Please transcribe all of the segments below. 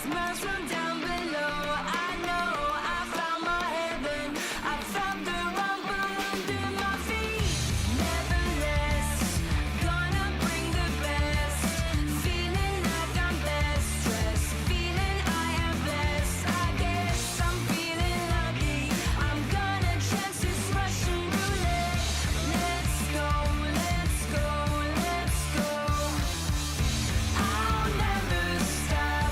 Smiles from down below. I know I found my heaven. I found the rumble under my feet. Never less, gonna bring the best. Feeling like I'm best dressed. Feeling I am blessed. I guess I'm feeling lucky. I'm gonna chance this Russian roulette. Let's go, let's go, let's go. I'll never stop.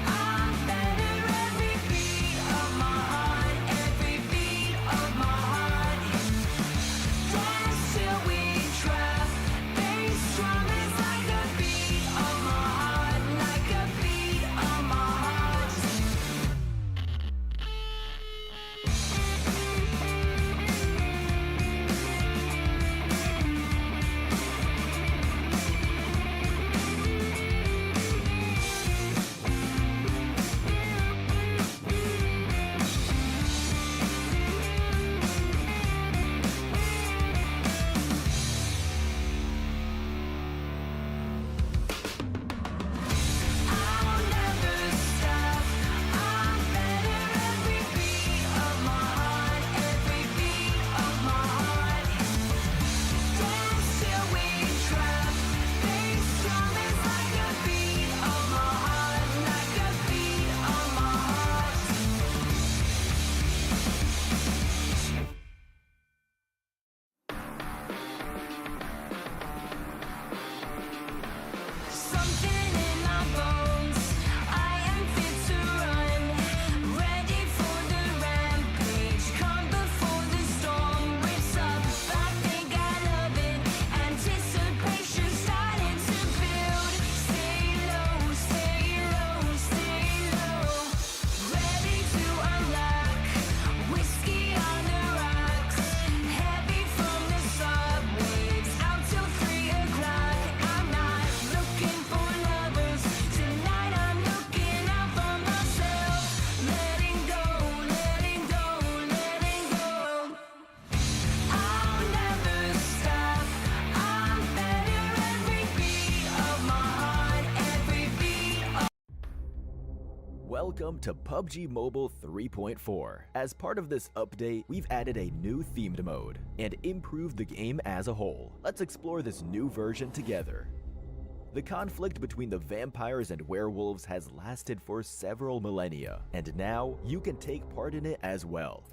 I'm better every beat of my heart. Every beat of my heart. Dance till we drop. Bass drum is like a beat of my heart. Like a beat of my heart. I'll never stop. I'm better every beat of my heart. Every beat of my heart. Dance till we drop. Bass drum is like a beat of my heart. Like a beat of my heart. Something in my bones. I am fit to run. Ready for the rampage. Come before the storm rips up. I think I love it. Anticipation starting to build. Stay low, stay low, stay low. Ready to unlock. Whiskey on the rocks. Heavy from the subwaves. Out till 3 o'clock. I'm not looking for lovers. Tonight I'm looking out for myself. Letting go, letting go, letting go. I'll never stop. I'm better every beat of my heart. Every beat of Welcome to PUBG Mobile 3.4. As part of this update, we've added a new themed mode and improved the game as a whole. Let's explore this new version together. The conflict between the vampires and werewolves has lasted for several millennia, and now you can take part in it as well.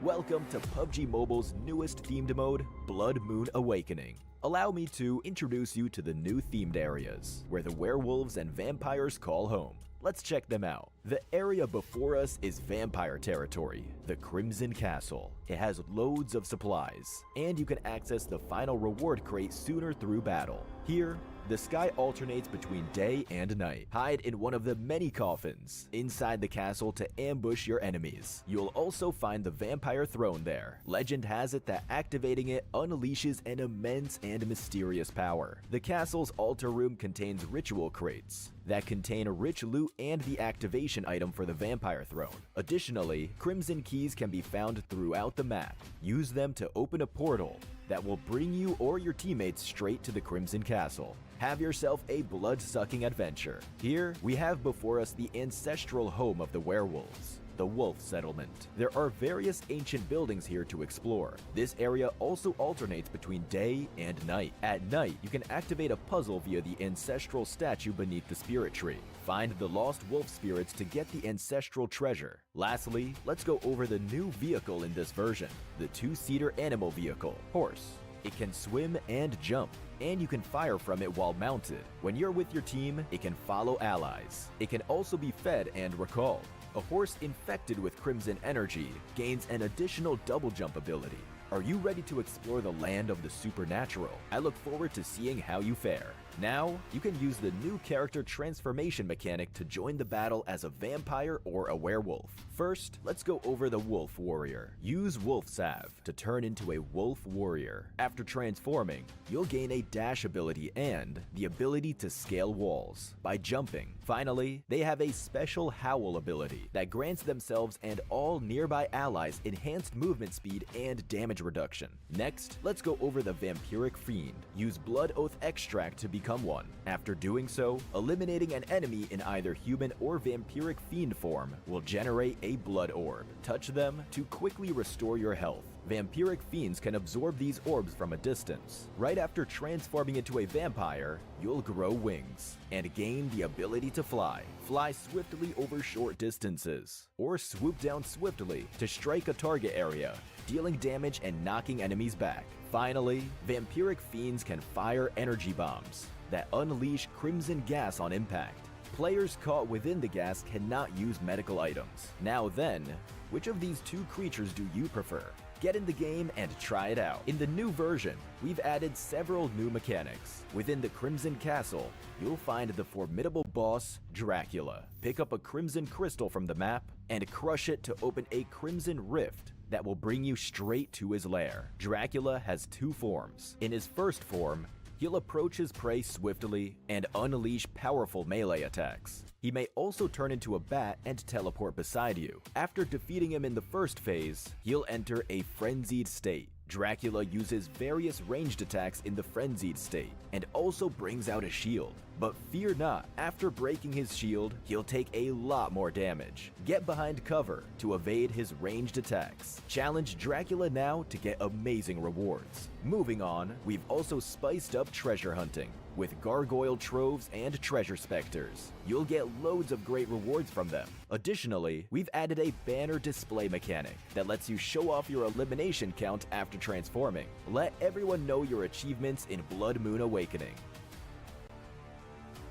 Welcome to PUBG Mobile's newest themed mode, Blood Moon Awakening. Allow me to introduce you to the new themed areas, where the werewolves and vampires call home. Let's check them out. The area before us is vampire territory, the Crimson Castle. It has loads of supplies, and you can access the final reward crate sooner through battle. Here, the sky alternates between day and night. Hide in one of the many coffins inside the castle to ambush your enemies. You'll also find the vampire throne there. Legend has it that activating it unleashes an immense and mysterious power. The castle's altar room contains ritual crates that contain rich loot and the activation item for the vampire throne. Additionally, crimson keys can be found throughout the map. Use them to open a portal that will bring you or your teammates straight to the Crimson Castle. Have yourself a blood-sucking adventure. Here, we have before us the ancestral home of the werewolves, the Wolf Settlement. There are various ancient buildings here to explore. This area also alternates between day and night. At night, you can activate a puzzle via the ancestral statue beneath the spirit tree. Find the lost wolf spirits to get the ancestral treasure. Lastly, let's go over the new vehicle in this version, the two-seater animal vehicle, Horse. It can swim and jump, and you can fire from it while mounted. When you're with your team, it can follow allies. It can also be fed and recalled. A horse infected with crimson energy gains an additional double jump ability. Are you ready to explore the land of the supernatural? I look forward to seeing how you fare. Now, you can use the new character transformation mechanic to join the battle as a vampire or a werewolf. First, let's go over the Wolf Warrior. Use Wolf Salve to turn into a Wolf Warrior. After transforming, you'll gain a dash ability and the ability to scale walls by jumping. Finally, they have a special Howl ability that grants themselves and all nearby allies enhanced movement speed and damage reduction. Next, let's go over the Vampiric Fiend. Use Blood Oath Extract to become one. After doing so, eliminating an enemy in either human or Vampiric Fiend form will generate a Blood Orb. Touch them to quickly restore your health. Vampiric Fiends can absorb these orbs from a distance. Right after transforming into a vampire, you'll grow wings and gain the ability to fly. Fly swiftly over short distances, or swoop down swiftly to strike a target area, dealing damage and knocking enemies back. Finally, Vampiric Fiends can fire energy bombs that unleash crimson gas on impact. Players caught within the gas cannot use medical items. Now then, which of these two creatures do you prefer? Get in the game and try it out. In the new version, we've added several new mechanics. Within the Crimson Castle, you'll find the formidable boss, Dracula. Pick up a crimson crystal from the map and crush it to open a crimson rift that will bring you straight to his lair. Dracula has two forms. In his first form, he'll approach his prey swiftly and unleash powerful melee attacks. He may also turn into a bat and teleport beside you. After defeating him in the first phase, he'll enter a frenzied state. Dracula uses various ranged attacks in the frenzied state and also brings out a shield. But fear not, after breaking his shield, he'll take a lot more damage. Get behind cover to evade his ranged attacks. Challenge Dracula now to get amazing rewards. Moving on, we've also spiced up treasure hunting with gargoyle troves and treasure specters. You'll get loads of great rewards from them. Additionally, we've added a banner display mechanic that lets you show off your elimination count after transforming. Let everyone know your achievements in Blood Moon Awakening.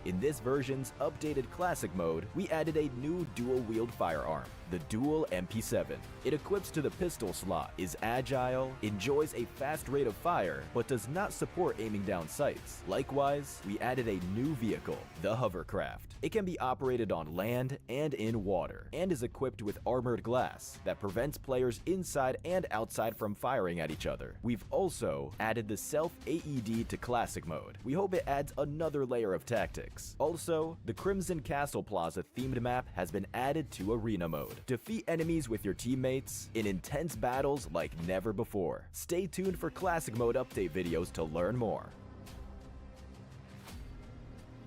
In this version's updated classic mode, we added a new dual-wield firearm, the Dual MP7. It equips to the pistol slot, is agile, enjoys a fast rate of fire, but does not support aiming down sights. Likewise, we added a new vehicle, the Hovercraft. It can be operated on land and in water, and is equipped with armored glass that prevents players inside and outside from firing at each other. We've also added the Self-AED to classic mode. We hope it adds another layer of tactics. Also, the Crimson Castle Plaza themed map has been added to arena mode. Defeat enemies with your teammates in intense battles like never before. Stay tuned for classic mode update videos to learn more.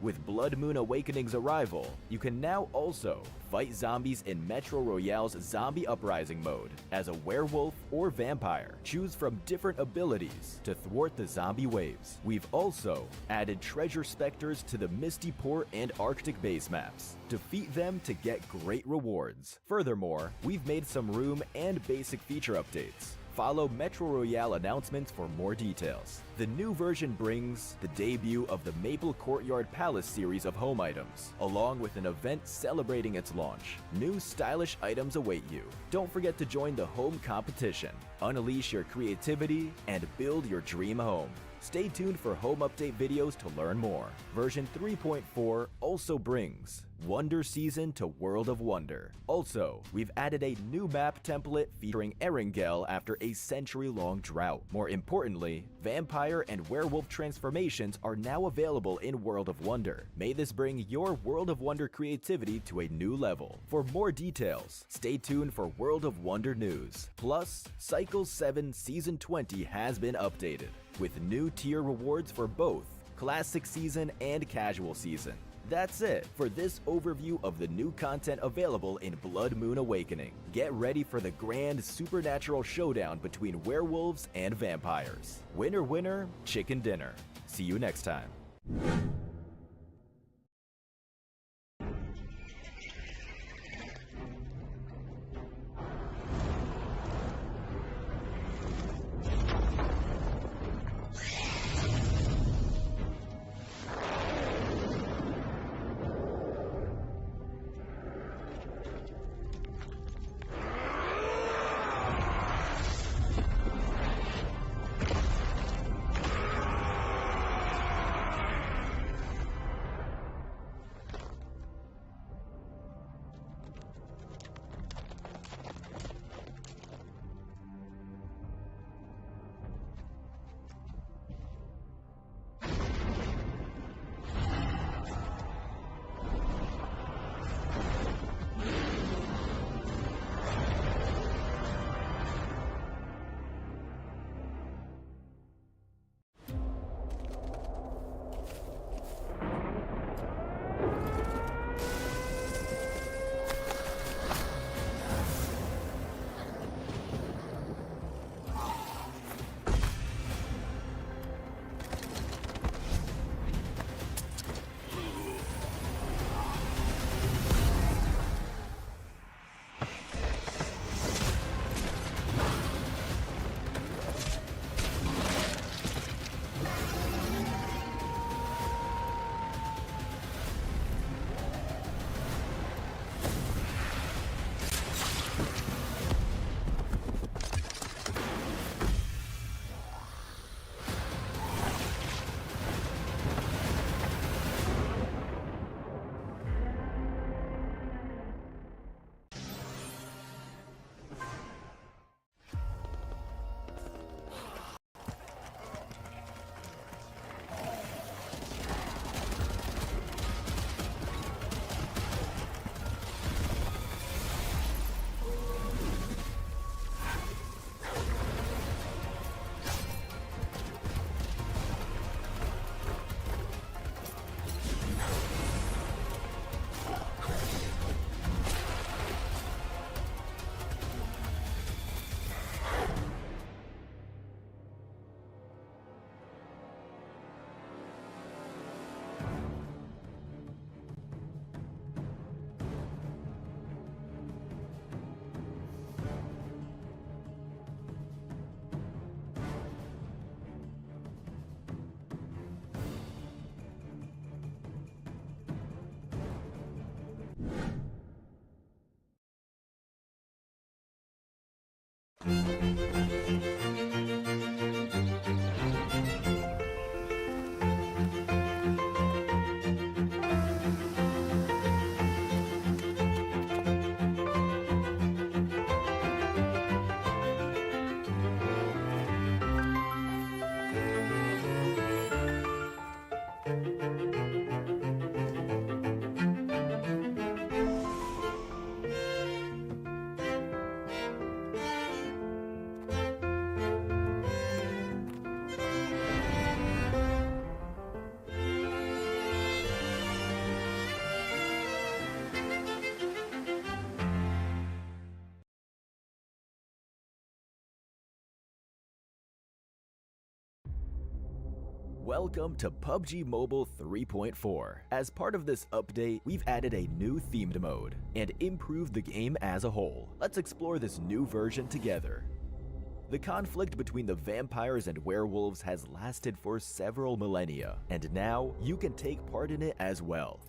With Blood Moon Awakening's arrival, you can now also fight zombies in Metro Royale's Zombie Uprising mode as a werewolf or vampire. Choose from different abilities to thwart the zombie waves. We've also added treasure specters to the Misty Port and Arctic base maps. Defeat them to get great rewards. Furthermore, we've made some room and basic feature updates. Follow Metro Royale announcements for more details. The new version brings the debut of the Maple Courtyard Palace series of home items, along with an event celebrating its launch. New stylish items await you. Don't forget to join the home competition. Unleash your creativity and build your dream home. Stay tuned for home update videos to learn more. Version 3.4 also brings Wonder Season to World of Wonder. Also, we've added a new map template featuring Erangel after a century-long drought. More importantly, vampire and werewolf transformations are now available in World of Wonder. May this bring your World of Wonder creativity to a new level. For more details, stay tuned for World of Wonder news. Plus, Cycle 7 Season 20 has been updated, with new tier rewards for both Classic Season and Casual Season. That's it for this overview of the new content available in Blood Moon Awakening. Get ready for the grand supernatural showdown between werewolves and vampires. Winner, winner, chicken dinner. See you next time. Welcome to PUBG Mobile 3.4. As part of this update, we've added a new themed mode and improved the game as a whole. Let's explore this new version together. The conflict between the vampires and werewolves has lasted for several millennia, and now you can take part in it as well.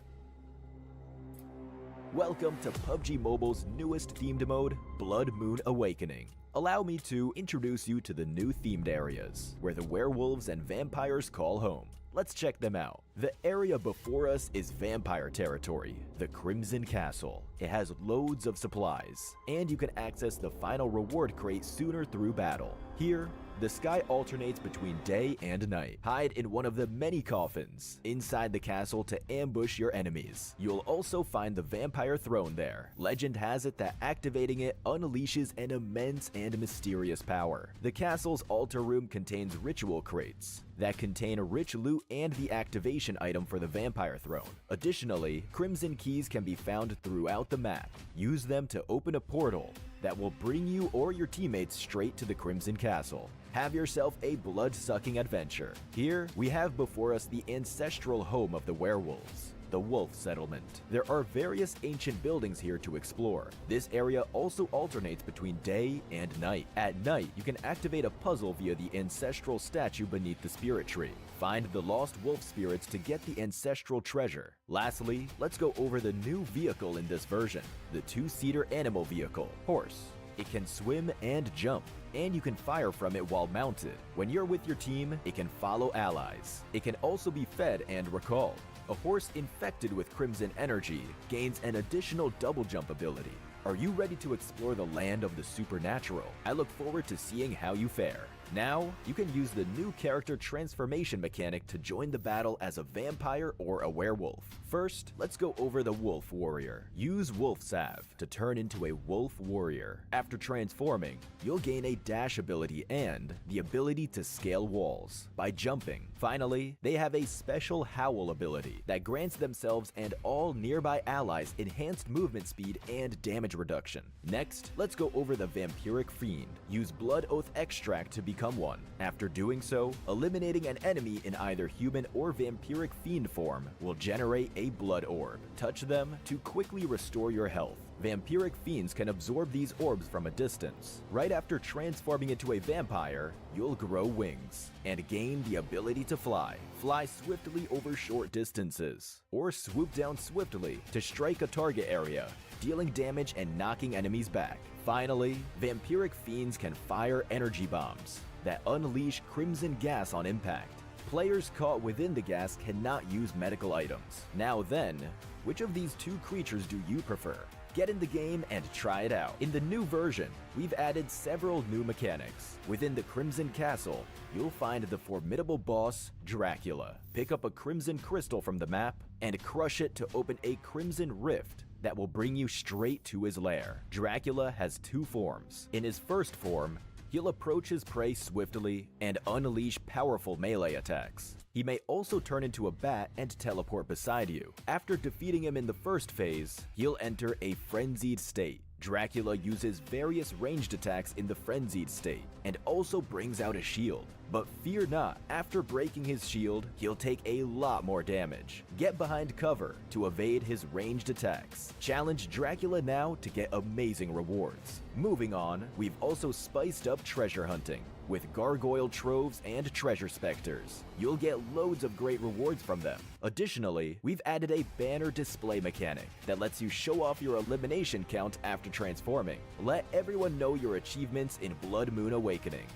Welcome to PUBG Mobile's newest themed mode, Blood Moon Awakening. Allow me to introduce you to the new themed areas, where the werewolves and vampires call home. Let's check them out. The area before us is vampire territory, the Crimson Castle. It has loads of supplies, and you can access the final reward crate sooner through battle. Here, the sky alternates between day and night. Hide in one of the many coffins inside the castle to ambush your enemies. You'll also find the vampire throne there. Legend has it that activating it unleashes an immense and mysterious power. The castle's altar room contains ritual crates that contain a rich loot and the activation item for the vampire throne. Additionally, crimson keys can be found throughout the map. Use them to open a portal that will bring you or your teammates straight to the Crimson Castle. Have yourself a blood-sucking adventure. Here, we have before us the ancestral home of the werewolves, the Wolf Settlement. There are various ancient buildings here to explore. This area also alternates between day and night. At night, you can activate a puzzle via the ancestral statue beneath the spirit tree. Find the lost wolf spirits to get the ancestral treasure. Lastly, let's go over the new vehicle in this version, the two-seater animal vehicle, Horse. It can swim and jump, and you can fire from it while mounted. When you're with your team, it can follow allies. It can also be fed and recalled. A horse infected with crimson energy gains an additional double jump ability. Are you ready to explore the land of the supernatural? I look forward to seeing how you fare. Now, you can use the new character transformation mechanic to join the battle as a vampire or a werewolf. First, let's go over the Wolf Warrior. Use Wolf Salve to turn into a Wolf Warrior. After transforming, you'll gain a dash ability and the ability to scale walls by jumping. Finally, they have a special Howl ability that grants themselves and all nearby allies enhanced movement speed and damage reduction. Next, let's go over the Vampiric Fiend. Use Blood Oath Extract to become one. After doing so, eliminating an enemy in either human or vampiric fiend form will generate a blood orb. Touch them to quickly restore your health. Vampiric fiends can absorb these orbs from a distance. Right after transforming into a vampire, you'll grow wings and gain the ability to fly. Fly swiftly over short distances, or swoop down swiftly to strike a target area, dealing damage and knocking enemies back. Finally, vampiric fiends can fire energy bombs that unleash crimson gas on impact. Players caught within the gas cannot use medical items. Now then, which of these two creatures do you prefer? Get in the game and try it out. In the new version, we've added several new mechanics. Within the Crimson Castle, you'll find the formidable boss, Dracula. Pick up a crimson crystal from the map and crush it to open a crimson rift that will bring you straight to his lair. Dracula has two forms. In his first form, he'll approach his prey swiftly and unleash powerful melee attacks. He may also turn into a bat and teleport beside you. After defeating him in the first phase, he'll enter a frenzied state. Dracula uses various ranged attacks in the frenzied state and also brings out a shield. But fear not, after breaking his shield, he'll take a lot more damage. Get behind cover to evade his ranged attacks. Challenge Dracula now to get amazing rewards. Moving on, we've also spiced up treasure hunting. with gargoyle troves and treasure specters. You'll get loads of great rewards from them. Additionally, we've added a banner display mechanic that lets you show off your elimination count after transforming. Let everyone know your achievements in Blood Moon Awakening.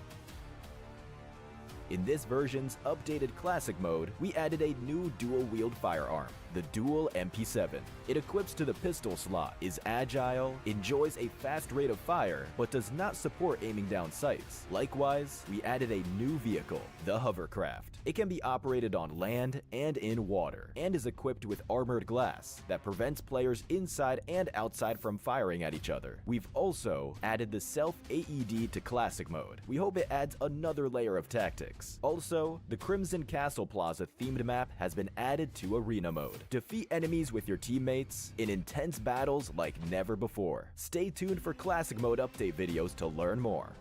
In this version's updated classic mode, we added a new dual-wield firearm, the Dual MP7. It equips to the pistol slot, is agile, enjoys a fast rate of fire, but does not support aiming down sights. Likewise, we added a new vehicle, the Hovercraft. It can be operated on land and in water, and is equipped with armored glass that prevents players inside and outside from firing at each other. We've also added the self-AED to classic mode. We hope it adds another layer of tactics. Also, the Crimson Castle Plaza themed map has been added to arena mode. Defeat enemies with your teammates in intense battles like never before. Stay tuned for classic mode update videos to learn more.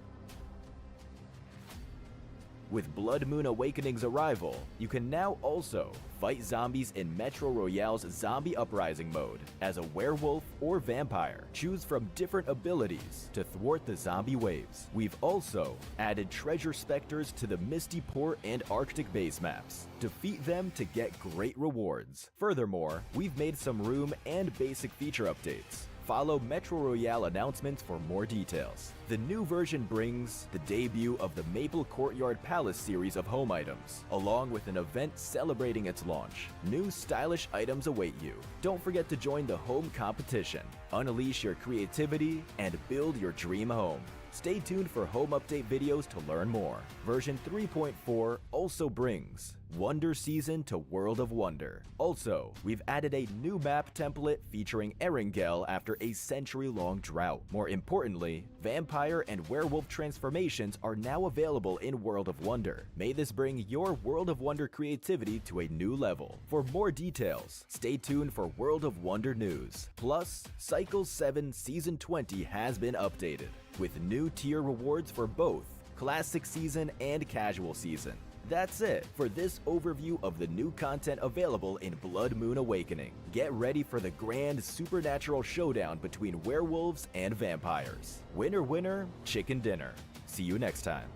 With Blood Moon Awakening's arrival, you can now also fight zombies in Metro Royale's Zombie Uprising mode as a werewolf or vampire. Choose from different abilities to thwart the zombie waves. We've also added treasure specters to the Misty Port and Arctic base maps. Defeat them to get great rewards. Furthermore, we've made some room and basic feature updates. Follow Metro Royale announcements for more details. The new version brings the debut of the Maple Courtyard Palace series of home items, along with an event celebrating its launch. New stylish items await you. Don't forget to join the home competition. Unleash your creativity and build your dream home. Stay tuned for home update videos to learn more. Version 3.4 also brings Wonder Season to World of Wonder. Also, we've added a new map template featuring Erangel after a century-long drought. More importantly, vampire and werewolf transformations are now available in World of Wonder. May this bring your World of Wonder creativity to a new level. For more details, stay tuned for World of Wonder news. Plus, Cycle 7 Season 20 has been updated, with new tier rewards for both Classic Season and Casual Season. That's it for this overview of the new content available in Blood Moon Awakening. Get ready for the grand supernatural showdown between werewolves and vampires. Winner, winner, chicken dinner. See you next time.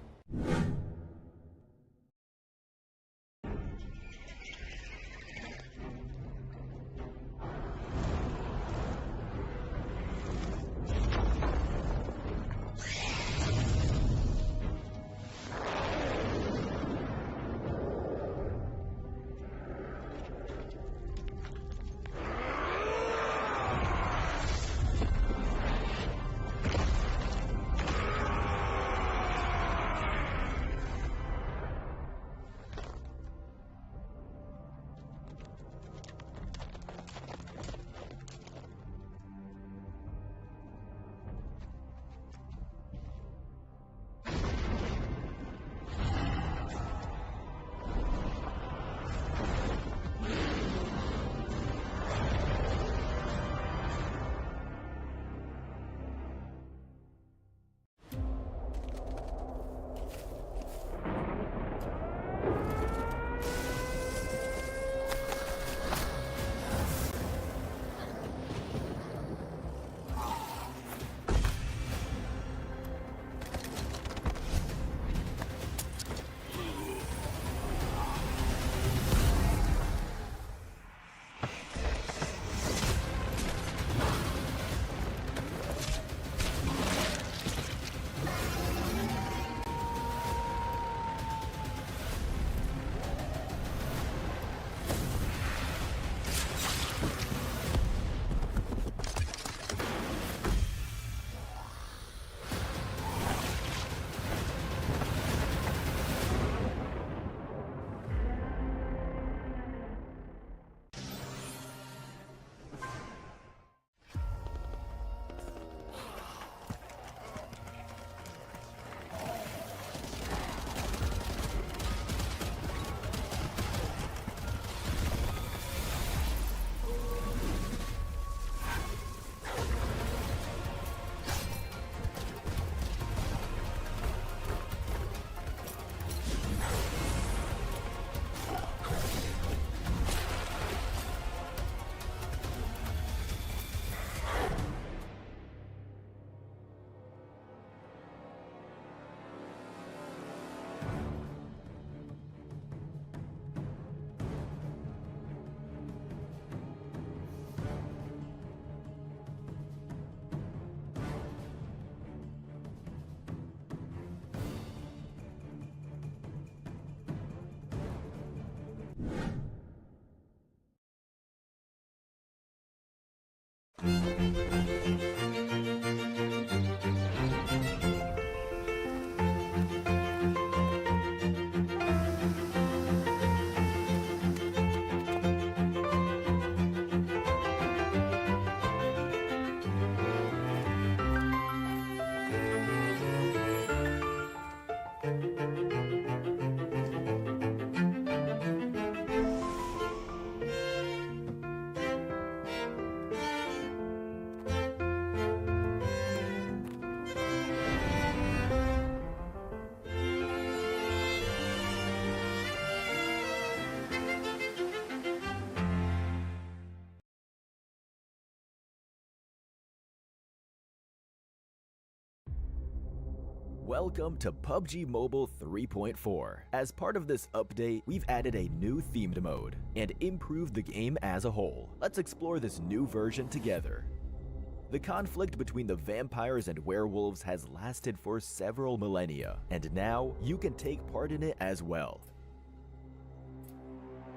Welcome to PUBG Mobile 3.4. As part of this update, we've added a new themed mode and improved the game as a whole. Let's explore this new version together. The conflict between the vampires and werewolves has lasted for several millennia, and now you can take part in it as well.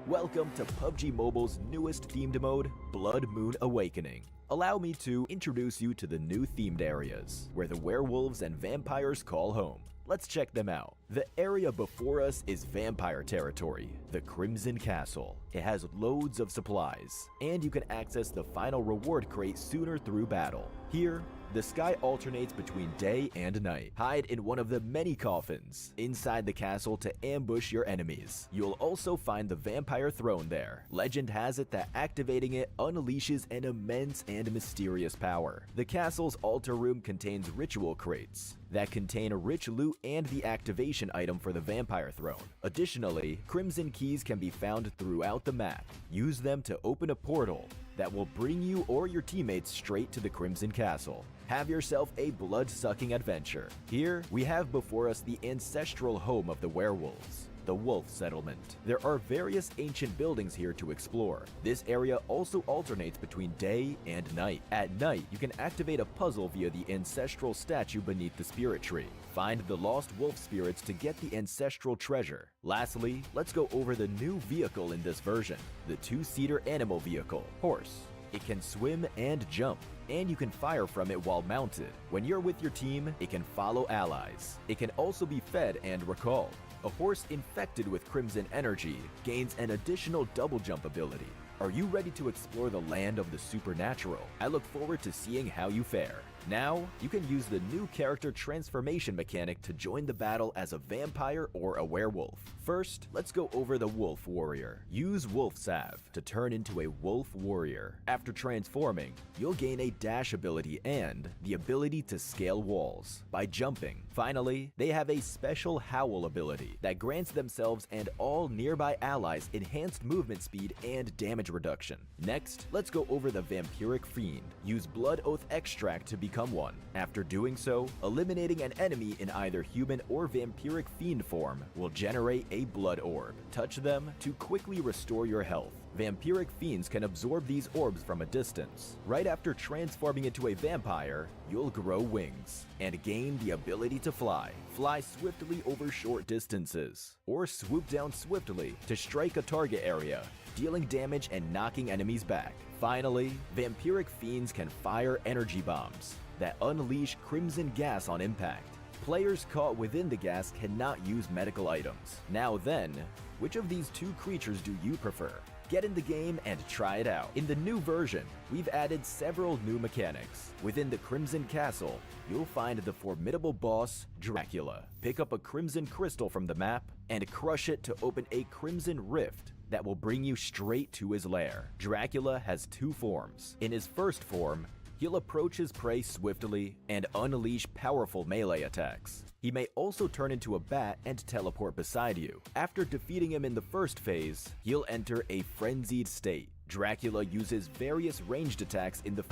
Welcome to PUBG Mobile's newest themed mode, Blood Moon Awakening. Allow me to introduce you to the new themed areas, where the werewolves and vampires call home. Let's check them out. The area before us is vampire territory, the Crimson Castle. It has loads of supplies, and you can access the final reward crate sooner through battle. Here, the sky alternates between day and night. Hide in one of the many coffins inside the castle to ambush your enemies. You'll also find the vampire throne there. Legend has it that activating it unleashes an immense and mysterious power. The castle's altar room contains ritual crates that contain rich loot and the activation item for the vampire throne. Additionally, crimson keys can be found throughout the map. Use them to open a portal that will bring you or your teammates straight to the Crimson Castle. Have yourself a blood-sucking adventure. Here, we have before us the ancestral home of the werewolves, the Wolf Settlement. There are various ancient buildings here to explore. This area also alternates between day and night. At night, you can activate a puzzle via the ancestral statue beneath the spirit tree. Find the lost wolf spirits to get the ancestral treasure. Lastly, let's go over the new vehicle in this version, the two-seater animal vehicle, Horse. It can swim and jump, and you can fire from it while mounted. When you're with your team, it can follow allies. It can also be fed and recalled. A horse infected with crimson energy gains an additional double jump ability. Are you ready to explore the land of the supernatural? I look forward to seeing how you fare. Now, you can use the new character transformation mechanic to join the battle as a vampire or a werewolf. First, let's go over the Wolf Warrior. Use Wolf Salve to turn into a Wolf Warrior. After transforming, you'll gain a dash ability and the ability to scale walls by jumping. Finally, they have a special Howl ability that grants themselves and all nearby allies enhanced movement speed and damage reduction. Next, let's go over the Vampiric Fiend. Use Blood Oath Extract to become one. After doing so, eliminating an enemy in either human or vampiric fiend form will generate a blood orb. Touch them to quickly restore your health. Vampiric fiends can absorb these orbs from a distance. Right after transforming into a vampire, you'll grow wings and gain the ability to fly. Fly swiftly over short distances, or swoop down swiftly to strike a target area, dealing damage and knocking enemies back. Finally, vampiric fiends can fire energy bombs that unleash crimson gas on impact. Players caught within the gas cannot use medical items. Now then, which of these two creatures do you prefer? Get in the game and try it out. In the new version, we've added several new mechanics. Within the Crimson Castle, you'll find the formidable boss, Dracula. Pick up a crimson crystal from the map and crush it to open a crimson rift that will bring you straight to his lair. Dracula has two forms. In his first form, he'll approach his prey swiftly and unleash powerful melee attacks. He may also turn into a bat and teleport beside you. After defeating him in the first phase, he'll enter a frenzied state. Dracula uses various ranged attacks in the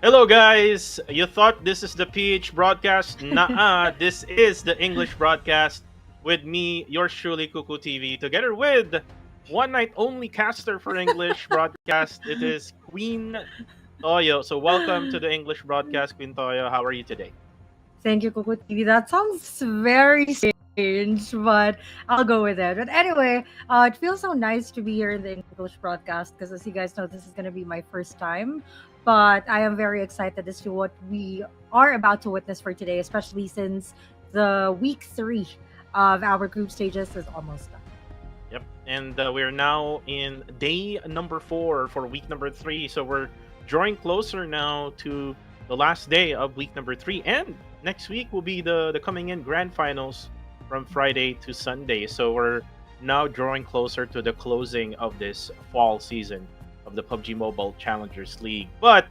Hello guys! You thought this is the PH broadcast? Nah, this is the English broadcast with me, yours truly, Cuckoo TV, together with one night only caster for English broadcast. It is Queen Toyo. So welcome to the English broadcast, Queen Toyo. How are you today? Thank you, Coco TV. That sounds very strange, but I'll go with it. But anyway, it feels so nice to be here in the English broadcast because, as you guys know, this is going to be my first time. But I am very excited as to what we are about to witness for today, especially since the week three of our group stages is almost done. Yep. And we're now in day number 4 for week number 3. So we're drawing closer now to the last day of week number 3. And next week will be the coming in grand finals from Friday to Sunday. So we're now drawing closer to the closing of this fall season of the PUBG Mobile Challengers League. But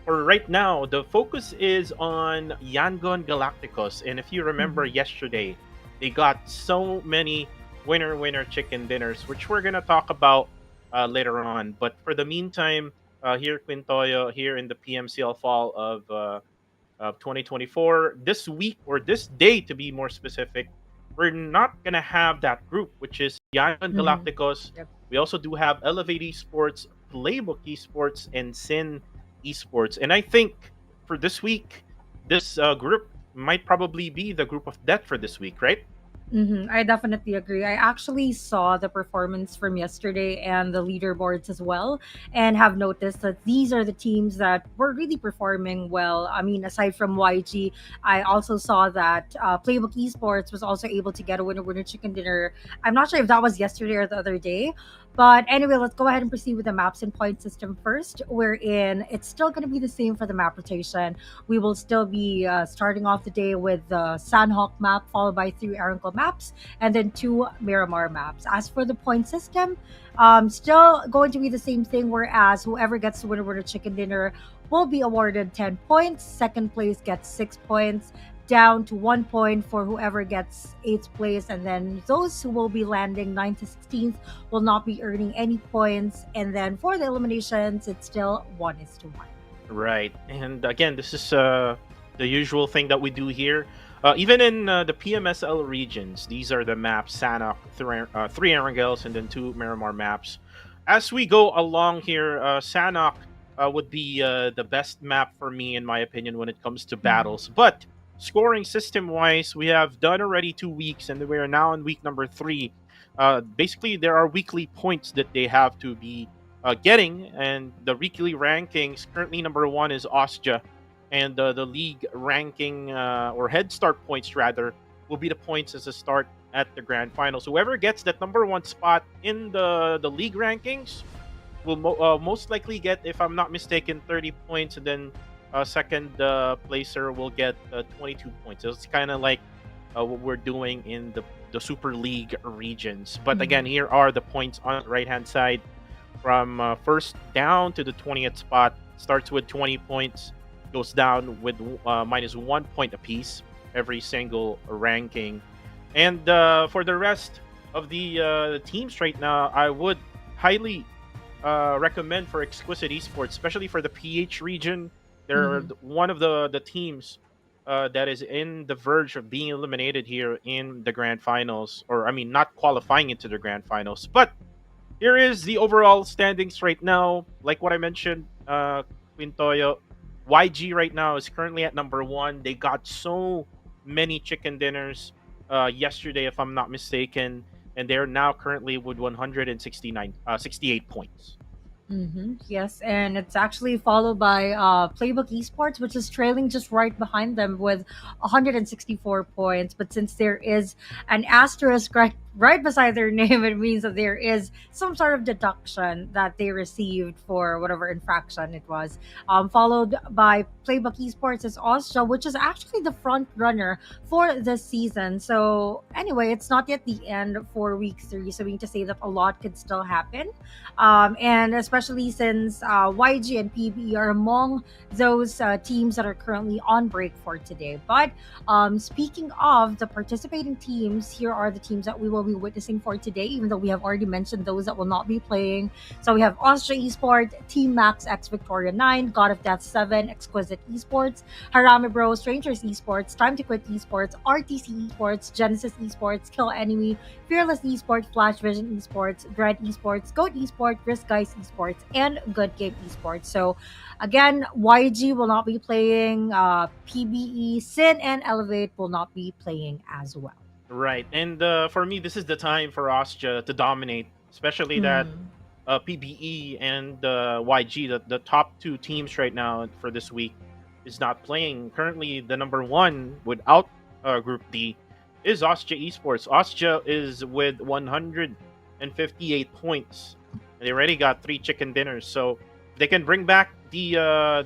for right now, the focus is on Yangon Galacticos. And if you remember yesterday, they got so many winner chicken dinners, which we're gonna talk about later on. But for the meantime, here Quintoyo, here in the PMCL Fall of 2024, this week or this day to be more specific, we're not gonna have that group, which is Yangon Mhm. Galacticos. Yep. We also do have Elevate Esports, Playbook Esports, and Sin Esports. And I think for this week, this group might probably be the group of death for this week, right? I definitely agree. I actually saw the performance from yesterday and the leaderboards as well, and have noticed that these are the teams that were really performing well. I mean, aside from YG, I also saw that Playbook Esports was also able to get a winner chicken dinner. I'm not sure if that was yesterday or the other day. But anyway, let's go ahead and proceed with the maps and point system first. Wherein it's still going to be the same for the map rotation. We will still be starting off the day with the Sanhok map, followed by 3 Erangel maps, and then 2 Miramar maps. As for the point system, still going to be the same thing, whereas whoever gets the winner chicken dinner will be awarded 10 points. Second place gets 6 points. Down to 1 point for whoever gets eighth place, and then those who will be landing 9th to 16th will not be earning any points. And then for the eliminations, it's still 1:1. Right. And again, this is the usual thing that we do here. Even in the PMSL regions, these are the maps: Sanhok, 3 Erangels, and then 2 Miramar maps. As we go along here, Sanhok would be the best map for me, in my opinion, when it comes to battles. But scoring system wise, we have done already 2 weeks, and we are now in week number 3. Basically, there are weekly points that they have to be getting, and the weekly rankings currently number 1 is Austria, and the league ranking or head start points rather will be the points as a start at the grand finals. Whoever gets that number 1 spot in the league rankings will most likely get, if I'm not mistaken, 30 points, and then second placer will get 22 points. So it's kind of like what we're doing in the Super League regions. But again, here are the points on the right hand side from first down to the 20th spot. Starts with 20 points, goes down with minus 1 point apiece every single ranking. And for the rest of the teams right now, I would highly recommend for Exquisite Esports, especially for the PH region. They're one of the teams that is in the verge of being eliminated here in the grand finals, or I mean, not qualifying into the grand finals. But here is the overall standings right now. Like what I mentioned, Quintoyo, YG right now is currently at number 1. They got so many chicken dinners yesterday, if I'm not mistaken, and they're now currently with 68 points. Yes, and it's actually followed by Playbook Esports, which is trailing just right behind them with 164 points. But since there is an asterisk right beside their name, it means that there is some sort of deduction that they received for whatever infraction it was. Followed by Playbook Esports is Austria, which is actually the front runner for this season. So anyway, it's not yet the end for week 3, so we need to say that a lot could still happen, and especially since YG and PB are among those teams that are currently on break for today. But speaking of the participating teams, here are the teams that we will we'll be witnessing for today, even though we have already mentioned those that will not be playing. So we have Austria Esports, Team Max X Victoria 9, God of Death 7, Exquisite Esports, Harame Bro, Strangers Esports, Time to Quit Esports, RTC Esports, Genesis Esports, Kill Enemy, Fearless Esports, Flash Vision Esports, Dread Esports, Goat Esports, Risk Guys Esports, and Good Game Esports. So again, YG will not be playing, PBE, Sin, and Elevate will not be playing as well. Right. And for me, this is the time for Austria to dominate, especially that Mm. PBE and YG, the top two teams right now for this week, is not playing. Currently, the number one without Group D is Austria Esports. Austria is with 158 points. They already got 3 chicken dinners, so they can bring back the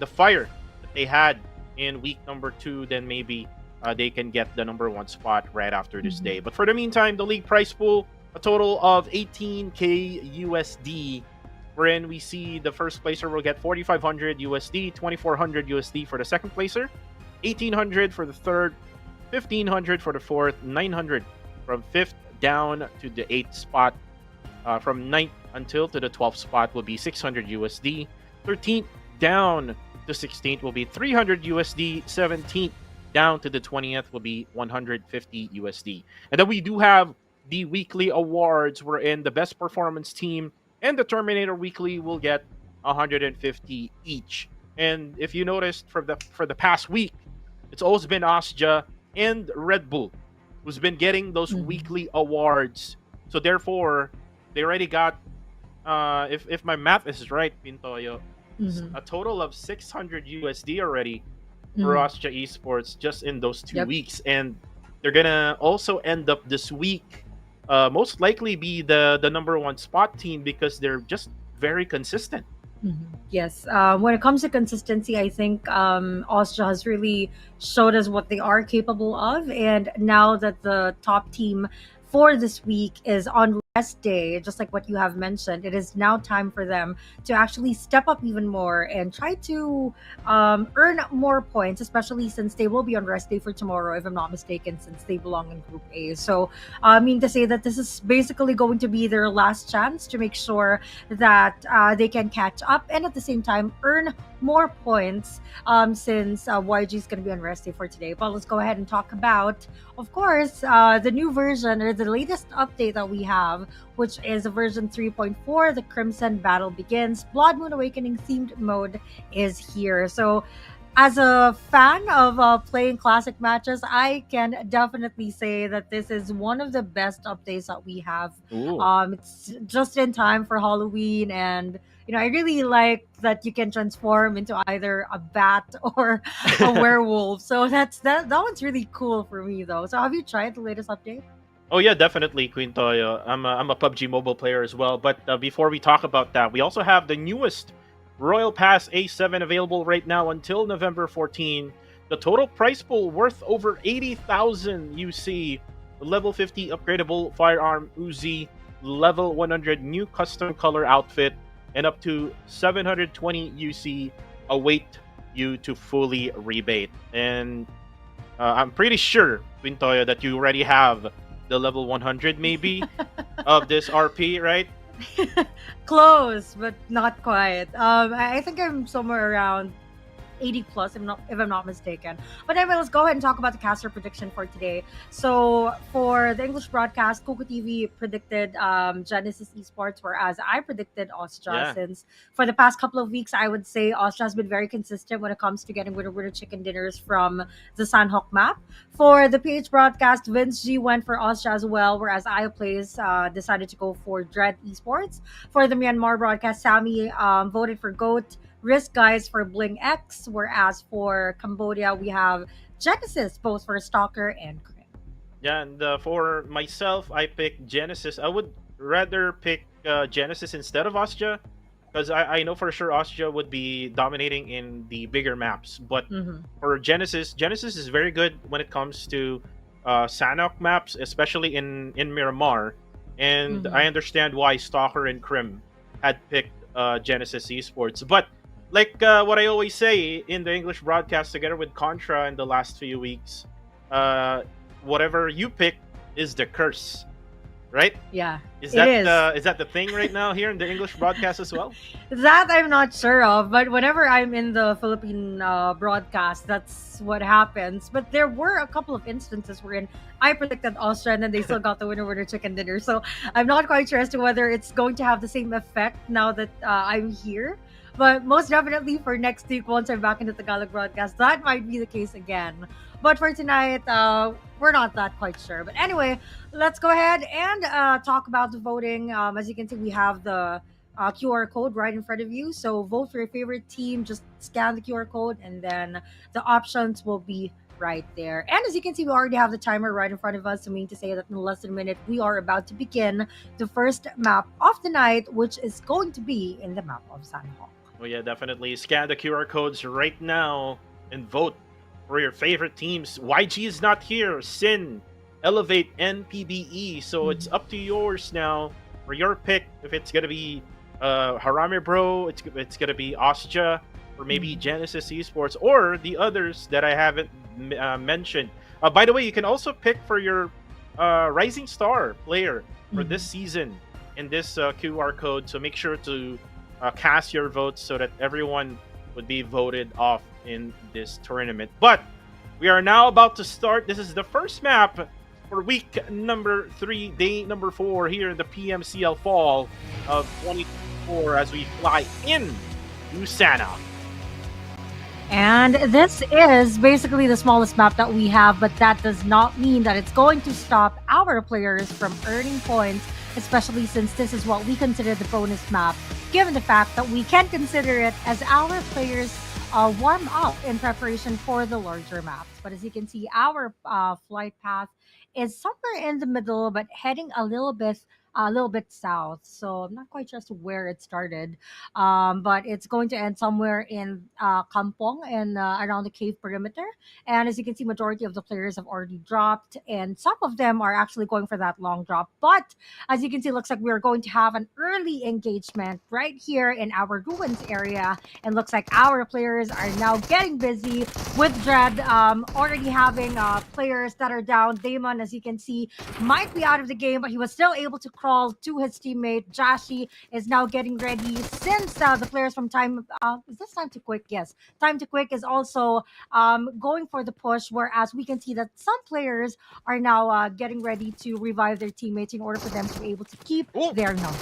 fire that they had in week number 2. Then maybe they can get the number 1 spot right after this day. But for the meantime, the league prize pool, a total of 18k USD, wherein we see the first placer will get 4,500 USD, 2,400 USD for the second placer, 1,800 for the third, 1,500 for the fourth, 900 from 5th down to the 8th spot. From 9th until to the 12th spot will be 600 USD. 13th down to 16th will be 300 USD. 17th down to the 20th will be 150 USD. And then we do have the weekly awards, wherein the best performance team and the Terminator Weekly will get 150 each. And if you noticed for the past week, it's always been Austria and Red Bull who's been getting those weekly awards. So therefore, they already got, if my math is right, Pintoyo, a total of 600 USD already for Austria Esports just in those 2 weeks. And they're gonna also end up this week most likely be the number 1 spot team because they're just very consistent. Yes. When it comes to consistency, I think Austria has really showed us what they are capable of. And now that the top team for this week is on rest day, just like what you have mentioned, it is now time for them to actually step up even more and try to earn more points, especially since they will be on rest day for tomorrow, if I'm not mistaken, since they belong in Group A. So I mean to say that this is basically going to be their last chance to make sure that they can catch up and at the same time earn more points, since YG is going to be on rest day for today. But let's go ahead and talk about, of course, the new version or the latest update that we have, which is version 3.4. The Crimson Battle Begins. Blood Moon Awakening themed mode is here. So as a fan of playing classic matches, I can definitely say that this is one of the best updates that we have. It's just in time for Halloween, and I really like that you can transform into either a bat or a werewolf. So that one's really cool for me, though. So have you tried the latest update? Oh yeah, definitely, Queen Toyo. I'm a PUBG Mobile player as well. But before we talk about that, we also have the newest Royal Pass A7 available right now until November 14. The total price pool worth over 80,000 UC. The level 50 upgradable firearm Uzi, level 100 new custom color outfit, and up to 720 UC await you to fully rebate. And I'm pretty sure, Queen Toyo, that you already have the level 100 maybe of this RP, right? Close, but not quite. I think I'm somewhere around 80 plus, if I'm not mistaken. But anyway, let's go ahead and talk about the caster prediction for today. So for the English broadcast, Coco TV predicted Genesis Esports, whereas I predicted Austria. Since for the past couple of weeks, I would say Austria has been very consistent when it comes to getting winner chicken dinners from the Sanhok map. For the PH broadcast, Vince G went for Austria as well, whereas I Plays decided to go for Dread Esports. For the Myanmar broadcast, Sammy voted for Goat, Risk Guys for Bling X, whereas for Cambodia we have Genesis both for Stalker and Crim. Yeah, and for myself, I picked Genesis. I would rather pick Genesis instead of Austria, because I know for sure Austria would be dominating in the bigger maps. But for Genesis is very good when it comes to Sanhok maps, especially in Miramar. And I understand why Stalker and Crim had picked Genesis Esports. But like what I always say in the English broadcast together with Contra in the last few weeks, whatever you pick is the curse. right? Yeah, Is it is. that the thing right now here in the English broadcast as well? That I'm not sure of, but whenever I'm in the Philippine broadcast, that's what happens. But there were a couple of instances wherein I predicted Austria and then they still got the winner chicken dinner. So I'm not quite sure as to whether it's going to have the same effect now that I'm here. But most definitely for next week, once I'm back in the Tagalog broadcast, that might be the case again. But for tonight, we're not that quite sure. But anyway, let's go ahead and talk about the voting. As you can see, we have the QR code right in front of you. So vote for your favorite team. Just scan the QR code, and then the options will be right there. And as you can see, we already have the timer right in front of us. So meaning to say that in less than a minute, we are about to begin the first map of the night, which is going to be in the map of Sanhok. Oh yeah, definitely. Scan the QR codes right now and vote for your favorite teams. YG is not here. Sin, Elevate, and PBE. So it's up to yours now for your pick. If it's gonna be Harame Bro, it's gonna be Osja, or maybe Genesis Esports, or the others that I haven't mentioned. By the way, you can also pick for your Rising Star player for this season in this QR code. So make sure to cast your votes so that everyone would be voted off in this tournament. But we are now about to start. This is the first map for week number 3, day number 4 here in the PMCL Fall of 2024 as we fly in to Sanhok. And this is basically the smallest map that we have, but that does not mean that it's going to stop our players from earning points, especially since this is what we consider the bonus map, given the fact that we can consider it as our players warm up in preparation for the larger maps. But as you can see, our flight path is somewhere in the middle, but heading a little bit south. So I'm not quite sure as to where it started, but it's going to end somewhere in Kampong and around the cave perimeter. And as you can see, majority of the players have already dropped, and some of them are actually going for that long drop. But as you can see, it looks like we're going to have an early engagement right here in our ruins area, and looks like our players are now getting busy with Dread already having players that are down. Damon, as you can see, might be out of the game, but he was still able to crawl to his teammate. Jashi is now getting ready since the players from Time is this Time to Quick? Yes, Time to Quick is also going for the push, whereas we can see that some players are now getting ready to revive their teammates in order for them to be able to keep Ooh. their number.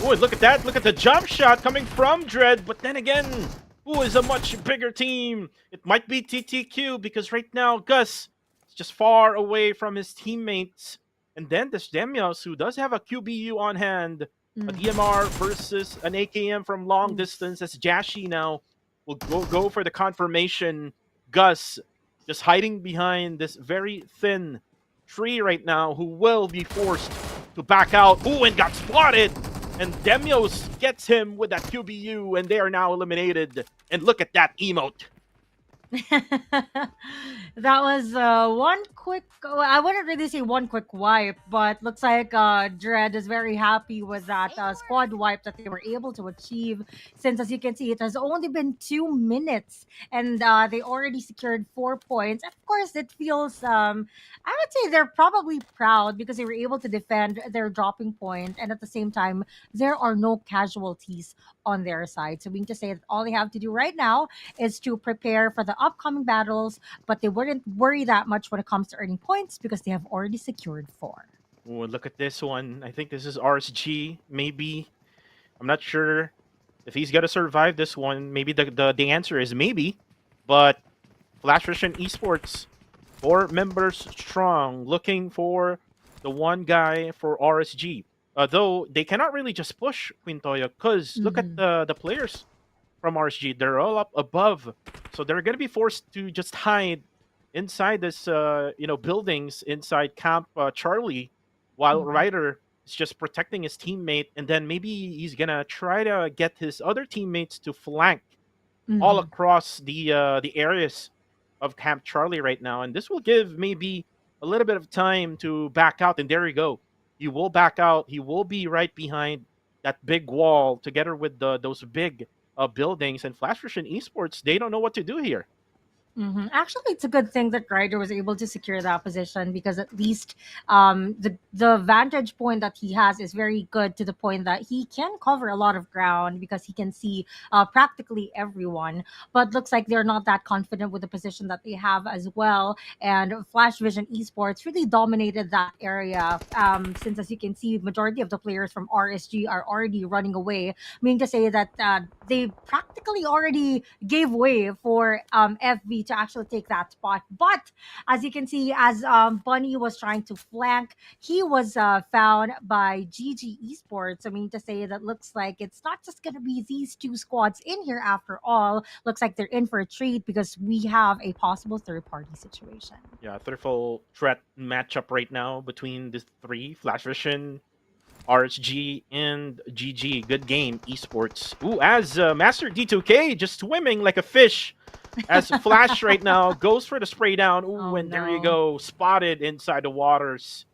Oh, look at that. Look at the jump shot coming from Dread. But then again, who is a much bigger team? It might be TTQ because right now Gus is just far away from his teammates. And then there's Demios, who does have a QBU on hand. A DMR versus an AKM from long distance. As Jashi now will go for the confirmation. Gus just hiding behind this very thin tree right now, who will be forced to back out. Ooh, and got spotted! And Demios gets him with that QBU, and they are now eliminated. And look at that emote. That was one quick. I wouldn't really say one quick wipe, but looks like Dread is very happy with that squad wipe that they were able to achieve. Since, as you can see, it has only been 2 minutes, and they already secured 4 points. Of course, it feels. I would say they're probably proud because they were able to defend their dropping point, and at the same time, there are no casualties on their side. So, meaning to say that all they have to do right now is to prepare for the upcoming battles, but they wouldn't worry that much when it comes to earning points because they have already secured 4. Ooh, look at this one. I think this is RSG, maybe. I'm not sure if he's gonna survive this one. Maybe the answer is maybe. But Flash Russian Esports, 4 members strong, looking for the one guy for RSG. Though they cannot really just push Quintoya, because look at the players from RSG. They're all up above. So they're going to be forced to just hide inside this, buildings inside Camp Charlie, while Ryder is just protecting his teammate. And then maybe he's going to try to get his other teammates to flank all across the areas of Camp Charlie right now. And this will give maybe a little bit of time to back out. And there you go. He will back out. He will be right behind that big wall together with those big buildings. And Flash Russian Esports, they don't know what to do here. Actually, it's a good thing that Ryder was able to secure that position because at least the vantage point that he has is very good to the point that he can cover a lot of ground because he can see practically everyone. But looks like they're not that confident with the position that they have as well. And Flash Vision Esports really dominated that area since, as you can see, majority of the players from RSG are already running away. Meaning to say that they practically already gave way for FV to actually take that spot. But as you can see, as Bunny was trying to flank, he was found by GG Esports. I mean, to say that looks like it's not just going to be these two squads in here after all. Looks like they're in for a treat because we have a possible third party situation. Yeah, triple threat matchup right now between the three: Flash Vision, RSG, and GG. Good game, Esports. Ooh, as Master D2K just swimming like a fish. As Flash right now goes for the spray down. Ooh, Oh, and there you no. go. Spotted inside the waters.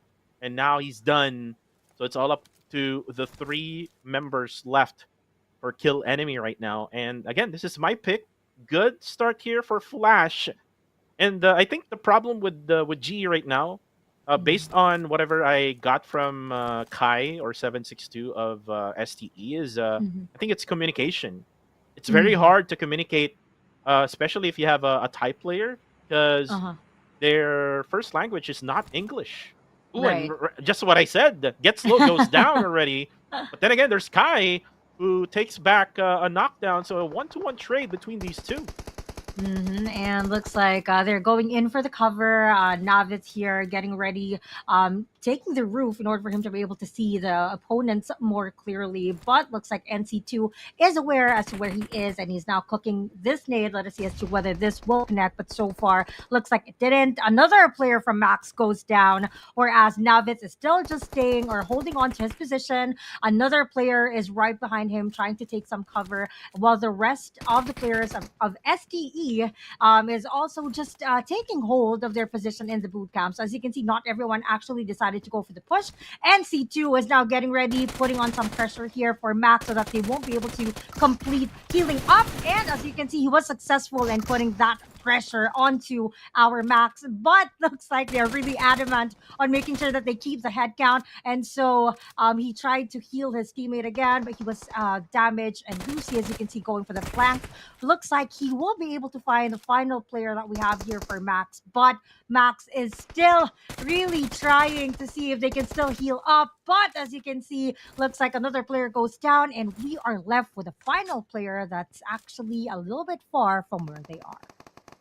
And now he's done. So it's all up to the three members left for kill enemy right now. And again, this is my pick. Good start here for Flash. And I think the problem with G right now, based on whatever I got from Kai or 762 of STE, is Mhm. I think it's communication. It's very Mhm. hard to communicate, especially if you have a Thai player, because Uh-huh. their first language is not English. Ooh, and Right. just what I said, Get Slow goes down already. But then again, there's Kai who takes back a knockdown. So a 1-to-1 trade between these two. And looks like they're going in for the cover. Navitz here getting ready, taking the roof in order for him to be able to see the opponents more clearly. But looks like NC2 is aware as to where he is, and he's now cooking this nade. Let us see as to whether this will connect. But so far, looks like it didn't. Another player from Max goes down, whereas Navitz is still just staying or holding on to his position. Another player is right behind him, trying to take some cover, while the rest of the players of STE is also just taking hold of their position in the boot camp. So as you can see, not everyone actually decided to go for the push. And C2 is now getting ready, putting on some pressure here for Max so that they won't be able to complete healing up. And as you can see, he was successful in putting that pressure onto our Max, but looks like they're really adamant on making sure that they keep the head count. And so he tried to heal his teammate again, but he was damaged. And Lucy, as you can see, going for the flank. Looks like he will be able to find the final player that we have here for Max, but Max is still really trying to see if they can still heal up. But as you can see, looks like another player goes down, and we are left with a final player that's actually a little bit far from where they are.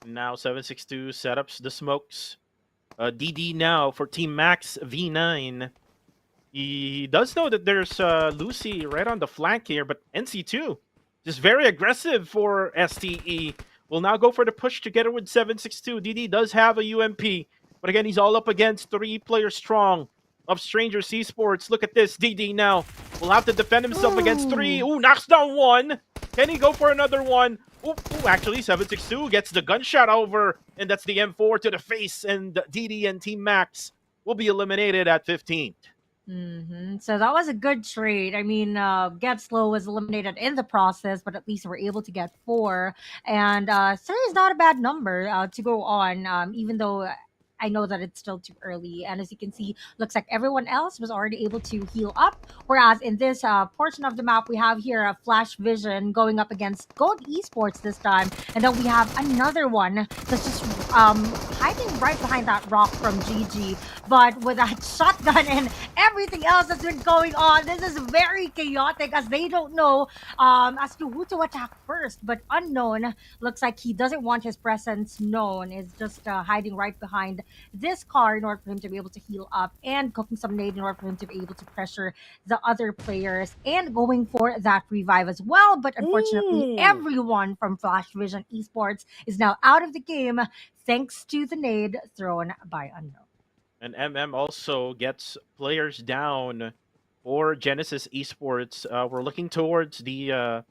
Now 762 setups the smokes. DD now for Team Max V9. He does know that there's Lucy right on the flank here, but NC2 just very aggressive for STE. Will now go for the push together with 762. DD does have a UMP, but again, he's all up against three players strong of Stranger Esports. Look at this. DD now will have to defend himself against three. Ooh. Ooh, knocks down one. Can he go for another one? Ooh, actually, 762 gets the gunshot over, and that's the M4 to the face, and DD and Team Max will be eliminated at 15th. So that was a good trade. I mean, Get Slow was eliminated in the process, but at least we're able to get four. And three is not a bad number to go on, even though I know that it's still too early. And as you can see, looks like everyone else was already able to heal up. Whereas in this portion of the map, we have here a Flash Vision going up against Gold Esports this time. And then we have another one that's just hiding right behind that rock from GG. But with that shotgun and everything else that's been going on, this is very chaotic as they don't know as to who to attack first. But Unknown looks like he doesn't want his presence known, is just hiding right behind this car in order for him to be able to heal up and cooking some nade in order for him to be able to pressure the other players and going for that revive as well. But unfortunately, Ooh. everyone from Flash Vision Esports is now out of the game thanks to the nade thrown by Unknown. And MM also gets players down for Genesis Esports. We're looking towards the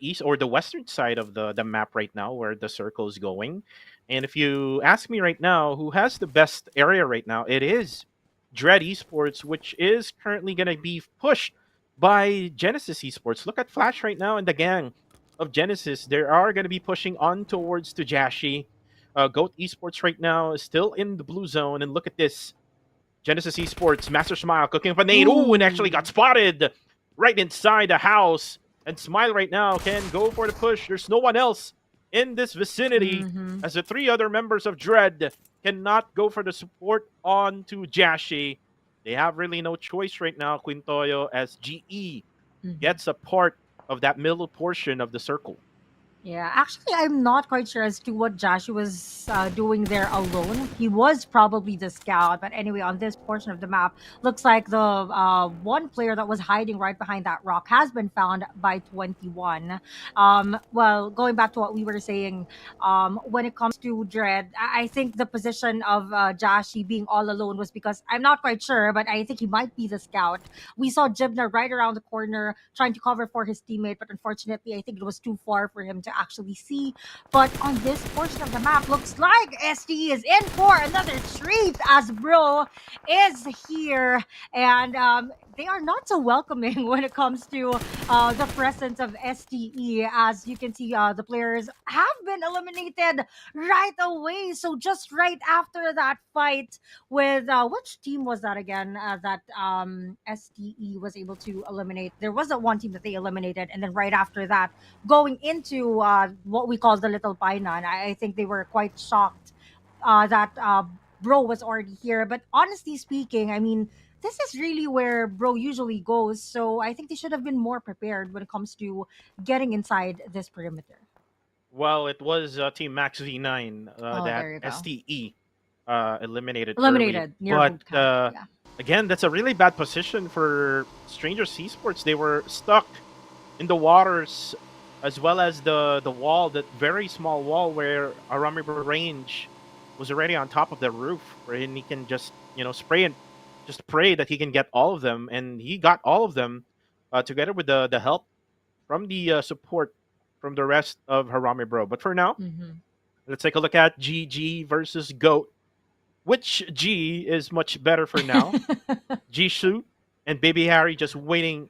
east or the western side of the map right now, where the circle is going. And if you ask me right now, who has the best area right now, it is Dread Esports, which is currently going to be pushed by Genesis Esports. Look at Flash right now and the gang of Genesis. They are going to be pushing on towards Tujashi. Goat Esports right now is still in the blue zone, and look at this. Genesis Esports, Master Smile cooking up a nade. Ooh, and actually got Ooh. spotted right inside the house. And Smile right now can go for the push. There's no one else in this vicinity Mhm. as the three other members of Dread cannot go for the support on to Jashi. They have really no choice right now, Quintoyo, as GE Mhm. gets a part of that middle portion of the circle. Yeah, actually, I'm not quite sure as to what Joshua was doing there alone. He was probably the scout, but anyway, on this portion of the map, looks like the one player that was hiding right behind that rock has been found by 21. Well, going back to what we were saying, when it comes to Dread, I think the position of Jashi being all alone was because I'm not quite sure, but I think he might be the scout. We saw Jibna right around the corner trying to cover for his teammate, but unfortunately, I think it was too far for him to actually see. But on this portion of the map, looks like STE is in for another treat as Bro is here. And they are not so welcoming when it comes to the presence of STE. As you can see, the players have been eliminated right away. So just right after that fight, with which team was that again that STE was able to eliminate? There was a one team that they eliminated, and then right after that, going into what we call the Little Painan, I think they were quite shocked that Bro was already here. But honestly speaking, I mean, this is really where Bro usually goes. So I think they should have been more prepared when it comes to getting inside this perimeter. Well, it was Team Max V9 Oh, that there you go. STE eliminated early. Eliminated near But boot camp. Yeah. again, that's a really bad position for Stranger Esports. They were stuck in the waters as well as the wall, that very small wall where Aramir range was already on top of the roof, where he can just spray and just pray that he can get all of them, and he got all of them together with the help from the support from the rest of Harami Bro. But for now, Mm-hmm. let's take a look at GG versus Goat. Which G is much better for now? Jisoo and Baby Harry just waiting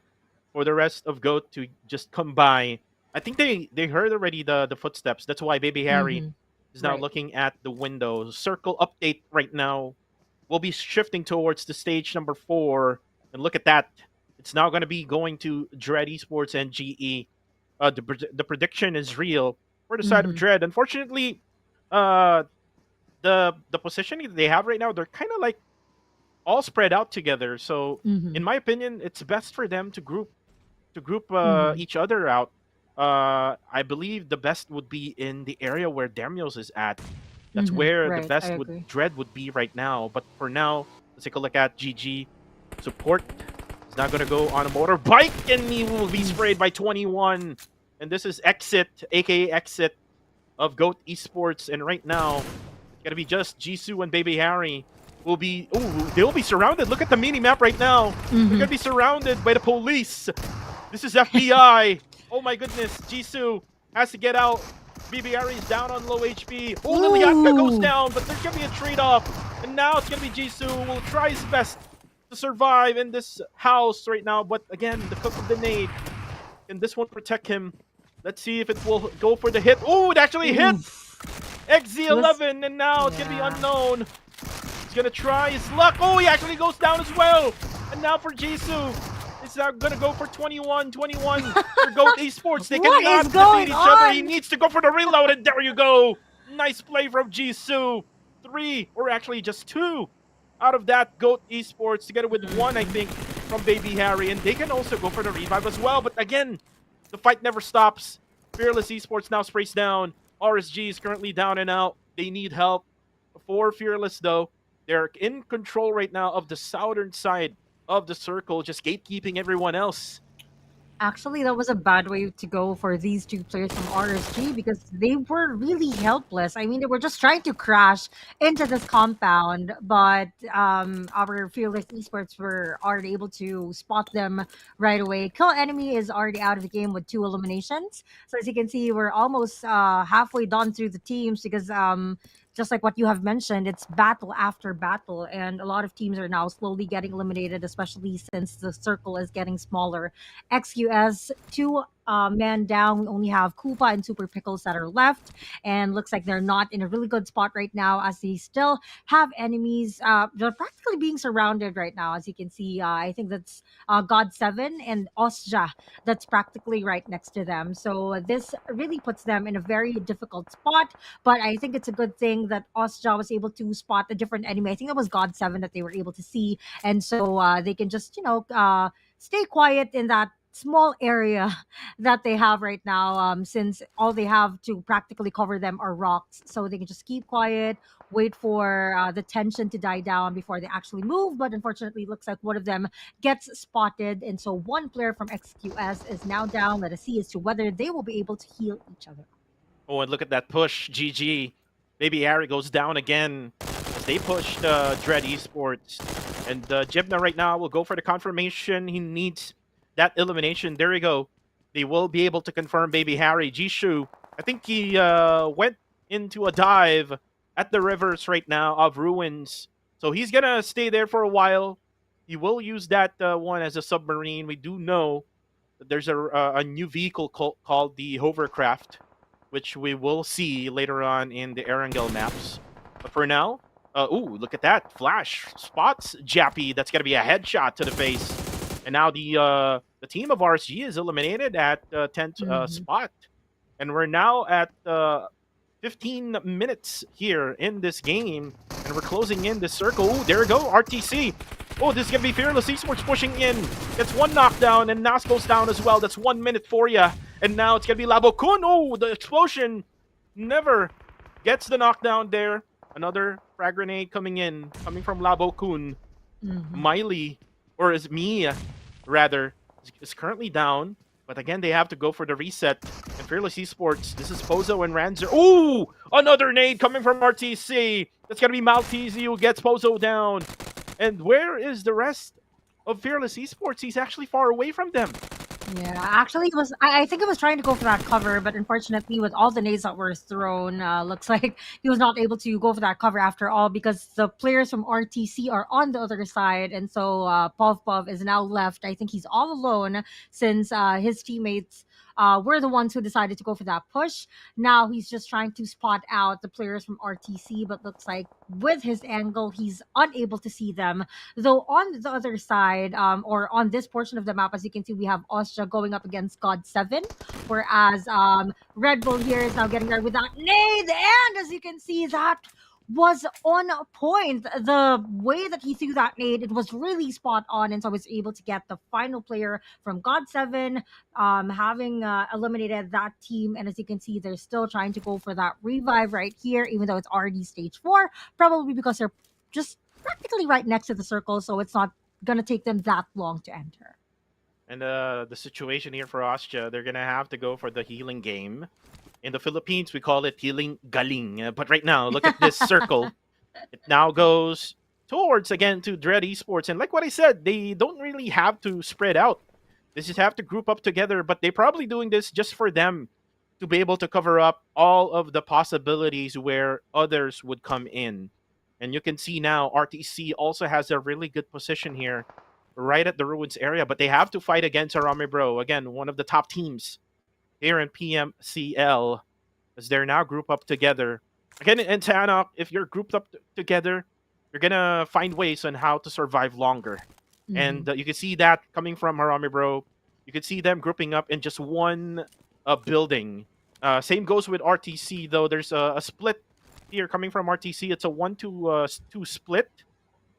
for the rest of Goat to just come by. I think they heard already the footsteps. That's why Baby Harry Mm-hmm. is now Right. looking at the window. Circle update right now. We'll be shifting towards the stage number 4. And look at that. It's now going to be going to Dread Esports and GE. The prediction is real for the side of Mm-hmm. Dread. Unfortunately, uh, the positioning they have right now, they're kind of like all spread out together. So, Mm-hmm. in my opinion, it's best for them to group Mm-hmm. each other out. I believe the best would be in the area where Demios is at. That's Mm-hmm. where the Right. I best would agree. Dread would be right now. But for now, let's take a look at GG. Support is not gonna go on a motorbike, and he will be sprayed by 21. And this is Exit, aka Exit of Goat Esports. And right now, it's gonna be just Jisoo and Baby Harry will be. Oh, they'll be surrounded. Look at the mini map right now. They're Mm-hmm. gonna be surrounded by the police. This is FBI. Oh my goodness, Jisoo has to get out. BBR is down on low HP. Oh, Liliatka goes Ooh. down, but there's gonna be a trade-off. And now it's gonna be Jisoo who will try his best to survive in this house right now. But again, the cook of the nade. Can this one protect him? Let's see if it will go for the hit. Oh, it actually hit Oof. He was. XZ11, and now it's gonna be Yeah. unknown. He's gonna try his luck. Oh, he actually goes down as well. And now for Jisoo. It's now gonna go for 21 for Goat Esports. They What cannot is defeat going each other. He on? needs to go for the reload, and there you go. Nice play from Jisoo. 3, or actually just 2 out of that Goat Esports, together with 1, I think, from Baby Harry. And they can also go for the revive as well. But again, the fight never stops. Fearless Esports now sprays down. RSG is currently down and out. They need help. For Fearless, though, they're in control right now of the southern side of the circle, just gatekeeping everyone else. Actually, that was a bad way to go for these two players from RSG because they were really helpless. I mean, they were just trying to crash into this compound, but our fearless esports were already able to spot them right away. Kill enemy is already out of the game with 2 eliminations. So as you can see, we're almost halfway done through the teams because just like what you have mentioned, it's battle after battle, and a lot of teams are now slowly getting eliminated, especially since the circle is getting smaller. XQS 2 man down. We only have Koopa and Super Pickles that are left, and looks like they're not in a really good spot right now as they still have enemies. They're practically being surrounded right now, as you can see. I think that's God Seven and Osja that's practically right next to them. So this really puts them in a very difficult spot. But I think it's a good thing that Osja was able to spot a different enemy. I think it was God Seven that they were able to see, and so they can just stay quiet in that small area that they have right now, since all they have to practically cover them are rocks, so they can just keep quiet, wait for the tension to die down before they actually move. But unfortunately, it looks like one of them gets spotted, and so one player from XQS is now down. Let us see as to whether they will be able to heal each other. Oh, and look at that push. GG. Baby Harry goes down again as they pushed Dread Esports. And Jibna right now will go for the confirmation. He needs that elimination. There we go. They will be able to confirm Baby Harry. Jishu, I think he went into a dive at the rivers right now of Ruins. So he's going to stay there for a while. He will use that one as a submarine. We do know that there's a new vehicle called the Hovercraft, which we will see later on in the Erangel maps. But for now, ooh, look at that. Flash spots Jappy. That's going to be a headshot to the face. And now the team of RSG is eliminated at 10th spot. And we're now at 15 minutes here in this game. And we're closing in this circle. Ooh, there we go. RTC. Oh, this is going to be Fearless Esports pushing in. Gets one knockdown, and Nas goes down as well. That's 1 minute for you. And now it's going to be Labo Kun. Oh, the explosion never gets the knockdown there. Another frag grenade coming from Labo Kun. Miley, or is Mia, rather, is currently down. But again, they have to go for the reset. And Fearless Esports, this is Pozo and Ranzer. Ooh, another nade coming from RTC. That's going to be Maltese who gets Pozo down. And where is the rest of Fearless Esports? He's actually far away from them. Yeah, actually, it was. I think it was trying to go for that cover, but unfortunately, with all the nades that were thrown, looks like he was not able to go for that cover after all, because the players from RTC are on the other side, and so Pov is now left. I think he's all alone since his teammates were the ones who decided to go for that push. Now he's just trying to spot out the players from RTC, but looks like with his angle, he's unable to see them. Though on the other side, or on this portion of the map, as you can see, we have Ostra going up against God 7, whereas Red Bull here is now getting there with that nade, and as you can see, that was on point. The way that he threw that nade, it was really spot on, and so I was able to get the final player from God 7, having eliminated that team. And as you can see, they're still trying to go for that revive right here, even though it's already stage 4, probably because they're just practically right next to the circle, so it's not gonna take them that long to enter. And the situation here for Austria, they're going to have to go for the healing game. In the Philippines, we call it healing galing. But right now, look at this circle. It now goes towards, again, to Dread Esports. And like what I said, they don't really have to spread out. They just have to group up together. But they're probably doing this just for them to be able to cover up all of the possibilities where others would come in. And you can see now, RTC also has a really good position here, right at the Ruins area. But they have to fight against Arame Bro. Again, one of the top teams here in PMCL, as they're now grouped up together. Again, in Sanhok, if you're grouped up together, you're going to find ways on how to survive longer. And you can see that coming from Harami Bro. You can see them grouping up in just one building. Same goes with RTC, though. There's a split here coming from RTC. It's a 1-2 split,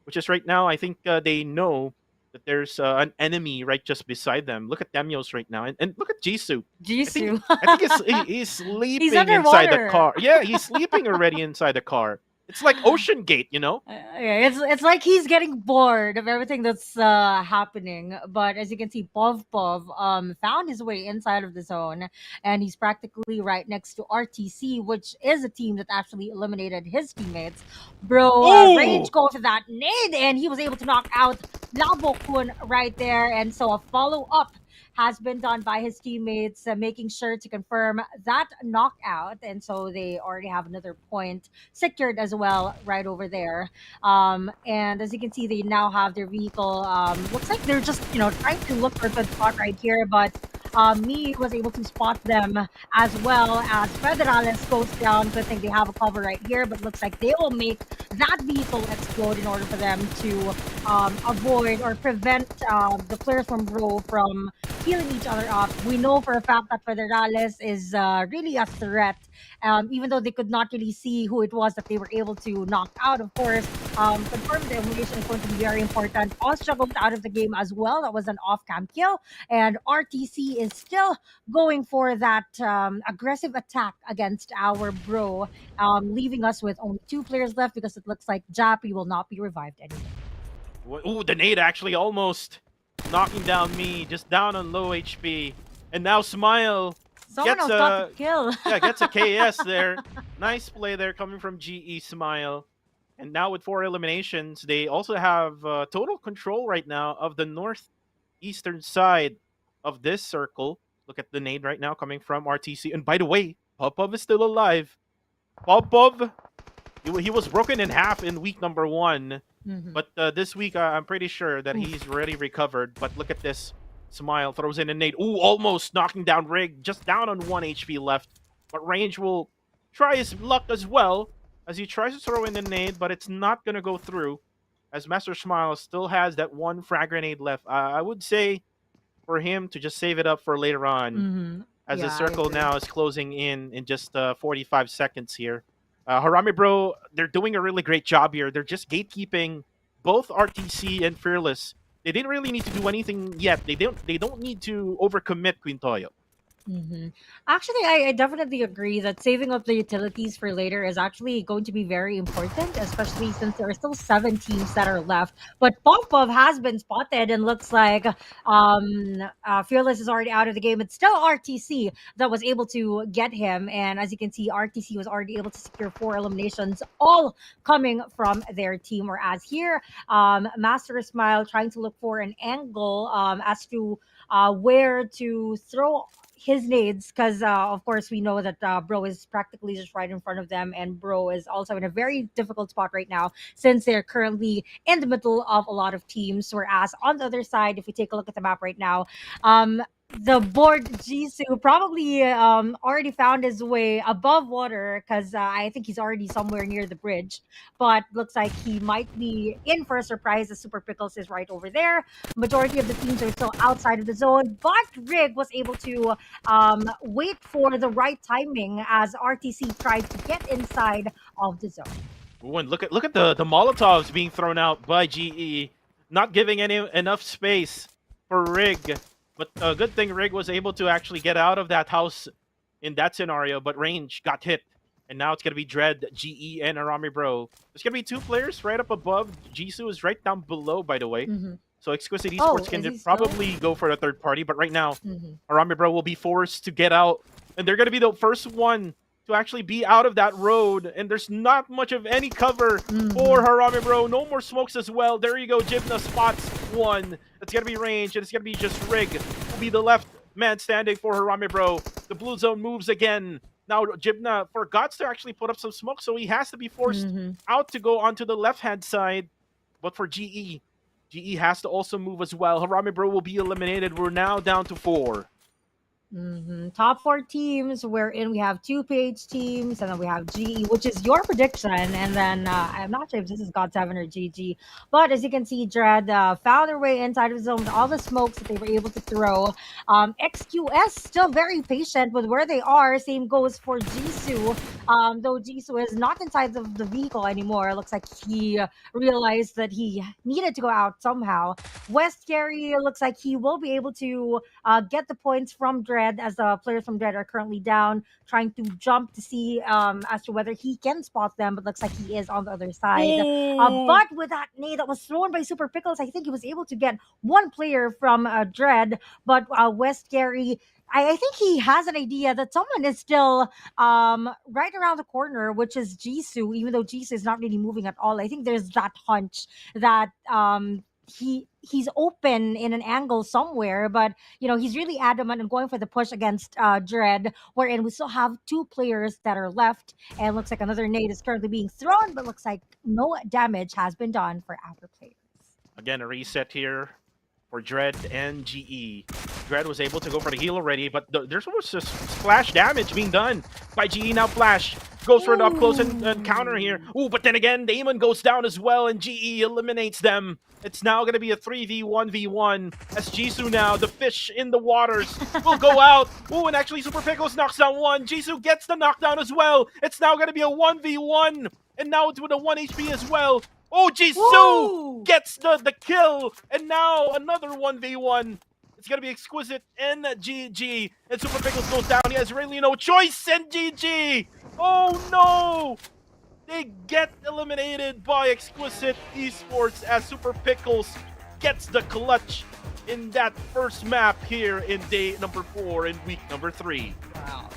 which is right now, I think they know that there's an enemy right just beside them. Look at Demios right now. And look at Jisoo. Jisoo. I think he's sleeping inside the car. Yeah, he's sleeping already inside the car. It's like Ocean Gate, you know? Yeah, it's like he's getting bored of everything that's happening. But as you can see, Pov found his way inside of the zone, and he's practically right next to RTC, which is a team that actually eliminated his teammates. Bro, Rage go for that nade, and he was able to knock out Labo Kun right there. And so a follow-up has been done by his teammates, making sure to confirm that knockout. And so they already have another point secured as well right over there. And as you can see, they now have their vehicle. Looks like they're just, trying to look for a good spot right here. But Me was able to spot them as well as Federales goes down. Good thing they have a cover right here, but looks like they will make that vehicle explode in order for them to avoid or prevent the players from Bro from healing each other up. We know for a fact that Federales is really a threat, even though they could not really see who it was that they were able to knock out. Of course, confirmed the elimination is going to be very important. Austria goes out of the game as well. That was an off-cam kill, and RTC is still going for that aggressive attack against our Bro, leaving us with only 2 players left because it looks like Jappy will not be revived anymore. Ooh, the nade actually almost knocking down me, just down on low HP. And now Smile Someone gets else got the kill. gets a KS there. Nice play there coming from GE Smile. And now with 4 eliminations, they also have total control right now of the northeastern side of this circle. Look at the nade right now coming from RTC. And by the way, Popov is still alive. Popov, he was broken in half in week number 1. But this week, I'm pretty sure that he's already recovered. But look at this. Smile throws in a nade. Ooh, almost knocking down Rig. Just down on 1 HP left. But Range will try his luck as well as he tries to throw in the nade, but it's not going to go through as Master Smile still has that 1 frag grenade left. I would say for him to just save it up for later on as the circle now is closing in just 45 seconds here. Harami Bro, they're doing a really great job here. They're just gatekeeping both RTC and Fearless. They didn't really need to do anything yet. They don't need to overcommit Quintoyo. Actually, I definitely agree that saving up the utilities for later is actually going to be very important, especially since there are still 7 teams that are left. But Popov has been spotted and looks like Fearless is already out of the game. It's still RTC that was able to get him. And as you can see, RTC was already able to secure 4 eliminations, all coming from their team. Whereas here, Master Smile trying to look for an angle as to where to throw his nades, because of course we know that Bro is practically just right in front of them, and Bro is also in a very difficult spot right now since they're currently in the middle of a lot of teams. Whereas on the other side, if we take a look at the map right now, the board Jisoo probably already found his way above water, because I think he's already somewhere near the bridge, but looks like he might be in for a surprise as Super Pickles is right over there. Majority of the teams are still outside of the zone, but Rig was able to wait for the right timing as RTC tried to get inside of the zone. Ooh, and look at the Molotovs being thrown out by GE, not giving enough space for Rig. But a good thing Rig was able to actually get out of that house in that scenario, but Range got hit. And now it's going to be Dread, GE, and Arami Bro. There's going to be 2 players right up above. Jisoo is right down below, by the way. So Exquisite Esports can probably go for the third party. But right now, Arami Bro will be forced to get out. And they're going to be the first one to actually be out of that road. And there's not much of any cover for Harami Bro. No more smokes as well. There you go. Jibna spots 1. It's going to be Range, and it's going to be just Rig. Will be the left man standing for Harami Bro. The blue zone moves again. Now Jibna forgot to actually put up some smoke, so he has to be forced out to go onto the left-hand side. But for GE has to also move as well. Harami Bro will be eliminated. We're now down to 4. Top 4 teams, wherein we have 2 PH teams, and then we have GE, which is your prediction. And then I'm not sure if this is God7 or GG, but as you can see, Dread found their way inside of the zone with all the smokes that they were able to throw. XQS still very patient with where they are. Same goes for Jisoo, though Jisoo is not inside of the vehicle anymore. It looks like he realized that he needed to go out somehow. West Carry looks like he will be able to get the points from Dread, as the players from Dread are currently down, trying to jump to see as to whether he can spot them, but looks like he is on the other side. But with that nade that was thrown by Super Pickles, I think he was able to get 1 player from Dread, but West Gary, I think he has an idea that someone is still right around the corner, which is Jisoo, even though Jisoo is not really moving at all. I think there's that hunch that he's open in an angle somewhere, but he's really adamant and going for the push against Dread, wherein we still have 2 players that are left, and looks like another nade is currently being thrown, but looks like no damage has been done for our players. Again, a reset here for Dread and GE. Dread was able to go for the heal already, but there's almost just splash damage being done by GE. Now Flash goes for the up close and counter here. Ooh, but then again, Damon goes down as well, and GE eliminates them. It's now going to be a 3v1v1 as Jisoo now, the fish in the waters, will go out. Ooh, and actually Super Pickles knocks down one. Jisoo gets the knockdown as well. It's now going to be a 1v1, and now it's with a 1 HP as well. Oh, Jisoo gets the kill, and now another 1v1. It's going to be Exquisite and GG, and Super Pickles goes down. He has really no choice, and GG. Oh no! They get eliminated by Exquisite Esports as Super Pickles gets the clutch in that first map here in day number 4 in week number 3. Wow.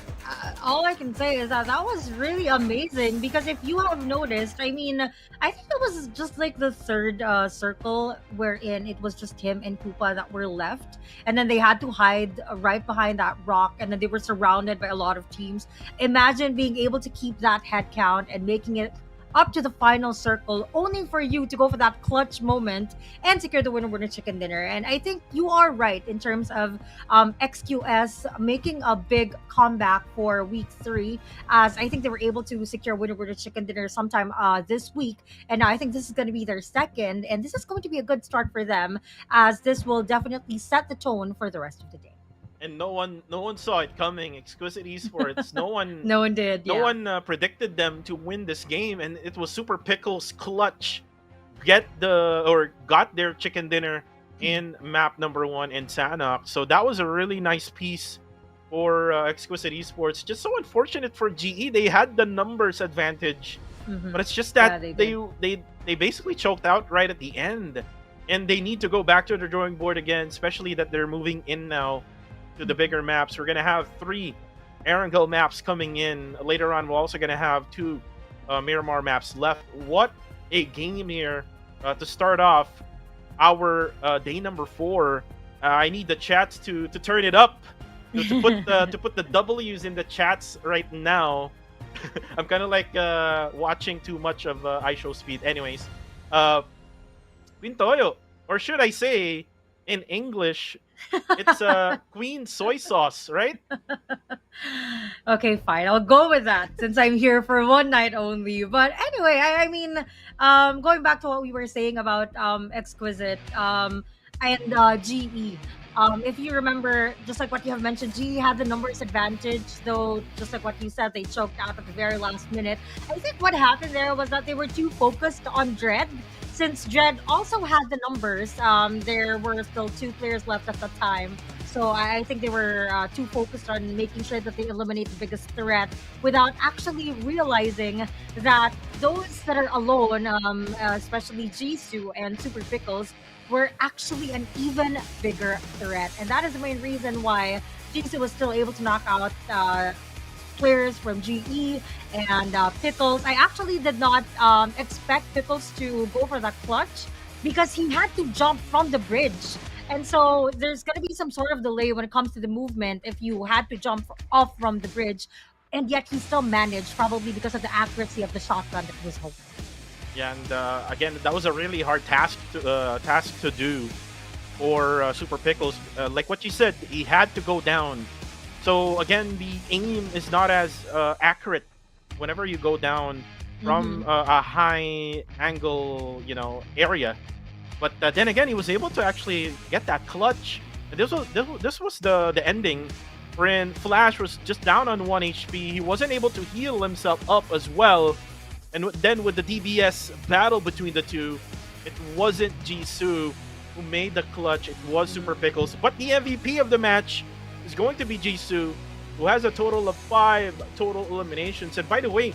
All I can say is that that was really amazing because if you have noticed, I mean, I think it was just like the third circle wherein it was just him and Koopa that were left. And then they had to hide right behind that rock, and then they were surrounded by a lot of teams. Imagine being able to keep that head count and making it up to the final circle, only for you to go for that clutch moment and secure the winner chicken dinner. And I think you are right in terms of XQS making a big comeback for week 3, as I think they were able to secure winner chicken dinner sometime this week. And I think this is going to be their second, and this is going to be a good start for them, as this will definitely set the tone for the rest of the day. And no one saw it coming. Exquisite Esports, no one did. no one predicted them to win this game, and it was Super Pickles clutch got their chicken dinner in map number 1 in Sanhok. So that was a really nice piece for Exquisite Esports. Just so unfortunate for GE, they had the numbers advantage, but it's just that they basically choked out right at the end, and they need to go back to the drawing board again, especially that they're moving in now to the bigger maps. We're going to have 3 Erangel maps coming in. Later on, we're also going to have 2 Miramar maps left. What a game here to start off our day number 4. I need the chats to turn it up, to put the W's in the chats right now. I'm kind of like watching too much of iShow Speed. Anyways, Pintoyo, or should I say in English, it's Queen Soy Sauce, right? Okay, fine. I'll go with that since I'm here for one night only. But anyway, I mean, going back to what we were saying about Exquisite and GE. If you remember, just like what you have mentioned, GE had the numbers advantage, though, just like what you said, they choked out at the very last minute. I think what happened there was that they were too focused on Dread. Since Dread also had the numbers, there were still 2 players left at the time. So I think they were too focused on making sure that they eliminate the biggest threat without actually realizing that those that are alone, especially Jisoo and Super Pickles, were actually an even bigger threat. And that is the main reason why Jisoo was still able to knock out players from GE and Pickles. I actually did not expect Pickles to go for that clutch because he had to jump from the bridge. And so there's going to be some sort of delay when it comes to the movement if you had to jump off from the bridge. And yet he still managed, probably because of the accuracy of the shotgun that he was holding. Yeah, and again, that was a really hard task to do for Super Pickles. Like what you said, he had to go down. So again, the aim is not as accurate whenever you go down from a high angle, area. But then again, he was able to actually get that clutch. And this was the ending, wherein Flash was just down on 1 HP. He wasn't able to heal himself up as well. And then with the DBS battle between the two, it wasn't Jisoo who made the clutch. It was Super Pickles. But the MVP of the match is going to be Jisoo, who has a total of 5 total eliminations. And by the way,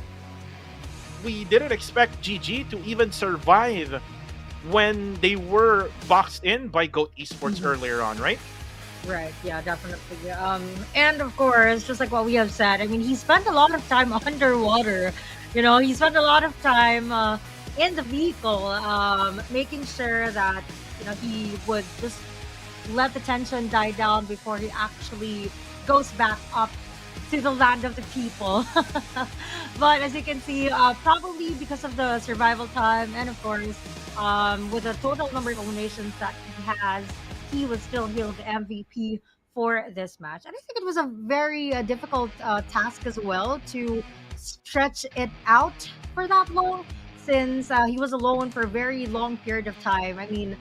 we didn't expect GG to even survive when they were boxed in by GOAT Esports earlier on, right? Right, yeah, definitely. And of course, just like what we have said, I mean, he spent a lot of time underwater. He spent a lot of time in the vehicle, making sure that, he would just let the tension die down before he actually goes back up to the land of the people. But as you can see, probably because of the survival time and of course, with the total number of eliminations that he has, he was still hailed the MVP for this match. And I think it was a very difficult task as well to stretch it out for that long, since he was alone for a very long period of time. I mean,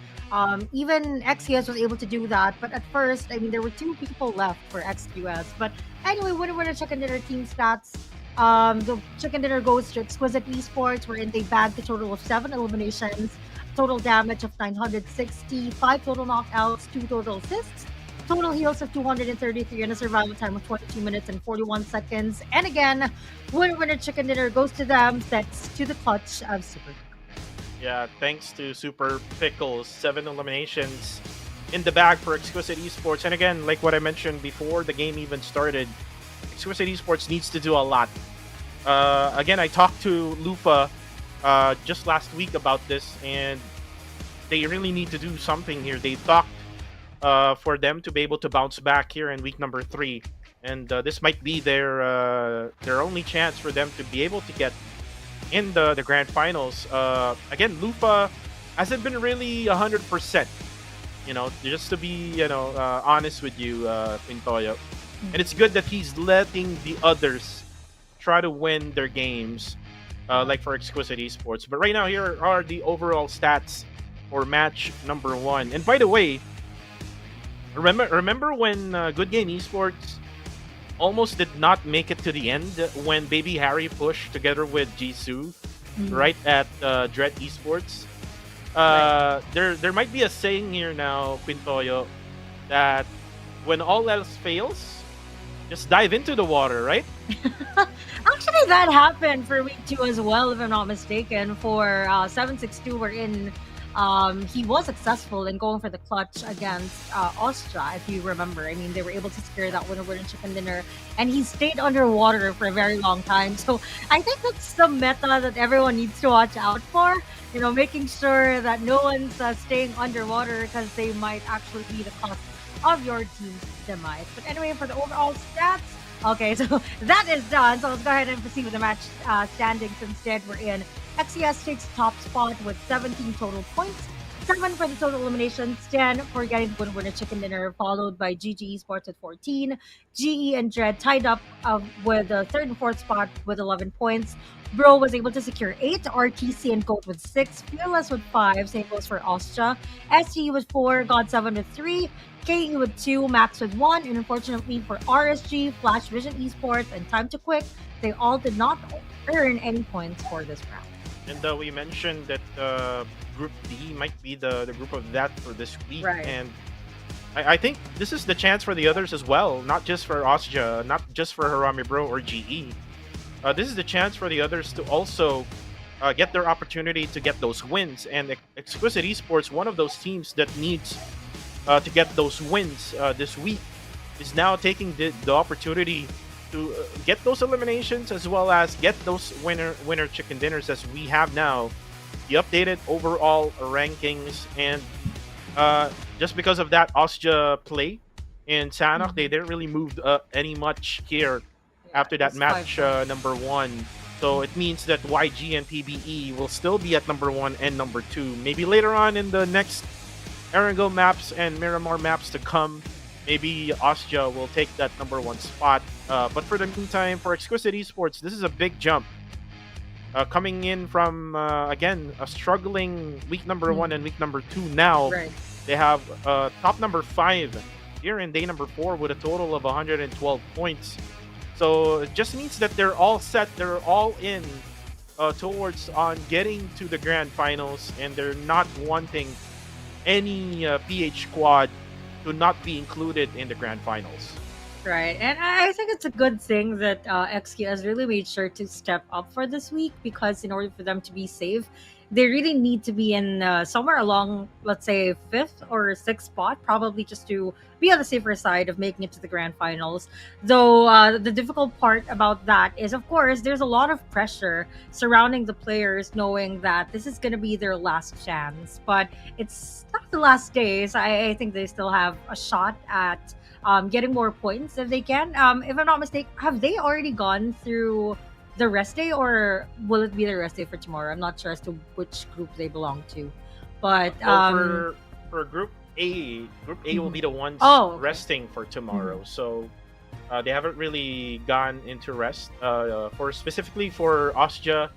even XQS was able to do that, but at first, I mean, there were two people left for XQS. But anyway, winner chicken dinner team stats. The chicken dinner goes to Exquisite Esports, wherein they bagged a total of 7 eliminations, total damage of 960, 5 total knockouts, 2 total assists, total heals of 233, and a survival time of 22 minutes and 41 seconds. And again, winner chicken dinner goes to them. That's to the clutch of Super. Yeah, thanks to Super Pickles, 7 eliminations in the bag for Exquisite Esports. And again, like what I mentioned before the game even started, Exquisite Esports needs to do a lot. Again, I talked to Lupa just last week about this, and they really need to do something here. They talked for them to be able to bounce back here in week number 3, and this might be their only chance for them to be able to get in the grand finals. Again, Lupa hasn't been really 100%. You know, just to be honest with you, Pintoyo. And it's good that he's letting the others try to win their games, like for Exquisite Esports. But right now, here are the overall stats for match number 1. And by the way, remember when Good Game Esports almost did not make it to the end when Baby Harry pushed together with Jisoo, right at Dread Esports? There might be a saying here now, Pintoyo, that when all else fails, just dive into the water, right? Actually, that happened for week 2 as well, if I'm not mistaken. For 762, wherein he was successful in going for the clutch against Austria, if you remember. I mean, they were able to secure that winner chicken dinner, and he stayed underwater for a very long time. So I think that's the meta that everyone needs to watch out for. You know, making sure that no one's staying underwater, because they might actually be the cost of your team's demise. But anyway, for the overall stats, okay, so that is done. So let's go ahead and proceed with the match standings instead. We're in XCS takes top spot with 17 total points, 7 for the total eliminations, 10 for getting the winner chicken dinner, followed by GG Esports at 14. GE and Dread tied up with the 3rd and 4th spot with 11 points. Bro was able to secure 8, RTC and Goat with 6, Fearless with 5, same goes for Austria, SE with 4, God7 with 3, KE with 2, Max with 1, and unfortunately for RSG, Flash Vision Esports, and Time to Quick, they all did not earn any points for this round. And we mentioned that Group D might be the group of that for this week. Right. And I think this is the chance for the others as well, not just for Austria, not just for Harami Bro or GE. This is the chance for the others to also get their opportunity to get those wins. And Exquisite Esports, one of those teams that needs to get those wins this week, is now taking the opportunity to get those eliminations, as well as get those winner chicken dinners, as we have now the updated overall rankings. And just because of that Austria play in Sanhok, they didn't really move any much here after that match number 1. So it means that YG and PBE will still be at number 1 and number 2. Maybe later on in the next Erangel maps and Miramar maps to come, maybe Austria will take that number 1 spot. But for the meantime, for Exquisite Esports, this is a big jump. Coming in from, again, a struggling week number 1 and week number 2 now. Right. They have top number 5 here in day number 4 with a total of 112 points. So it just means that they're all set, they're all in towards on getting to the grand finals, and they're not wanting any PH squad to not be included in the grand finals. Right, and I think it's a good thing that XQ has really made sure to step up for this week, because in order for them to be safe, they really need to be in somewhere along, let's say, 5th or 6th spot, probably just to be on the safer side of making it to the grand finals. Though the difficult part about that is, of course, there's a lot of pressure surrounding the players, knowing that this is going to be their last chance. But it's not the last days. I think they still have a shot at getting more points if they can. If I'm not mistaken, have they already gone through the rest day, or will it be the rest day for tomorrow? I'm not sure as to which group they belong to. But for group A. Group A will be the ones Oh, okay. resting for tomorrow. So they haven't really gone into rest. For specifically for Austria,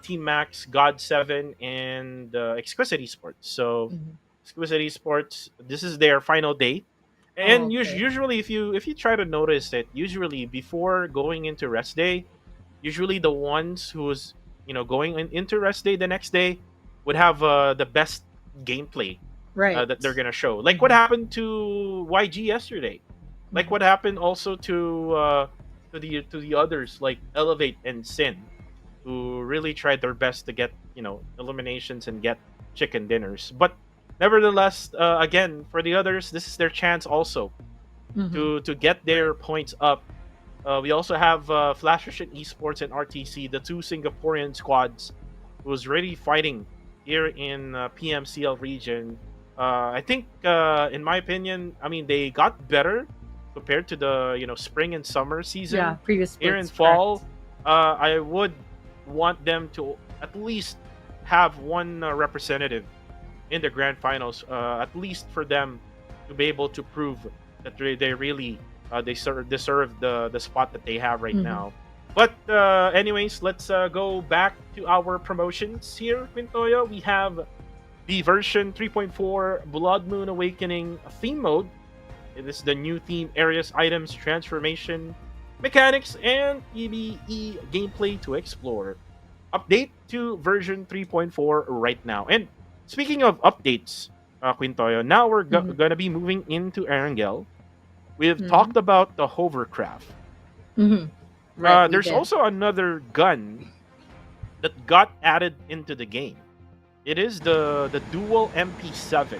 Team Max, God 7, and Exquisite Esports. So Mhm. Exquisite Esports, this is their final day. Oh, And okay. usually, if you try to notice it, usually before going into rest day, usually the ones who's going into rest day the next day would have the best gameplay Right. that they're gonna show. Like what Mhm. happened to YG yesterday. Like Mhm. what happened also to the others like Elevate and Sin, who really tried their best to get eliminations and get chicken dinners. But nevertheless, again for the others, this is their chance also Mhm. to get their points up. We also have Flash Russian Esports and RTC, the two Singaporean squads who's really fighting here in PMCL region. I think, in my opinion, I mean they got better compared to the spring and summer Yeah, season. previous Here in splits, correct. fall, I would want them to at least have one representative in the grand finals, at least for them to be able to prove that they really deserve the spot that they have right Mhm. now. But anyways, let's go back to our promotions here, Quintoyo. We have the version 3.4 Blood Moon Awakening theme mode. This is the new theme areas, items, transformation, mechanics, and PvE gameplay to explore. Update to version 3.4 right now. And speaking of updates, Quintoyo, now we're Mhm. gonna be moving into Erangel. We've Mhm. talked about the hovercraft. Mhm. Right, we There's did. also another gun that got added into the game. It is the dual MP7.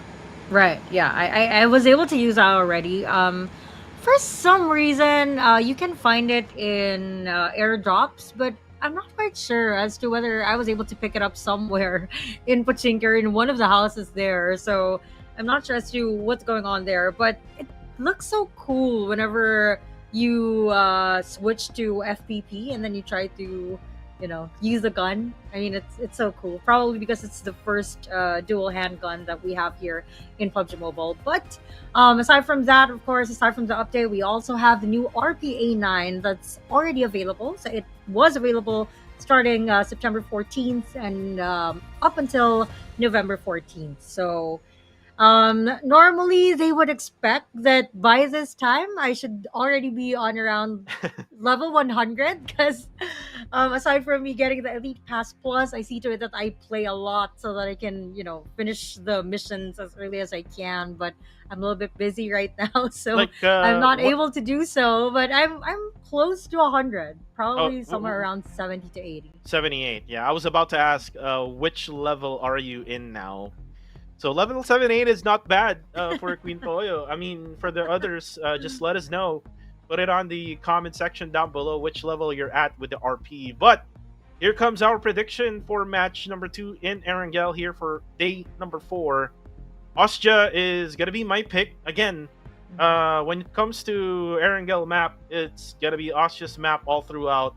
Right. Yeah. I was able to use that already. For some reason, you can find it in airdrops, but I'm not quite sure as to whether I was able to pick it up somewhere in Pachinko in one of the houses there. So I'm not sure as to what's going on there, but it looks so cool whenever you switch to FPP and then you try to use the gun. I mean, it's so cool, probably because it's the first dual handgun that we have here in PUBG Mobile. But aside from that, of course, aside from the update, we also have the new RPA 9 that's already available. So it was available starting September 14th and up until November 14th. So normally they would expect that by this time I should already be on around level 100 because aside from me getting the Elite Pass Plus, I see to it that I play a lot so that I can, finish the missions as early as I can. But I'm a little bit busy right now, so Like I'm not what? able to do so. But I'm close to 100, Oh, probably somewhere around 70 to 80. 78. Yeah, I was about to ask, which level are you in now? So level 78 is not bad for Queen Toyo. I mean, for the others, just let us know. Put it on the comment section down below which level you're at with the RP. But here comes our prediction for match number 2 in Erangel here for day number 4. Ostia is gonna be my pick again. When it comes to Erangel map, it's gonna be Ostia's map all throughout.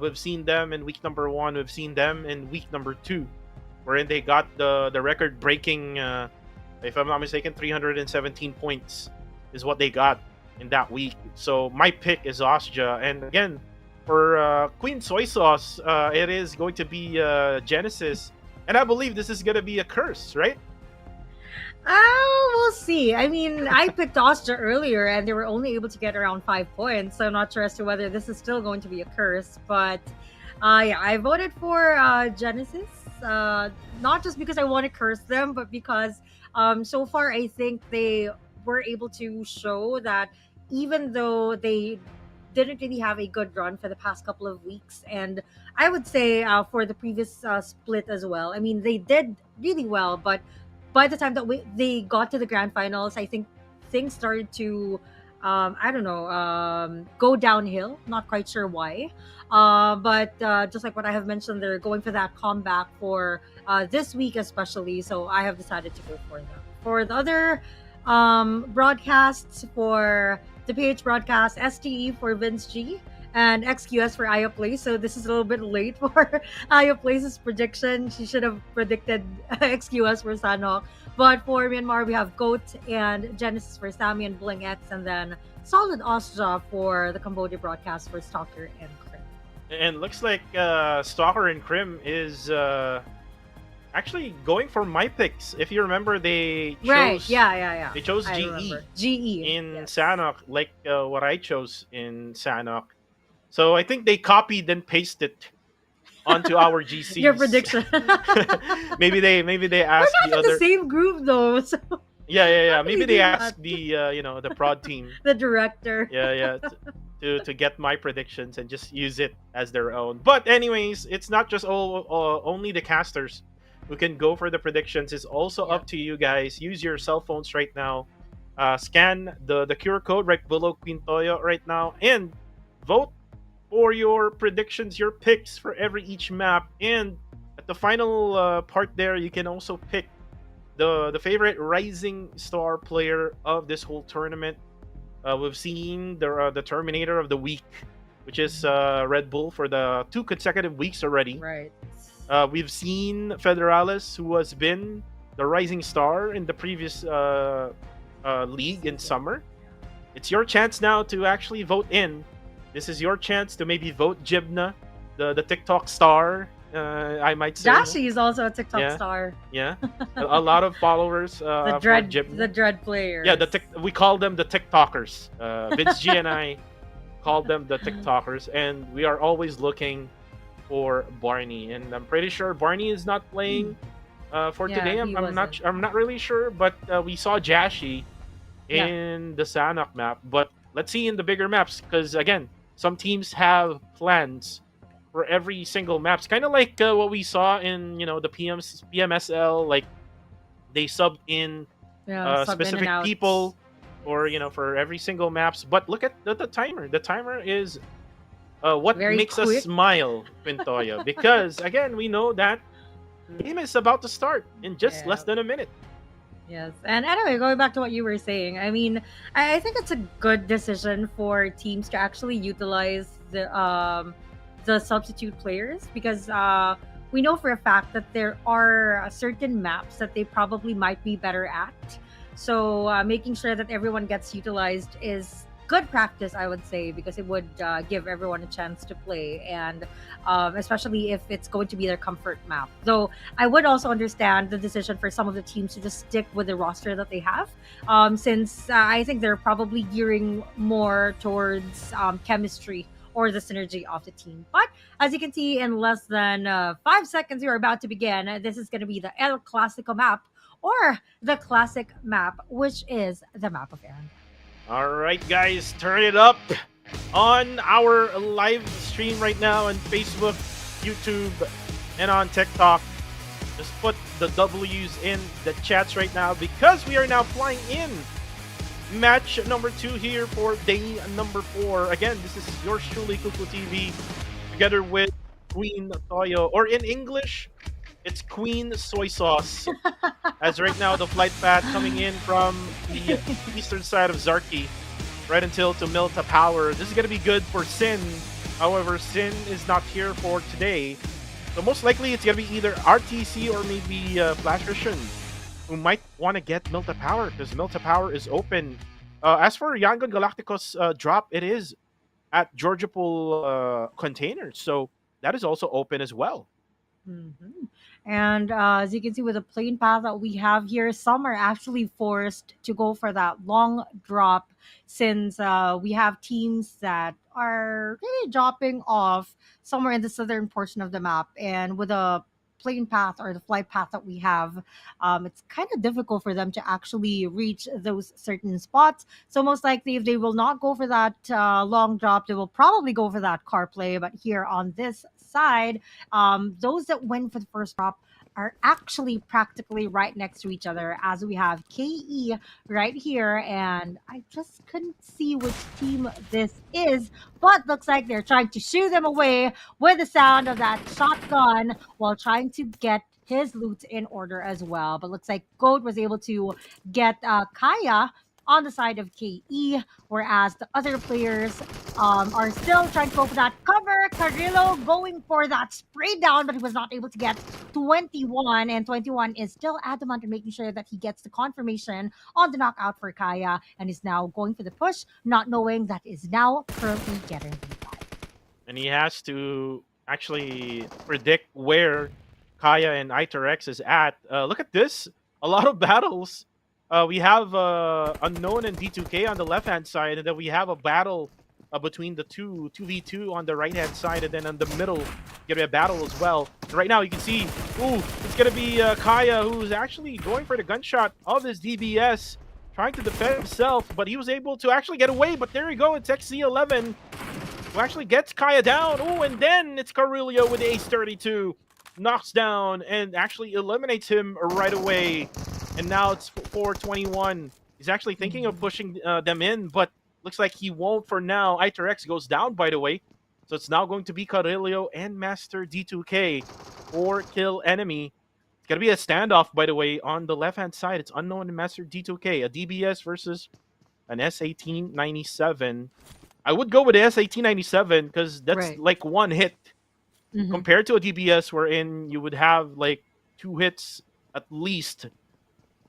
We've seen them in week number 1. We've seen them in week number 2, wherein they got the record breaking, if I'm not mistaken, 317 points is what they got in that week. So my pick is Ostia, and again for Queen Soy Sauce, it is going to be Genesis, and I believe this is gonna be a curse, right? We'll see. I mean, I picked Austria earlier and they were only able to get around 5 points. So I'm not sure as to whether this is still going to be a curse. But yeah, I voted for Genesis. Not just because I want to curse them, but because so far I think they were able to show that even though they didn't really have a good run for the past couple of weeks, and I would say for the previous split as well. I mean, they did really well, but by the time that they got to the grand finals, I think things started to, I don't know, go downhill. Not quite sure why. But just like what I have mentioned, they're going for that comeback for this week, especially. So I have decided to go for them. For the other broadcasts, for the PH broadcast, STE for Vince G, and XQS for Aya Place. So this is a little bit late for Aya Place's prediction. She should have predicted XQS for Sanhok. But for Myanmar, we have Goat and Genesis for Sammy and Bling X, and then Solid Osja for the Cambodia broadcast for Stalker and Crim. And looks like Stalker and Crim is actually going for my picks. If you remember, they chose Right, yeah. they chose I GE remember. GE. in Yes. Sanhok, like what I chose in Sanhok. So I think they copied and pasted onto our GCs. Your prediction. maybe they We're asked not the in the other. same group though, so Yeah. how can Maybe you they do asked that? the prod team. The director. Yeah. To get my predictions and just use it as their own. But anyways, it's not just only the casters who can go for the predictions. It's also Yeah. up to you guys. Use your cell phones right now. Scan the QR code right below Queen Toyo right now and vote for your predictions, your picks for each map. And at the final part there, you can also pick the favorite rising star player of this whole tournament. We've seen the Terminator of the week, which is Red Bull for the 2 consecutive weeks already. Right. We've seen Federalis, who has been the rising star in the previous league in summer. It's your chance now to actually vote in. This is your chance to maybe vote Jibna, the TikTok star. I might say. Dashi is also a TikTok Yeah. star. Yeah, a lot of followers. The for dread, Jibna. the dread player. Yeah, we call them the TikTokers. Vince G and I called them the TikTokers, and we are always looking for Barney. And I'm pretty sure Barney is not playing for Yeah, today. he I'm not. wasn't. I'm not really sure, but we saw Jashi Yeah. in the Sanhok map. But let's see in the bigger maps, because again, some teams have plans for every single maps. Kind of like what we saw in the PMSL, like they subbed in Yeah, sub in and specific out. people or for every single maps. But look at the timer. The timer is what Very makes us quick. smile, Pintoya, because again, we know that the game is about to start in just Yeah. less than a minute. Yes. And anyway, going back to what you were saying, I mean, I think it's a good decision for teams to actually utilize the substitute players because we know for a fact that there are certain maps that they probably might be better at. So making sure that everyone gets utilized is good practice, I would say, because it would give everyone a chance to play, and especially if it's going to be their comfort map. Though I would also understand the decision for some of the teams to just stick with the roster that they have, since I think they're probably gearing more towards chemistry or the synergy of the team. But as you can see, in less than 5 seconds, we are about to begin. This is going to be the El Clasico map or the classic map, which is the map of Erangel. All right, guys, turn it up on our live stream right now on Facebook, YouTube, and on TikTok. Just put the W's in the chats right now because we are now flying in match number 2 here for day number 4. Again, this is yours truly, Kuku TV, together with Queen Toyo, or in English, it's Queen Soy Sauce. As right now, the flight path coming in from the eastern side of Zarki, right until to Milta Power. This is going to be good for Sin. However, Sin is not here for today. So most likely, it's going to be either RTC or maybe Flash Rishun, who might want to get Milta Power, because Milta Power is open. As for Yangon Galacticos drop, it is at Georgia Pool containers. So that is also open as well. Mhm. And as you can see with the plane path that we have here, some are actually forced to go for that long drop since we have teams that are really dropping off somewhere in the southern portion of the map. And with a plane path or the flight path that we have, it's kind of difficult for them to actually reach those certain spots. So most likely, if they will not go for that long drop, they will probably go for that car play. But here on this side, those that win for the first drop are actually practically right next to each other, as we have KE right here, and I just couldn't see which team this is, but looks like they're trying to shoo them away with the sound of that shotgun while trying to get his loot in order as well. But looks like Goat was able to get Kaya on the side of KE, whereas the other players are still trying to go for that cover. Carrillo going for that spray down, but he was not able to get 21, and 21 is still adamant on making sure that he gets the confirmation on the knockout for Kaya, and is now going for the push, not knowing that is now currently getting revive. And he has to actually predict where Kaya and Iterex is at. Look at this. A lot of battles. We have Unknown and D2K on the left-hand side, and then we have a battle between the 2v2 on the right-hand side, and then in the middle, gonna be a battle as well. And right now, you can see, ooh, it's gonna be Kaya, who's actually going for the gunshot of his DBS, trying to defend himself, but he was able to actually get away. But there you go, it's XC11 who actually gets Kaya down. Oh, and then it's Carrillo with the Ace 32. Knocks down and actually eliminates him right away. And now it's 421. He's actually thinking of pushing them in, but looks like he won't for now. Iterex goes down, by the way. So it's now going to be Carrillo and Master D2K for kill enemy. It's going to be a standoff, by the way, on the left-hand side. It's Unknown and Master D2K. A DBS versus an S1897. I would go with the S1897 because that's Right. like one hit Mhm. compared to a DBS wherein you would have like 2 hits at least.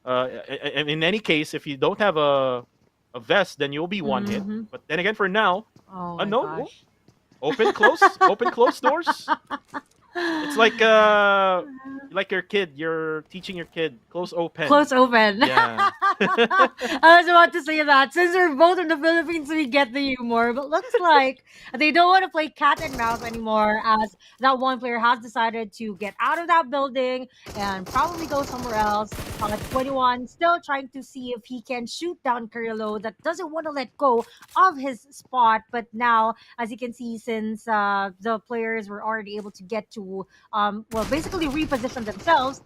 In any case, if you don't have a vest, then you'll be 1 hit. Mhm. But then again, for now, Oh my Unknown, gosh. open, close, open, close doors. It's like your kid. You're teaching your kid close, open. Close open. Yeah. I was about to say that. Since we're both in the Philippines, we get the humor. But looks like they don't want to play cat and mouse anymore, as that one player has decided to get out of that building and probably go somewhere else. 21 still trying to see if he can shoot down Carrillo, that doesn't want to let go of his spot. But now, as you can see, since the players were already able to get to, well, basically reposition themselves,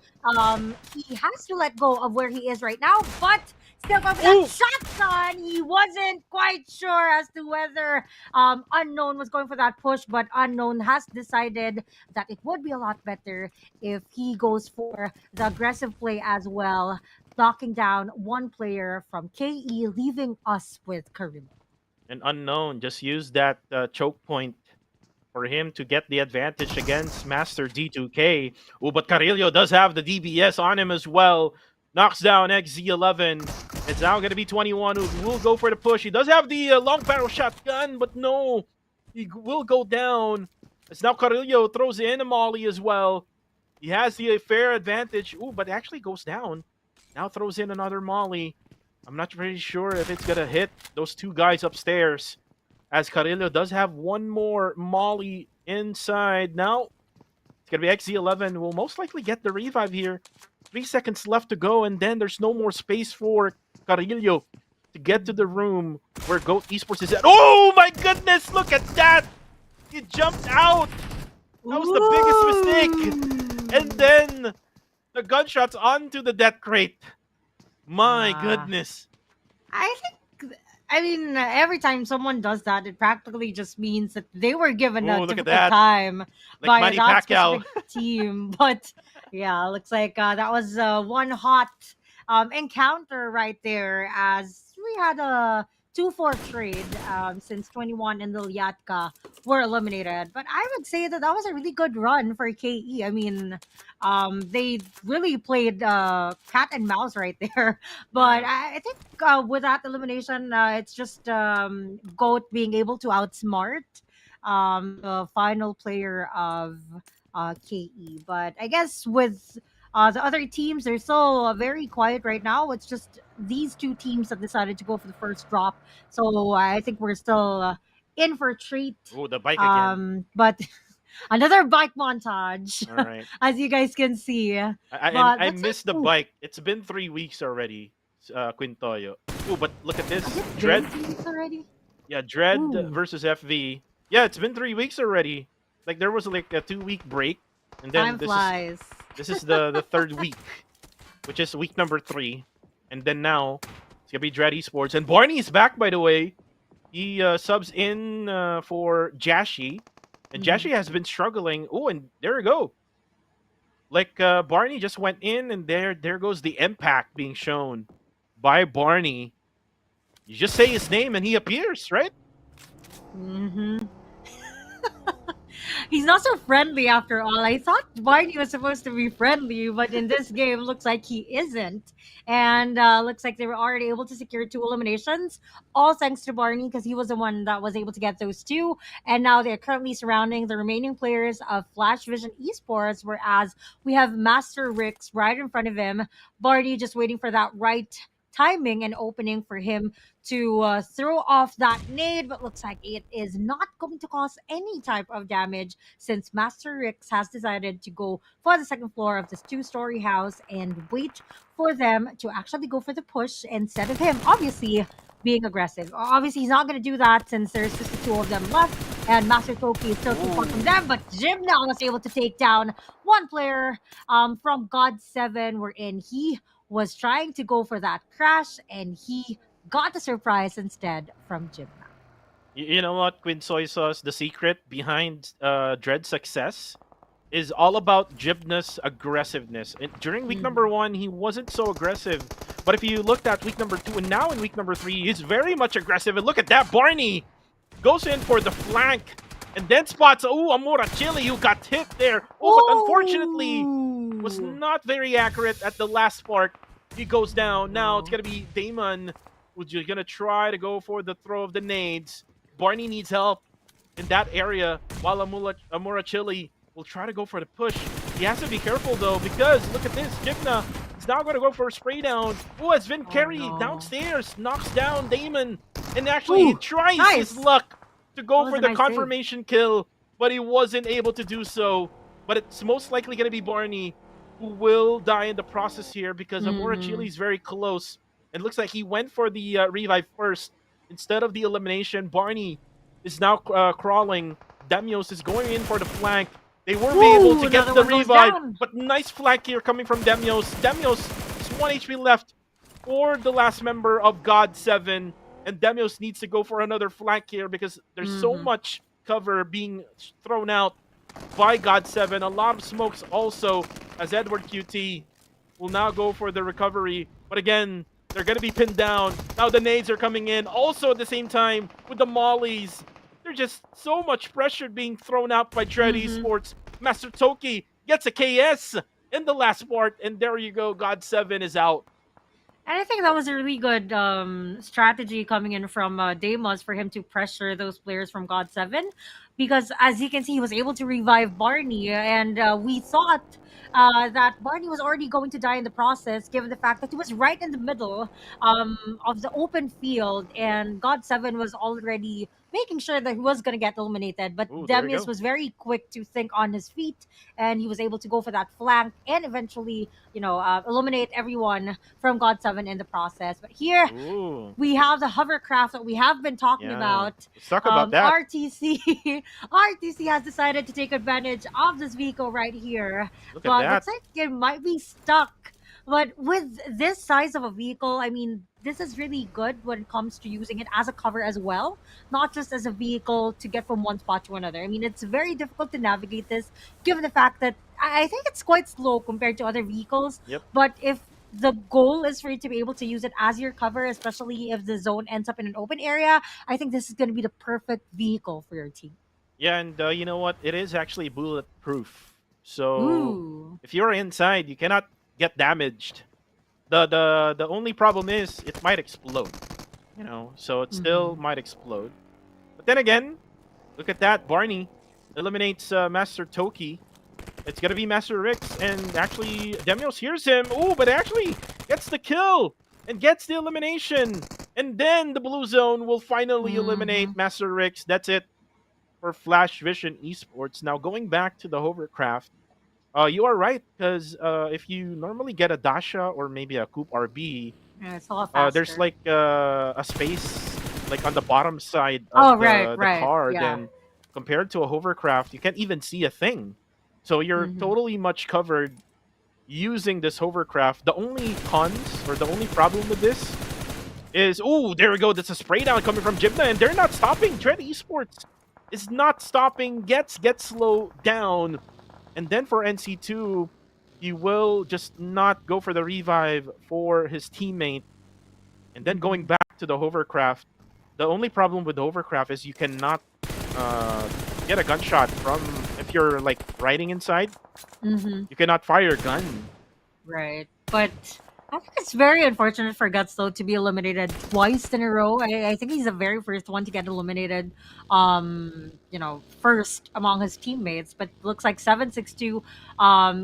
he has to let go of where he is right now, but still going for Ooh. that shotgun. He wasn't quite sure as to whether Unknown was going for that push, but Unknown has decided that it would be a lot better if he goes for the aggressive play as well, knocking down one player from KE, leaving us with Carrillo. And Unknown just used that choke point for him to get the advantage against Master D2K. Oh, but Carrillo does have the DBS on him as well. Knocks down XZ11. It's now going to be 21 who will go for the push. He does have the long barrel shotgun, but no. He will go down. It's now Carrillo throws in a molly as well. He has the fair advantage. Ooh, but actually goes down. Now throws in another molly. I'm not really sure if it's going to hit those 2 guys upstairs, as Carrillo does have one more molly inside. Now, it's going to be XZ11 will most likely get the revive here. 3 seconds left to go, and then there's no more space for Carrillo to get to the room where GOAT Esports is at. Oh my goodness, look at that! He jumped out! That was the biggest mistake! And then, the gunshots onto the death crate. My Ah. goodness. I mean, every time someone does that, it practically just means that they were given Ooh, a look at difficult that. time Like by Manny that Pacquiao. specific team. But yeah, looks like that was one hot encounter right there, as we had a 2-4 trade since 21 and Lilyatka were eliminated. But I would say that that was a really good run for KE. I mean, they really played cat and mouse right there. But Yeah. I think with that elimination, it's just Goat being able to outsmart the final player of KE. But I guess with the other teams, they're still very quiet right now. It's just these 2 teams that decided to go for the first drop. So I think we're still in for a treat. Oh, the bike again. But another bike montage, All right. as you guys can see. And But I that's missed the ooh, bike. It's been 3 weeks already, Quintoyo. Oh, but look at this. has it been Dread. 2 weeks already? Yeah, Dread Ooh. versus FV. Yeah, it's been 3 weeks already. Like there was like a 2-week break, and then Time flies. this is the third week, which is week number 3, and then now it's gonna be Dread Esports, and Barney is back, by the way. He subs in for Jashi, and Jashi has been struggling. Oh, and there we go. Like Barney just went in, and there goes the impact being shown by Barney. You just say his name and he appears, right? Mm-hmm. He's not so friendly after all. I thought Barney was supposed to be friendly, but in this game, looks like he isn't. And looks like they were already able to secure 2 eliminations, all thanks to Barney because he was the one that was able to get those 2. And now they're currently surrounding the remaining players of Flash Vision Esports, whereas we have Master Rix right in front of him. Barney just waiting for that right timing and opening for him to throw off that nade, but looks like it is not going to cause any type of damage since Master Rix has decided to go for the second floor of this 2-story house and wait for them to actually go for the push instead of him, obviously being aggressive. Obviously, he's not going to do that since there's just the 2 of them left, and Master Toki is still too far from them, but Jim now was able to take down one player from God 7, wherein he was trying to go for that crash, and he got the surprise instead from Jim. You know what, Quinn Soy Sauce? The secret behind Dread's success is all about Jibna's aggressiveness. And during week number 1, he wasn't so aggressive. But if you looked at week number 2 and now in week number 3, he's very much aggressive. And look at that, Barney goes in for the flank and then spots, Amora Chili, who got hit there. But unfortunately was not very accurate at the last part. He goes down. Now it's going to be Damon who's going to try to go for the throw of the nades. Barney needs help in that area while Amora Chili will try to go for the push. He has to be careful though because look at this. Jibna is now going to go for a spray down. Has been carried downstairs. Knocks down Damon. And actually he tries his luck to go for the confirmation kill. But he wasn't able to do so. But it's most likely going to be Barney who will die in the process here because Amora Chili is very close. It looks like he went for the revive first instead of the elimination. Barney is now crawling. Demios is going in for the flank. They were able to get the revive, but nice flank here coming from Demios. Demios is 1 HP left for the last member of God 7, and Demios needs to go for another flank here because there's so much cover being thrown out by God 7. A lot of smokes also as Edward QT will now go for the recovery. But again, they're going to be pinned down. Now the nades are coming in. Also at the same time with the mollies. There's just so much pressure being thrown out by Dread Esports. Master Toki gets a KS in the last part. And there you go. God 7 is out. And I think that was a really good strategy coming in from Deimos for him to pressure those players from God 7. Because as you can see, he was able to revive Barney. And we thought that Barney was already going to die in the process, given the fact that he was right in the middle of the open field. And God 7 was already making sure that he was going to get eliminated. But Demius was very quick to think on his feet. And he was able to go for that flank and eventually, eliminate everyone from God 7 in the process. But here we have the hovercraft that we have been talking about. Let's talk about that. RTC has decided to take advantage of this vehicle right here. Look at that. Looks like it might be stuck. But with this size of a vehicle, I mean, this is really good when it comes to using it as a cover as well, not just as a vehicle to get from one spot to another. I mean, it's very difficult to navigate this, given the fact that I think it's quite slow compared to other vehicles. But if the goal is for you to be able to use it as your cover, especially if the zone ends up in an open area, I think this is going to be the perfect vehicle for your team. Yeah, and you know what? It is actually bulletproof. So if you're inside, you cannot get damaged. The only problem is it might explode. So it still might explode. But then again, look at that. Barney eliminates Master Toki. It's gonna be Master Rix, and actually Demios hears him. But actually gets the kill and gets the elimination. And then the blue zone will finally eliminate Master Rix. That's it for Flash Vision Esports. Now going back to the hovercraft, you are right, because if you normally get a Dasha or maybe a Coupe RB, it's a lot faster. there's like a space like on the bottom side of the car. Then compared to a hovercraft, you can't even see a thing. So you're totally much covered using this hovercraft. The only cons or the only problem with this is, there we go. That's a spray down coming from Jibna, and they're not stopping. Dread Esports is not stopping. Gets slow down. And then for NC2, he will just not go for the revive for his teammate. And then going back to the hovercraft. The only problem with the hovercraft is you cannot uh, get a gunshot from if you're like riding inside. Mm-hmm. You cannot fire a gun. Right. But I think it's very unfortunate for Guts though to be eliminated twice in a row. I think he's the very first one to get eliminated first among his teammates. But looks like 762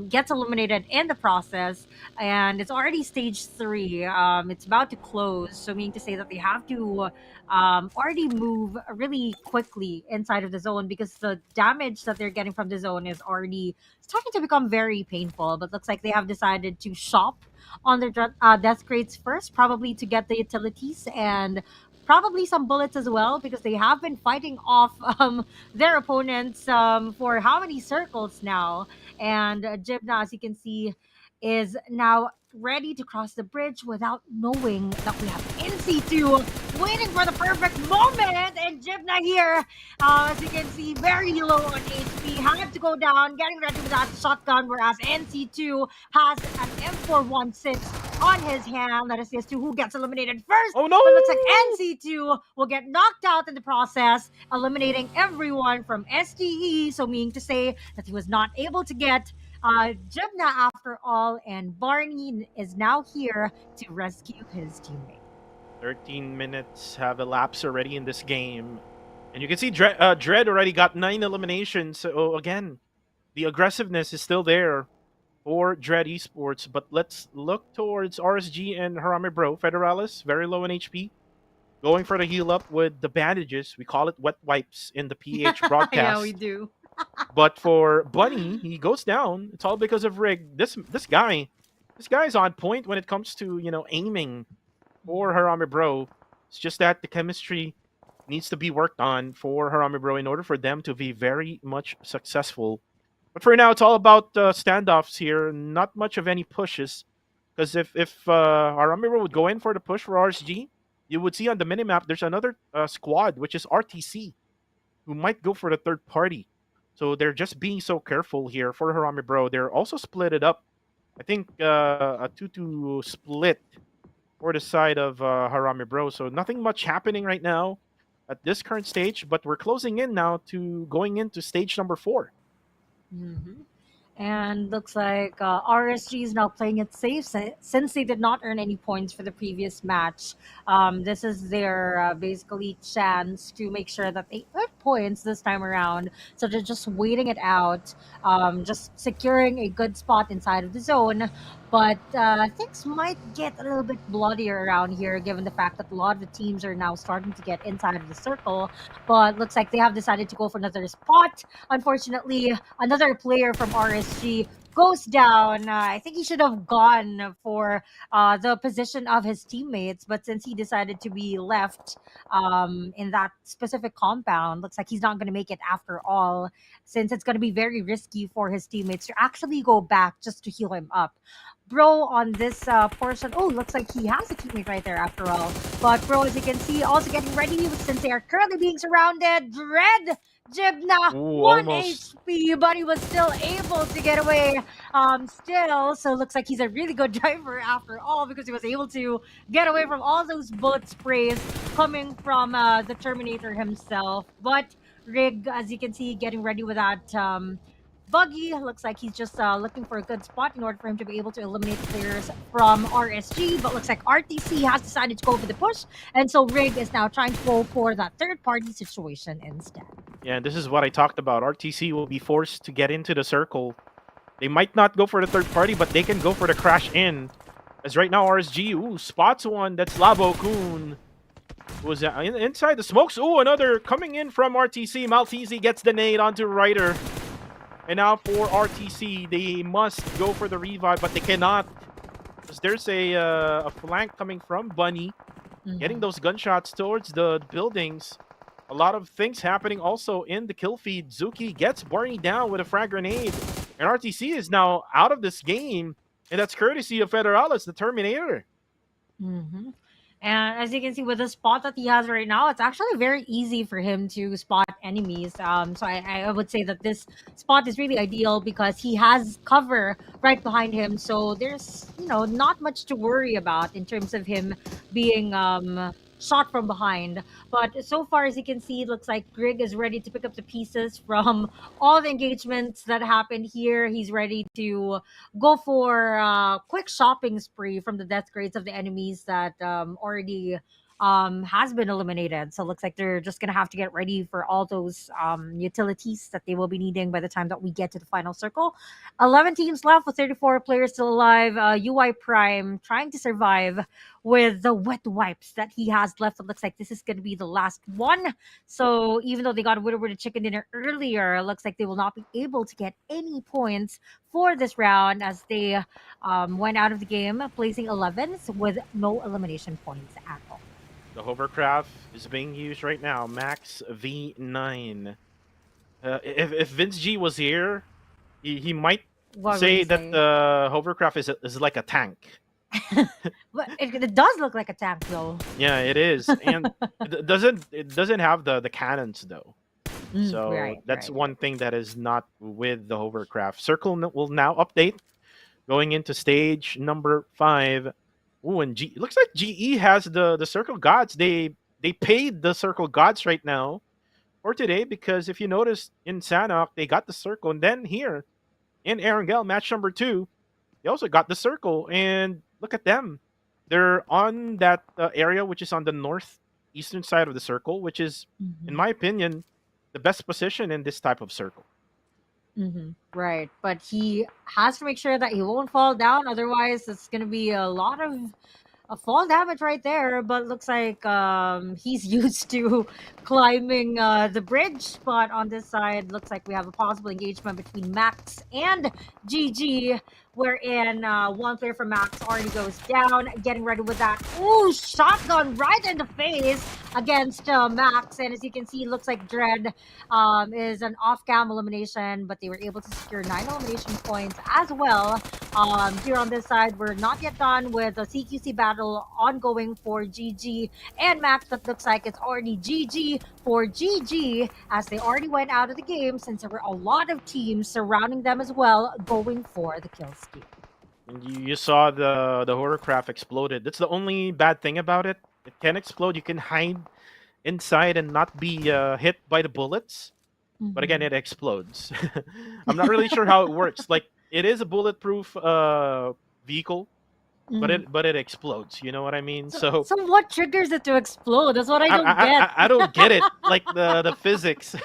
gets eliminated in the process, and it's already stage three. It's about to close, so meaning to say that they have to already move really quickly inside of the zone because the damage that they're getting from the zone is already starting to become very painful. But looks like they have decided to shop on their death crates first, probably to get the utilities and probably some bullets as well, because they have been fighting off their opponents for how many circles now. And Jibna, as you can see, is now ready to cross the bridge without knowing that we have NC2 waiting for the perfect moment. And Jibna here, as you can see, very low on HP, had to go down, getting ready with that shotgun, whereas NC2 has an M416 on his hand. Let us see as to who gets eliminated first. Oh no! But looks like NC2 will get knocked out in the process, eliminating everyone from STE. So meaning to say that he was not able to get Jibna after all, and Barney is now here to rescue his teammate. 13 minutes have elapsed already in this game. And you can see Dread already got 9 eliminations. So again, the aggressiveness is still there for Dread Esports. But let's look towards RSG and Harame Bro. Federalis, very low in HP. Going for the heal up with the bandages. We call it wet wipes in the PH broadcast. Yeah, we do. But for Bunny, he goes down. It's all because of Rig. This guy's on point when it comes to aiming for Harame Bro. It's just that the chemistry needs to be worked on for Harame Bro in order for them to be very much successful. But for now, it's all about standoffs here. Not much of any pushes. Because if Harame Bro would go in for the push for RSG, you would see on the minimap there's another squad, which is RTC, who might go for the third party. So they're just being so careful here for Harame Bro. They're also split it up. I think a 2-2 split for the side of Harame Bro. So nothing much happening right now at this current stage, but we're closing in now to going into stage number 4. Mm-hmm. And looks like RSG is now playing it safe since they did not earn any points for the previous match. This is their basically chance to make sure that they earn points this time around. So they're just waiting it out, just securing a good spot inside of the zone. But things might get a little bit bloodier around here, given the fact that a lot of the teams are now starting to get inside of the circle. But looks like they have decided to go for another spot. Unfortunately, another player from RSG goes down. I think he should have gone for the position of his teammates, but since he decided to be left in that specific compound, looks like he's not going to make it after all, since it's going to be very risky for his teammates to actually go back just to heal him up. Bro on this portion, oh, looks like he has a teammate right there after all. But Bro, as you can see, also getting ready since they are currently being surrounded. Dread Jibna, Ooh, 1 almost. HP, but he was still able to get away still. So looks like he's a really good driver after all, because he was able to get away from all those bullet sprays coming from the Terminator himself. But Rig, as you can see, getting ready with that buggy. Looks like he's just looking for a good spot in order for him to be able to eliminate the players from RSG. But looks like RTC has decided to go for the push, and so Rig is now trying to go for that third-party situation instead. Yeah, this is what I talked about. RTC will be forced to get into the circle. They might not go for the third party, but they can go for the crash in. As right now, RSG, spots one. That's Labo Kun. Was inside the smokes. Another coming in from RTC. Maltese gets the nade onto Ryder. And now for RTC, they must go for the revive, but they cannot. Because there's a flank coming from Bunny. Getting those gunshots towards the buildings. A lot of things happening also in the kill feed. Zuki gets Barney down with a frag grenade. And RTC is now out of this game. And that's courtesy of Federalis, the Terminator. Mm-hmm. And as you can see with the spot that he has right now, it's actually very easy for him to spot enemies. So I would say that this spot is really ideal because he has cover right behind him. So there's, not much to worry about in terms of him being shot from behind. But so far, as you can see, it looks like Grig is ready to pick up the pieces from all the engagements that happened here. He's ready to go for a quick shopping spree from the death grades of the enemies that already has been eliminated. So it looks like they're just gonna have to get ready for all those utilities that they will be needing by the time that we get to the final circle. 11 teams left with 34 players still alive. UI Prime trying to survive with the wet wipes that he has left. It looks like this is going to be the last one. So even though they got rid of the chicken dinner earlier, it looks like they will not be able to get any points for this round as they went out of the game placing 11s with no elimination points at all. The hovercraft is being used right now. Max V9. If Vince G was here, he might What would say you that say? the hovercraft is like a tank. But it does look like a tank though. Yeah, it is, and it doesn't have the cannons though. So Right, that's right. one thing that is not with the hovercraft. Circle will now update, going into stage number 5. Ooh, and it looks like GE has the Circle Gods. They paid the Circle Gods right now for today because if you notice in Sanhok they got the circle, and then here in Erangel match number 2 they also got the circle. And look at them, they're on that area which is on the northeastern side of the circle, which is, in my opinion, the best position in this type of circle. Right, but he has to make sure that he won't fall down. Otherwise, it's going to be a lot of fall damage right there. But looks like he's used to climbing the bridge. But on this side, looks like we have a possible engagement between Max and GG, wherein one player from Max already goes down, getting ready with that. Ooh, shotgun right in the face against Max. And as you can see, it looks like Dread is an off-cam elimination, but they were able to secure 9 elimination points as well. Here on this side, we're not yet done with the CQC battle ongoing for GG and Max. That looks like it's already GG for GG as they already went out of the game since there were a lot of teams surrounding them as well going for the kill steal. And you saw the hovercraft exploded. That's the only bad thing about it. It can explode. You can hide inside and not be hit by the bullets. But again, it explodes. I'm not really sure how it works. Like, it is a bulletproof vehicle, but it explodes. You know what I mean? So So what triggers it to explode? That's what I don't get. I don't get it. Like the physics.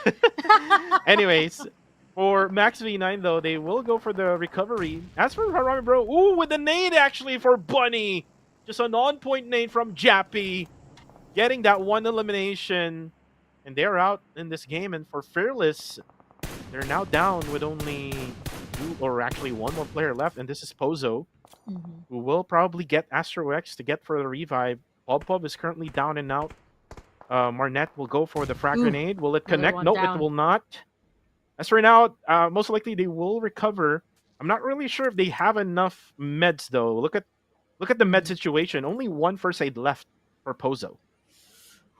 Anyways, for Max V9 though, they will go for the recovery. As for Harami Bro, ooh, with the nade actually for Bunny. Just an on-point nade from Jappy. Getting that one elimination. And they're out in this game. And for Fearless, they're now down with only 2 or actually 1 more player left. And this is Pozo, who will probably get Astro X to get for the revive. Pub is currently down and out. Marnette will go for the frag grenade. Will it Another connect? one No, down. it will not. As for now, most likely they will recover. I'm not really sure if they have enough meds though. Look at the med situation. Only 1 first aid left for Pozo.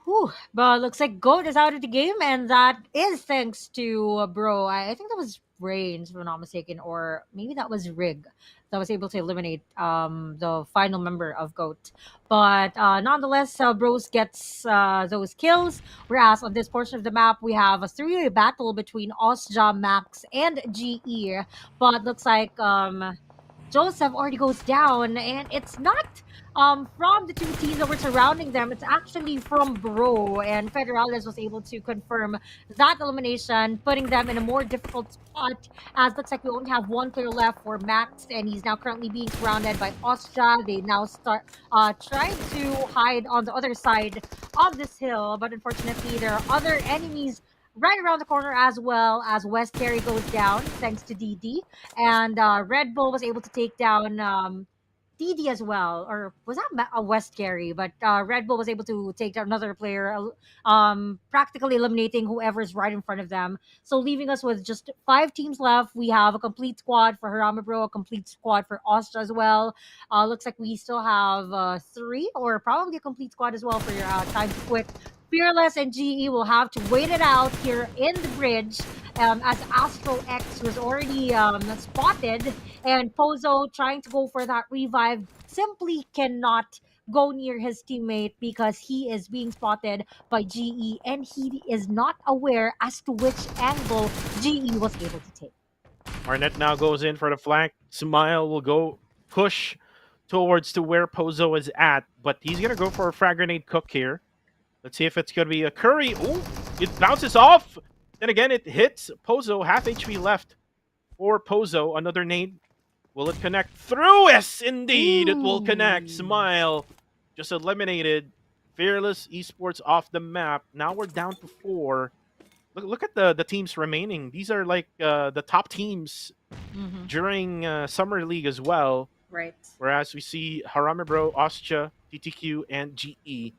Whew. But looks like Goat is out of the game, and that is thanks to Bro. I think that was Brains, if I'm not mistaken, or maybe that was Rig that was able to eliminate the final member of Goat. But nonetheless, Bros gets those kills. Whereas on this portion of the map, we have a 3-way battle between Osja, Max, and GE. But looks like Joseph already goes down, and it's not from the 2 teams that were surrounding them. It's actually from Bro, and Federales was able to confirm that elimination, putting them in a more difficult spot. As looks like we only have 1 player left for Max, and he's now currently being surrounded by Ostra. They now start trying to hide on the other side of this hill, but unfortunately there are other enemies right around the corner, as well as West Carry goes down thanks to DD, and Red Bull was able to take down DD as well, or was that a West Carry? But Red Bull was able to take down another player, practically eliminating whoever's right in front of them. So leaving us with just 5 teams left. We have a complete squad for Harama Bro, a complete squad for Ostra as well. Looks like we still have 3, or probably a complete squad as well for your Time to Quit. Fearless and GE will have to wait it out here in the bridge as Astro X was already spotted, and Pozo trying to go for that revive simply cannot go near his teammate because he is being spotted by GE and he is not aware as to which angle GE was able to take. Arnett now goes in for the flank. Smile will go push towards to where Pozo is at, but he's gonna go for a frag grenade cook here. Let's see if it's gonna be a Curry. Ooh, it bounces off. Then again, it hits Pozo. Half HP left for Pozo. Another nade. Will it connect through? Yes, indeed, it will connect. Ooh. Smile just eliminated. Fearless Esports off the map. Now we're down to 4. Look at the teams remaining. These are like the top teams Mhm. during Summer League as well. Right. Whereas we see Harame Bro, Ostja, TTQ, and GE.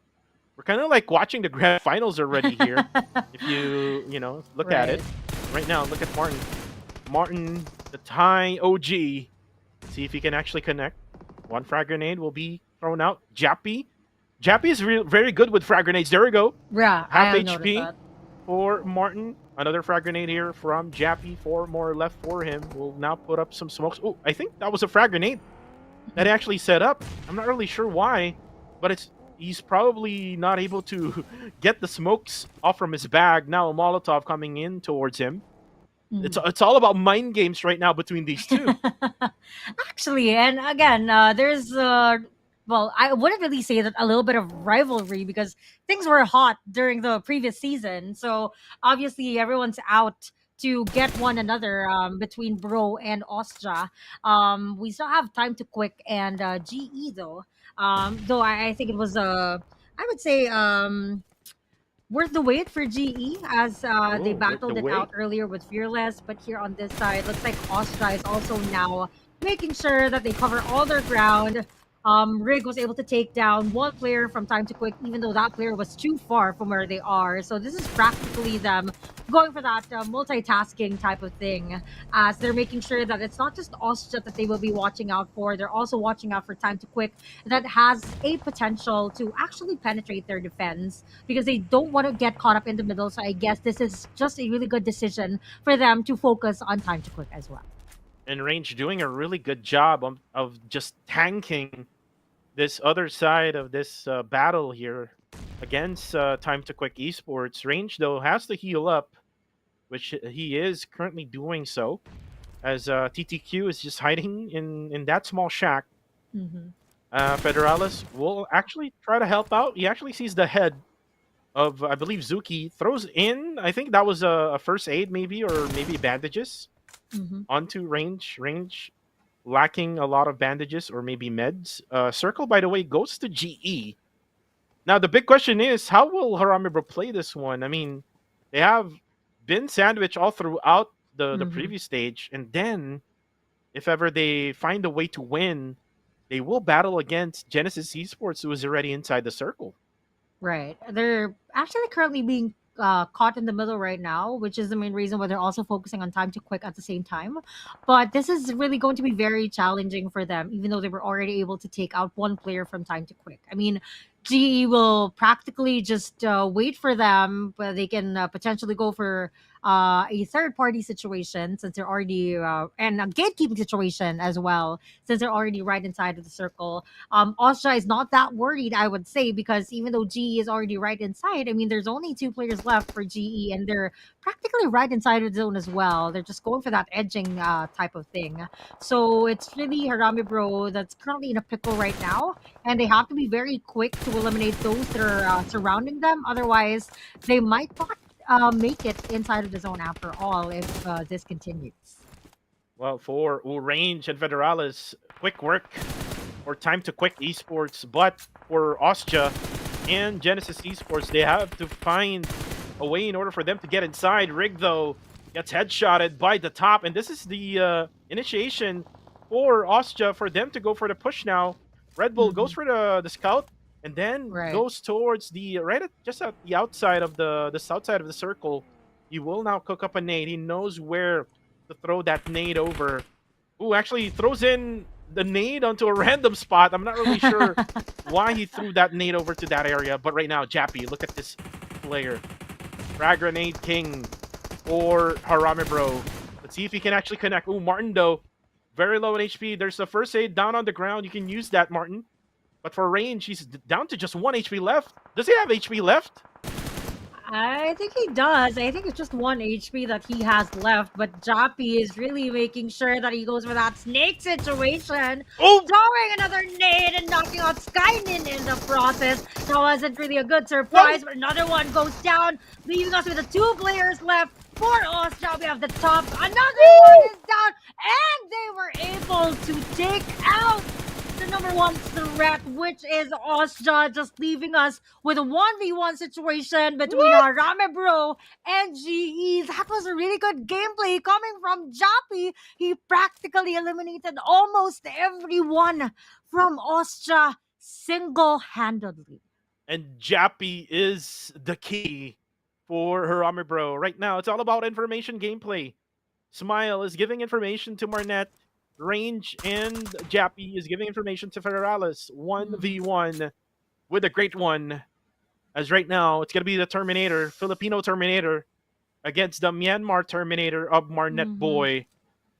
We're kind of like watching the grand finals already here. If you know, look at it. Right. Right now, look at Martin. Martin, the Thai OG. See if he can actually connect. One frag grenade will be thrown out. Jappy. Jappy is very good with frag grenades. There we go. Yeah, I Half have noticed HP that. for Martin. Another frag grenade here from Jappy. 4 more left for him. We'll now put up some smokes. Oh, I think that was a frag grenade that he actually set up. I'm not really sure why, but he's probably not able to get the smokes off from his bag. Now a Molotov coming in towards him. It's all about mind games right now between these two. Actually, and again, there's well, I wouldn't really say that a little bit of rivalry because things were hot during the previous season. So obviously, everyone's out to get one another between Bro and Ostra. We still have time to quick and GE though. Though I think it was I would say worth the wait for GE as they Oh, worth the battled it out wait. earlier with Fearless. But here on this side, looks like Ostra is also now making sure that they cover all their ground. Rig was able to take down one player from time to quick, even though that player was too far from where they are. So this is practically them going for that multitasking type of thing, as they're making sure that it's not just Ostra that they will be watching out for. They're also watching out for time to quick that has a potential to actually penetrate their defense because they don't want to get caught up in the middle. So I guess this is just a really good decision for them to focus on time to quick as well. And Range doing a really good job of just tanking this other side of this battle here against Time to Quick Esports. Range, though, has to heal up, which he is currently doing so, as TTQ is just hiding in that small shack. Mm-hmm. Federalis will actually try to help out. He actually sees the head of, I believe, Zuki, throws in, I think that was a first aid maybe, or maybe bandages Mm-hmm. onto Range. Range lacking a lot of bandages or maybe meds. Circle, by the way, goes to GE. Now, the big question is, how will Harame Bro play this one? I mean, they have been sandwiched all throughout the Mm-hmm. previous stage, and then if ever they find a way to win, they will battle against Genesis Esports, who is already inside the circle. Right. They're actually currently being caught in the middle right now, which is the main reason why they're also focusing on time to quick at the same time. But this is really going to be very challenging for them, even though they were already able to take out one player from time to quick. I mean, GE will practically just wait for them, but they can potentially go for a third party situation since they're already, and a gatekeeping situation as well, since they're already right inside of the circle. Austria is not that worried, I would say, because even though GE is already right inside, I mean, there's only 2 players left for GE, and they're practically right inside of the zone as well. They're just going for that edging type of thing. So it's really Harame Bro that's currently in a pickle right now, and they have to be very quick to eliminate those that are surrounding them. Otherwise, they might not make it inside of the zone after all if this continues. Well, for Range and Federalis, quick work or time to quick esports, but for Ostja and Genesis Esports, they have to find a way in order for them to get inside. Rig, though, gets headshotted by the top, and this is the initiation for Ostja for them to go for the push now. Red Bull goes for the scout, and then Right. goes towards the just at the outside of the south side of the circle. He will now cook up a nade. He knows where to throw that nade over. Ooh, actually throws in the nade onto a random spot. I'm not really sure why he threw that nade over to that area, but right now, Jappy, look at this player. Frag Grenade King for Harame Bro. Let's see if he can actually connect. Ooh, Martin, though, very low in HP. There's a first aid down on the ground. You can use that, Martin. But for Range, he's down to just 1 HP left. Does he have HP left? I think he does. I think it's just 1 HP that he has left, but Joppy is really making sure that he goes for that snake situation. Oh! Throwing another nade and knocking out Skynin in the process. That wasn't really a good surprise, but another one goes down, leaving us with the 2 players left. For Austria, we have the top. Another one is down, and they were able to take out the number 1 threat, which is Austria, just leaving us with a 1v1 situation between Rame Bro and GE. That was a really good gameplay coming from Joppy. He practically eliminated almost everyone from Austria single-handedly. And Jappy is the key for Harame Bro. Right now, it's all about information gameplay. Smile is giving information to Marnet. Range and Jappy is giving information to Federalis. 1v1 with a great one. As right now, it's going to be the Terminator, Filipino Terminator, against the Myanmar Terminator of Marnet Boy.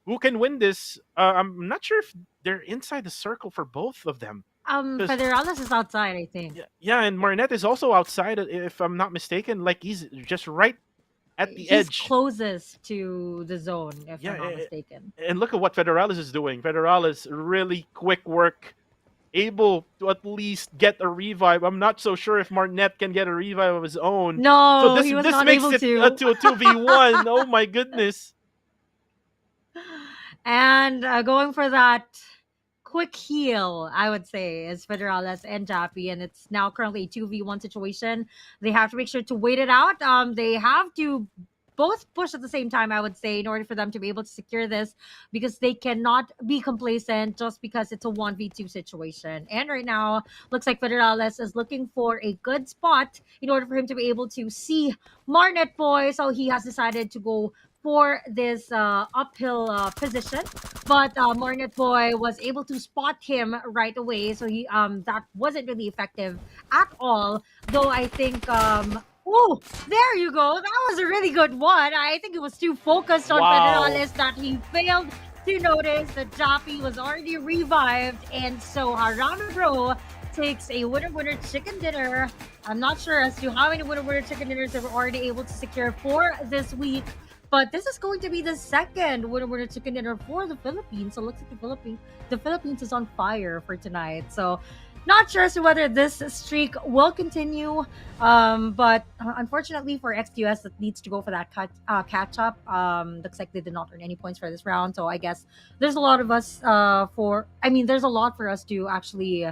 Who can win this? I'm not sure if they're inside the circle for both of them. Federalis is outside, I think. Yeah, and Marnet is also outside, if I'm not mistaken. Like, he's just right at the edge. He's closest to the zone, if I'm not mistaken. And look at what Federalis is doing. Federalis, really quick work, able to at least get a revive. I'm not so sure if Marnet can get a revive of his own. No, so he was this not makes able it to. to a 2v1. Oh my goodness. And going for that quick heal, I would say, is Federalis and Jappy, and it's now currently a 2v1 situation. They have to make sure to wait it out. They have to both push at the same time, I would say, in order for them to be able to secure this, because they cannot be complacent just because it's a 1v2 situation. And right now, looks like Federalis is looking for a good spot in order for him to be able to see Marnet Boy, so he has decided to go for this uphill position, but Marnet Boy was able to spot him right away, so he that wasn't really effective at all. Though I think oh, there you go. That was a really good one. I think it was too focused on Federalis that he failed to notice that Jappy was already revived, and so Harame Bro takes a winner chicken dinner. I'm not sure as to how many winner chicken dinners they were already able to secure for this week. But this is going to be the second winner chicken dinner for the Philippines. So it looks like the Philippines is on fire for tonight. So not sure as to whether this streak will continue. But unfortunately for XQS, that needs to go for that catch up. Looks like they did not earn any points for this round. So I guess there's a lot of us there's a lot for us to actually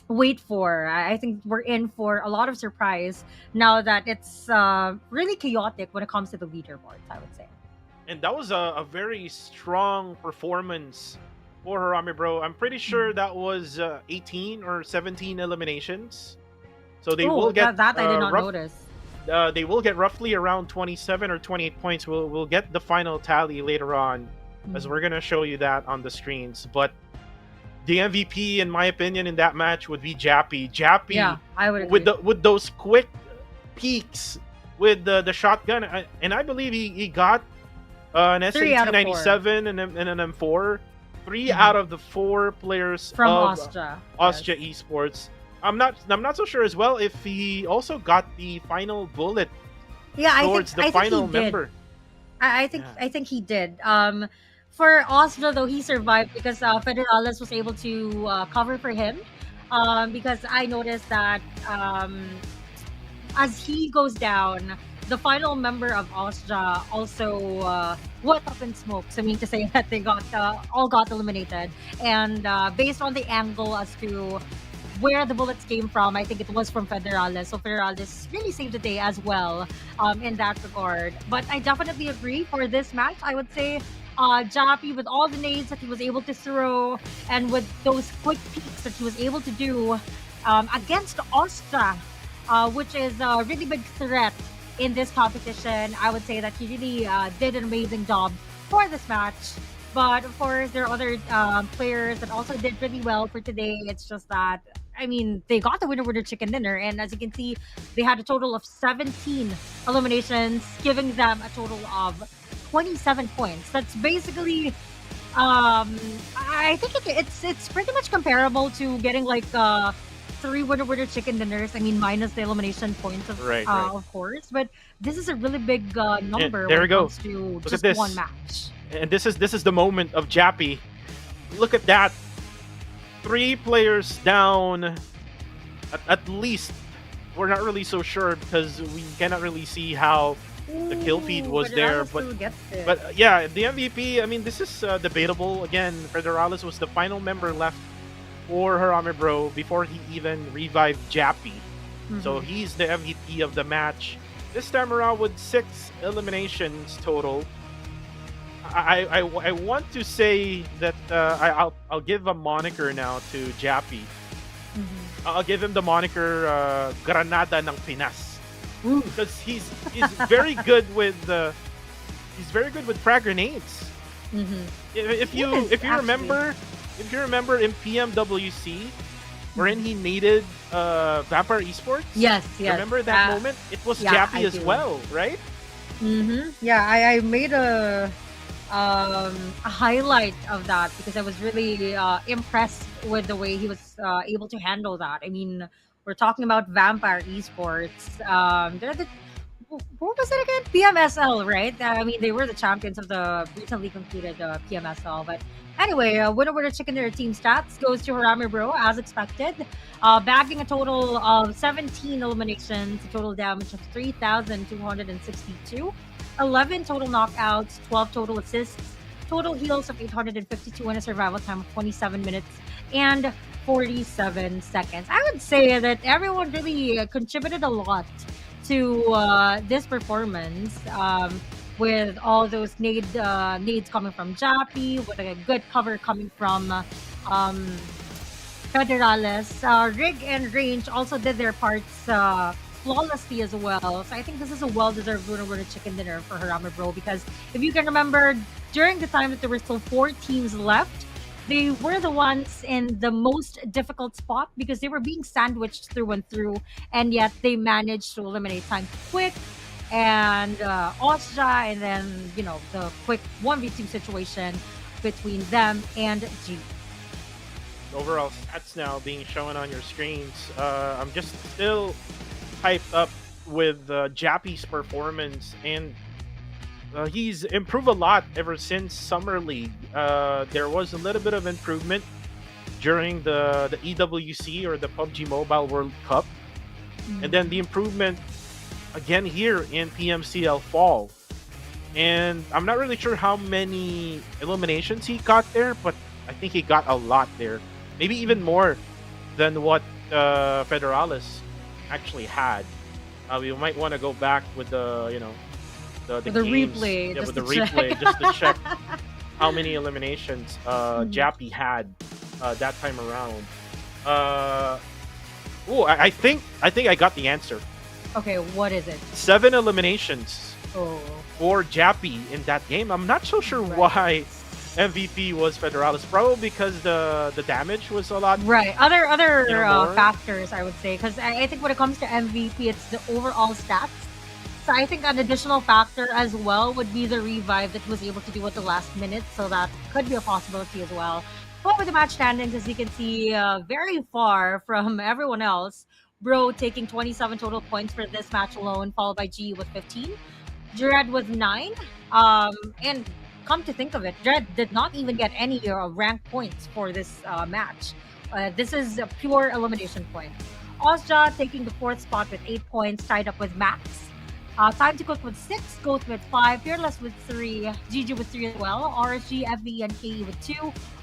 wait for. I think we're in for a lot of surprise now that it's really chaotic when it comes to the leaderboards, I would say. And that was a very strong performance for Harame Bro. I'm pretty sure that was 18 or 17 eliminations. So they will get that I did not notice. They will get roughly around 27 or 28 points. We'll get the final tally later on, as we're gonna show you that on the screens. But the MVP, in my opinion, in that match would be Jappy. Jappy, yeah, I would agree. with those quick peaks with the shotgun, and I believe he got an SA-297 and an M4. 3 out of the 4 players from of Austria Esports. I'm not so sure as well if he also got the final bullet. Yeah, towards the final member. I think he did. For Austria, though, he survived because Federalis was able to cover for him. Because I noticed that as he goes down, the final member of Austria also went up in smoke. So I mean to say that they all got eliminated. And based on the angle as to where the bullets came from, I think it was from Federalis. So Federalis really saved the day as well in that regard. But I definitely agree for this match. I would say Jappy, with all the nades that he was able to throw and with those quick peeks that he was able to do against Austria, which is a really big threat in this competition, I would say that he really did an amazing job for this match. But of course, there are other players that also did really well for today. It's just that, I mean, they got the winner chicken dinner, and as you can see, they had a total of 17 eliminations, giving them a total of 27 points. That's basically Um, I think it's pretty much comparable to getting like three winner chicken dinners. I mean, minus the elimination points Right, right. of course, but this is a really big And number there when we it go. comes to Look at just one this. match. And this is the moment of Jappy. Look at that. 3 players down. At least we're not really so sure because we cannot really see how the kill feed Ooh, was but there. Federalis still gets it. But yeah, the MVP. I mean, this is debatable. Again, Federalis was the final member left for Harame Bro before he even revived Jappy. So Mhm. he's the MVP of the match. This time around with 6 eliminations total. I want to say that I'll give a moniker now to Jappy. Mhm. I'll give him the moniker Granada ng Pinas Ooh. because he's very good with frag grenades. Mhm. If you Yes, if you actually. remember in PMWC wherein he needed Vampire Esports. Yes, yes. Remember that moment? It was yeah, Jappy I as do. well, right? Yeah, I made a highlight of that because I was really impressed with the way he was able to handle that. I mean, we're talking about Vampire Esports. They're the what was it again? PMSL, right? I mean, they were the champions of the recently concluded PMSL. But anyway, winner chicken dinner team stats goes to Harame Bro as expected, bagging a total of 17 eliminations, a total damage of 3,262, 11 total knockouts, 12 total assists, total heals of 852, and a survival time of 27 minutes and 47 seconds. I would say that everyone really contributed a lot to this performance, with all those nades coming from Jappy, with a good cover coming from Federales. Rig and Range also did their parts flawlessly as well. So I think this is a well-deserved winner chicken dinner for Harame Bro because if you can remember, during the time that there were still 4 teams left, they were the ones in the most difficult spot because they were being sandwiched through and through, and yet they managed to eliminate Time Quick and Osja, and then the quick 1v2 situation between them and G. Overall stats now being shown on your screens. I'm just still hyped up with Jappy's performance, and he's improved a lot ever since Summer League. There was a little bit of improvement during the EWC or the PUBG Mobile World Cup, and then the improvement again here in PMCL Fall. And I'm not really sure how many eliminations he got there, but I think he got a lot there. Maybe even more than what Federalis actually had. We might want to go back with the the The games. replay, Yeah, just with the to check. replay just to check how many eliminations Jappy had that time around. I think I got the answer. Okay, what is it? 7 eliminations Oh, for Jappy in that game. I'm not so sure right. why MVP was Federalis. Probably because the damage was a lot. Right. Other More? factors, I would say, because I think when it comes to MVP, it's the overall stats. So I think an additional factor as well would be the revive that he was able to do at the last minute. So that could be a possibility as well. But with the match standings, as you can see, very far from everyone else. Bro taking 27 total points for this match alone, followed by G with 15. Dread with 9. And come to think of it, Dread did not even get any rank points for this match. This is a pure elimination point. Osja taking the 4th spot with 8 points, tied up with Max. Time to Cook with 6, Goat with 5, Fearless with 3, GG with 3 as well, RSG, FV, and KE with 2,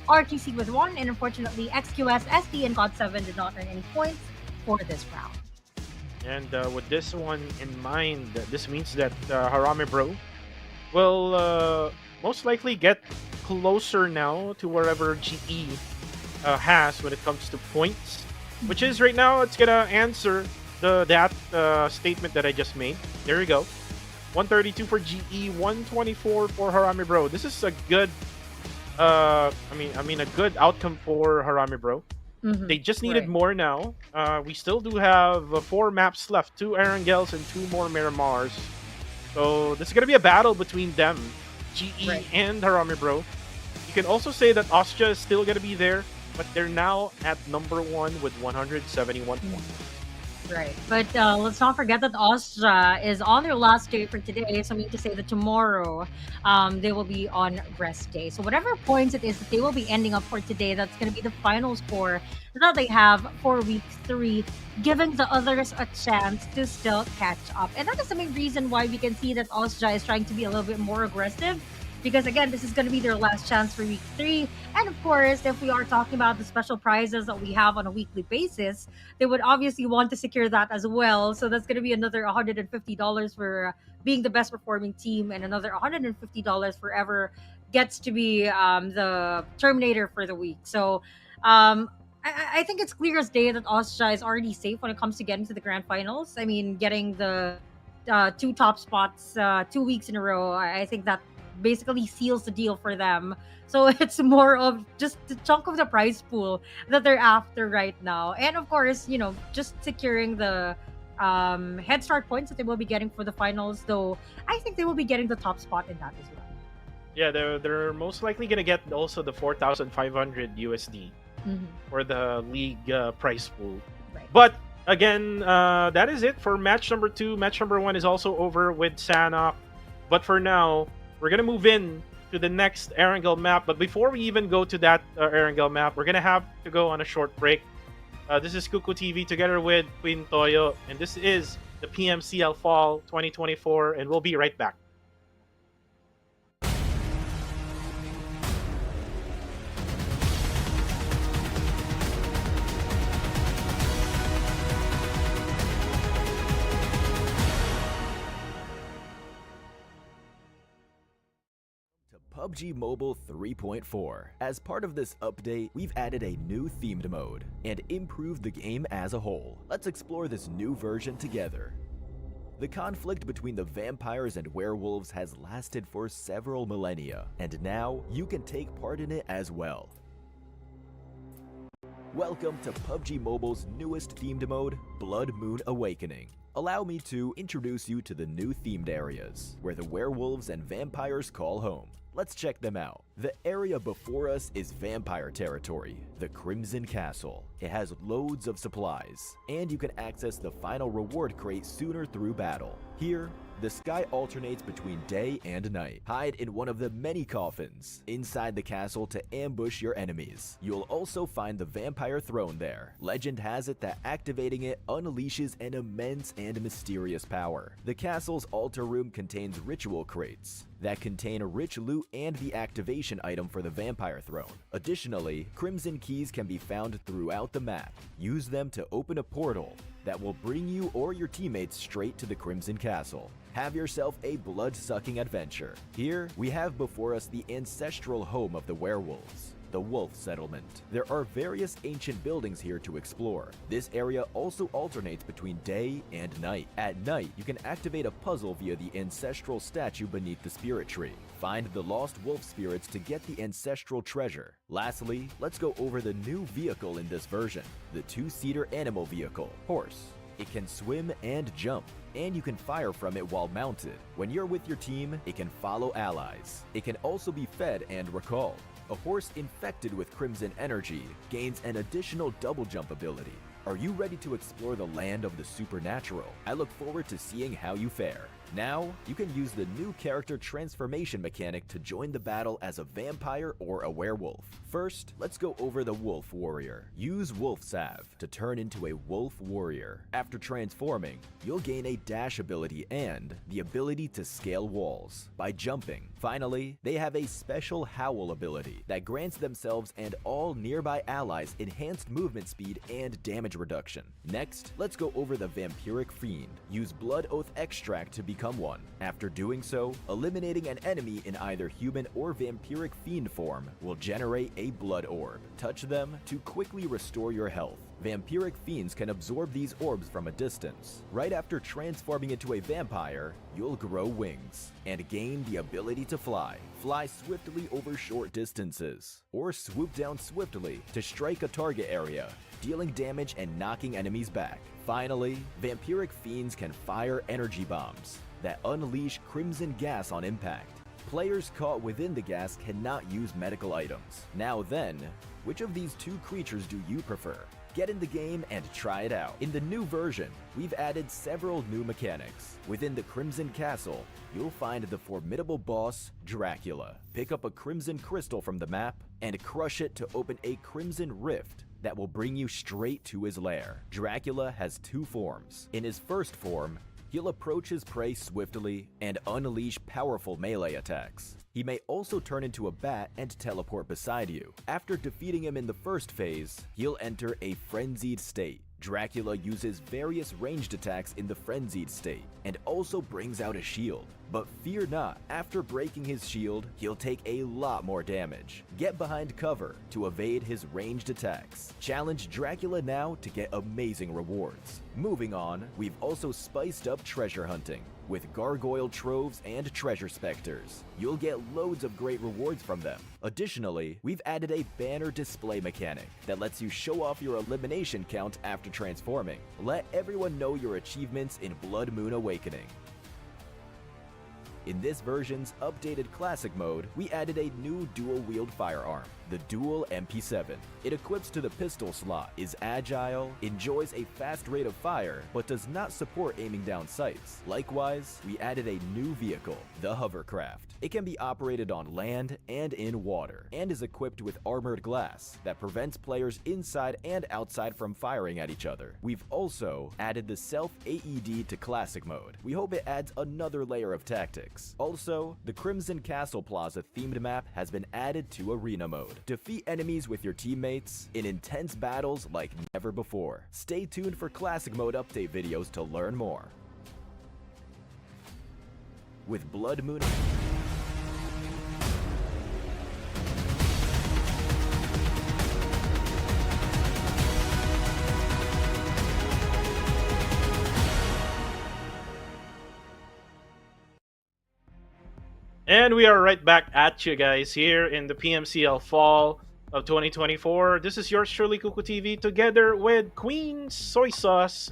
RTC with 1, and unfortunately XQS, SD, and God7 did not earn any points for this round. And with this one in mind, this means that Harame Bro will most likely get closer now to wherever GE has when it comes to points, which is right now it's gonna answer that statement that I just made. There you go. 132 for GE, 124 for Harame Bro. This is a good I mean a good outcome for Harame Bro. Mhm, They just needed right. more now. We still do have 4 maps left, 2 Erangels and 2 more Miramars. So this is gonna be a battle between them, GE Right. and Harame Bro. You can also say that Austria is still going to be there, but they're now at number 1 with 171 points. Right. But let's not forget that Austria is on their last day for today. So I mean to say that tomorrow they will be on rest day. So whatever points it is that they will be ending up for today, that's going to be the final score that they have for week 3, giving the others a chance to still catch up. And that is the main reason why we can see that Austria is trying to be a little bit more aggressive. Because again, this is going to be their last chance for week 3. And of course, if we are talking about the special prizes that we have on a weekly basis, they would obviously want to secure that as well. So that's going to be another $150 for being the best performing team, and another $150 for ever gets to be the Terminator for the week. So I think it's clear as day that Austria is already safe when it comes to getting to the grand finals. I mean, getting the 2 top spots 2 weeks in a row, I think that basically seals the deal for them. So it's more of just the chunk of the prize pool that they're after right now. And of course, just securing the head start points that they will be getting for the finals, though I think they will be getting the top spot in that as well. Yeah, they're most likely going to get also the 4,500 USD for the league prize pool. Right. But again, that is it for match number 2. Match number 1 is also over with Sanhok. But for now, we're going to move in to the next Erangel map. But before we even go to that Erangel map, we're going to have to go on a short break. This is Kuku TV together with Queen Toyo. And this is the PMCL Fall 2024. And we'll be right back. PUBG Mobile 3.4. As part of this update, we've added a new themed mode and improved the game as a whole. Let's explore this new version together. The conflict between the vampires and werewolves has lasted for several millennia, and now you can take part in it as well. Welcome to PUBG Mobile's newest themed mode, Blood Moon Awakening. Allow me to introduce you to the new themed areas, where the werewolves and vampires call home. Let's check them out. The area before us is vampire territory, the Crimson Castle. It has loads of supplies, and you can access the final reward crate sooner through battle. Here, the sky alternates between day and night. Hide in one of the many coffins inside the castle to ambush your enemies. You'll also find the vampire throne there. Legend has it that activating it unleashes an immense and mysterious power. The castle's altar room contains ritual crates that contain a rich loot and the activation item for the vampire throne. Additionally, crimson keys can be found throughout the map. Use them to open a portal that will bring you or your teammates straight to the Crimson Castle. Have yourself a blood-sucking adventure. Here, we have before us the ancestral home of the werewolves, the Wolf Settlement. There are various ancient buildings here to explore. This area also alternates between day and night. At night, you can activate a puzzle via the ancestral statue beneath the spirit tree. Find the lost wolf spirits to get the ancestral treasure. Lastly, let's go over the new vehicle in this version, the 2-seater animal vehicle, Horse. It can swim and jump, and you can fire from it while mounted. When you're with your team, it can follow allies. It can also be fed and recalled. A horse infected with crimson energy gains an additional double jump ability. Are you ready to explore the land of the supernatural? I look forward to seeing how you fare. Now, you can use the new character transformation mechanic to join the battle as a vampire or a werewolf. First, let's go over the Wolf Warrior. Use Wolf Salve to turn into a Wolf Warrior. After transforming, you'll gain a dash ability and the ability to scale walls by jumping. Finally, they have a special Howl ability that grants themselves and all nearby allies enhanced movement speed and damage reduction. Next, let's go over the Vampiric Fiend. Use Blood Oath Extract to become one. After doing so, eliminating an enemy in either human or vampiric fiend form will generate a blood orb. Touch them to quickly restore your health. Vampiric fiends can absorb these orbs from a distance. Right after transforming into a vampire, you'll grow wings and gain the ability to fly. Fly swiftly over short distances, or swoop down swiftly to strike a target area, dealing damage and knocking enemies back. Finally, vampiric fiends can fire energy bombs that unleash crimson gas on impact. Players caught within the gas cannot use medical items. Now then, which of these two creatures do you prefer? Get in the game and try it out. In the new version, we've added several new mechanics. Within the Crimson Castle, you'll find the formidable boss, Dracula. Pick up a crimson crystal from the map and crush it to open a crimson rift that will bring you straight to his lair. Dracula has two forms. In his first form, he'll approach his prey swiftly and unleash powerful melee attacks. He may also turn into a bat and teleport beside you. After defeating him in the first phase, he'll enter a frenzied state. Dracula uses various ranged attacks in the frenzied state and also brings out a shield. But fear not, after breaking his shield, he'll take a lot more damage. Get behind cover to evade his ranged attacks. Challenge Dracula now to get amazing rewards. Moving on, we've also spiced up treasure hunting with gargoyle troves and treasure specters. You'll get loads of great rewards from them. Additionally, we've added a banner display mechanic that lets you show off your elimination count after transforming. Let everyone know your achievements in Blood Moon Awakening. In this version's updated classic mode, we added a new dual-wield firearm, the Dual MP7. It equips to the pistol slot, is agile, enjoys a fast rate of fire, but does not support aiming down sights. Likewise, we added a new vehicle, the Hovercraft. It can be operated on land and in water, and is equipped with armored glass that prevents players inside and outside from firing at each other. We've also added the self-AED to classic mode. We hope it adds another layer of tactics. Also, the Crimson Castle Plaza themed map has been added to arena mode. Defeat enemies with your teammates in intense battles like never before. Stay tuned for classic mode update videos to learn more. With Blood Moon... And we are right back at you guys here in the PMCL Fall of 2024. This is yours truly, Kuku TV, together with Queen Soy Sauce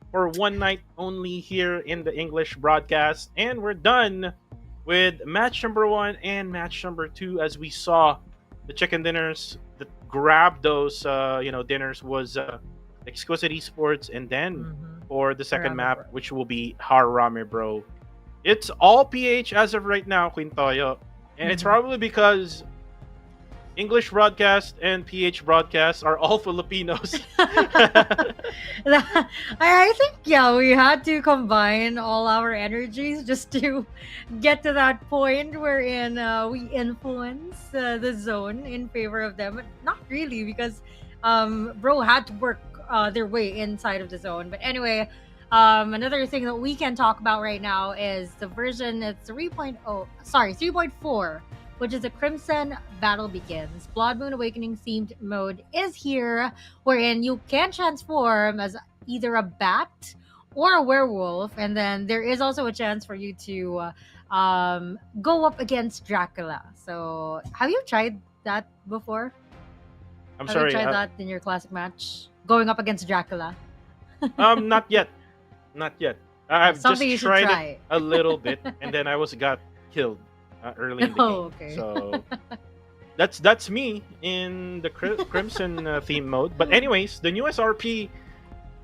for one night only here in the English broadcast. And we're done with match number 1 and match number 2. As we saw, the chicken dinners that grabbed those dinners was Exquisite Esports, and then for the second map, which will be Harame Bro. It's all PH as of right now, Quintoyo. And it's probably because English broadcast and PH broadcast are all Filipinos. I think, yeah, we had to combine all our energies just to get to that point wherein we influence the zone in favor of them. But not really, because Bro had to work their way inside of the zone. But anyway, another thing that we can talk about right now is the version 3.4, which is the Crimson Battle Begins. Blood Moon Awakening themed mode is here, wherein you can transform as either a bat or a werewolf, and then there is also a chance for you to go up against Dracula. So, have you tried that before? I'm have sorry. you tried that in your classic match, going up against Dracula? Not yet. Not yet. I've Something just you should tried try. it a little bit, and then I got killed early in the game. Okay. So that's me in the Crimson theme mode. But anyways, the newest RP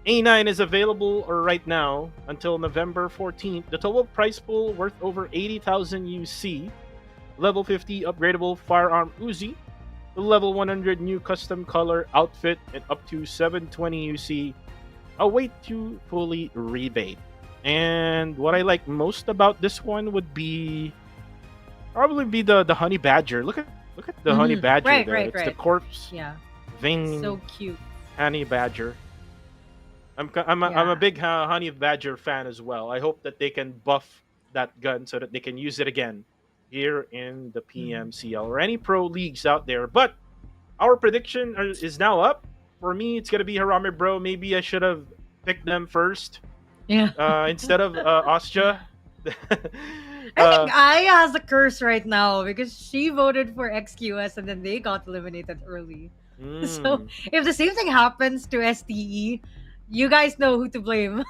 A9 is available right now until November 14th. The total price pool worth over 80,000 UC. Level 50 upgradable firearm Uzi. The level 100 new custom color outfit and up to 720 UC. Await to fully rebate. And what I like most about this one would probably be the honey badger. Look at the honey badger Right, there. right, It's right. the corpse vein So cute. honey badger. I'm a big honey badger fan as well. I hope that they can buff that gun so that they can use it again here in the PMCL or any pro leagues out there. But our prediction is now up. For me, it's gonna be Harame Bro. Maybe I should have picked them first. Yeah. Instead of Ostja. I think Aya has a curse right now because she voted for XQS and then they got eliminated early. So if the same thing happens to STE, You guys know who to blame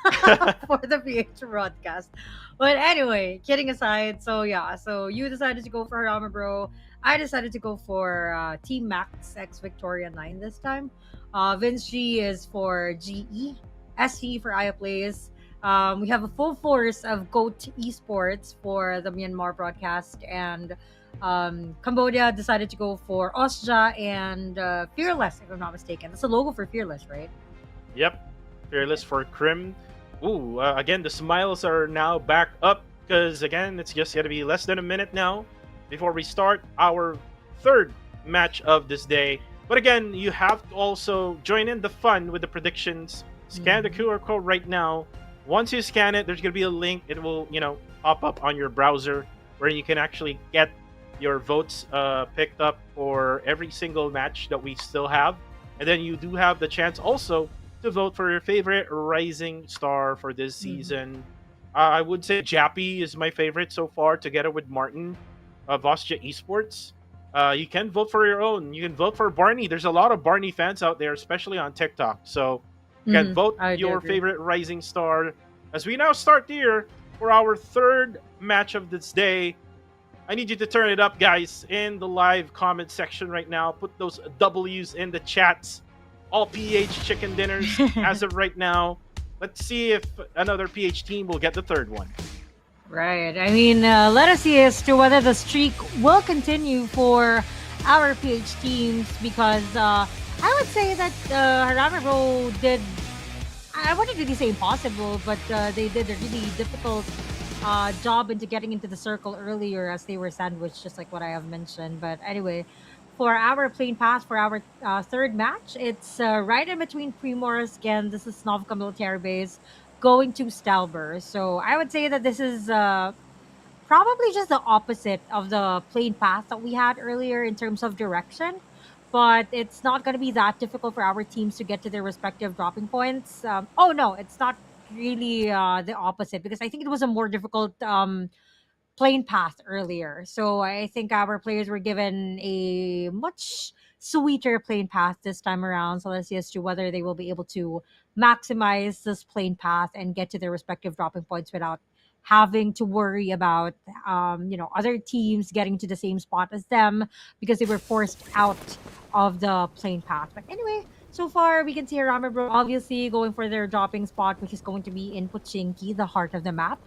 for the PH broadcast. But anyway, kidding aside, so yeah, so you decided to go for Harama Bro. I decided to go for Team Max X Victoria 9 this time. Vince G is for GE, SE for Aya Plays. We have a full force of GOAT Esports for the Myanmar broadcast, and Cambodia decided to go for Osja and Fearless, if I'm not mistaken. That's the logo for Fearless, right? Yep. Fearless for Crim. Ooh, again, the smiles are now back up because, again, it's just going to be less than a minute now before we start our third match of this day. But again, you have to also join in the fun with the predictions. Scan the QR code right now. Once you scan it, there's going to be a link. It will, pop up on your browser where you can actually get your votes picked up for every single match that we still have. And then you do have the chance also to vote for your favorite rising star for this season. I would say Jappy is my favorite so far, together with Martin of Vostia Esports. You can vote for your own. You can vote for Barney. There's a lot of Barney fans out there, especially on TikTok. So you can vote I do your agree. favorite rising star. As we now start here for our third match of this day, I need you to turn it up, guys, in the live comment section right now. Put those W's in the chats. All PH chicken dinners as of right now. Let's see if another PH team will get the third one. Right. I mean, let us see as to whether the streak will continue for our PH teams because I would say that Haramero did, I wouldn't really say impossible, but they did a really difficult job into getting into the circle earlier as they were sandwiched, just like what I have mentioned. But anyway, for our plane pass for our third match, it's right in between Primorsk and this is Novka military base going to Stalber. So I would say that this is probably just the opposite of the plane path that we had earlier in terms of direction. But it's not going to be that difficult for our teams to get to their respective dropping points. Oh, no, it's not really the opposite because I think it was a more difficult plane path earlier. So I think our players were given a much sweeter plane path this time around. So let's see as to whether they will be able to maximize this plane path and get to their respective dropping points without having to worry about other teams getting to the same spot as them because they were forced out of the plane path. But anyway, so far we can see Ramabro obviously going for their dropping spot, which is going to be in Pochinki, the heart of the map.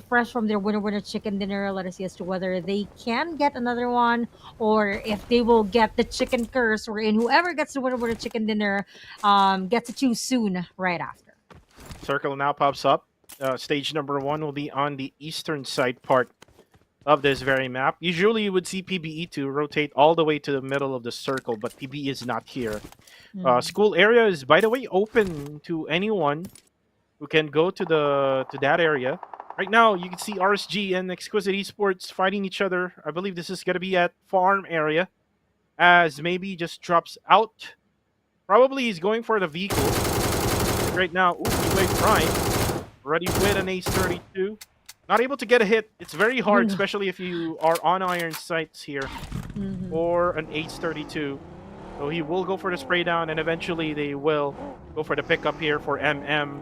Fresh from their winner chicken dinner. Let us see as to whether they can get another one or if they will get the chicken curse, wherein whoever gets the winner chicken dinner gets it too soon right after. Circle now pops up. Stage number 1 will be on the eastern side part of this very map. Usually you would see PBE2 rotate all the way to the middle of the circle, but PBE is not here. School area is, by the way, open to anyone who can go to that area. Right now, you can see RSG and Exquisite Esports fighting each other. I believe this is going to be at farm area, as maybe just drops out. Probably he's going for the vehicle. Right now, he waved Prime. Ready with an Ace 32. Not able to get a hit. It's very hard, especially if you are on iron sights here, or an Ace 32. So he will go for the spray down, and eventually they will go for the pickup here for MM.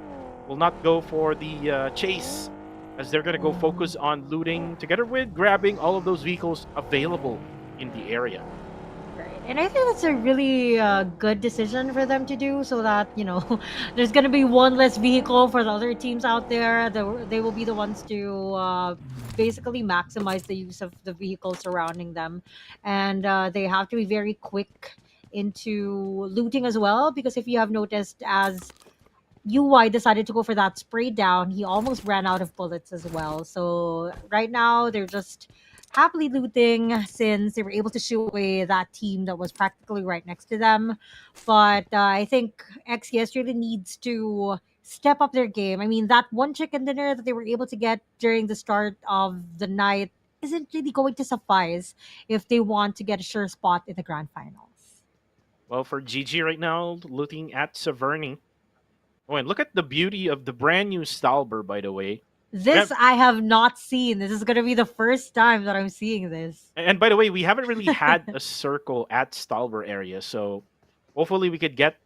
Will not go for the chase, as they're going to go focus on looting, together with grabbing all of those vehicles available in the area. Right. And I think that's a really good decision for them to do so that, there's going to be one less vehicle for the other teams out there. They will be the ones to basically maximize the use of the vehicles surrounding them. And they have to be very quick into looting as well, because if you have noticed, as UI decided to go for that spray down, he almost ran out of bullets as well. So right now they're just happily looting since they were able to shoot away that team that was practically right next to them. But I think XES really needs to step up their game. I mean, that one chicken dinner that they were able to get during the start of the night isn't really going to suffice if they want to get a sure spot in the grand finals. Well, for GG right now, looking at Severny. Oh, and look at the beauty of the brand new Stalber, by the way. This I have not seen. This is going to be the first time that I'm seeing this. And by the way, we haven't really had a circle at Stalber area, so hopefully we could get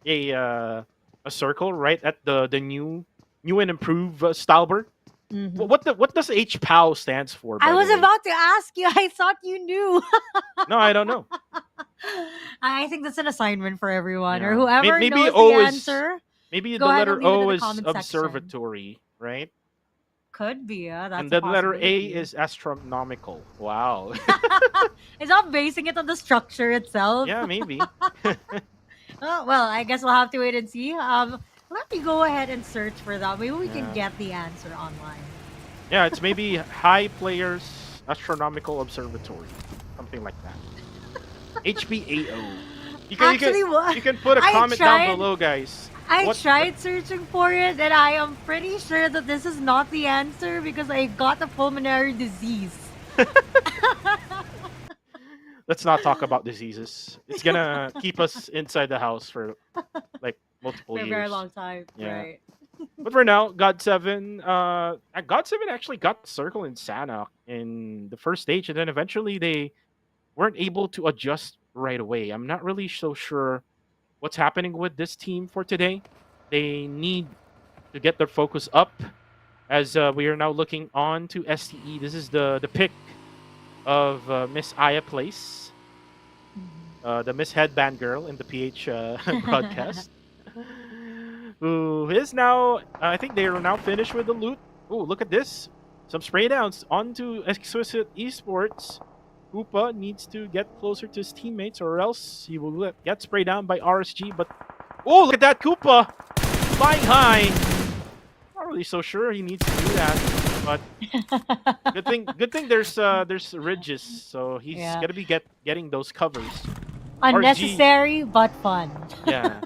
a circle right at the new and improved Stalber. Mhm. What does HPOW stands for, I by the was way? about to ask you. I thought you knew. No, I don't know. I think that's an assignment for everyone, or Yeah, whoever maybe knows the O is answer. maybe Go the ahead and letter leave it in O the is comment section. observatory, right? Could be, yeah, And that's a the letter A possibility. is astronomical. Wow. Is that basing it on the structure itself? Yeah, maybe. Oh, well, I guess we'll have to wait and see. Let me go ahead and search for that. Maybe we can Yeah. get the answer online. Yeah, it's maybe High Players Astronomical Observatory, something like that. HPAO. Actually, what You can put a I comment down tried, below, guys. I What tried searching for it, and I am pretty sure that this is not the answer because I got a pulmonary disease. Let's not talk about diseases. It's gonna keep us inside the house for like multiple For a very years. long time, Yeah. right? But for now, God7 actually got Circle in Sanhok in the first stage, and then eventually they weren't able to adjust right away. I'm not really so sure what's happening with this team for today. They need to get their focus up as we are now looking on to STE. This is the pick of Miss Aya Place, the Miss Headband girl in the PH broadcast. Who is now? I think they are now finished with the loot. Oh, look at this! Some spray downs onto Exquisite Esports. Koopa needs to get closer to his teammates, or else he will get sprayed down by RSG. But oh, look at that Koopa flying high! Not really so sure he needs to do that, but good thing there's ridges, so he's Yeah. gonna be getting those covers. RSG, Unnecessary but fun. yeah.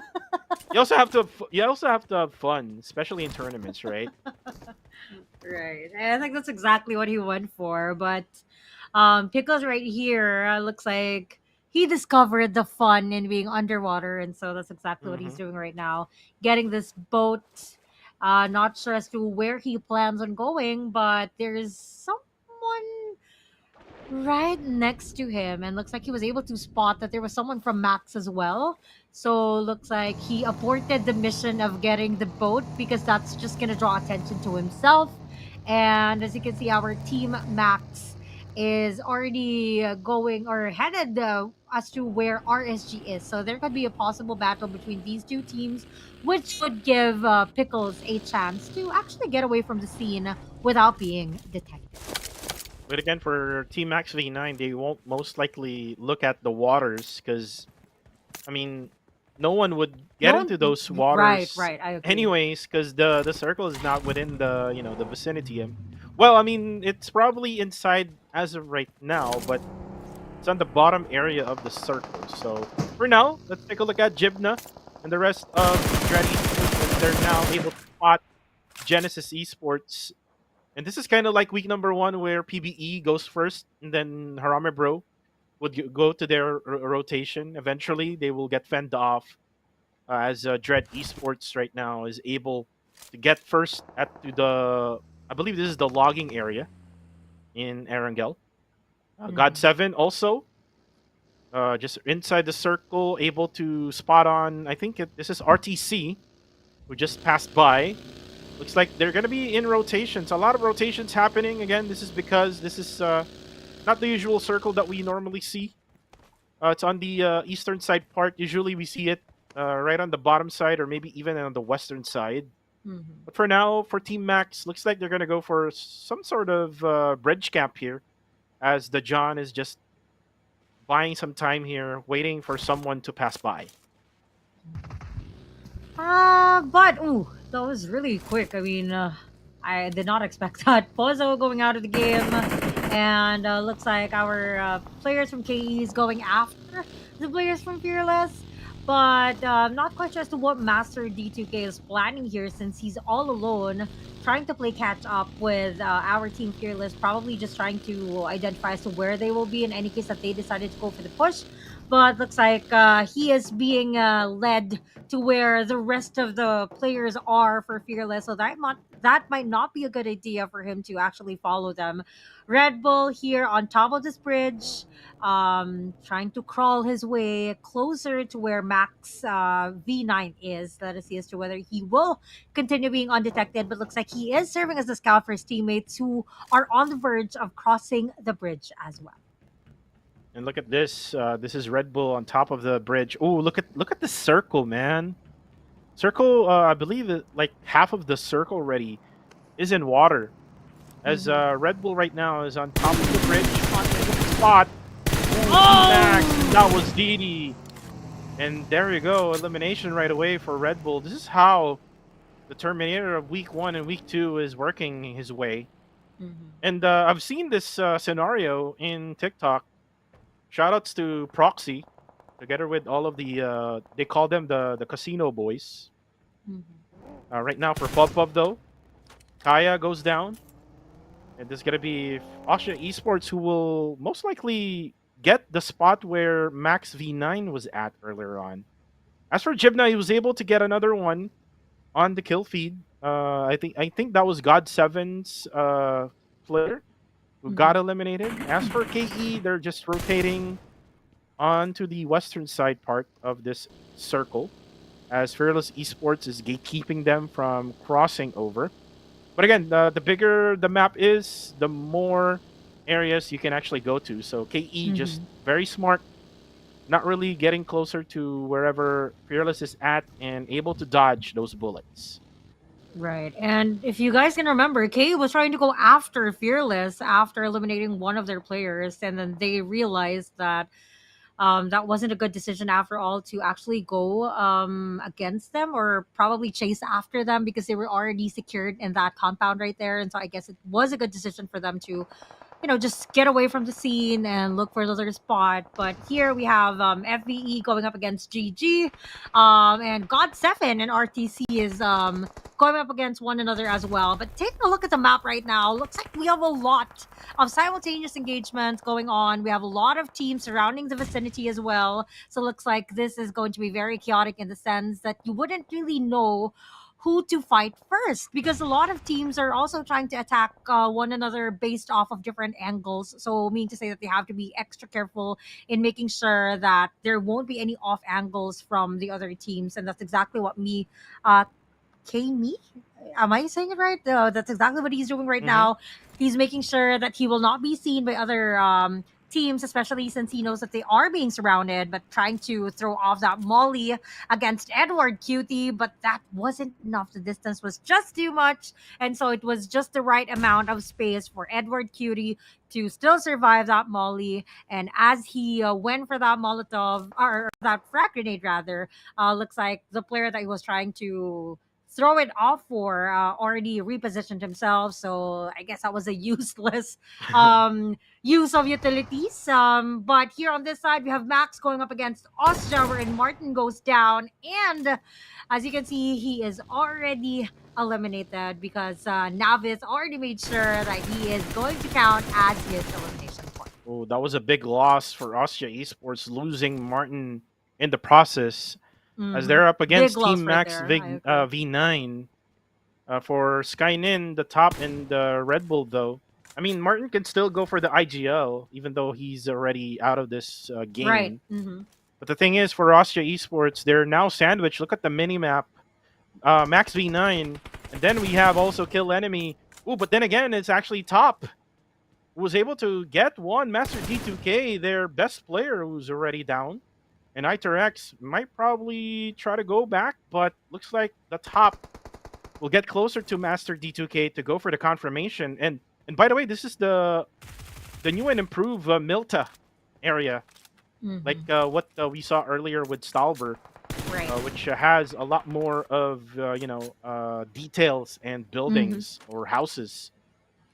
You also have to have fun, especially in tournaments, right? Right. I think that's exactly what he went for. But Pickles right here looks like he discovered the fun in being underwater, and so that's exactly what he's Hmm. doing right now. Getting this boat. Not sure as to where he plans on going, but there's someone right next to him, and looks like he was able to spot that there was someone from Max as well. So looks like he aborted the mission of getting the boat because that's just gonna draw attention to himself. And as you can see, our team Max is already going or headed as to where RSG is. So there could be a possible battle between these two teams, which would give Pickles a chance to actually get away from the scene without being detected. But again, for Team Max V9, they won't most likely look at the waters because, I mean, no one would No get one, into those right, waters right. I agree. anyways because the circle is not within the the vicinity. Well, I mean, it's probably inside as of right now, but it's on the bottom area of the circle. So for now, let's take a look at Jibna and the rest of Dread Esports as they're now able to spot Genesis Esports. And this is kind of like week number one where PBE goes first and then Harame Bro would go to their rotation. Eventually, they will get fended off as Dread Esports right now is able to get first at to the, I believe this is the logging area in Erangel. God Mhm. 7 also just inside the circle, able to spot on. I think this is RTC who just passed by. Looks like they're gonna be in rotations. A lot of rotations happening again. This is because this is not the usual circle that we normally see. It's on the eastern side part. Usually we see it right on the bottom side or maybe even on the western side. Mhm. But for now, for Team Max, looks like they're gonna go for some sort of bridge camp here, as the John is just buying some time here, waiting for someone to pass by. But ooh, that was really quick. I mean, I did not expect that. Pozo going out of the game, and looks like our players from KE is going after the players from Fearless. But I'm not quite sure as to what Master D2K is planning here, since he's all alone, trying to play catch up with our team Fearless. Probably just trying to identify as to where they will be in any case that they decided to go for the push. But looks like he is being led to where the rest of the players are for Fearless. So that that might not be a good idea for him to actually follow them. Red Bull here on top of this bridge, trying to crawl his way closer to where Max V9 is. Let us see as to whether he will continue being undetected, but looks like he is serving as a scout for his teammates who are on the verge of crossing the bridge as well. And look at this. This is Red Bull on top of the bridge. Oh, look at the circle, man. Circle. I believe that like half of the circle already is in water. As Red Bull right now is on top of the bridge, on the spot. Oh! Max, that was DD. And there you go, elimination right away for Red Bull. This is how the Terminator of Week 1 and Week 2 is working his way. And I've seen this scenario in TikTok. Shoutouts to Proxy, together with all of the, they call them the casino boys. Right now for PubPub though, Kaya goes down. And there's going to be Austria Esports who will most likely get the spot where Max V9 was at earlier on. As for Jibna, he was able to get another one on the kill feed. I think that was God7's player who got eliminated. As for KE, they're just rotating onto the western side part of this circle, as Fearless Esports is gatekeeping them from crossing over. But again, the bigger the map is, the more areas you can actually go to. So KE just very smart, not really getting closer to wherever Fearless is at and able to dodge those bullets. Right. And if you guys can remember, Kay was trying to go after Fearless after eliminating one of their players, and then they realized that that wasn't a good decision after all to actually go against them or probably chase after them because they were already secured in that compound right there. And so I guess it was a good decision for them to, just get away from the scene and look for another spot. But here we have FVE going up against GG, and God7 and RTC is going up against one another as well. But taking a look at the map right now, looks like we have a lot of simultaneous engagements going on. We have a lot of teams surrounding the vicinity as well. So it looks like this is going to be very chaotic in the sense that you wouldn't really know who to fight first because a lot of teams are also trying to attack one another based off of different angles. So mean to say that they have to be extra careful in making sure that there won't be any off angles from the other teams, and that's exactly what me, am I saying it right? That's exactly what he's doing right now. He's making sure that he will not be seen by other teams, especially since he knows that they are being surrounded, but trying to throw off that molly against Edward Cutie, but that wasn't enough. The distance was just too much, and so it was just the right amount of space for Edward Cutie to still survive that molly. And as he went for that Molotov, or that frag grenade rather, looks like the player that he was trying to throw it off for already repositioned himself. So I guess that was a useless use of utilities. But here on this side, we have Max going up against Austria, wherein Martin goes down. And as you can see, he is already eliminated because Navis already made sure that he is going to count as his elimination point. Oh, that was a big loss for Austria Esports, losing Martin in the process. As they're up against Big loss Team right Max there. V9 for Skynin, the top, and Red Bull, though. I mean, Martin can still go for the IGL, even though he's already out of this game. Right. But the thing is, for Austria Esports, they're now sandwiched. Look at the mini-map. Max V9, and then we have also Kill Enemy. Oh, but then again, it's actually top. Who was able to get one Master D2K, their best player, who's already down. And ITRX might probably try to go back, but looks like the top will get closer to Master D2K to go for the confirmation. And by the way, this is the new and improved Milta area, like what we saw earlier with Stalber, Right. which has a lot more of details and buildings or houses.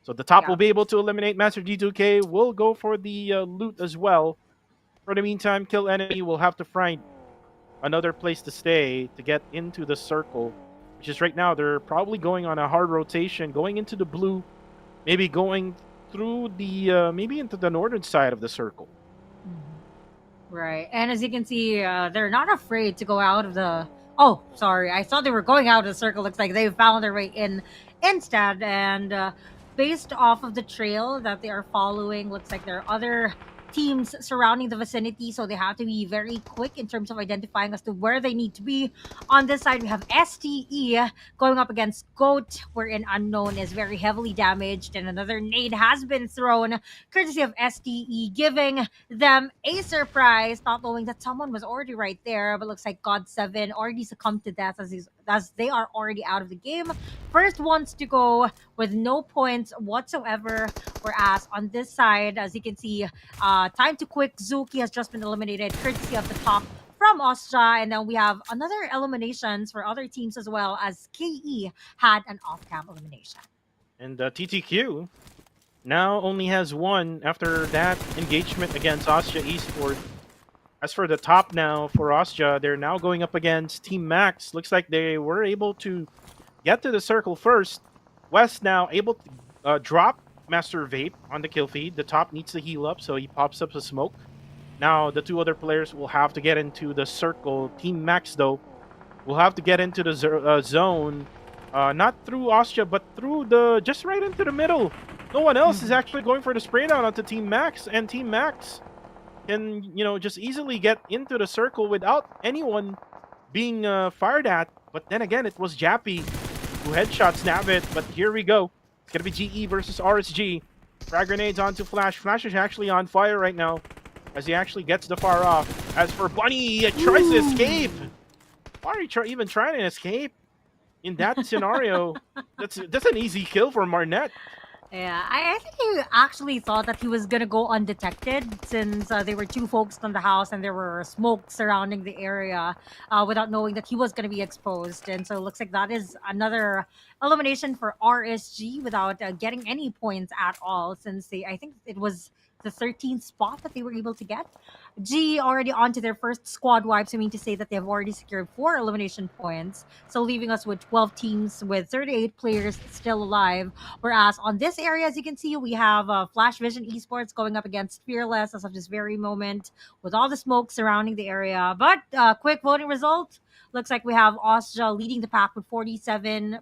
So the top will be able to eliminate Master D2K. We'll go for the loot as well. For the meantime, Kill Enemy will have to find another place to stay to get into the circle, which is right now they're probably going on a hard rotation, going into the blue, maybe going through the maybe into the northern side of the circle. Right. And as you can see, they're not afraid to go out of the... Oh, sorry. I thought they were going out of the circle. Looks like they found their way in instead. And based off of the trail that they are following, looks like there are other teams surrounding the vicinity, so they have to be very quick in terms of identifying as to where they need to be. On this side, we have STE going up against Goat, wherein Unknown is very heavily damaged, and another nade has been thrown, courtesy of STE, giving them a surprise, not knowing that someone was already right there. But looks like God7 already succumbed to death as they are already out of the game. First ones to go with no points whatsoever. Whereas on this side, as you can see, Time to Quick Zuki has just been eliminated, courtesy of the top from Austria. And then we have another eliminations for other teams as well, as KE had an off-cam elimination. And TTQ now only has one after that engagement against Austria Esports. As for the top now for Austria, they're now going up against Team Max. Looks like they were able to get to the circle first. West now able to drop Master Vape on the kill feed. The top needs to heal up, so he pops up a smoke. Now the two other players will have to get into the circle. Team Max, though, will have to get into the zone. Not through Austria, but through just right into the middle. No one else is actually going for the spray down onto Team Max, and Team Max can, just easily get into the circle without anyone being fired at. But then again, it was Jappy who headshot snap it. But here we go. It's gonna be GE versus RSG. Frag grenades onto Flash. Flash is actually on fire right now, as he actually gets the far off. As for Bunny, he tries to escape. Why are you even trying to escape in that scenario? That's an easy kill for Marnet. Yeah, I think he actually thought that he was gonna go undetected, since they were too focused on the house and there were smoke surrounding the area, without knowing that he was gonna be exposed. And so it looks like that is another elimination for RSG without getting any points at all, since I think it was the 13th spot that they were able to get. G already onto their first squad wipes. I mean to say that they have already secured 4 elimination points, so leaving us with 12 teams with 38 players still alive. Whereas on this area, as you can see, we have Flash Vision Esports going up against Fearless as of this very moment, with all the smoke surrounding the area. But quick voting result. Looks like we have Austria leading the pack with 47%,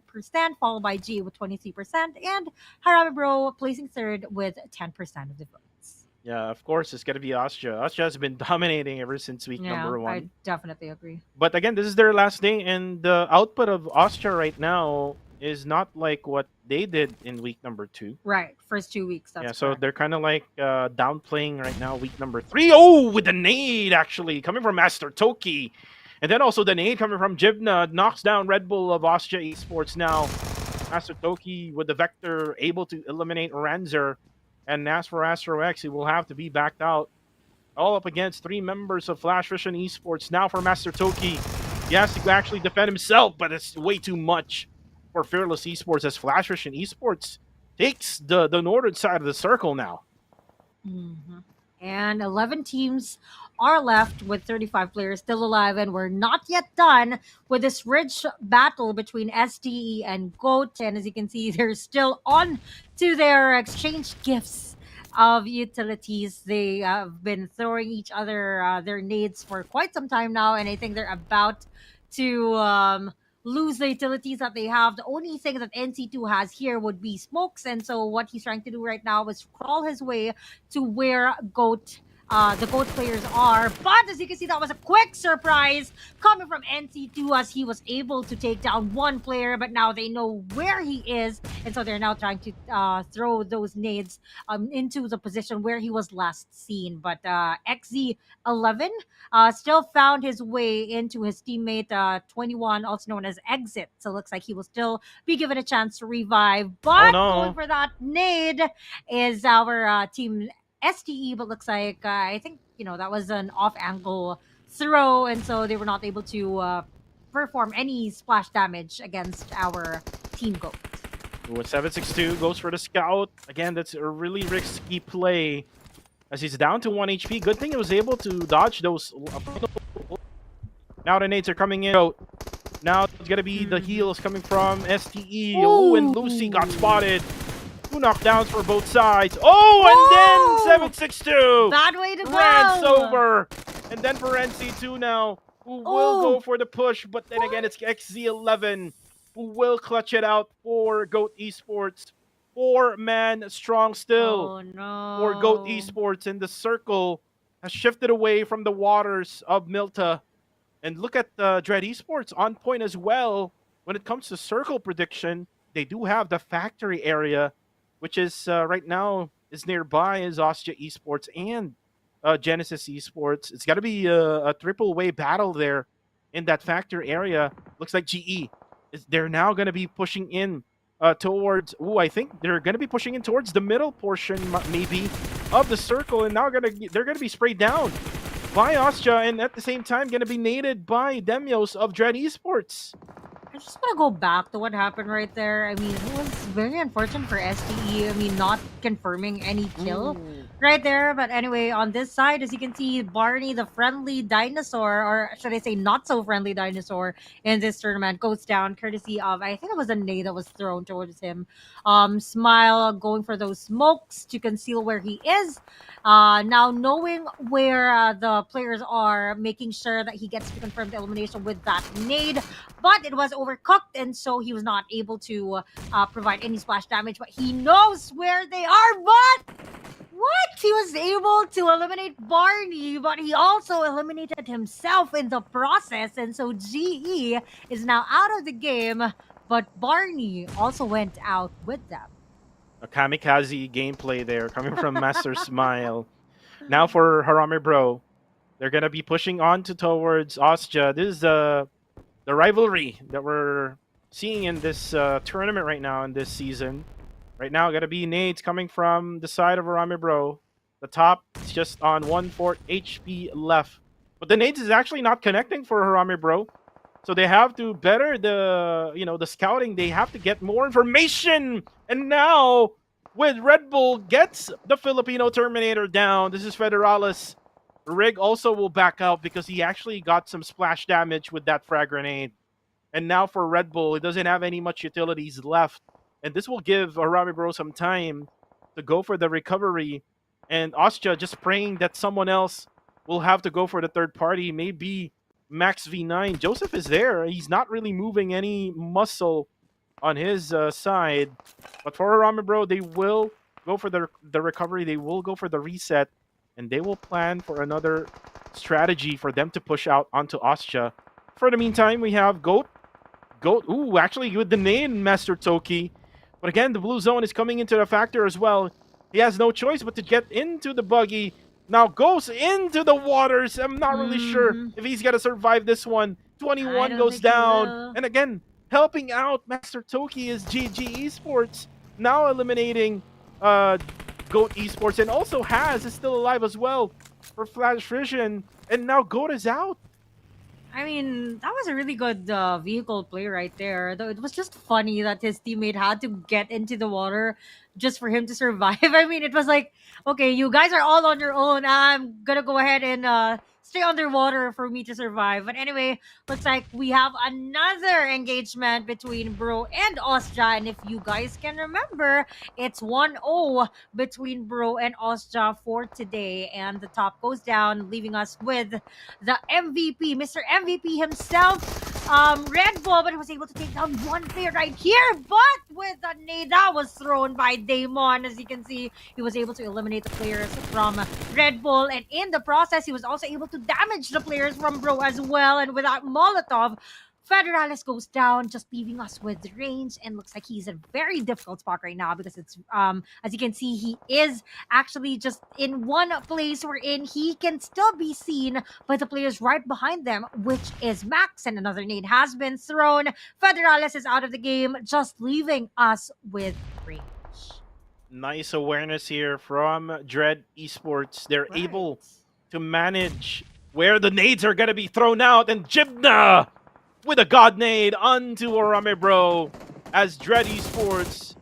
followed by G with 23%, and Harame Bro placing third with 10% of the votes. Yeah, of course, it's going to be Austria. Austria has been dominating ever since week number 1. I definitely agree. But again, this is their last day, and the output of Austria right now is not like what they did in week number 2. Right, first 2 weeks. That's so correct. they're kind of like downplaying right now week number 3. Oh, with the nade, actually, coming from Master Toki. And then also the nade coming from Jibna knocks down Red Bull of Austria Esports now. Master Toki with the Vector able to eliminate Ranzer. And as for Astro X, he will have to be backed out. All up against 3 members of Flash Vision Esports. Now for Master Toki. He has to actually defend himself, but it's way too much for Fearless Esports, as Flash Vision Esports takes the northern side of the circle now. And 11 teams are left with 35 players still alive, and we're not yet done with this rich battle between STE and GOAT. And as you can see, they're still on to their exchange gifts of utilities. They have been throwing each other their nades for quite some time now, and I think they're about to lose the utilities that they have. The only thing that NC2 has here would be smokes, and so what he's trying to do right now is crawl his way to where the GOAT players are. But as you can see, that was a quick surprise coming from NC2, as he was able to take down 1 player, but now they know where he is, and so they're now trying to throw those nades into the position where he was last seen. But XZ11 still found his way into his teammate 21, also known as Exit. So it looks like he will still be given a chance to revive. But going for that nade is our team STE, but looks like I think that was an off-angle throw, and so they were not able to perform any splash damage against our team GOAT. With 762 goes for the scout. Again, that's a really risky play, as he's down to 1 HP. Good thing he was able to dodge those. Now the nades are coming in. Now it's gonna be the heals coming from STE. Oh, and Lucy got spotted. 2 knockdowns for both sides. Oh, and then 762. Bad way to go. Rants over. And then for NC2 now, who will go for the push, but then again, it's XZ11 who will clutch it out for GOAT Esports. 4-man strong still Oh for GOAT no. Esports, and the circle has shifted away from the waters of Milta. And look at Dread Esports on point as well when it comes to circle prediction. They do have the factory area, which is right now is nearby is Austria Esports and Genesis Esports. It's got to be a triple way battle there in that factory area. Looks like GE is they're now going to be pushing in towards. Oh, I think they're going to be pushing in towards the middle portion maybe of the circle, and now they're going to be sprayed down by Austria, and at the same time going to be naded by Demios of Dread Esports. I just want to go back to what happened right there. I mean, it was very unfortunate for STE. I mean, not confirming any kill Ooh. right there. But anyway, on this side, as you can see, Barney, the friendly dinosaur, or should I say, not so friendly dinosaur in this tournament, goes down courtesy of, I think it was a nade that was thrown towards him. Smile going for those smokes to conceal where he is. Now, knowing where the players are, making sure that he gets to confirm the elimination with that nade, but it was overcooked, and so he was not able to provide any splash damage. But he knows where they are. But what? He was able to eliminate Barney, but he also eliminated himself in the process, and so GE is now out of the game. But Barney also went out with them. A kamikaze gameplay there coming from Master Smile. Now for Harame Bro, they're going to be pushing on towards Austria. This is the rivalry that we're seeing in this tournament right now in this season. Right now, got to be nades coming from the side of Harame Bro. The top is just on 1/4 HP left. But the nades is actually not connecting for Harame Bro. So they have to better the scouting. They have to get more information. And now with Red Bull gets the Filipino Terminator down. This is Federalis. Rig also will back out because he actually got some splash damage with that frag grenade. And now for Red Bull, it doesn't have any much utilities left. And this will give Harame Bro some time to go for the recovery. And Austria just praying that someone else will have to go for the third party. Maybe Max V9. Joseph is there. He's not really moving any muscle on his side. But for Harame Bro, they will go for the recovery. They will go for the reset. And they will plan for another strategy for them to push out onto Austria. For the meantime, we have Goat. Ooh, actually with the name Master Toki. But again, the blue zone is coming into the factor as well. He has no choice but to get into the buggy. Now goes into the waters. I'm not really sure if he's going to survive this one. 21 goes down. And again, helping out Master Toki is GG Esports. Now eliminating Goat Esports. And also Has is still alive as well for Flash Vision. And now Goat is out. I mean, that was a really good vehicle play right there. Though it was just funny that his teammate had to get into the water just for him to survive. I mean, it was like, okay, you guys are all on your own. I'm gonna go ahead and stay underwater for me to survive. But anyway, looks like we have another engagement between Bro and Austria. And if you guys can remember, it's 1-0 between Bro and Austria for today. And the top goes down, leaving us with the MVP, Mr. MVP himself. Red Bull, but he was able to take down one player right here. But with the nade that was thrown by Damon, as you can see, he was able to eliminate the players from Red Bull. And in the process, he was also able to damage the players from Bro as well. And without Molotov, Federalis goes down, just leaving us with range, and looks like he's in a very difficult spot right now because it's as you can see, he is actually just in one place wherein he can still be seen by the players right behind them, which is Max, and another nade has been thrown. Federalis is out of the game, just leaving us with range. Nice awareness here from Dread Esports. They're Right. able to manage where the nades are going to be thrown out, and Jibna with a god nade onto Harame Bro as Dread Esports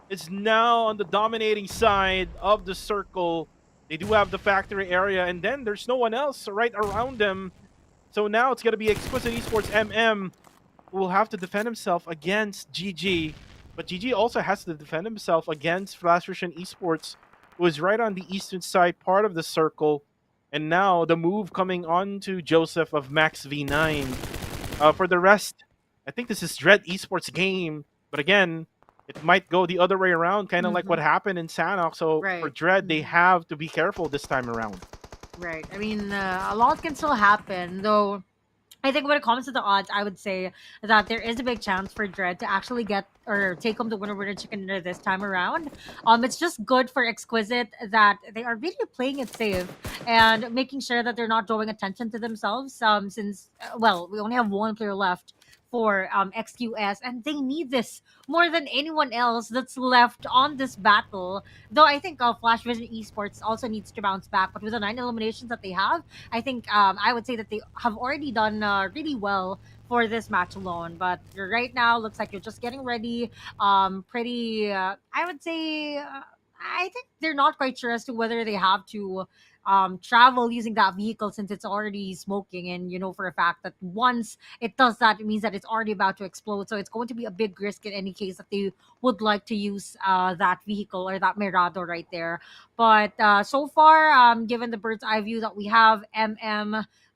is now on the dominating side of the circle. They do have the factory area, and then there's no one else right around them. So now it's going to be Exquisite Esports MM who will have to defend himself against GG. But GG also has to defend himself against Flash Vision Esports, who is right on the eastern side part of the circle. And now the move coming on to Joseph of Max V9. For the rest I think this is Dread Esports game, but again, it might go the other way around, kind of like what happened in Sanhok. So for Right. Dread, they have to be careful this time around. Right. I mean, a lot can still happen, though. I think when it comes to the odds, I would say that there is a big chance for Dread to actually get or take home the winner chicken dinner this time around. It's just good for Exquisite that they are really playing it safe and making sure that they're not drawing attention to themselves. Since well, we only have one player left for XQS, and they need this more than anyone else that's left on this battle. Though I think Flash Vision Esports also needs to bounce back, but with the 9 eliminations that they have, I think I would say that they have already done really well for this match alone. But right now, looks like you're just getting ready. Pretty, I would say, I think they're not quite sure as to whether they have to travel using that vehicle since it's already smoking. And you know for a fact that once it does that, it means that it's already about to explode. So it's going to be a big risk in any case that they would like to use that vehicle or that Mirado right there. But so far, given the bird's eye view that we have,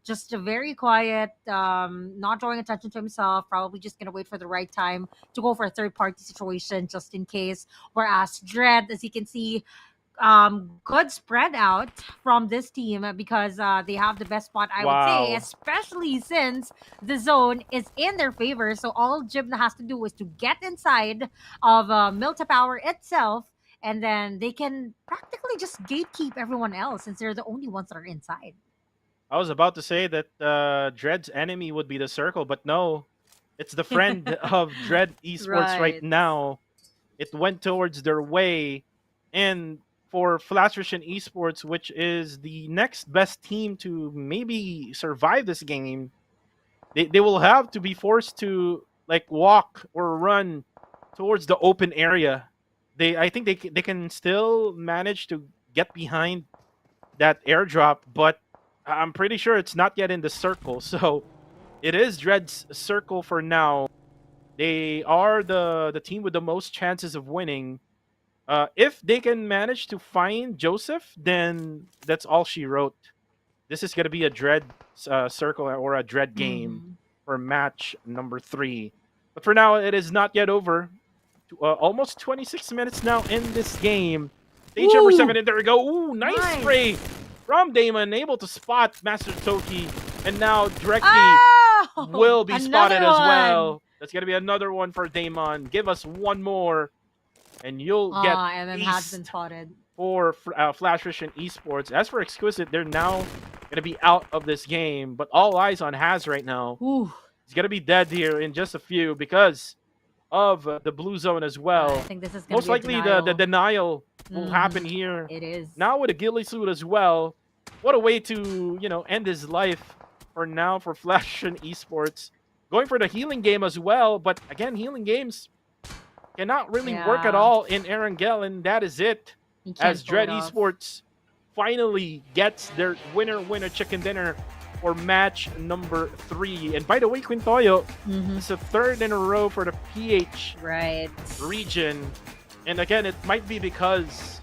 just very quiet, not drawing attention to himself, probably just gonna wait for the right time to go for a third party situation just in case. Whereas Dread, as you can see, good spread out from this team because they have the best spot, I would say, Wow. especially since the zone is in their favor. So all Jibna has to do is to get inside of Milta Power itself, and then they can practically just gatekeep everyone else since they're the only ones that are inside. I was about to say that Dread's enemy would be the circle, but no, it's the friend of Dread Esports right Right. now. It went towards their way, and for Flash Vision Esports, which is the next best team to maybe survive this game, they will have to be forced to like walk or run towards the open area. I think they can still manage to get behind that airdrop, but I'm pretty sure it's not yet in the circle. So it is Dread's circle for now. They are the team with the most chances of winning. If they can manage to find Joseph, then that's all she wrote. This is gonna be a Dread circle or a Dread game Mhm. for match number 3. But for now, it is not yet over. Almost 26 minutes now in this game. Stage number Ooh. 7, and there we go. Ooh, nice Nice. spray from Damon, able to spot Master Toki, and now directly Oh! will be spotted Another as one. well. That's gonna be another one for Damon. Give us one more, and you'll get MM has aced been spotted. for Flash Vision Esports. As for Exquisite, they're now gonna be out of this game, but all eyes on Haz right now. Ooh. He's gonna be dead here in just a few because of the blue zone as I well. think this is gonna Most be a likely denial. the denial will happen Mhm. here. It is. Now with a ghillie suit as well. What a way to, end his life for now for Flash and Esports. Going for the healing game as well, but again, healing games cannot really work at Yeah. all in Erangel, and that is it. You can't As pull Dread it off. Esports finally gets their winner chicken dinner for match number 3. And by the way, Quintoyo, Mhm. it's the 3rd in a row for the PH Right. region. And again, it might be because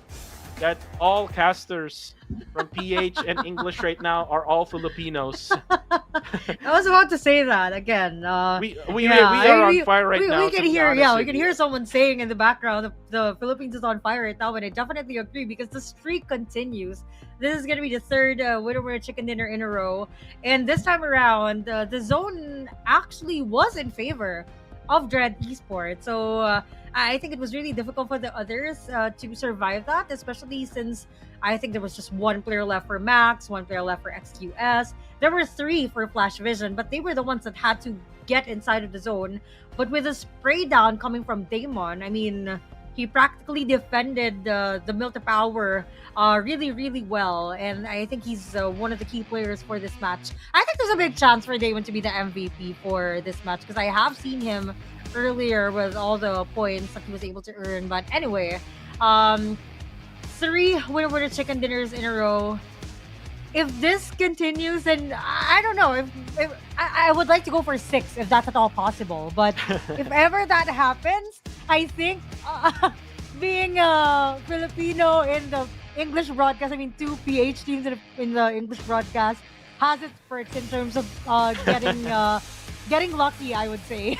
that all casters from PH and English right now are all Filipinos. I was about to say that again. We Yeah, are on fire right we, now. We to can be hear, honest yeah, we with can you. hear someone saying in the background the Philippines is on fire right now, and I definitely agree because the streak continues. This is gonna be the 3rd winner chicken dinner in a row, and this time around, the zone actually was in favor of Dread Esports. So I think it was really difficult for the others to survive that, especially since I think there was just one player left for Max, one player left for XQS. There were 3 for Flash Vision, but they were the ones that had to get inside of the zone. But with a spray down coming from Damon, I mean, he practically defended the Milta Power really, really well. And I think he's one of the key players for this match. I think there's a big chance for Damon to be the MVP for this match because I have seen him earlier with all the points that he was able to earn. But anyway, 3 winner chicken dinners in a row. If this continues, then I don't know. If I would like to go for 6 if that's at all possible. But if ever that happens, I think being a Filipino in the English broadcast, I mean 2 PH teams in the English broadcast, has its perks in terms of getting getting lucky, I would say.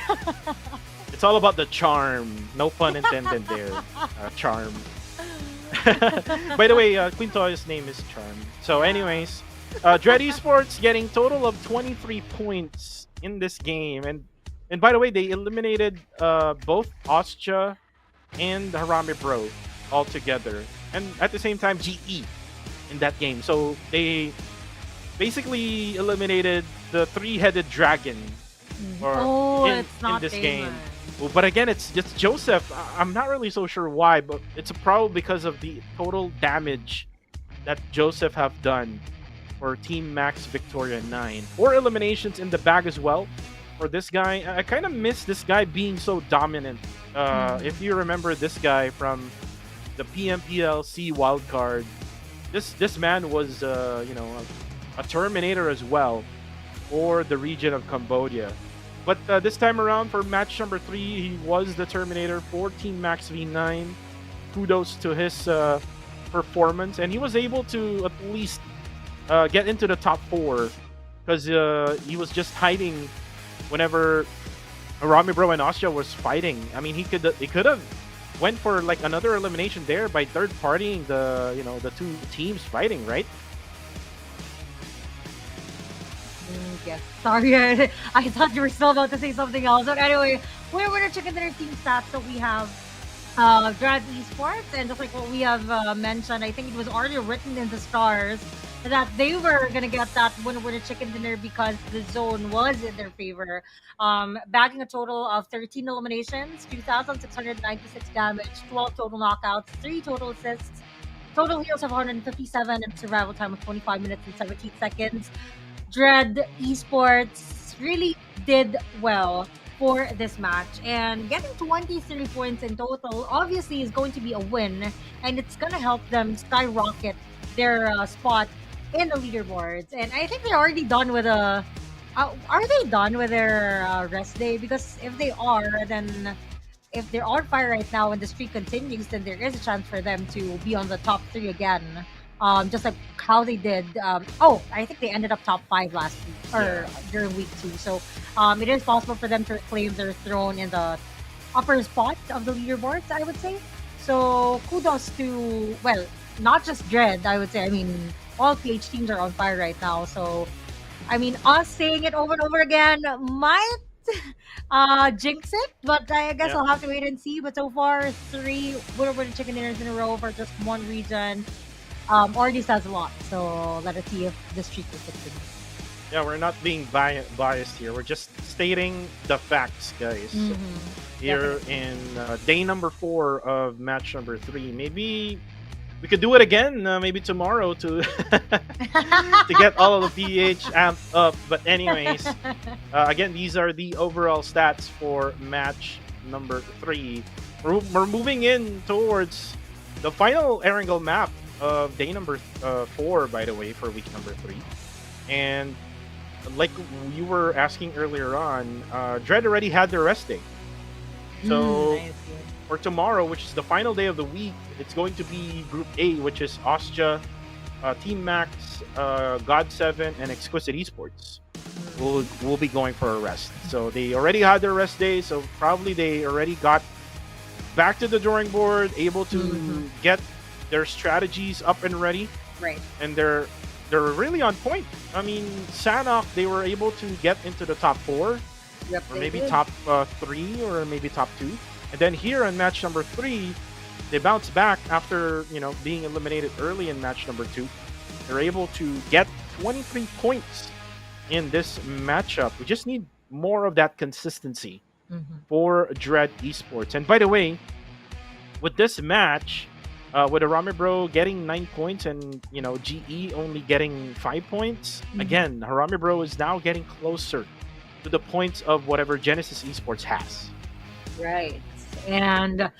It's all about the charm. No pun intended there. Charm. By the way, Queen Toya's name is Charm. So, anyways, Dread Esports getting total of 23 points in this game, and by the way, they eliminated both Ostja and Harami Bro all together, and at the same time GE in that game. So they basically eliminated the three-headed dragon, or Oh, in, it's not this Damon. game. Well, but again, it's just Joseph. I'm not really so sure why, but it's probably because of the total damage that Joseph have done for Team Max Victoria 9. 4 eliminations in the bag as well for this guy. I kind of miss this guy being so dominant. If you remember this guy from the PMPL SEA wildcard, this man was a Terminator as well for the region of Cambodia. But this time around for match number 3, he was the Terminator for Team Max V9. Kudos to his performance, and he was able to at least get into the top 4 because he was just hiding whenever Rami Bro and Ostja was fighting. I mean, he could have went for like another elimination there by third partying the two teams fighting, right? Yes. Sorry, I thought you were still about to say something else. But anyway, winner chicken dinner team stats. So we have Dread Esports, and just like what we have mentioned, I think it was already written in the stars that they were gonna get that winner chicken dinner because the zone was in their favor. Bagging a total of 13 eliminations, 2,696 damage, 12 total knockouts, 3 total assists, total heals of 157, and survival time of 25 minutes and 17 seconds. Dread Esports really did well for this match, and getting 23 points in total obviously is going to be a win, and it's going to help them skyrocket their spot in the leaderboards. And I think they're already done with are they done with their rest day? Because if they are, then if they're on fire right now and the streak continues, then there is a chance for them to be on the top 3 again. Just like how they did. I think they ended up top 5 last week or during week 2. So it is possible for them to claim their throne in the upper spot of the leaderboards, I would say. So kudos to, well, not just Dread, I would say. I mean, all PH teams are on fire right now. So, I mean, us saying it over and over again might jinx it, but I guess I'll have to wait and see. But so far, 3 winner chicken dinners in a row for just one region. Already says a lot, so let us see if the streak will continue. Yeah, we're not being biased here. We're just stating the facts, guys. Here in day number 4 of match number 3. Maybe we could do it again, maybe tomorrow to to get all of the PH amped up. But anyways, again, these are the overall stats for match number 3. We're moving in towards the final Erangel map of day number 4, by the way, for week number 3. And like you were asking earlier on, Dread already had their rest day. So for tomorrow, which is the final day of the week, it's going to be Group A, which is Ostja, Team Max, God7, and Exquisite Esports. Will be going for a rest. So they already had their rest day, so probably they already got back to the drawing board, able to get their strategies up and ready, Right. and they're really on point. I mean, Sanhok, they were able to get into the top 4, Yep, or they maybe did. top 3, or maybe top 2. And then here in match number 3, they bounced back after being eliminated early in match number 2. They're able to get 23 points in this matchup. We just need more of that consistency for Dread Esports. And by the way, with this match, with Arame Bro getting 9 points and GE only getting 5 points, again, Harame Bro is now getting closer to the points of whatever Genesis Esports has. Right. And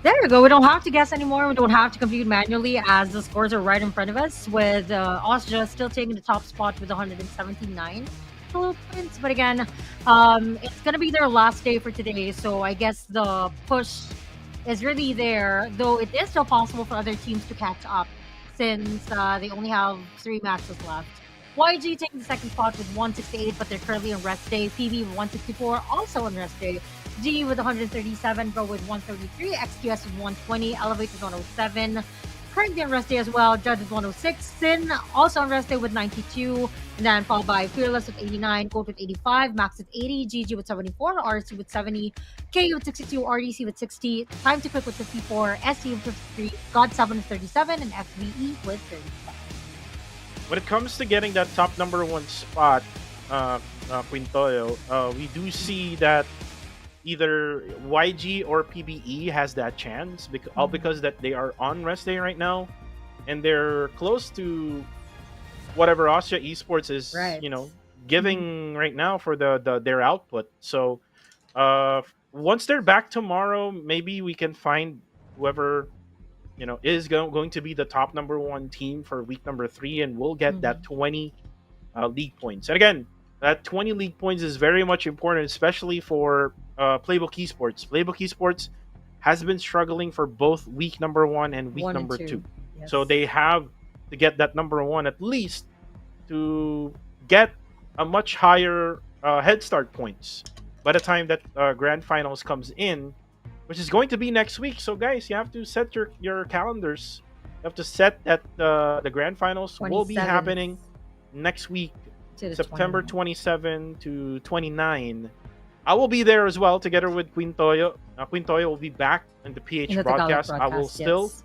there you go. We don't have to guess anymore. We don't have to compute manually as the scores are right in front of us, with Ostja still taking the top spot with 179 total points. But again, it's going to be their last day for today. So I guess the push is really there, though it is still possible for other teams to catch up since they only have 3 matches left. YG taking the second spot with 168, but they're currently on rest day. PB with 164, also on rest day. G with 137, Bro with 133, XQS with 120, Elevate with 107. Currently on rest day as well. Judge with 106, Sin also on rest day with 92, and then followed by Fearless with 89, Goat with 85, Max with 80, GG with 74, RC with 70, KU with 62, RDC with 60, Time to Quick with 54, SC with 53, God7 with 37, and FVE with 35. When it comes to getting that top number one spot, Quintoyo, we do see that either YG or PBE has that chance, all because that they are on rest day right now, and they're close to whatever Austria Esports is, Right. giving right now for their output. So, once they're back tomorrow, maybe we can find whoever is going to be the top number one team for week number 3, and we'll get that 20 league points. And again, that 20 league points is very much important, especially for Playbook Esports. Playbook Esports has been struggling for both week number 1 and week 1 and number 2. 2. Yes. So they have to get that number 1 at least to get a much higher head start points by the time that grand finals comes in, which is going to be next week. So guys, you have to set your calendars. You have to set that the grand finals will be 27th happening next week, to the September 29th. 27 to 29. I will be there as well, together with Quintoyo. Quintoyo will be back in the PH In the Tagalog broadcast. I will broadcast, still yes.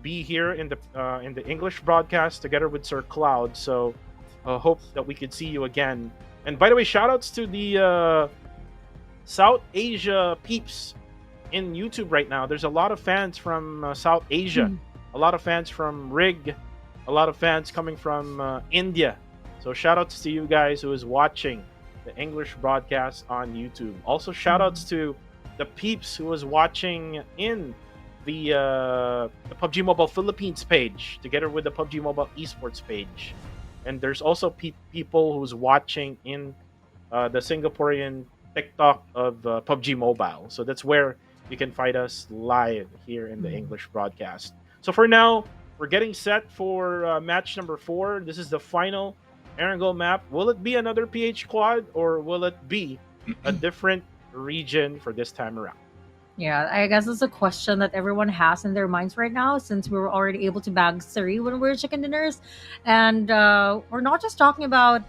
be here in the English broadcast together with Sir Cloud. So hope that we could see you again. And by the way, shout outs to the South Asia peeps in YouTube right now. There's a lot of fans from South Asia, a lot of fans from Rig, a lot of fans coming from India. So shout outs to you guys who is watching the English broadcast on YouTube. Also shout outs to the peeps who was watching in the PUBG Mobile Philippines page together with the PUBG Mobile Esports page. And there's also people who's watching in the Singaporean TikTok of PUBG Mobile. So that's where you can find us live here in the English broadcast. So for now, we're getting set for match number 4. This is the final Erangel map. Will it be another PH quad, or will it be a different region for this time around? Yeah, I guess it's a question that everyone has in their minds right now, since we were already able to bag 3 when we were chicken dinners. And we're not just talking about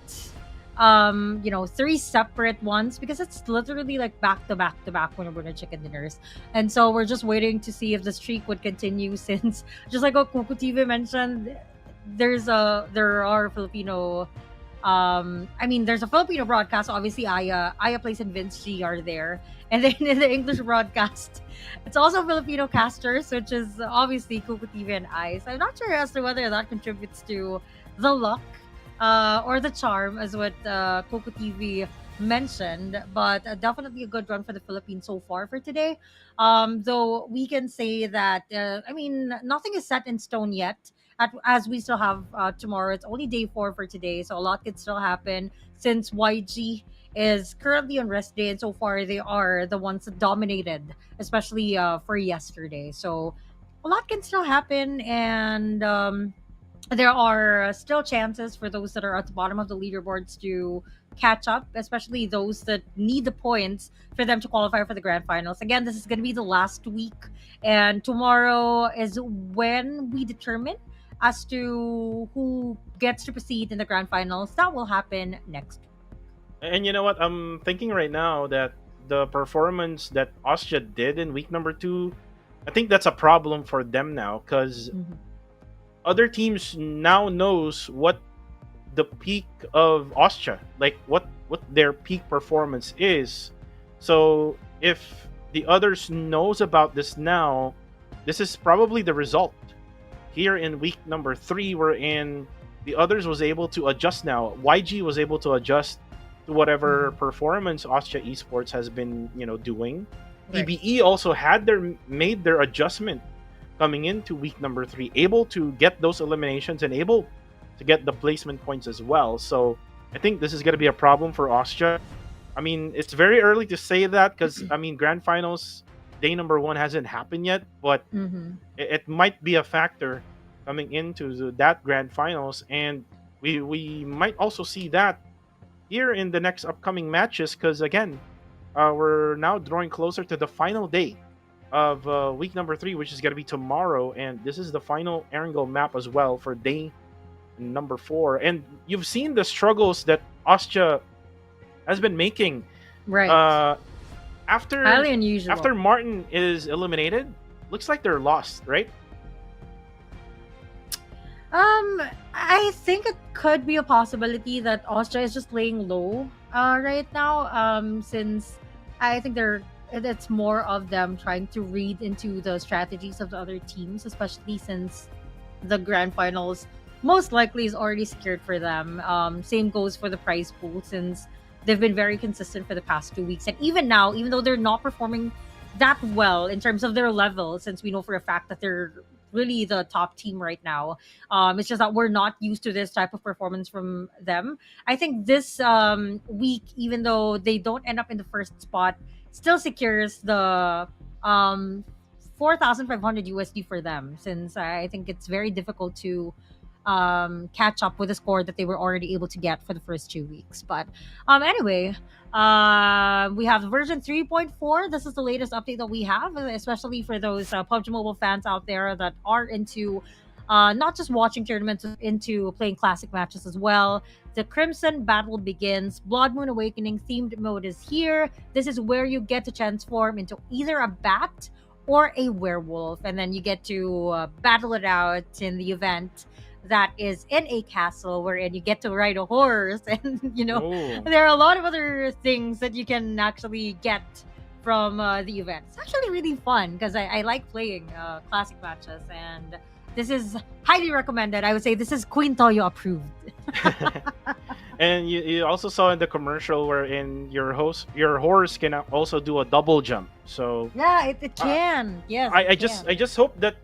3 separate ones, because it's literally like back to back to back when we're in chicken dinners. And so we're just waiting to see if the streak would continue, since just like what Kuku TV mentioned, there are Filipino there's a Filipino broadcast. Obviously, Aya Place and Vince G are there. And then in the English broadcast, it's also Filipino casters, which is obviously Kuku TV and I. So I'm not sure as to whether that contributes to the luck or the charm, as what Kuku TV mentioned. But definitely a good run for the Philippines so far for today. Though we can say that, nothing is set in stone yet. As we still have tomorrow. It's only day 4 for today, so a lot can still happen, since YG is currently on rest day, and so far they are the ones that dominated, especially for yesterday. So a lot can still happen, and there are still chances for those that are at the bottom of the leaderboards to catch up, especially those that need the points for them to qualify for the grand finals. Again, this is going to be the last week, and tomorrow is when we determine as to who gets to proceed in the grand finals. That will happen next week. And you know what? I'm thinking right now that the performance that Austria did in week number 2, I think that's a problem for them now, because other teams now knows what the peak of Austria, like what their peak performance is. So if the others knows about this now, this is probably the result. Here in week number 3, wherein the others was able to adjust now. YG was able to adjust to whatever performance Austria Esports has been, doing. Right. PBE also had made their adjustment coming into week number 3, able to get those eliminations and able to get the placement points as well. So I think this is going to be a problem for Austria. I mean, it's very early to say that, because grand finals day number 1 hasn't happened yet, but it might be a factor coming into that grand finals. And we might also see that here in the next upcoming matches, because again, we're now drawing closer to the final day of week number 3, which is going to be tomorrow, and this is the final Erangel map as well for day number 4. And you've seen the struggles that Ostia has been making. Right. After Highly unusual. after Martin is eliminated, looks like they're lost, right? I think it could be a possibility that Austria is just laying low right now. Since I think it's more of them trying to read into the strategies of the other teams, especially since the grand finals most likely is already secured for them. Same goes for the prize pool, since they've been very consistent for the past 2 weeks, and even now, even though they're not performing that well in terms of their level, since we know for a fact that they're really the top team right now. It's just that we're not used to this type of performance from them. I think this week, even though they don't end up in the first spot, still secures the 4,500 USD for them, since I think it's very difficult to catch up with the score that they were already able to get for the first 2 weeks. But anyway, we have version 3.4. This is the latest update that we have, especially for those PUBG Mobile fans out there that are into not just watching tournaments, into playing classic matches as well. The Crimson Battle begins. Blood Moon Awakening themed mode is here. This is where you get to transform into either a bat or a werewolf, and then you get to battle it out in the event that is in a castle, wherein you get to ride a horse, and Oh. there are a lot of other things that you can actually get from the event. It's actually really fun because I like playing classic matches, and this is highly recommended. I would say this is Queen Toyo approved. And you also saw in the commercial wherein your horse can also do a double jump. So Yeah, it can. Yes, I it just can. I just hope that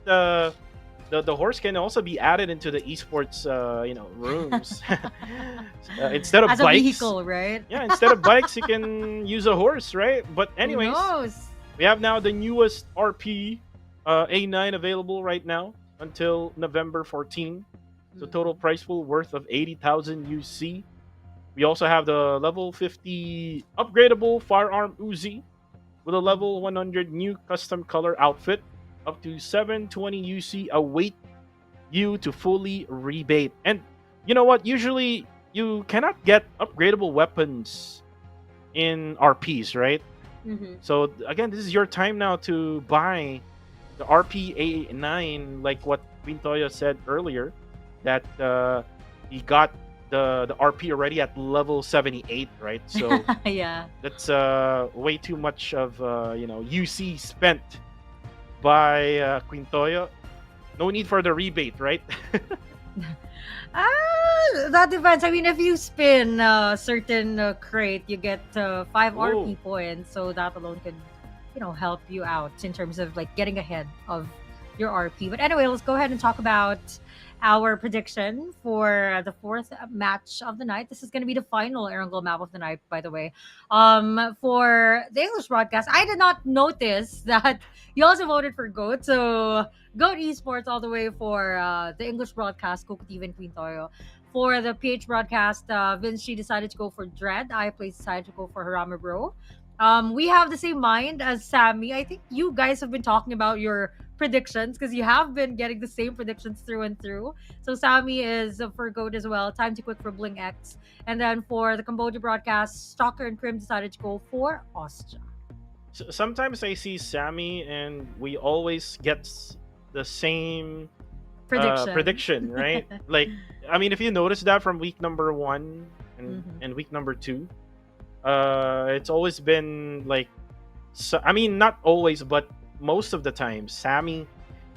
the horse can also be added into the esports rooms instead of as bikes. a vehicle, right? Yeah, instead of bikes, you can use a horse, right? But anyways, Who knows? we have now the newest RP A9 available right now until November 14. So total price pool worth of 80,000 UC. We also have the level 50 upgradable firearm Uzi with a level 100 new custom color outfit. Up to 720 UC await you to fully rebate. And you know what? Usually you cannot get upgradable weapons in RPs, right? Mhm. So again, this is your time now to buy the RP A9, like what Pintoya said earlier, that he got the RP already at level 78, right? So Yeah. that's way too much of UC spent by Quintoyo. No need for the rebate, right? That depends. I mean, if you spin a certain crate, you get 5 RP Ooh. points, so that alone could, help you out in terms of like getting ahead of your RP. But anyway, let's go ahead and talk about our prediction for the fourth match of the night. This is going to be the final Erangel map of the night, by the way. For the English broadcast, I did not notice that you also voted for GOAT. So GOAT Esports all the way for the English broadcast, Coco TV and Queen Toyo. For the PH broadcast, Vinci decided to go for Dread. I decided to go for Harama Bro. We have the same mind as Sammy. I think you guys have been talking about your predictions because you have been getting the same predictions through and through. So Sammy is for GOAT as well. Time to quit for Bling X. And then for the Cambodia broadcast, Stalker and Krim decided to go for Ostia. Sometimes I see Sammy and we always get the same prediction, right? Like, I mean, if you notice that from week number 1 and week number 2, it's always been like, I mean, not always, but most of the time, Sammy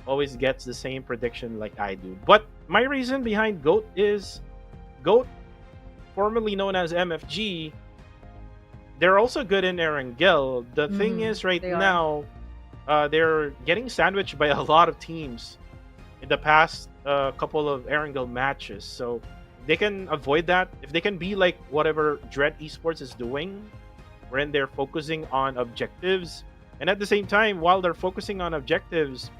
always gets the same prediction like I do. But my reason behind GOAT is GOAT, formerly known as MFG, they're also good in Erangel. The thing is, right they are. now, they're getting sandwiched by a lot of teams in the past couple of Erangel matches. So they can avoid that. If they can be like whatever Dread Esports is doing, wherein they're focusing on objectives, and at the same time, while they're focusing on objectives,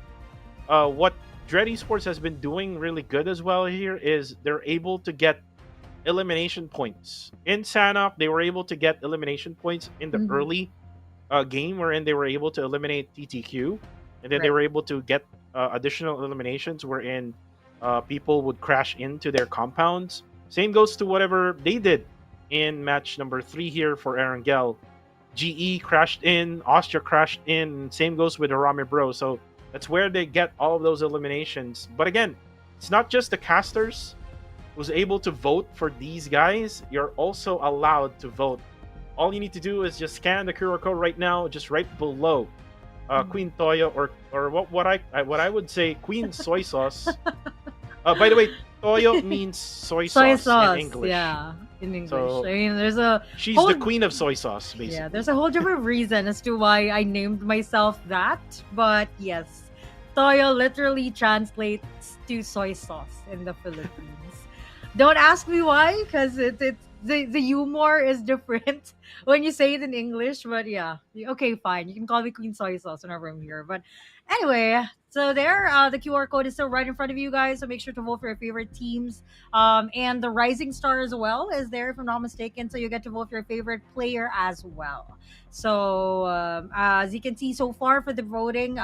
what Dread Esports has been doing really good as well here is they're able to get elimination points. In Sanhok, they were able to get elimination points in the Mhm. early game, wherein they were able to eliminate TTQ, and then they Right. were able to get additional eliminations, wherein people would crash into their compounds. Same goes to whatever they did in match number 3 here for Erangel. GE crashed in, Austria crashed in. Same goes with Arame Bro. So that's where they get all of those eliminations. But again, it's not just the casters who's able to vote for these guys. You're also allowed to vote. All you need to do is just scan the QR code right now, just right below Queen Toyo, or what I would say Queen Soy Sauce. By the way, Toyo means soy Soy sauce sauce. in English. Yeah, in English. So, I mean, there's a She's whole the queen of soy sauce, basically. yeah, there's a whole different reason as to why I named myself that. But yes, Toyo literally translates to soy sauce in the Philippines. Don't ask me why, because the humor is different when you say it in English. But yeah, okay, fine. You can call me Queen Soy Sauce whenever I'm here. But anyway, so there, the QR code is still right in front of you guys. So make sure to vote for your favorite teams. And the Rising Star as well is there, if I'm not mistaken. So you get to vote for your favorite player as well. So as you can see so far for the voting,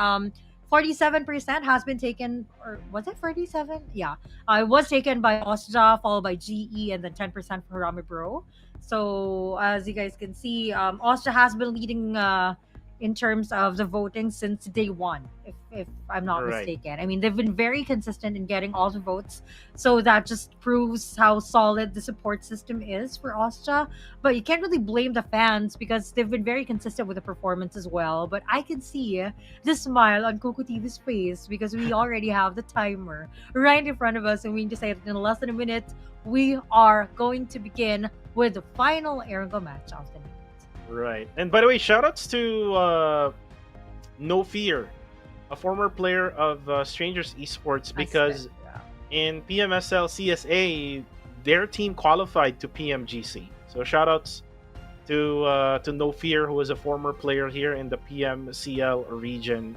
47% has been taken, or was it 47? Yeah, it was taken by Osja, followed by GE, and then 10% for Rami Bro. So as you guys can see, Osja has been leading in terms of the voting since day one, if I'm not Right. mistaken. I mean, they've been very consistent in getting all the votes, so that just proves how solid the support system is for Osja. But you can't really blame the fans because they've been very consistent with the performance as well. But I can see the smile on Coco TV's face because we already have the timer right in front of us, and we decided in less than a minute we are going to begin with the final Erangel match of the night. Right. And by the way, shoutouts to No Fear, a former player of Strangers Esports, because in PMSL CSA, their team qualified to PMGC. So shoutouts to No Fear, who is a former player here in the PMCL region.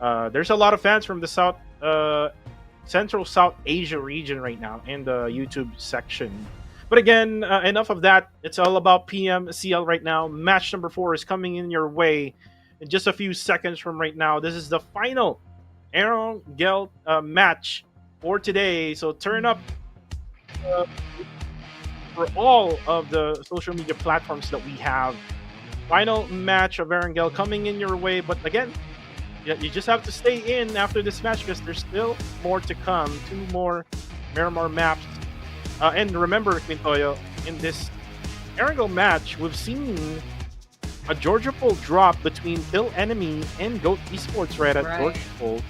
There's a lot of fans from the Central South Asia region right now in the YouTube section. But again, enough of that. It's all about PMCL right now. Match number 4 is coming in your way in just a few seconds from right now. This is the final Erangel match for today. So turn up for all of the social media platforms that we have. Final match of Erangel coming in your way. But again, you just have to stay in after this match because there's still more to come. 2 more Miramar maps. And remember, Quintoyo, in this Erangel match, we've seen a Georgia Poll drop between Till Enemy and Goat Esports right at Georgia Poll.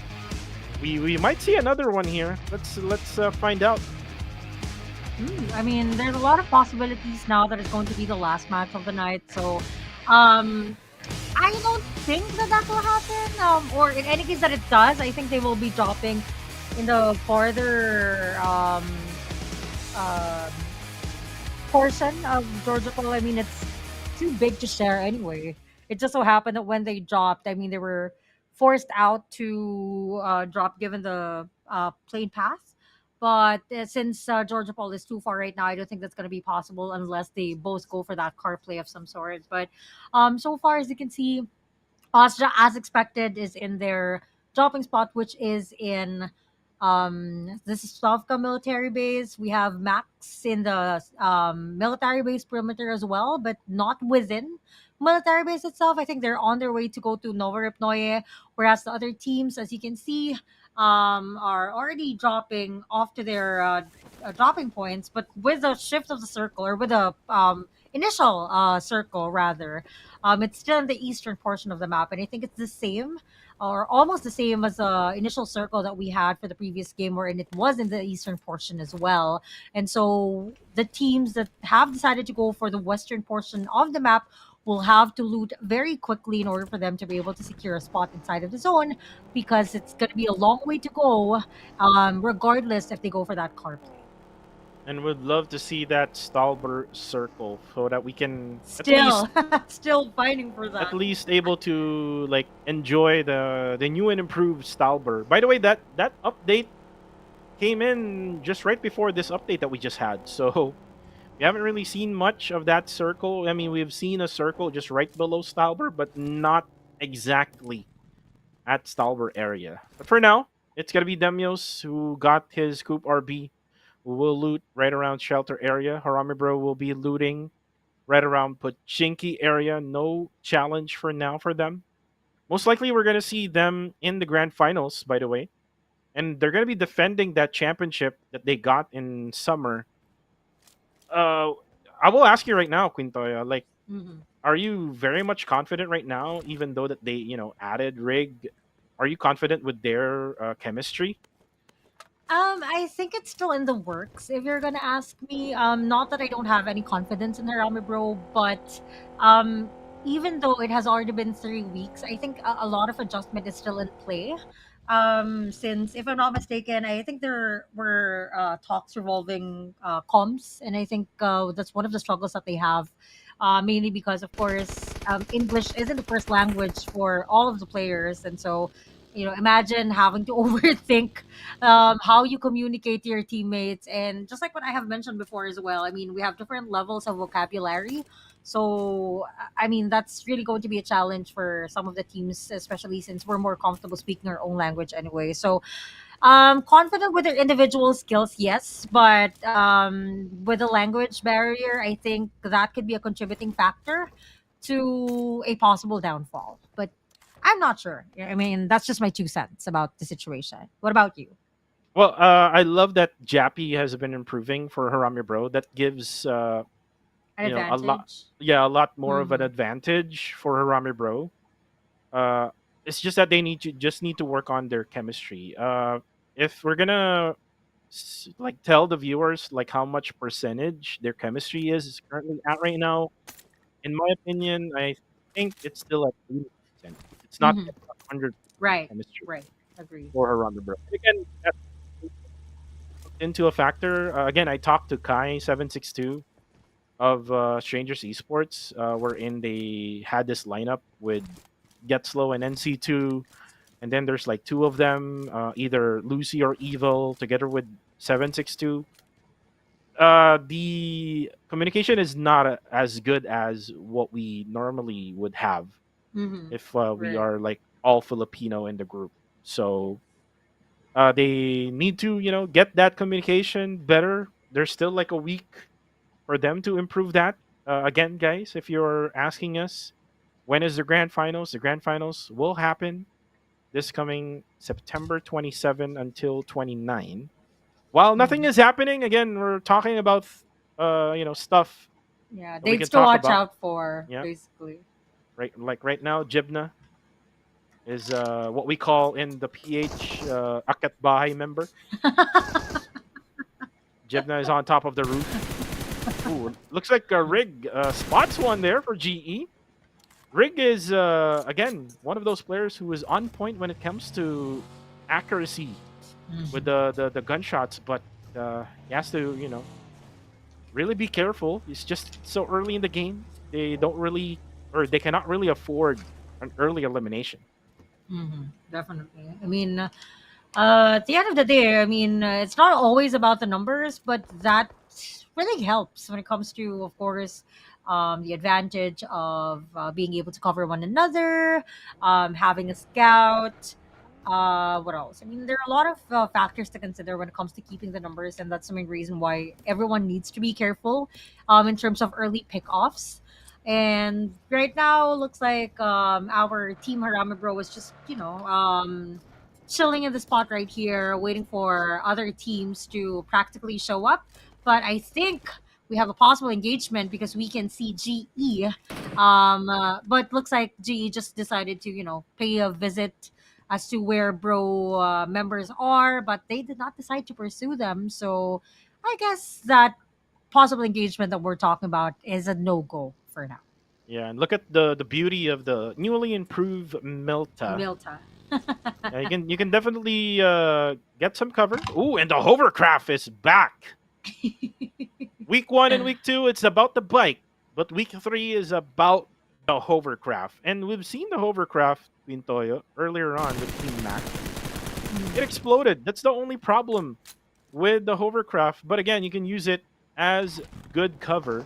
We might see another one here. Let's find out. I mean, there's a lot of possibilities now that it's going to be the last match of the night. So, I don't think that will happen. Or in any case that it does, I think they will be dropping in the farther portion of Georgia Pool. I mean, it's too big to share anyway. It just so happened that when they dropped, I mean, they were forced out to drop given the plane pass. But since Georgia Pool is too far right now, I don't think that's going to be possible unless they both go for that car play of some sort. But so far, as you can see, Austria, as expected, is in their dropping spot, which is in this is Slavka military base. We have Max in the military base perimeter as well, but not within military base itself. I think they're on their way to go to Novoripnoye, whereas the other teams, as you can see, are already dropping off to their dropping points, but with a shift of the circle, or with a initial circle rather, it's still in the eastern portion of the map, and I think it's the same or almost the same as the initial circle that we had for the previous game, wherein it was in the eastern portion as well. And so the teams that have decided to go for the western portion of the map will have to loot very quickly in order for them to be able to secure a spot inside of the zone, because it's going to be a long way to go, regardless if they go for that car play. And would love to see that Stalber circle so that we can Still, still fighting for that. at least able to like enjoy the new and improved Stalber. By the way, that update came in just right before this update that we just had. So We haven't really seen much of that circle. I mean, we've seen a circle just right below Stalber, but not exactly at Stalber area. But for now, it's gonna be Demios who got his Coop RB, who will loot right around shelter area. Harami Bro will be looting right around Pochinki area. No challenge for now for them. Most likely, we're gonna see them in the grand finals. By the way, and they're gonna be defending that championship that they got in summer. Uh, I will ask you right now, Quintoya. Like, Mhm. are you very much confident right now, even though that they added Rig? Are you confident with their chemistry? I think it's still in the works. If you're gonna ask me, not that I don't have any confidence in Harami Bro, but um, even though it has already been 3 weeks, I think a lot of adjustment is still in play. Since if I'm not mistaken, I think there were talks revolving comms, and I think that's one of the struggles that they have. Mainly because, of course, English isn't the first language for all of the players, and so imagine having to overthink how you communicate to your teammates. And just like what I have mentioned before as well, I mean, we have different levels of vocabulary. So, I mean, that's really going to be a challenge for some of the teams, especially since we're more comfortable speaking our own language anyway. So, confident with their individual skills, yes, but with the language barrier, I think that could be a contributing factor to a possible downfall. But I'm not sure. I mean, that's just my 2 cents about the situation. What about you? Well, I love that Jappy has been improving for Harami Bro. That gives An a lot, advantage? yeah, a lot more of an Mm-hmm. advantage for Harami Bro. Uh, it's just that they need to work on their chemistry. If we're gonna like tell the viewers like how much percentage their chemistry is currently at right now, in my opinion, I think it's still at 80%. It's not Mm-hmm. at 100% Right. chemistry Right. Agree. for Harami Bro. Again, that into a factor. Again, I talked to Kai762 of Strangers Esports, wherein they had this lineup with Getslow and NC2, and then there's like two of them, either Lucy or Evil, together with 762. The communication is not as good as what we normally would have Mm-hmm. if we Right. are like all Filipino in the group. So they need to, get that communication better. There's still like a week for them to improve that. Again, guys, if you're asking us when is the grand finals will happen this coming September 27 until 29. While nothing Mm-hmm. is happening, again, we're talking about stuff Yeah, that we dates can to talk watch about. out for, Yeah, basically. right. Like right now, Jibna is what we call in the PH Akat Bahay member. Jibna is on top of the roof. Ooh, looks like Rig spots one there for GE. Rig is again one of those players who is on point when it comes to accuracy with Mhm. the gunshots, but he has to really be careful. It's just so early in the game. They don't really, or they cannot really afford an early elimination. Definitely. I mean, at the end of the day, I mean, it's not always about the numbers, but that really helps when it comes to, of course, the advantage of being able to cover one another, having a scout. What else? I mean, there are a lot of factors to consider when it comes to keeping the numbers, and that's the main reason why everyone needs to be careful in terms of early pickoffs. And right now, looks like our team Harame Bro is just, chilling in the spot right here, waiting for other teams to practically show up. But I think we have a possible engagement because we can see GE. But looks like GE just decided to, pay a visit as to where Bro members are, but they did not decide to pursue them. So I guess that possible engagement that we're talking about is a no go for now. Yeah, and look at the beauty of the newly improved Milta. Milta. You can definitely get some cover. Ooh, and the hovercraft is back. Week 1 and week 2, it's about the bike, but week 3 is about the hovercraft, and we've seen the hovercraft Pintoyo earlier on with Team Mac. It exploded. That's the only problem with the hovercraft. But again, you can use it as good cover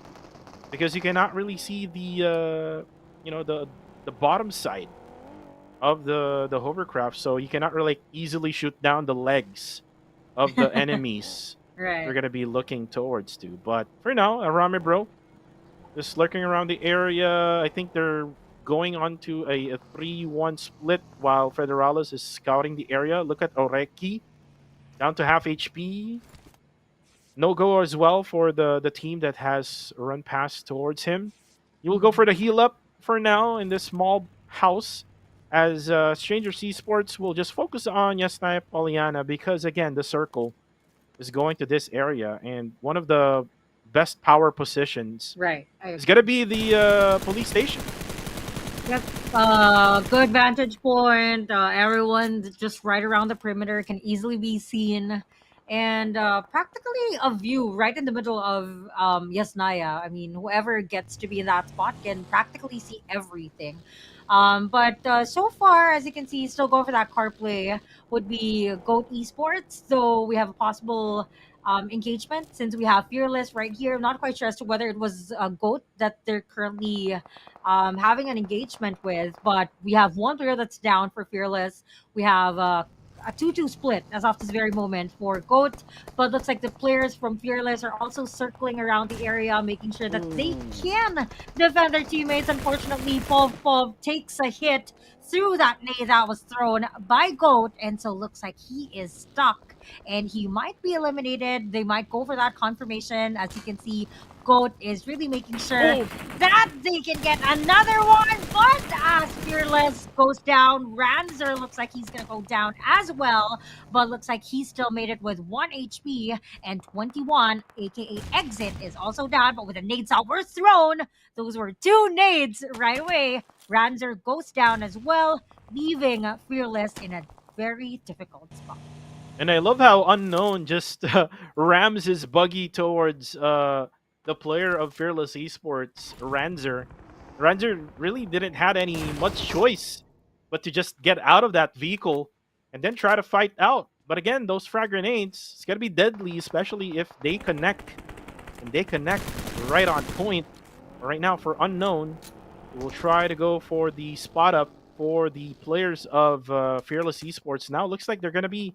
because you cannot really see the the bottom side of the hovercraft, so you cannot really easily shoot down the legs of the enemies you're Right. gonna be looking towards to. But for now, Arame bro, just lurking around the area. I think they're going on to a 3-1 split while Federalis is scouting the area. Look at Oreki down to half HP. No go as well for the team that has run past towards him. You will go for the heal up for now in this small house, as Stranger Sea Sports will just focus on Yasnaya Poliana because again the circle is going to this area, and one of the best power positions Right. I is agree. gonna be the police station. Yep. Good vantage point. Everyone just right around the perimeter can easily be seen, and practically a view right in the middle of Yasnaya. I mean, whoever gets to be in that spot can practically see everything. But so far, as you can see, still going for that car play would be Goat Esports. So we have a possible engagement since we have Fearless right here. I'm not quite sure as to whether it was Goat that they're currently having an engagement with, but we have one player that's down for Fearless. We have a 2-2 split as of this very moment for Goat, but looks like the players from Fearless are also circling around the area, making sure that they can defend their teammates. Unfortunately, Pov takes a hit through that nade that was thrown by Goat, and so looks like he is stuck and he might be eliminated. They might go for that confirmation. As you can see, Goat is really making sure Oh, that they can get another one, but as Fearless goes down, Ranzer looks like he's gonna go down as well, but looks like he still made it with 1 HP, and 21, aka Exit, is also down, but with the nades that were thrown, those were 2 nades right away. Ranzer goes down as well, leaving Fearless in a very difficult spot. and I love how Unknown just rams his buggy towards the player of Fearless Esports, Ranzer. Ranzer really didn't had any much choice but to just get out of that vehicle and then try to fight out. But again, those frag grenades, it's gonna be deadly, especially if they connect, and they connect right on point. Right now, for Unknown, we'll try to go for the spot up for the players of Fearless Esports. Now looks like they're going to be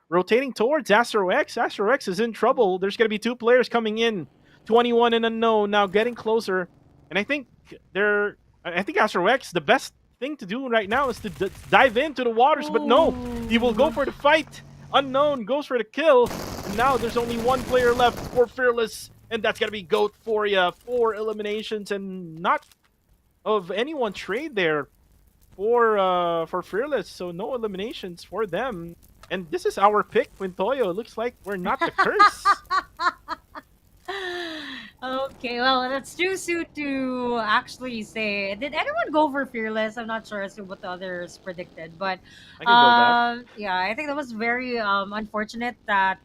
rotating towards Astro X. Astro X is in trouble. There's going to be 2 players coming in, 21 and Unknown, now getting closer. And I think Astro X, the best thing to do right now is to dive into the waters, but no, he will go for the fight. Unknown goes for the kill, and now there's only 1 player left for Fearless, and that's gonna be Goat for ya. 4 eliminations, and not of anyone trade there for Fearless, so no eliminations for them. And this is our pick, Quintoyo. It looks like we're not the curse. Okay, well, that's too soon to actually say. Did anyone go for Fearless? I'm not sure as to what the others predicted, but I can go back. yeah, I think that was very unfortunate that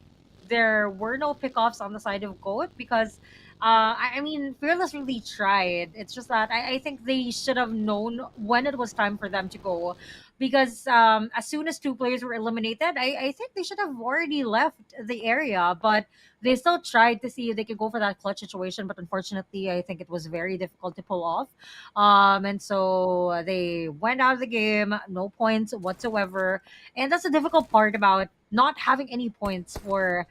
there were no pickoffs on the side of Goat because I mean, Fearless really tried. It's just that I think they should have known when it was time for them to go because as soon as 2 players were eliminated, I think they should have already left the area, but they still tried to see if they could go for that clutch situation, but unfortunately, I think it was very difficult to pull off. And so they went out of the game, no points whatsoever. And that's the difficult part about not having any points for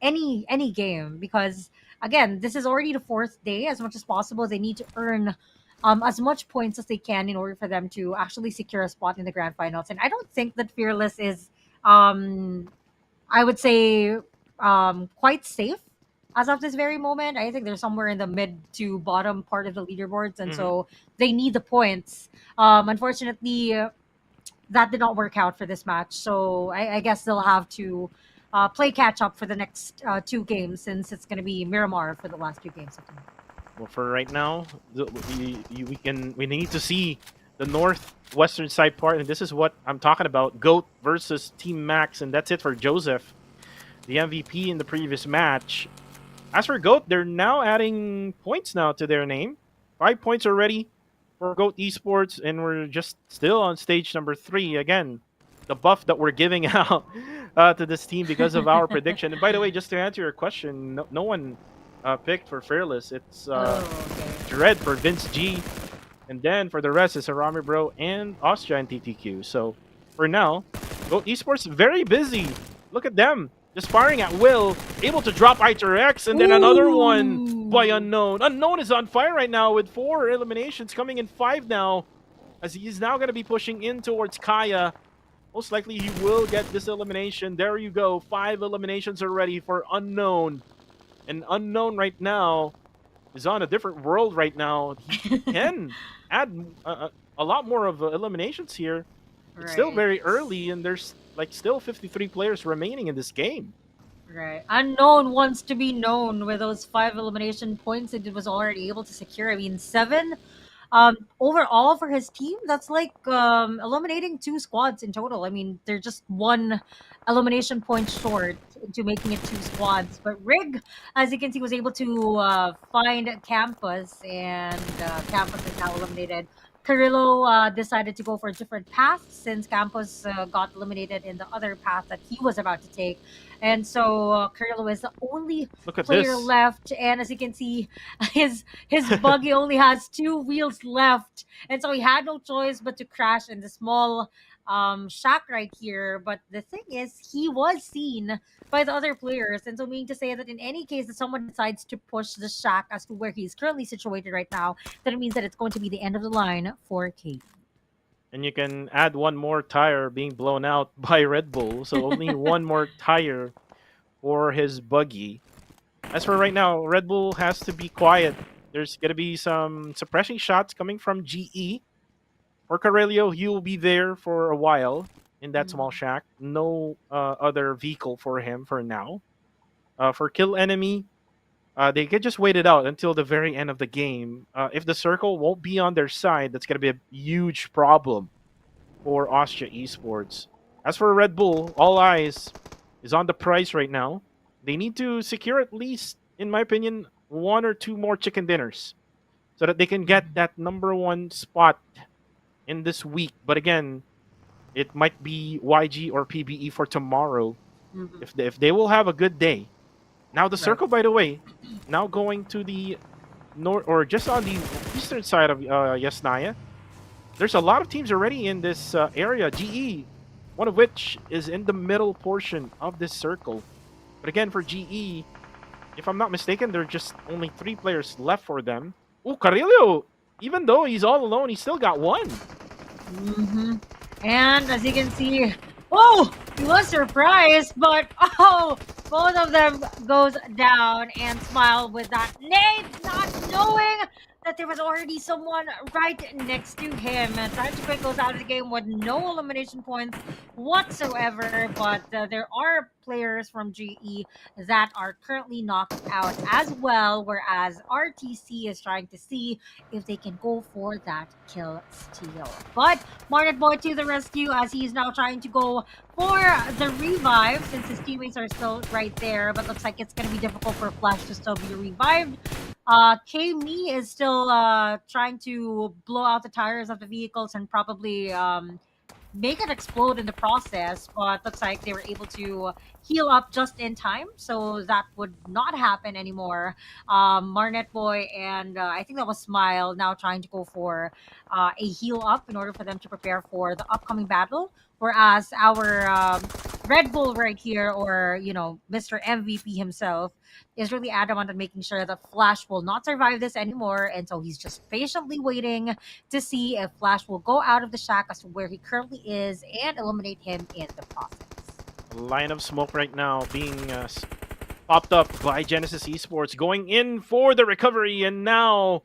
any game because again, this is already the 4th day. As much as possible, they need to earn as much points as they can in order for them to actually secure a spot in the grand finals. And I don't think that Fearless is I would say quite safe as of this very moment. I think they're somewhere in the mid to bottom part of the leaderboards, and Mhm. so they need the points. Unfortunately, that did not work out for this match, so I guess they'll have to play catch up for the next 2 games since it's going to be Miramar for the last 2 games of the night. Well, for right now, we need to see the northwestern side part, and this is what I'm talking about: Goat versus Team Max, and that's it for Joseph, the MVP in the previous match. As for Goat, they're now adding points now to their name. 5 points already for Goat Esports, and we're just still on stage number 3. Again, the buff that we're giving out to this team because of our prediction. And by the way, just to answer your question, no one picked for Fearless. It's Okay. Dread for Vince G. And then for the rest, it's Arami Bro and Austria and TTQ. So for now, Goat Esports very busy. Look at them. Just firing at will. Able to drop X, and then another one by Ooh. Unknown. Unknown is on fire right now with 4 eliminations, coming in 5 now. As he's now going to be pushing in towards Kaya. Most likely he will get this elimination. There you go. 5 eliminations already for Unknown. And Unknown right now is on a different world right now. He can add a lot more of eliminations here. It's still Right. very early, and there's like still 53 players remaining in this game. Right. Unknown wants to be known with those 5 elimination points that it was already able to secure. I mean, 7 overall for his team. That's like eliminating 2 squads in total. I mean, they're just 1 elimination point short into making it 2 squads. But Rig, as you can see, was able to find Campus, and Campus is now eliminated. Carrillo decided to go for a different path since Campos got eliminated in the other path that he was about to take. And so Carrillo is the only Look at player this. left. And as you can see, his buggy only has 2 wheels left. And so he had no choice but to crash in the small shack right here. But the thing is, he was seen by the other players. And so meaning to say that in any case that someone decides to push the shack as to where he's currently situated right now, then it means that it's going to be the end of the line for Kate. And you can add one more tire being blown out by Red Bull. So only one more tire for his buggy. As for right now, Red Bull has to be quiet. There's going to be some suppressing shots coming from GE. For Carelio, he will be there for a while in that small shack. No other vehicle for him for now. For Kill Enemy, they could just wait it out until the very end of the game. If the circle won't be on their side, that's going to be a huge problem for Austria Esports. As for Red Bull, all eyes is on the prize right now. They need to secure at least, in my opinion, 1 or 2 more chicken dinners so that they can get that #1 spot in this week. But again, it might be YG or PBE for tomorrow if they will have a good day. Now the circle, by the way, now going to the north or just on the eastern side of Yasnaya. There's a lot of teams already in this area. GE, one of which is in the middle portion of this circle. But again, for GE, if I'm not mistaken, there are just only 3 players left for them. Oh, Carrillo, even though he's all alone, he still got 1. And as you can see, oh, he was surprised, but oh, both of them goes down and smile with that name, not knowing that there was already someone right next to him. And Sanhok goes out of the game with no elimination points whatsoever, but there are players from GE that are currently knocked out as well, whereas RTC is trying to see if they can go for that kill steal. But Marnet Boy to the rescue as he's now trying to go for the revive since his teammates are still right there, but looks like it's going to be difficult for Flash to still be revived. K-Me is still trying to blow out the tires of the vehicles and probably make it explode in the process, but looks like they were able to heal up just in time, so that would not happen anymore. Marnet Boy and I think that was Smile now trying to go for a heal up in order for them to prepare for the upcoming battle, whereas our Red Bull right here, or Mr. MVP himself, is really adamant on making sure that Flash will not survive this anymore, and so he's just patiently waiting to see if Flash will go out of the shack as to where he currently is and eliminate him in the process. Line of smoke right now being popped up by Genesis Esports, going in for the recovery, and now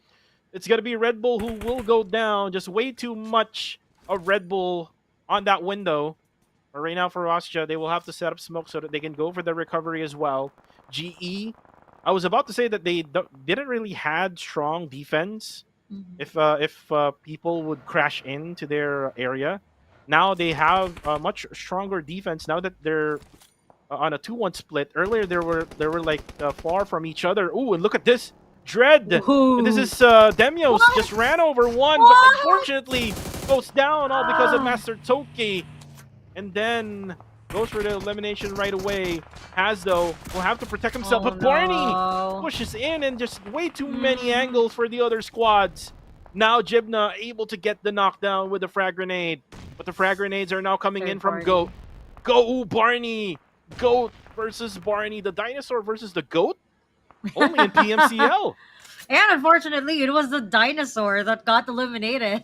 it's going to be Red Bull who will go down. Just way too much of Red Bull on that window. But right now for Austria, they will have to set up smoke so that they can go for the recovery as well. GE, I was about to say that they didn't really had strong defense if people would crash into their area. Now they have a much stronger defense now that they're on a 2-1 split. Earlier they were like far from each other. Ooh, and look at this. Dread. And this is Demios just ran over one, but unfortunately goes down all because of Master Toki. And then goes for the elimination right away. Hasdo will have to protect himself, Oh, but Barney no. pushes in and just way too many angles for the other squads. Now Jibna able to get the knockdown with the frag grenade, but the frag grenades are now coming in Third from party. Goat. Go Barney! Goat versus Barney, the dinosaur versus the goat? Only in PMCL. And unfortunately, it was the dinosaur that got eliminated.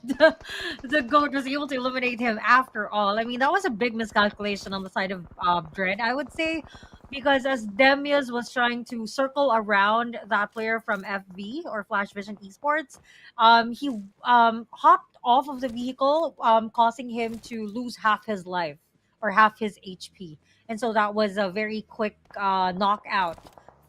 The goat was able to eliminate him after all. I mean, that was a big miscalculation on the side of Dread, I would say, because as Demius was trying to circle around that player from FV or Flash Vision Esports, he hopped off of the vehicle, causing him to lose half his life or half his HP. And so that was a very quick knockout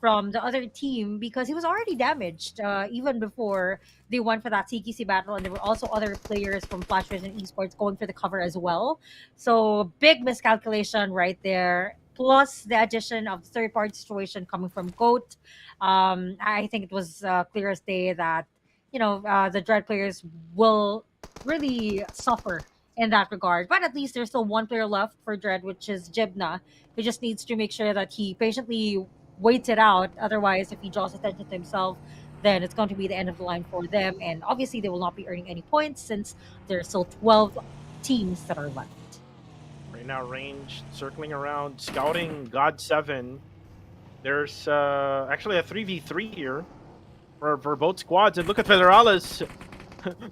from the other team because he was already damaged even before they went for that TKC battle, and there were also other players from Flash Vision Esports going for the cover as well. So big miscalculation right there. Plus the addition of third party situation coming from Goat. I think it was clear as day that the Dread players will really suffer in that regard. But at least there's still one player left for Dread, which is Jibna. He just needs to make sure that he patiently waits it out. Otherwise, if he draws attention to himself, then it's going to be the end of the line for them. And obviously, they will not be earning any points since there's still 12 teams that are left. Right now, range circling around, scouting God 7. There's actually a 3v3 here for both squads. And look at Federales.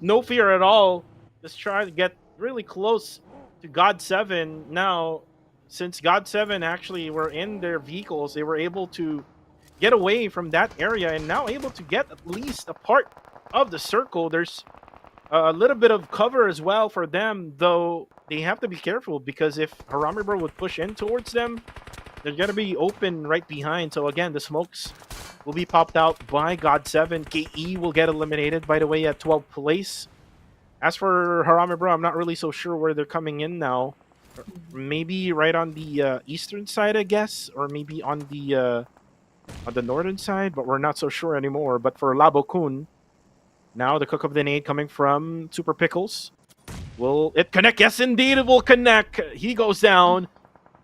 No fear at all. Just try to get really close to God 7 now. Since God 7 actually were in their vehicles, they were able to get away from that area and now able to get at least a part of the circle. There's a little bit of cover as well for them, though they have to be careful because if Haramibro would push in towards them, they're going to be open right behind. So again, the smokes will be popped out by God 7. KE will get eliminated, by the way, at 12th place. As for Haramibro, I'm not really so sure where they're coming in now. Maybe right on the eastern side, I guess, or maybe on the northern side, but we're not so sure anymore. But for Labo Kun, now the cook of the nade coming from Super Pickles. Will it connect? Yes, indeed, it will connect. He goes down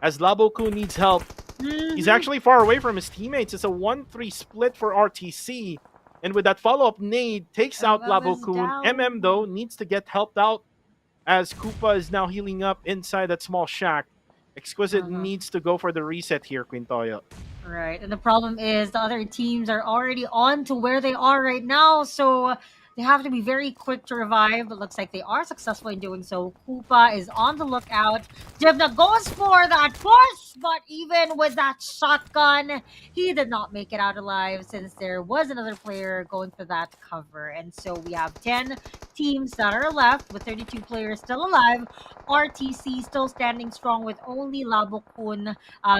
as Labo Kun needs help. He's actually far away from his teammates. It's a 1-3 split for RTC. And with that follow-up nade, takes out Labo Kun. MM, though, needs to get helped out as Koopa is now healing up inside that small shack. Exquisite needs to go for the reset here, Quintoyo. Right. And the problem is the other teams are already on to where they are right now. So they have to be very quick to revive. It looks like they are successful in doing so. Koopa is on the lookout. Jibna goes for that push, but even with that shotgun, he did not make it out alive since there was another player going for that cover. And so we have 10 teams that are left with 32 players still alive. RTC still standing strong with only Labo Kun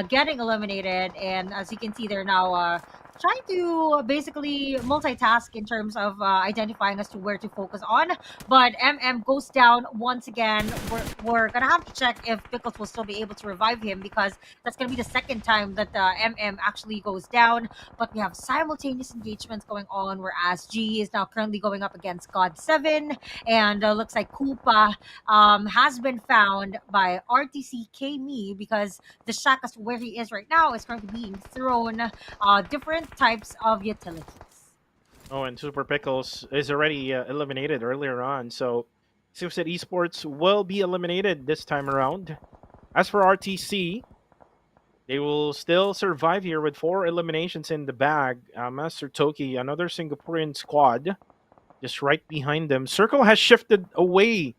getting eliminated. And as you can see, they're now trying to basically multitask in terms of identifying as to where to focus on. But MM goes down once again. We're gonna have to check if Pickles will still be able to revive him because that's gonna be the second time that MM actually goes down. But we have simultaneous engagements going on, whereas G is now currently going up against God 7, and looks like Koopa has been found by RTC K-Me because the shack as to where he is right now is currently being thrown different types of utilities. Oh, and Super Pickles is already eliminated earlier on, so seems that Esports will be eliminated this time around. As for RTC, they will still survive here with 4 eliminations in the bag. Master Toki, another Singaporean squad, just right behind them. Circle has shifted away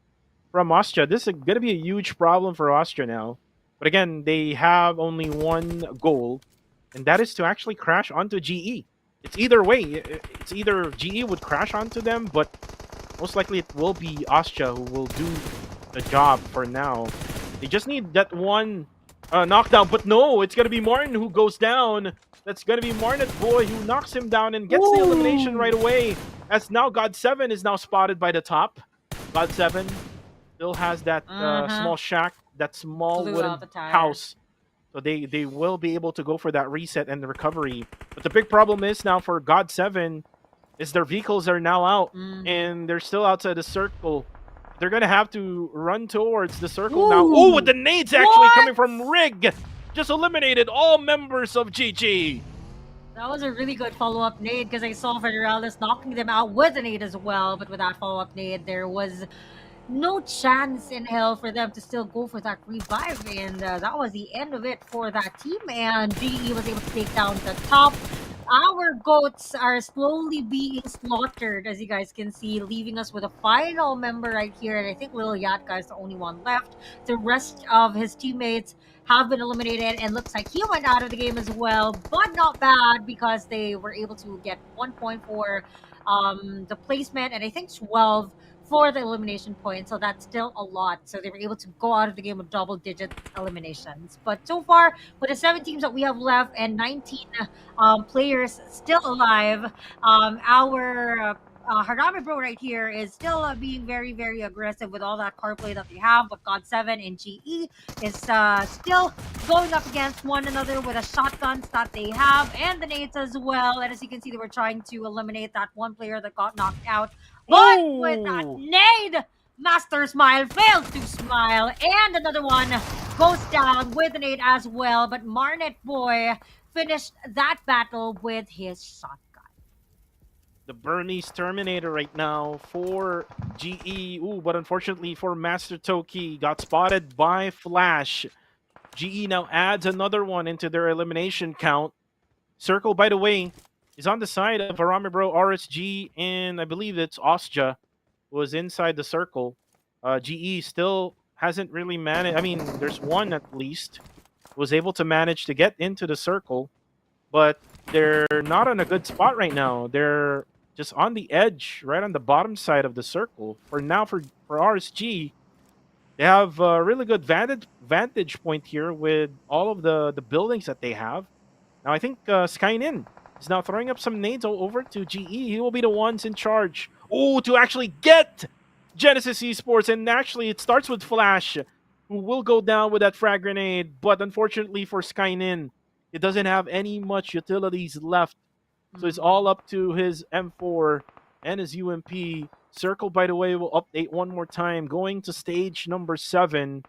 from Austria. This is going to be a huge problem for Austria now. But again, they have only one goal, and that is to actually crash onto GE. It's either way. It's either GE would crash onto them, but most likely it will be Austria who will do the job for now. They just need that one knockdown, but no, it's going to be Martin who goes down. That's going to be Martin Boy who knocks him down and gets the elimination right away. As now God 7 is now spotted by the top. God 7 still has that small shack, that small wooden house. So they will be able to go for that reset and the recovery. But the big problem is now for God 7 is their vehicles are now out and they're still outside the circle. they're gonna have to run towards the circle now. Ooh. Oh, with the nades actually What? coming from Rig. Just eliminated all members of GG. That was a really good follow-up nade because I saw Federalis knocking them out with a nade as well. But with that follow-up nade, there was no chance in hell for them to still go for that revive. And that was the end of it for that team. And GE was able to take down the top. Our goats are slowly being slaughtered, as you guys can see, leaving us with a final member right here. And I think Lil Yatka is the only one left. The rest of his teammates have been eliminated, and looks like he went out of the game as well, but not bad because they were able to get 1 point for the placement, and I think 12 for the elimination point, so that's still a lot. So they were able to go out of the game with double-digit eliminations. But so far, with the 7 teams that we have left and 19 players still alive, our Harame Bro right here is still being very, very aggressive with all that car play that they have. But God7 and GE is still going up against one another with the shotguns that they have and the nades as well. And as you can see, they were trying to eliminate that one player that got knocked out. But with that Ooh. nade, Master Smile fails to smile. And another one goes down with a nade as well. But Marnet Boy finished that battle with his shotgun. The Bernese Terminator right now for GE. Ooh, but unfortunately for Master Toki, got spotted by Flash. GE now adds another one into their elimination count. Circle, by the way, is on the side of Harame Bro, RSG, and I believe it's Ostja was inside the circle. GE still hasn't really managed. I mean, there's one at least was able to manage to get into the circle, but they're not on a good spot right now. They're just on the edge, right on the bottom side of the circle. For now, for RSG, they have a really good vantage point here with all of the buildings that they have. Now, I think Skynin is now throwing up some nades over to GE. He will be the ones in charge. Oh, to actually get Genesis Esports. And actually, it starts with Flash, who will go down with that frag grenade. But unfortunately for Skynin, it doesn't have any much utilities left. So it's all up to his M4 and his UMP. Circle, by the way, will update one more time. Going to stage number 7.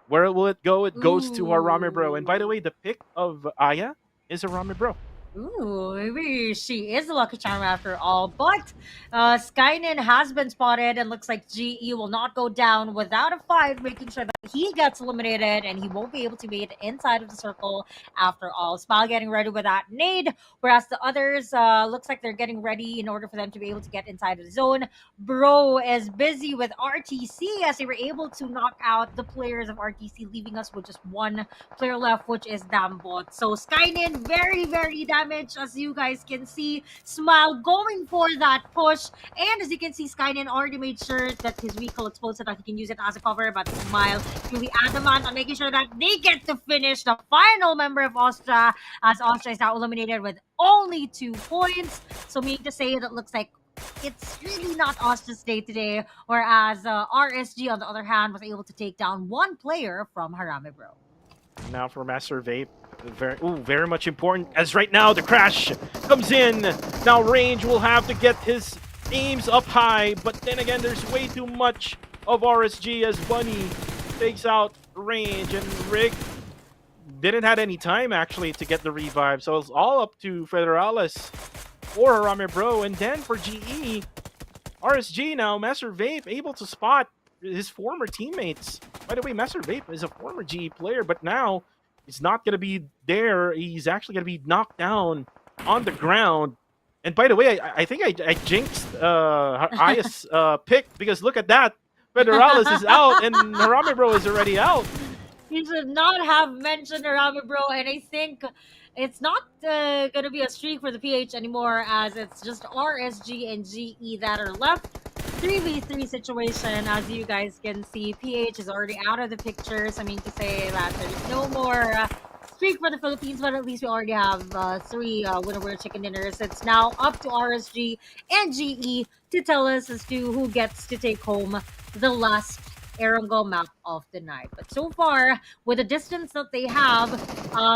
Where will it go? It goes to Harame Bro. And by the way, the pick of Aya is Harame Bro. Ooh, maybe she is the lucky charm after all. But Skynin has been spotted, and looks like GE will not go down without a fight, making sure that he gets eliminated and he won't be able to be inside of the circle after all. Smile getting ready with that nade, whereas the others looks like they're getting ready in order for them to be able to get inside of the zone. Bro is busy with RTC as they were able to knock out the players of RTC, leaving us with just one player left, which is Dambot. So Skynin very, very damaged, as you guys can see. Smile going for that push, and as you can see, Skynin already made sure that his vehicle exposed so that he can use it as a cover, but Smile really adamant on making sure that they get to finish the final member of Austria, as Austria is now eliminated with only 2 points. So meaning to say that looks like it's really not Austria's day today, whereas RSG on the other hand was able to take down one player from Harame Bro. Now for Master Vape, very much important, as right now the crash comes in. Now Range will have to get his aims up high, but then again there's way too much of RSG as Bunny takes out Range, and Rig didn't have any time actually to get the revive, so it's all up to Federalis or Harame Bro. And then for GE, RSG now, Master Vape able to spot his former teammates. By the way, Master Vape is a former GE player, but now he's not going to be there. He's actually going to be knocked down on the ground. And by the way, I think I jinxed Aya's pick, because look at that. Federalis is out and Harame Bro is already out. You should not have mentioned Harame Bro, and I think it's not going to be a streak for the PH anymore, as it's just RSG and GE that are left. 3v3 situation, as you guys can see. PH is already out of the pictures. I mean to say that there's no more streak for the Philippines, but at least we already have 3 winner chicken dinners. It's now up to RSG and GE to tell us as to who gets to take home the last Erangel map of the night. But so far, with the distance that they have,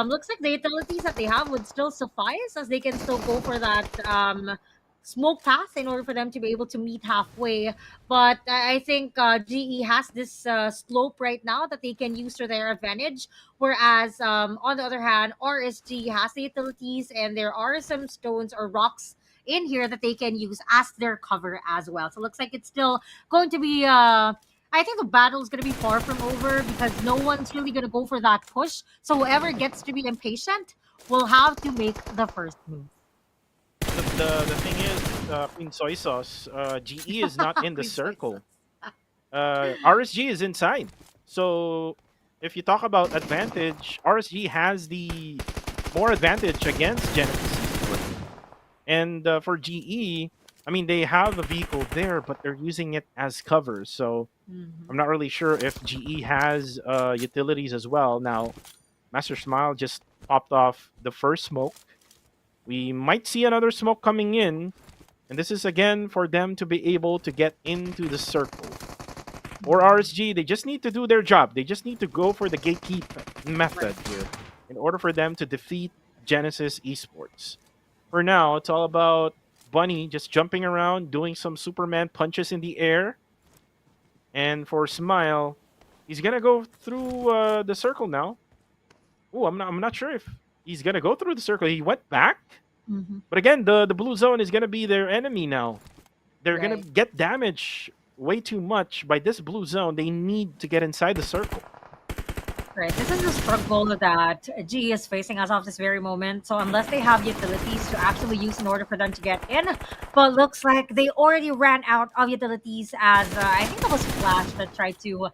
looks like the utilities that they have would still suffice, as they can still go for that smoke path in order for them to be able to meet halfway. But I think GE has this slope right now that they can use to their advantage. Whereas on the other hand, RSG has the utilities, and there are some stones or rocks in here that they can use as their cover as well. So it looks like it's still going to be. I think the battle is going to be far from over because no one's really going to go for that push. So whoever gets to be impatient will have to make the first move. The thing is, Queen Soy Sauce, GE is not in the Queen Soy circle. RSG is inside. So if you talk about advantage, RSG has the more advantage against Genesis Esports. And for GE, I mean, they have a vehicle there, but they're using it as cover. So I'm not really sure if GE has utilities as well. Now, Master Smile just popped off the first smoke. We might see another smoke coming in. And this is again for them to be able to get into the circle. Or RSG, they just need to do their job. They just need to go for the gatekeep method here in order for them to defeat Genesis Esports. For now, it's all about Bunny just jumping around, doing some Superman punches in the air. And for Smile, he's gonna go through the circle now. Oh, I'm not sure if he's gonna go through the circle. He went back, but again, the blue zone is gonna be their enemy now. They're gonna Right. get damage way too much by this blue zone. They need to get inside the circle. Right. This is the struggle that GE is facing as of this very moment. So unless they have utilities to actually use in order for them to get in, but looks like they already ran out of utilities as I think that was Flash that tried to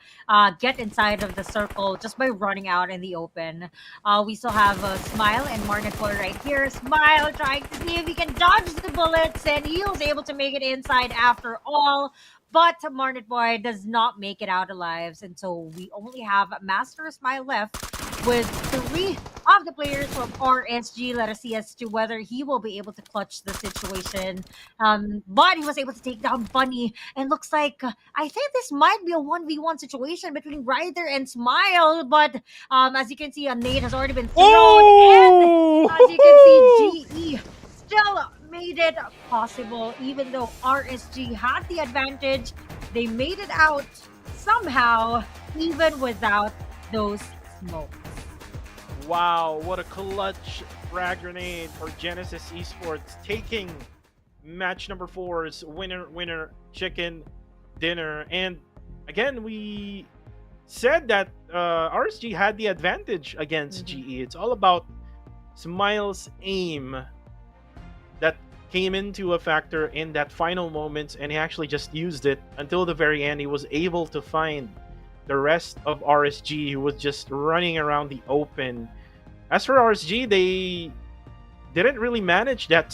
get inside of the circle just by running out in the open. We still have Smile and Marnet Boy right here. Smile trying to see if he can dodge the bullets, and he was able to make it inside after all. But Marnet Boy does not make it out alive, and so we only have Master Smile left with 3 of the players from RSG. Let us see as to whether he will be able to clutch the situation. But he was able to take down Bunny, and looks like I think this might be a 1v1 situation between Ryder and Smile. But as you can see, a nade has already been thrown, and as you can see, GE still made it possible. Even though RSG had the advantage, they made it out somehow, even without those smokes. Wow, what a clutch frag grenade for Genesis Esports, taking match number 4's winner chicken dinner. And again, we said that RSG had the advantage against GE. It's all about Smile's aim that came into a factor in that final moment, and he actually just used it until the very end. He was able to find the rest of RSG, who was just running around the open. As for RSG, they didn't really manage that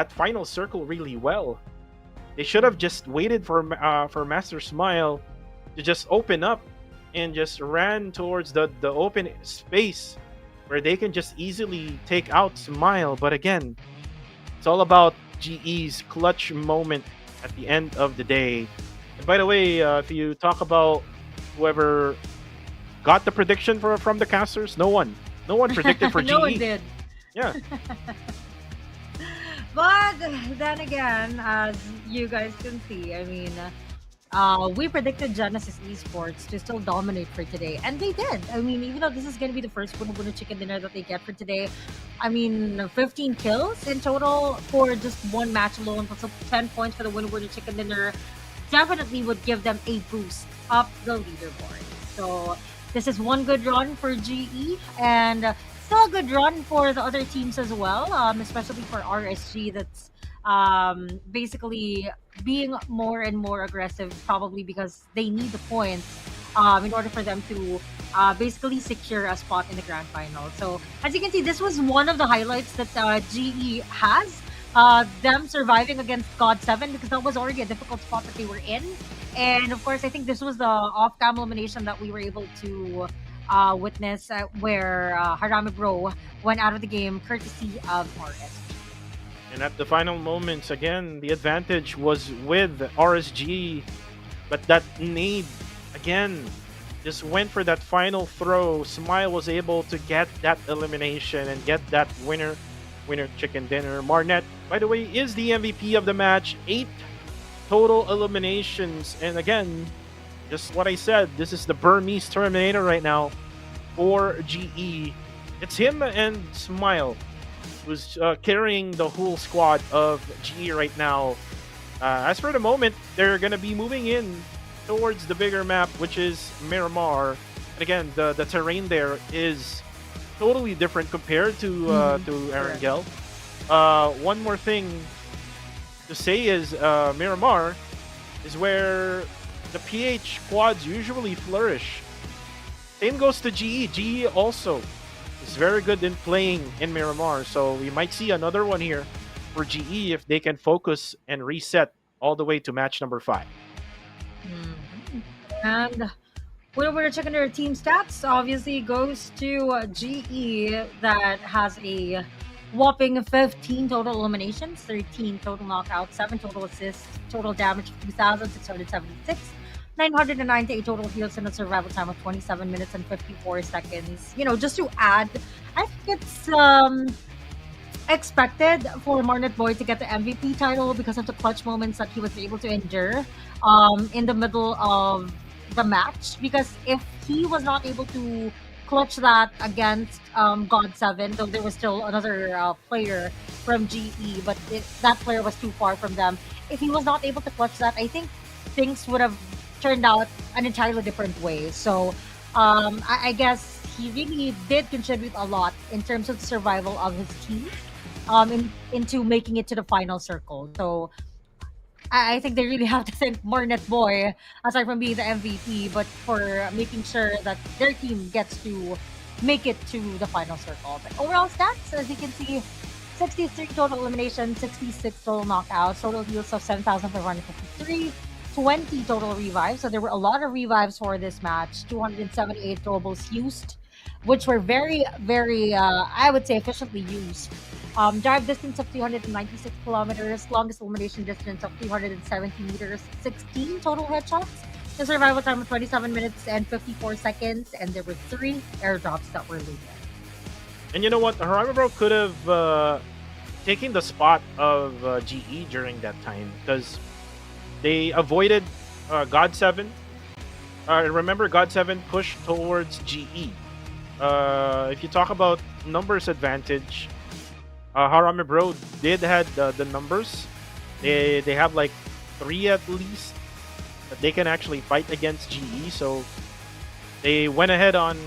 final circle really well. They should have just waited for Master Smile to just open up and just ran towards the open space where they can just easily take out Smile. But again, it's all about GE's clutch moment at the end of the day. And by the way, if you talk about whoever got the prediction from the casters, no one predicted for GE. No one did. Yeah. But then again, as you guys can see, I mean, we predicted Genesis Esports to still dominate for today, and they did. I mean, even though this is going to be the first winner chicken dinner that they get for today, I mean, 15 kills in total for just one match alone, plus 10 points for the winner chicken dinner, definitely would give them a boost up the leaderboard. So this is one good run for GE, and still a good run for the other teams as well, especially for RSG that's basically being more and more aggressive, probably because they need the points in order for them to basically secure a spot in the grand final. So as you can see, this was one of the highlights that GE has, them surviving against God7, because that was already a difficult spot that they were in. And of course, I think this was the off-cam elimination that we were able to witness, where Harame Bro went out of the game courtesy of RSG. And at the final moments, again, the advantage was with RSG. But that nade, again, just went for that final throw. Smile was able to get that elimination and get that winner chicken dinner. Marnet by the way, is the MVP of the match. 8 total eliminations. And again, just what I said, this is the Burmese Terminator right now for GE. It's him and Smile who's carrying the whole squad of GE right now. As for the moment, they're going to be moving in towards the bigger map, which is Miramar. And again, the terrain there is totally different compared to Erangel. One more thing to say is Miramar is where the PH squads usually flourish. Same goes to GE. GE also is very good in playing in Miramar, so we might see another one here for GE if they can focus and reset all the way to match number 5. And we're checking their team stats. Obviously, goes to GE that has a whopping 15 total eliminations, 13 total knockouts, 7 total assists, total damage of 2,676, 998 total heals, and a survival time of 27 minutes and 54 seconds. Just to add, I think it's expected for Marnet Boy to get the MVP title because of the clutch moments that he was able to endure in the middle of the match. Because if he was not able to clutch that against God7, though there was still another player from GE, but that player was too far from them. If he was not able to clutch that, I think things would have turned out an entirely different way. So I guess he really did contribute a lot in terms of the survival of his team into making it to the final circle. So I think they really have to thank Marnet Boy, aside from being the MVP, but for making sure that their team gets to make it to the final circle. But overall stats, as you can see, 63 total eliminations, 66 total knockouts, total heals of 7,553, 20 total revives. So there were a lot of revives for this match, 278 throwables used, which were very, very, I would say, efficiently used. Drive distance of 396 kilometers, longest elimination distance of 370 meters, 16 total headshots, the survival time of 27 minutes and 54 seconds, and there were 3 airdrops that were looted. And you know what? Haramibro could have taken the spot of GE during that time because they avoided God7. Remember, God7 pushed towards GE. If you talk about numbers advantage, Harame Bro did had the numbers. They have like 3 at least that they can actually fight against GE. So they went ahead on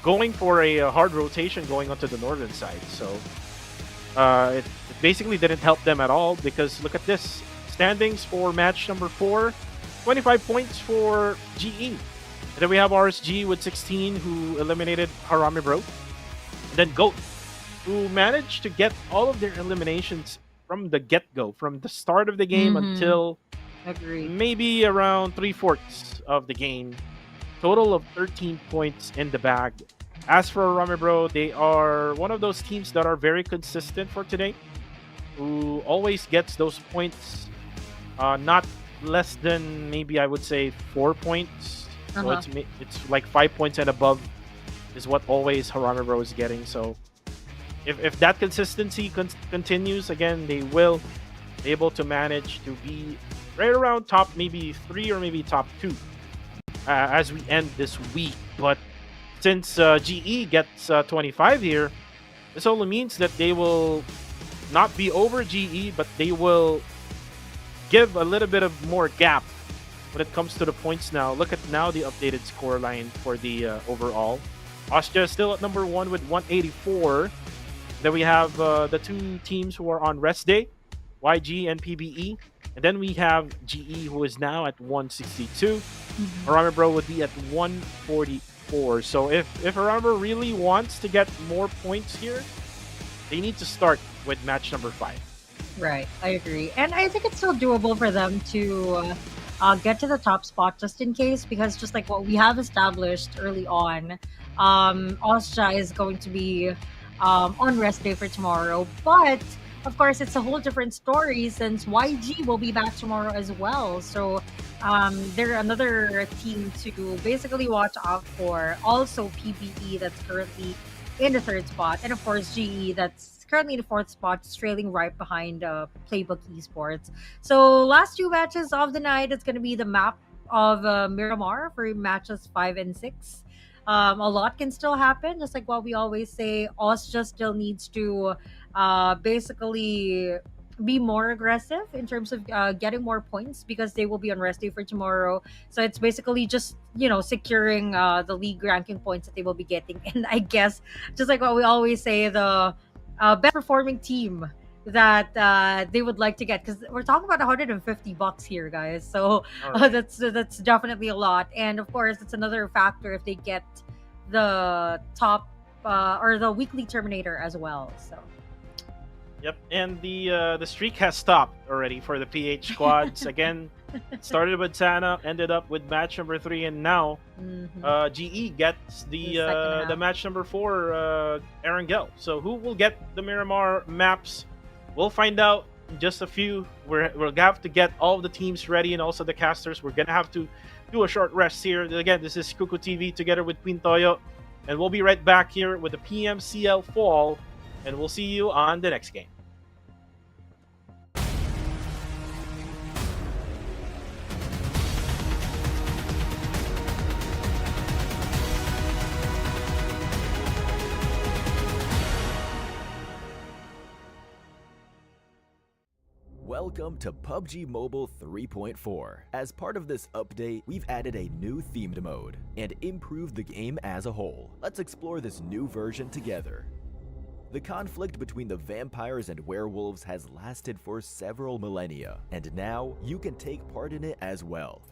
going for a hard rotation going onto the northern side. So it basically didn't help them at all because look at this. Standings for match number 4, 25 points for GE. And then we have RSG with 16 who eliminated Harame Bro. And then GOAT who managed to get all of their eliminations from the get-go, from the start of the game until maybe around 3/4 of the game. Total of 13 points in the bag. As for Harame Bro, they are one of those teams that are very consistent for today, who always gets those points not less than maybe I would say 4 points. So it's like 5 points and above is what always Harame Bro is getting. So if that consistency continues, again, they will be able to manage to be right around top maybe 3 or maybe top 2 as we end this week. But since GE gets 25 here, this only means that they will not be over GE, but they will give a little bit of more gap when it comes to the points now. Look at now the updated score line for the overall. Austria is still at number 1 with 184. Then we have the 2 teams who are on rest day, YG and PBE. And then we have GE who is now at 162. Harame Bro would be at 144. So if Harame Bro really wants to get more points here, they need to start with match number 5. Right, I agree. And I think it's still doable for them to get to the top spot just in case, because just like what we have established early on, Austria is going to be on rest day for tomorrow. But of course, it's a whole different story since YG will be back tomorrow as well. So they're another team to basically watch out for. Also PBE that's currently in the 3rd spot. And of course GE that's currently in the fourth spot, just trailing right behind Playbook Esports. So last two matches of the night, it's going to be the map of Miramar for matches 5 and 6. A lot can still happen, just like what we always say. Us just still needs to basically be more aggressive in terms of getting more points because they will be on rest day for tomorrow. So it's basically just securing the league ranking points that they will be getting. And I guess just like what we always say, the best performing team that they would like to get, because we're talking about $150 here, guys. So All right. that's definitely a lot. And of course, it's another factor if they get the top or the weekly terminator as well. So Yep, and the streak has stopped already for the PH squads. Again, started with Sana, ended up with match number 3, and now GE gets The second the half. match number 4, Erangel. So who will get the Miramar maps? We'll find out in just a few. We'll have to get all of the teams ready and also the casters. We're gonna have to do a short rest here. Again, this is Kuku TV together with Queen Toyo, and we'll be right back here with the PMCL Fall, and we'll see you on the next game. Welcome to PUBG Mobile 3.4. As part of this update, we've added a new themed mode and improved the game as a whole. Let's explore this new version together. The conflict between the vampires and werewolves has lasted for several millennia, and now you can take part in it as well.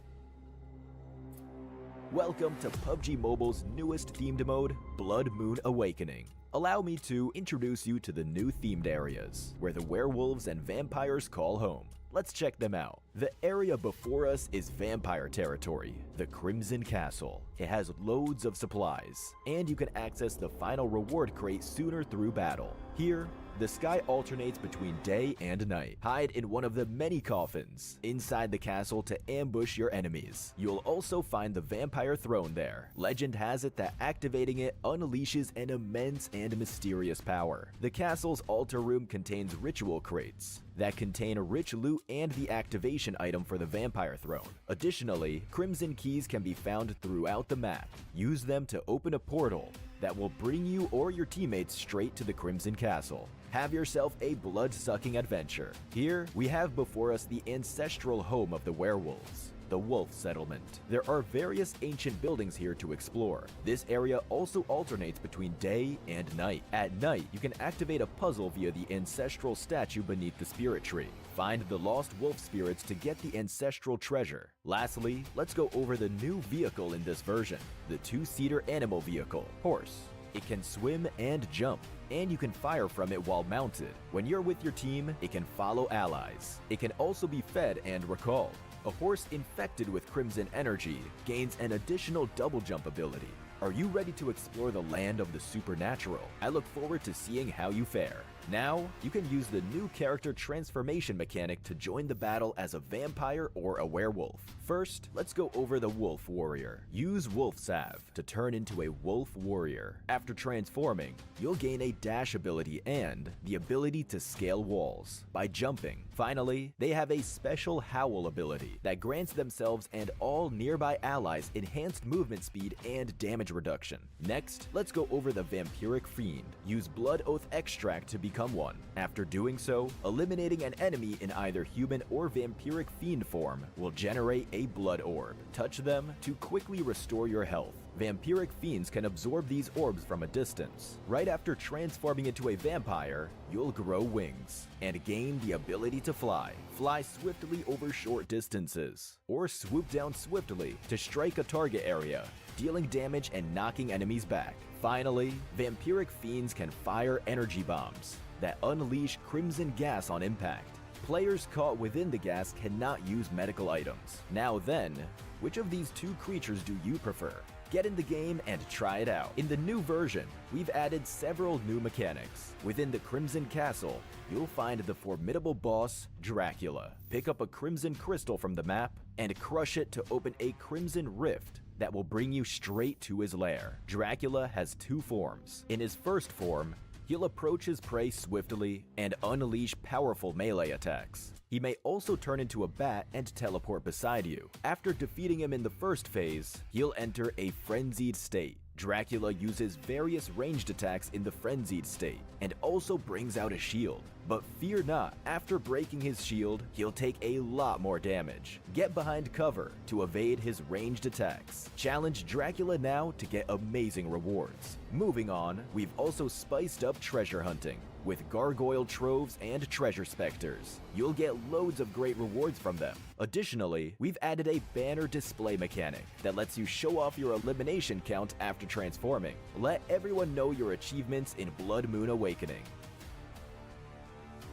Welcome to PUBG Mobile's newest themed mode, Blood Moon Awakening. Allow me to introduce you to the new themed areas, where the werewolves and vampires call home. Let's check them out. The area before us is vampire territory, the Crimson Castle. It has loads of supplies, and you can access the final reward crate sooner through battle. Here, the sky alternates between day and night. Hide in one of the many coffins inside the castle to ambush your enemies. You'll also find the vampire throne there. Legend has it that activating it unleashes an immense and mysterious power. The castle's altar room contains ritual crates that contain a rich loot and the activation item for the vampire throne. Additionally, crimson keys can be found throughout the map. Use them to open a portal that will bring you or your teammates straight to the Crimson Castle. Have yourself a blood-sucking adventure. Here, we have before us the ancestral home of the werewolves, the Wolf Settlement. There are various ancient buildings here to explore. This area also alternates between day and night. At night, you can activate a puzzle via the ancestral statue beneath the spirit tree. Find the lost wolf spirits to get the ancestral treasure. Lastly, let's go over the new vehicle in this version, the two-seater animal vehicle, Horse. It can swim and jump, and you can fire from it while mounted. When you're with your team, it can follow allies. It can also be fed and recalled. A horse infected with crimson energy gains an additional double jump ability. Are you ready to explore the land of the supernatural? I look forward to seeing how you fare. Now, you can use the new character transformation mechanic to join the battle as a vampire or a werewolf. First, let's go over the Wolf Warrior. Use Wolf Salve to turn into a Wolf Warrior. After transforming, you'll gain a dash ability and the ability to scale walls by jumping. Finally, they have a special Howl ability that grants themselves and all nearby allies enhanced movement speed and damage reduction. Next, let's go over the Vampiric Fiend. Use Blood Oath Extract to become one. After doing so, eliminating an enemy in either human or Vampiric Fiend form will generate a blood orb. Touch them to quickly restore your health. Vampiric fiends can absorb these orbs from a distance. Right after transforming into a vampire, you'll grow wings and gain the ability to fly. Fly swiftly over short distances, or swoop down swiftly to strike a target area, dealing damage and knocking enemies back. Finally, Vampiric fiends can fire energy bombs that unleash crimson gas on impact. Players caught within the gas cannot use medical items. Now then, which of these two creatures do you prefer? Get in the game and try it out. In the new version, we've added several new mechanics. Within the Crimson Castle, you'll find the formidable boss, Dracula. Pick up a crimson crystal from the map and crush it to open a crimson rift that will bring you straight to his lair. Dracula has two forms. In his first form, He'll approach his prey swiftly and unleash powerful melee attacks. He may also turn into a bat and teleport beside you. After defeating him in the first phase, he'll enter a frenzied state. Dracula uses various ranged attacks in the frenzied state, and also brings out a shield. But fear not, after breaking his shield, he'll take a lot more damage. Get behind cover to evade his ranged attacks. Challenge Dracula now to get amazing rewards. Moving on, we've also spiced up treasure hunting with gargoyle troves and treasure specters. You'll get loads of great rewards from them. Additionally, we've added a banner display mechanic that lets you show off your elimination count after transforming. Let everyone know your achievements in Blood Moon Awakening.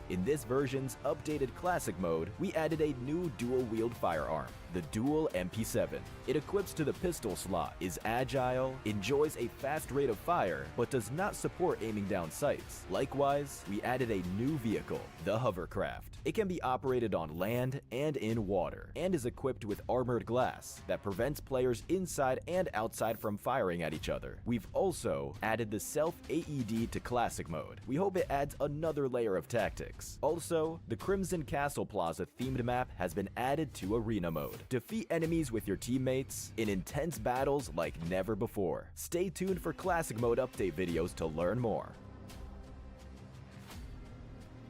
In this version's updated classic mode, we added a new dual-wield firearm, the Dual MP7. It equips to the pistol slot, is agile, enjoys a fast rate of fire, but does not support aiming down sights. Likewise, we added a new vehicle, the Hovercraft. It can be operated on land and in water, and is equipped with armored glass that prevents players inside and outside from firing at each other. We've also added the self-AED to classic mode. We hope it adds another layer of tactics. Also, the Crimson Castle Plaza themed map has been added to arena mode. Defeat enemies with your teammates in intense battles like never before. Stay tuned for classic mode update videos to learn more.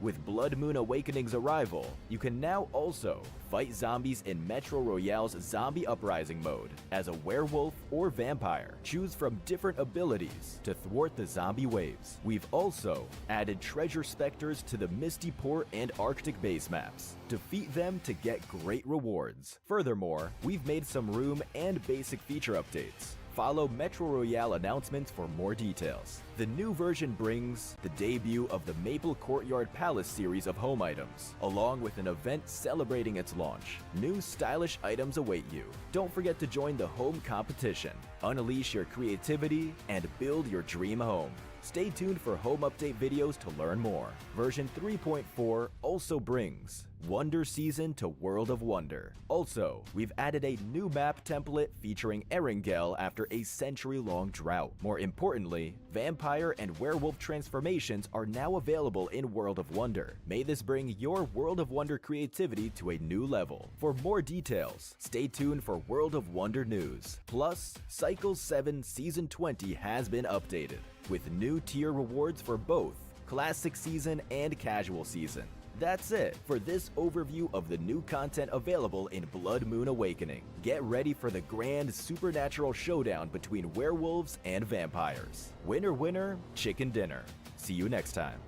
With Blood Moon Awakening's arrival, you can now also fight zombies in Metro Royale's Zombie Uprising mode as a werewolf or vampire. Choose from different abilities to thwart the zombie waves. We've also added treasure specters to the Misty Port and Arctic base maps. Defeat them to get great rewards. Furthermore, we've made some room and basic feature updates. Follow Metro Royale announcements for more details. The new version brings the debut of the Maple Courtyard Palace series of home items, along with an event celebrating its launch. New stylish items await you. Don't forget to join the home competition. Unleash your creativity and build your dream home. Stay tuned for home update videos to learn more. Version 3.4 also brings Wonder Season to World of Wonder. Also, we've added a new map template featuring Erangel after a century-long drought. More importantly, vampire and werewolf transformations are now available in World of Wonder. May this bring your World of Wonder creativity to a new level. For more details, stay tuned for World of Wonder news. Plus, Cycle 7 Season 20 has been updated, with new tier rewards for both Classic Season and Casual Season. That's it for this overview of the new content available in Blood Moon Awakening. Get ready for the grand supernatural showdown between werewolves and vampires. Winner, winner, chicken dinner. See you next time.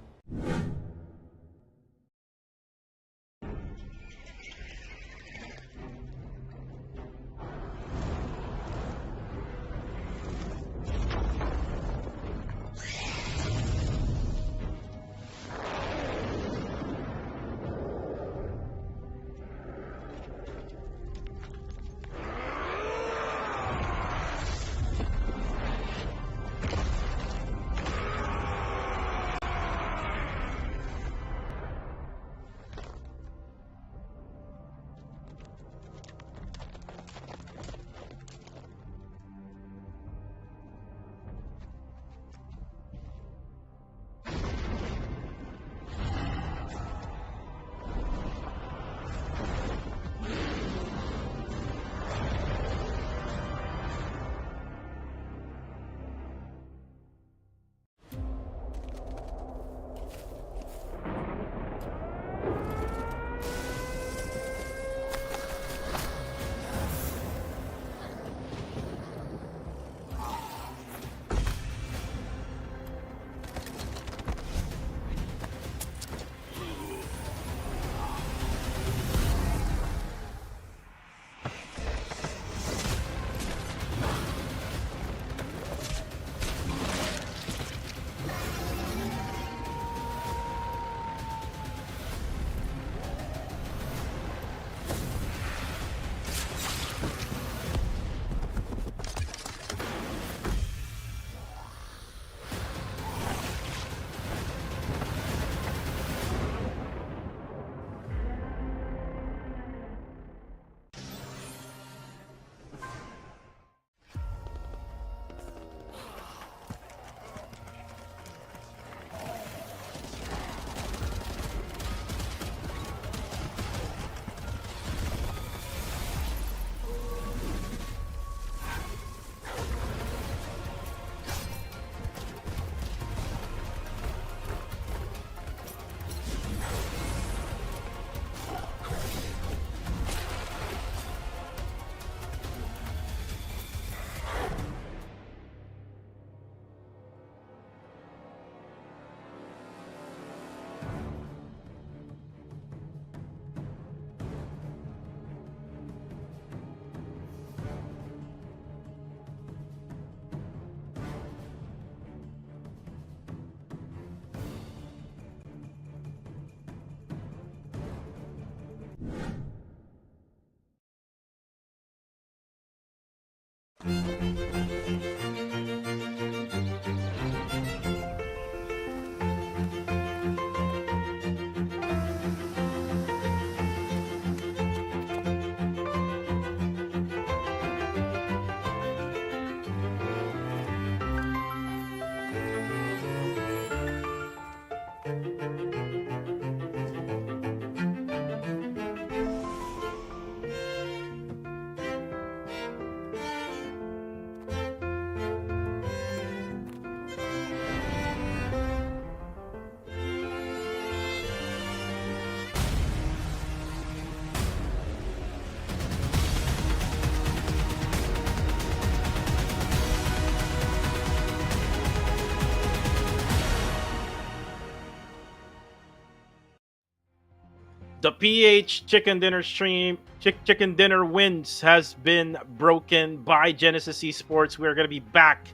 The PH Chicken Dinner stream, Chicken Dinner wins has been broken by Genesis Esports. We're going to be back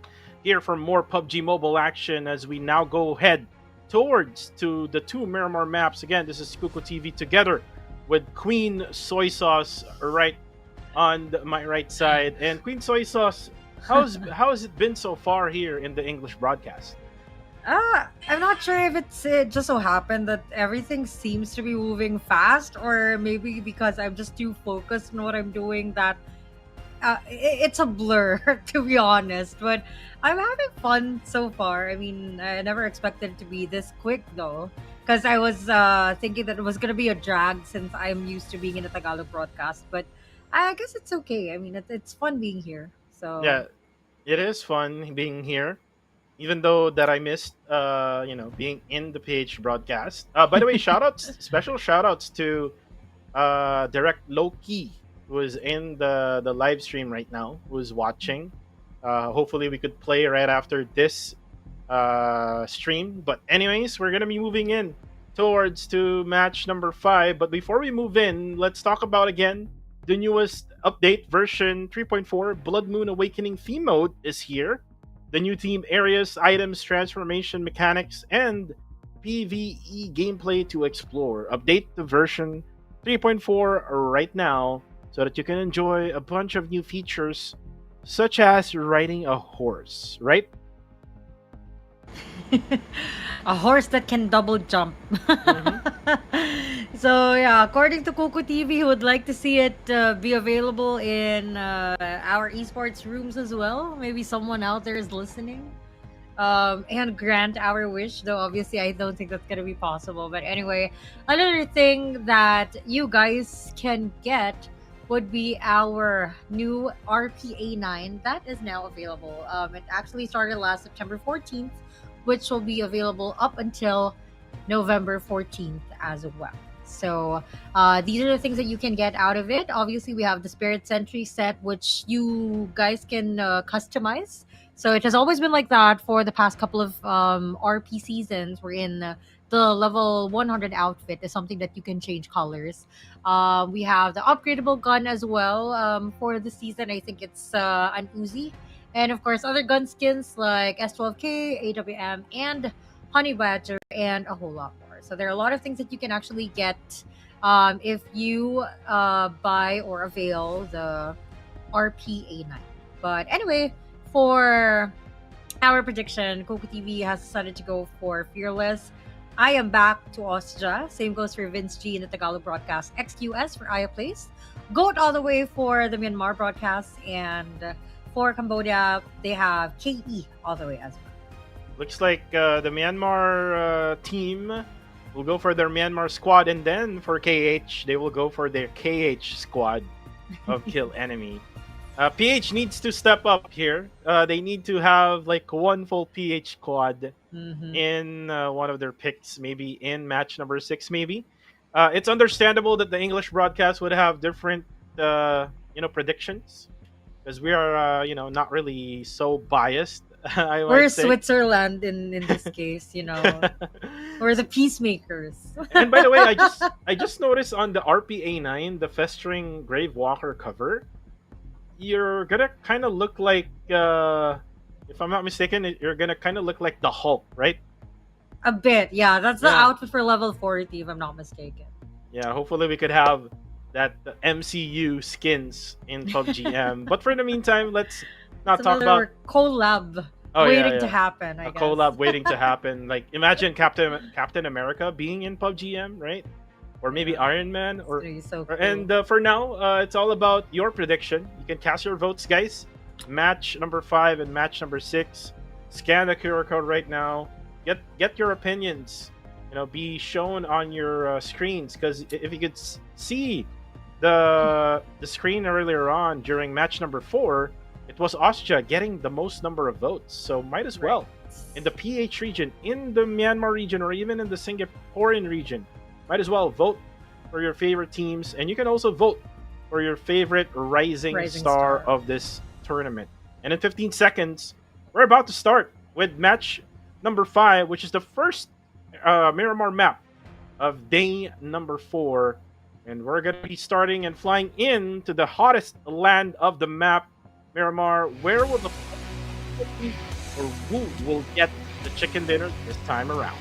here for more PUBG Mobile action as we now go head towards to the two Miramar maps. Again, this is Kuko TV together with Queen Soy Sauce right on my right side. And Queen Soy Sauce, how has it been so far here in the English broadcast? I'm not sure if it just so happened that everything seems to be moving fast, or maybe because I'm just too focused on what I'm doing that it's a blur, to be honest. But I'm having fun so far. I mean, I never expected it to be this quick though, because I was thinking that it was gonna be a drag since I'm used to being in a Tagalog broadcast. But I guess it's okay. I mean, it's fun being here. So Yeah, it is fun being here, even though that I missed, being in the PH broadcast. By the way, special shout outs to Direct Loki, who is in the live stream right now, who is watching. Hopefully, we could play right after this stream. But anyways, we're gonna be moving in towards to match number 5. But before we move in, let's talk about again the newest update, version 3.4. Blood Moon Awakening theme mode is here. The new team areas, items, transformation mechanics, and PvE gameplay to explore. Update the version 3.4 right now so that you can enjoy a bunch of new features, such as riding a horse, right? a horse that can double jump. Mm-hmm. So yeah, according to Coco TV, he would like to see it be available in our esports rooms as well. Maybe someone out there is listening, and grant our wish. Though obviously, I don't think that's gonna be possible. But anyway, another thing that you guys can get would be our new RPA9 that is now available. It actually started last September 14th, which will be available up until November 14th as well. So these are the things that you can get out of it. Obviously, we have the Spirit Sentry set, which you guys can customize. So it has always been like that for the past couple of RP seasons. We're in the level 100 outfit is something that you can change colors. We have the upgradable gun as well for the season. I think it's an Uzi. And of course, other gun skins like S12K, AWM, and Honey Badger, and a whole lot more. So there are a lot of things that you can actually get if you buy or avail the RPA9. But anyway, for our prediction, Coco TV has decided to go for Fearless. I am back to Austria. Same goes for Vince G in the Tagalog broadcast. XQS for Aya Place. Goat all the way for the Myanmar broadcast. And for Cambodia, they have KE all the way as well. Looks like the Myanmar team will go for their Myanmar squad, and then for KH, they will go for their KH squad of Kill Enemy. PH needs to step up here. They need to have like one full PH squad in one of their picks, maybe in match number 6, maybe. It's understandable that the English broadcast would have different, predictions, because we are, not really so biased. We're Switzerland in this case, We're the peacemakers. And by the way, I just noticed on the RPA9, the Festering Grave Walker cover, you're gonna kind of look like, if I'm not mistaken, you're gonna kind of look like the Hulk, right? A bit, yeah. That's the outfit for level 40, if I'm not mistaken. Yeah, hopefully we could have that MCU skins in PUBGM. But for the meantime, let's Now It's talk about another collab oh waiting yeah, to yeah. happen, I A guess. collab waiting to happen. Like imagine Captain America being in PUBGM, right? Or maybe Yeah. Iron Man, It's gonna be so cool. and for now, it's all about your prediction. You can cast your votes, guys. Match number 5 and match number 6. Scan the QR code right now. Get your opinions. Be shown on your screens because if you could see the screen earlier on during match number 4, it was Austria getting the most number of votes. So might as well in the PH region, in the Myanmar region, or even in the Singaporean region, might as well vote for your favorite teams, and you can also vote for your favorite rising star of this tournament. And in 15 seconds, we're about to start with match number 5, which is the first Miramar map of day number 4. And we're going to be starting and flying into the hottest land of the map, Miramar. Where will the or who will get the chicken dinner this time around?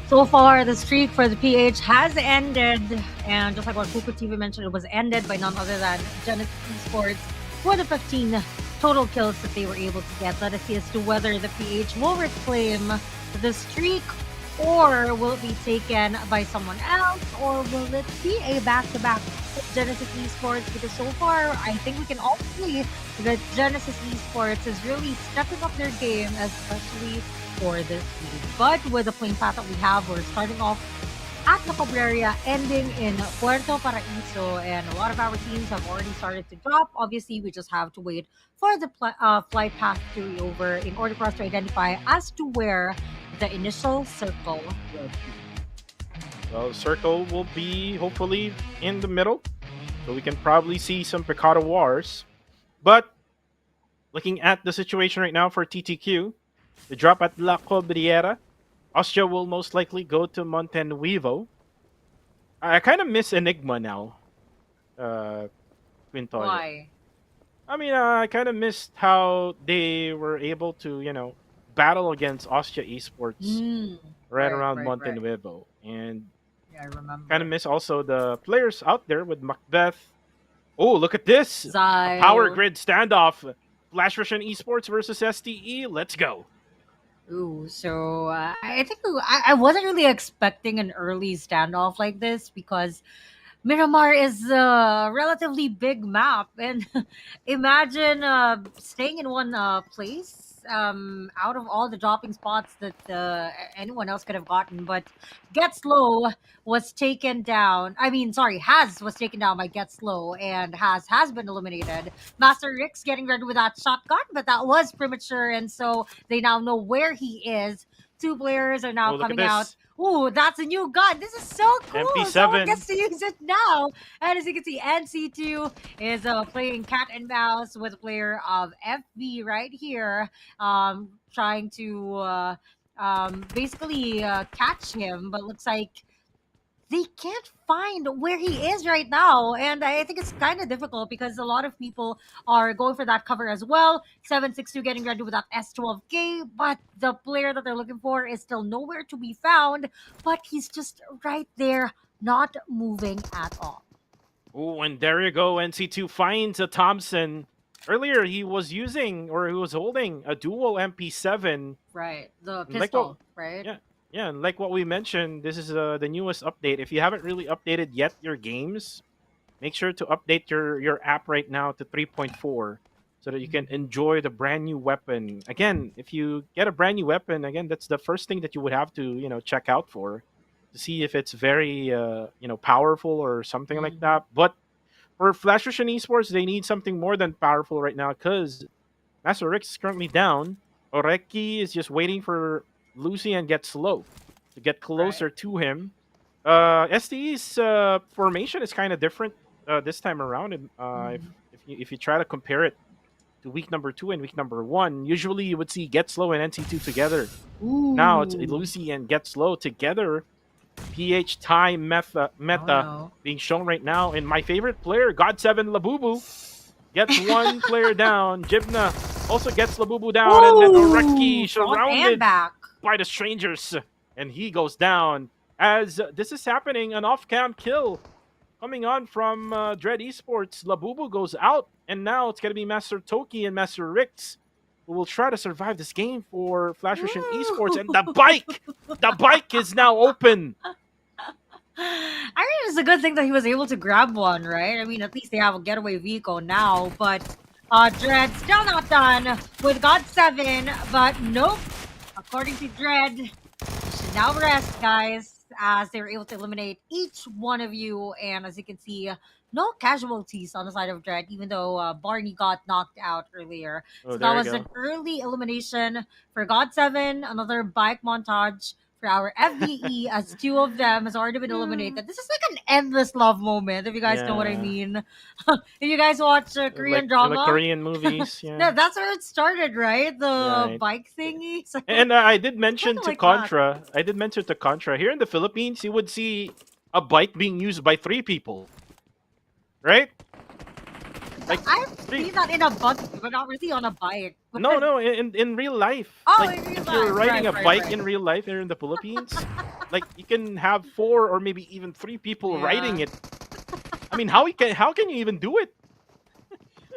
So far, the streak for the PH has ended, and just like what Kuku TV mentioned, it was ended by none other than Genesis Esports for the 15 total kills that they were able to get. Let us see as to whether the PH will reclaim the streak, or will it be taken by someone else, or will it be a back-to-back Genesis Esports? Because so far, I think we can all see that Genesis Esports is really stepping up their game, especially for this league. But with the playing path that we have, we're starting off at La Cabrera, ending in Puerto Paraiso, and a lot of our teams have already started to drop. Obviously, we just have to wait for the flight path to be over in order for us to identify as to where the initial circle will be. Well, the circle will be hopefully in the middle, so we can probably see some Picado Wars. But looking at the situation right now for TTQ, the drop at La Cabrera, Austria will most likely go to Montenuevo. I kind of miss Enigma now, Quintoya. Why? I mean, I kind of missed how they were able to, battle against Austria Esports right around Montenuevo. And Yeah, I remember. kind of miss also the players out there with Macbeth. Oh, look at this! Zyle. A power grid standoff. Flash Russian Esports versus STE. Let's go. Ooh, so I think I wasn't really expecting an early standoff like this because Miramar is a relatively big map, and imagine staying in one place out of all the dropping spots that anyone else could have gotten. But Get Slow was taken down. I mean, sorry, Has was taken down by Get Slow, and has been eliminated. Master Rick's getting ready with that shotgun, but that was premature, and so they now know where he is. Two players are now Oh, look at coming out. this. Ooh, that's a new gun. This is so cool. MP7. Someone gets to use it now. And as you can see, NC2 is playing cat and mouse with a player of FB right here, trying to basically catch him. But looks like they can't find where he is right now. And I think it's kind of difficult because a lot of people are going for that cover as well. 762 getting ready with that S12K, but the player that they're looking for is still nowhere to be found, but he's just right there, not moving at all. Oh, and there you go. NC2 finds a Thompson. Earlier, he was holding a dual MP7. Right. The Like pistol, what- right? Yeah. Yeah, and like what we mentioned, this is the newest update. If you haven't really updated yet your games, make sure to update your app right now to 3.4 so that you can enjoy the brand new weapon. Again, if you get a brand new weapon, again, that's the first thing that you would have to, check out for to see if it's very, powerful or something like that. But for Flash Russian Esports, they need something more than powerful right now because Master Rick is currently down. Oreki is just waiting for Lucy and Get Slow to get closer to him. STE's formation is kind of different this time around. If you try to compare it to week number 2 and week number 1, usually you would see Get Slow and NC2 together. Ooh. Now it's Lucy and Get Slow together. PH time meta no. being shown right now. And my favorite player, God7 Labubu, gets one player down. Jibna also gets Labubu down. And then Oreki Front and surrounded back. by the strangers. And he goes down. As this is happening, an off-cam kill Coming on from Dread Esports, Labubu goes out, and now it's going to be Master Toki and Master Rix who will try to survive this game for Flash Vision Esports. And the bike is now open. I mean, it's a good thing that he was able to grab one, right? I mean, at least they have a getaway vehicle now, but Dread still not done with God 7, but nope. According to Dread, you should now rest, guys, as they were able to eliminate each one of you. And as you can see, no casualties on the side of Dread, even though Barney got knocked out earlier. Oh, So there that you was go. an early elimination for God 7, another bike montage for our FVE, as two of them has already been eliminated. This is like an endless love moment, if you guys know what I Yeah. mean. If you guys watch Korean drama, Like Korean movies. no, Yeah. that's where it started, right? The Right. bike thingy. So, And I did mention Kinda to like Contra. I did mention to Contra. Here in the Philippines, you would see a bike being used by 3 people, right? Like I've three. seen that in a buggy, but not really on a bike. But No, in real life. Oh, Like in real if you're life. riding Right, a right, bike right. in real life here in the Philippines, like you can have 4 or maybe even 3 people Yeah. riding it. I mean, how can you even do it?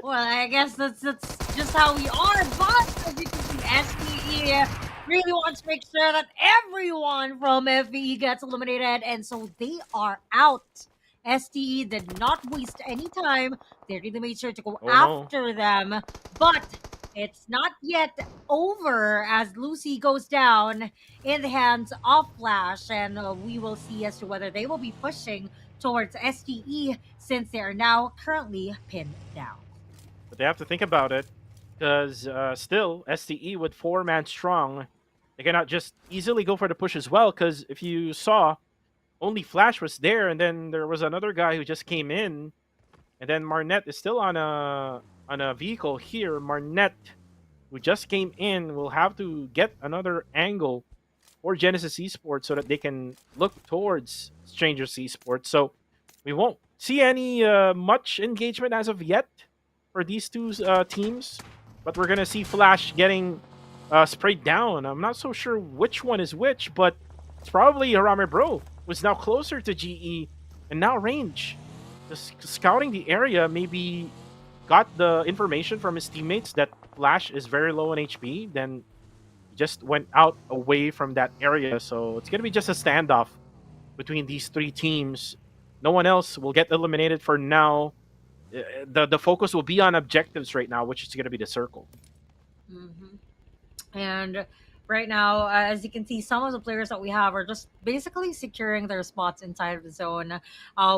Well, I guess that's just how we are. But as you can see, SPE really wants to make sure that everyone from FVE gets eliminated, and so they are out. STE did not waste any time. They really made sure to go Oh, no. after them. But it's not yet over as Lucy goes down in the hands of Flash, and we will see as to whether they will be pushing towards STE since they are now currently pinned down. But they have to think about it because still STE with 4-man strong, they cannot just easily go for the push as well. Because if you saw, only Flash was there, and then there was another guy who just came in, and then Marnette is still on a vehicle here. Marnette, who just came in, will have to get another angle for Genesis Esports so that they can look towards Strangers Esports. So we won't see any much engagement as of yet for these two teams, but we're gonna see Flash getting sprayed down. I'm not so sure which one is which, but it's probably Harame Bro, who's now closer to GE and now range. Just scouting the area, maybe got the information from his teammates that Flash is very low on HP, then just went out away from that area. So it's gonna be just a standoff between these 3 teams. No one else will get eliminated for now. The focus will be on objectives right now, which is going to be the circle. Mhm. And right now, as you can see, some of the players that we have are just basically securing their spots inside of the zone,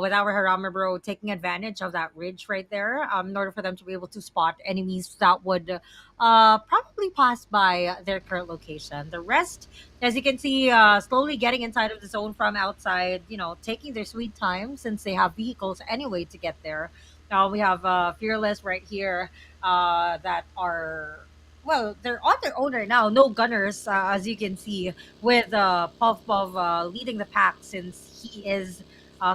with our Harame Bro taking advantage of that ridge right there, in order for them to be able to spot enemies that would probably pass by their current location. The rest, as you can see, slowly getting inside of the zone from outside, taking their sweet time since they have vehicles anyway to get there. Now we have Fearless right here, that are, well, they're on their own right now. No gunners, as you can see, with Puff Puff leading the pack since he is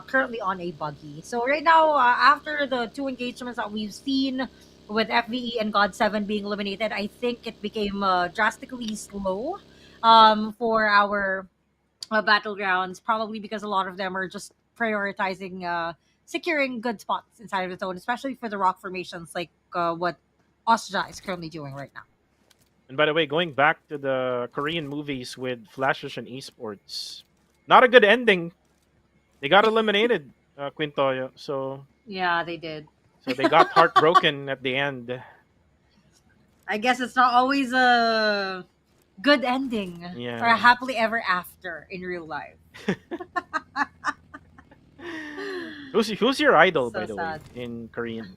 currently on a buggy. So right now, after the 2 engagements that we've seen with FVE and God 7 being eliminated, I think it became drastically slow for our battlegrounds, probably because a lot of them are just prioritizing securing good spots inside of the zone, especially for the rock formations like what Osja is currently doing right now. And by the way, going back to the Korean movies with Flash and Esports, not a good ending. They got eliminated, Quintoyo. So Yeah, they did. they got heartbroken at the end. I guess it's not always a good ending or Yeah. a happily ever after in real life. Who's your idol, So by the sad. way, in Korean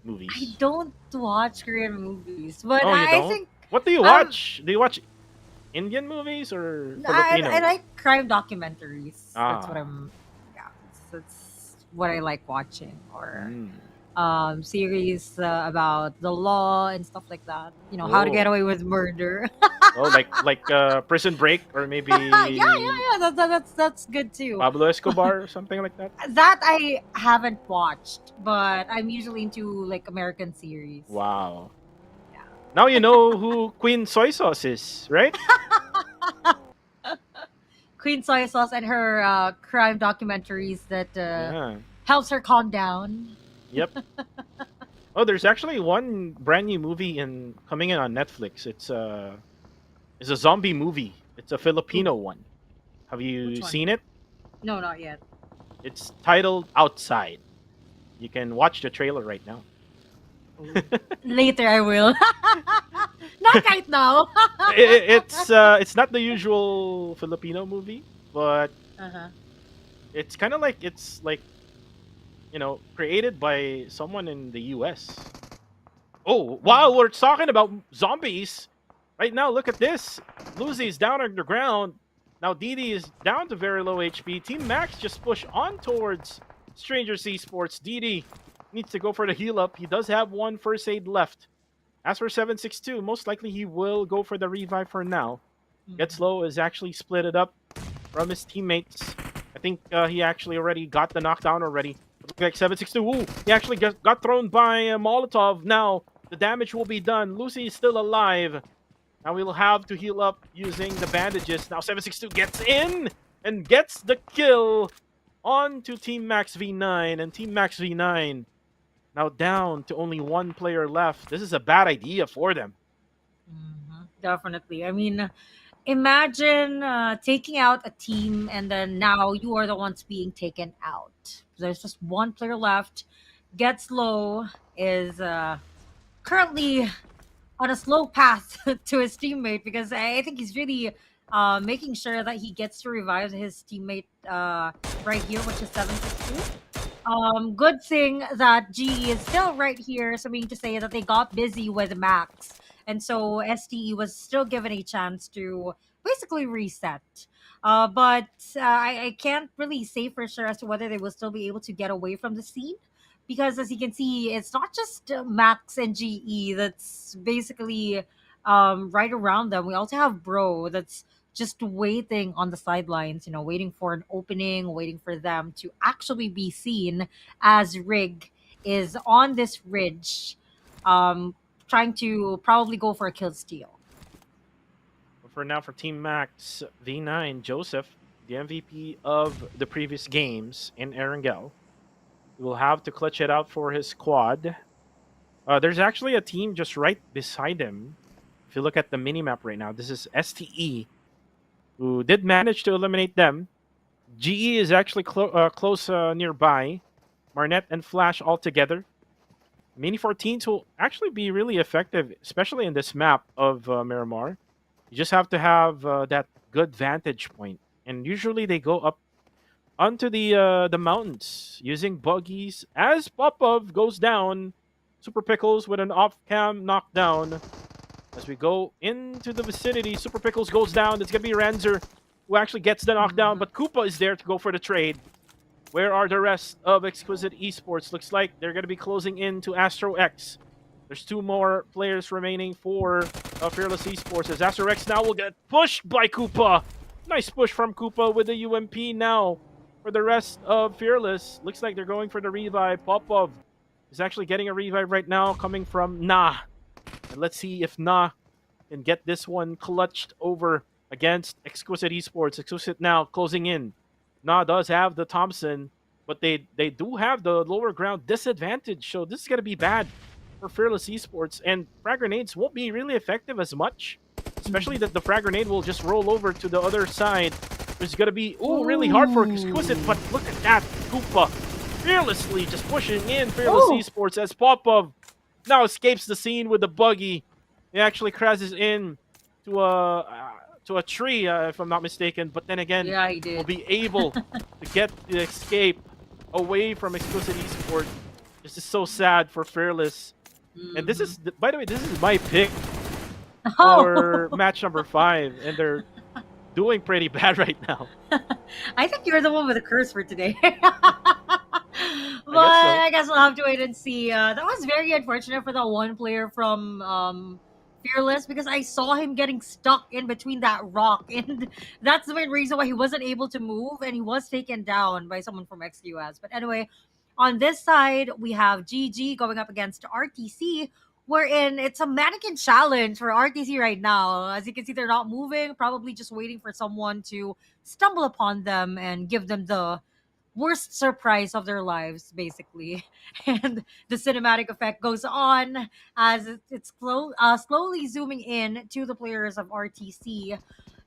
movies? I don't watch Korean movies, but Oh, you I don't? think What do you watch? Do you watch Indian movies or Filipino? I like crime documentaries. That's Ah. what I'm. Yeah, that's what I like watching, or Mm. series about the law and stuff like that. How to get Oh. away with murder. Oh, like Prison Break or maybe yeah. That's good too. Pablo Escobar or something like that. That I haven't watched, but I'm usually into like American series. Wow. Yeah. Now you know who Queen Soy Sauce is, right? Queen Soy Sauce and her crime documentaries that Yeah. Helps her calm down. Yep. Oh, there's actually one brand new movie coming in on Netflix. It's a zombie movie. It's a Ooh, Filipino one. Have which you one? seen it? No, not yet. It's titled Outside. You can watch the trailer right now. Ooh. Later, I will. Not right now. It's not the usual Filipino movie, but Uh-huh. it's kind of like created by someone in the U.S. Oh, wow, we're talking about zombies. Right now, look at this. Lucy's down underground. Now Didi is down to very low HP. Team Max just push on towards Strangers Esports. Didi needs to go for the heal up. He does have one first aid left. As for 762, most likely he will go for the revive for now. Gets low is actually split it up from his teammates. I think he actually already got the knockdown already. Looks like 762. Ooh, he actually got thrown by a Molotov. Now the damage will be done. Lucy is still alive. Now we'll have to heal up using the bandages. Now 762 gets in and gets the kill on to Team Max V9. And Team Max V9 now down to only one player left. This is a bad idea for them. Definitely. I mean, imagine taking out a team and then now you are the ones being taken out. There's just one player left. Gets low, is currently on a slow path to his teammate because I think he's really making sure that he gets to revive his teammate right here, which is 762. Good thing that GE is still right here, so meaning to say that they got busy with Max, and so STE was still given a chance to basically reset. But I can't really say for sure as to whether they will still be able to get away from the scene. Because as you can see, it's not just Max and GE that's basically right around them. We also have Bro that's just waiting on the sidelines, waiting for an opening, waiting for them to actually be seen as Rig is on this ridge, um, trying to probably go for a kill steal. But for now, for Team Max V9, Joseph, the MVP of the previous games in Erangel, will have to clutch it out for his squad. There's actually a team just right beside him. If you look at the minimap right now, this is STE, who did manage to eliminate them. GE is actually close nearby. Marnet and Flash all together. Mini 14s will actually be really effective, especially in this map of Miramar. You just have to have that good vantage point. And usually they go up onto the mountains using buggies. As Popov goes down, Super Pickles with an off-cam knockdown. As we go into the vicinity, Super Pickles goes down. It's going to be Ranzer who actually gets the knockdown, but Koopa is there to go for the trade. Where are the rest of Exquisite Esports? Looks like they're going to be closing in to Astro X. There's two more players remaining for Fearless Esports. As Astro X now will get pushed by Koopa. Nice push from Koopa with the UMP now. For the rest of Fearless, looks like they're going for the revive. Popov is actually getting a revive right now coming from Na. And let's see if Na can get this one clutched over against Exquisite Esports. Exquisite now closing in. Na does have the Thompson, but they do have the lower ground disadvantage. So this is going to be bad for Fearless Esports. And frag grenades won't be really effective as much. Especially that the frag grenade will just roll over to the other side. It's going to be really hard for Exquisite, but look at that. Koopa fearlessly just pushing in Fearless Esports as Popov now escapes the scene with the buggy. He actually crashes in to a tree, if I'm not mistaken. But then again, Yeah, he did. will be able to get the escape away from Exquisite Esports. This is so sad for Fearless. And this is, by the way, this is my pick for match number 5, and they're doing pretty bad right now. I think you're the one with a curse for today. But so. I guess we'll have to wait and see. That was very unfortunate for the one player from Fearless because I saw him getting stuck in between that rock, and that's the main reason why he wasn't able to move, and he was taken down by someone from XUS. But anyway, on this side, we have GG going up against RTC, wherein it's a mannequin challenge for RTC right now. As you can see, they're not moving, probably just waiting for someone to stumble upon them and give them the worst surprise of their lives, basically. And the cinematic effect goes on as slowly zooming in to the players of RTC.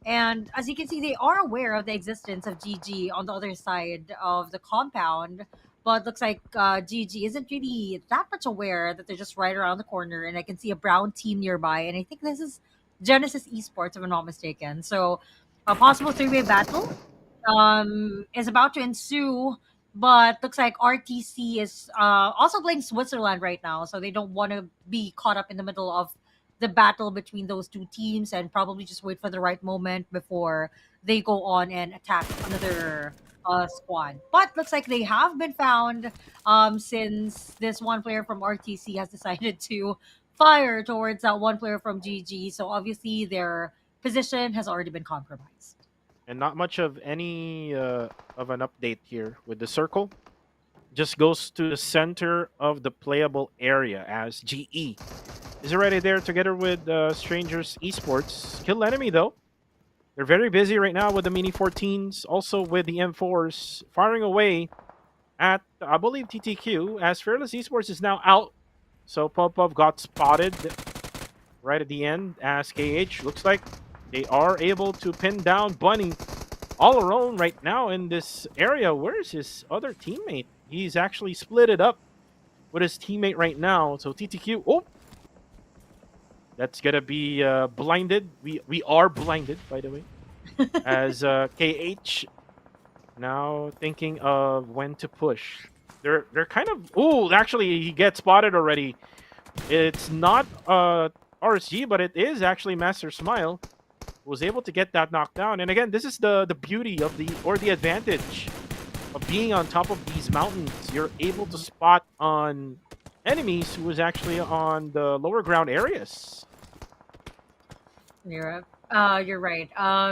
And as you can see, they are aware of the existence of GG on the other side of the compound. But looks like GG isn't really that much aware that they're just right around the corner. And I can see a brown team nearby. And I think this is Genesis Esports, if I'm not mistaken. So a possible three-way battle is about to ensue, but looks like RTC is also playing Switzerland right now, so they don't want to be caught up in the middle of the battle between those two teams and probably just wait for the right moment before they go on and attack another squad. But looks like they have been found since this one player from RTC has decided to fire towards that one player from GG, so obviously their position has already been compromised. And not much of any of an update here with the circle. Just goes to the center of the playable area as GE is already there together with Strangers Esports. Kill enemy though. They're very busy right now with the Mini 14s, also with the M4s, firing away at, I believe, TTQ, as Fearless Esports is now out. So Popov got spotted right at the end as KH. Looks like they are able to pin down Bunny all alone right now in this area. Where's his other teammate? He's actually split it up with his teammate right now. So TTQ, oh, that's gonna be blinded. We are blinded, by the way, as KH now thinking of when to push. They're kind of, oh, actually he gets spotted already. It's not RSG, but it is actually Master Smile, was able to get that knocked down. And again, this is the beauty of the advantage of being on top of these mountains. You're able to spot on enemies who was actually on the lower ground areas. You're right.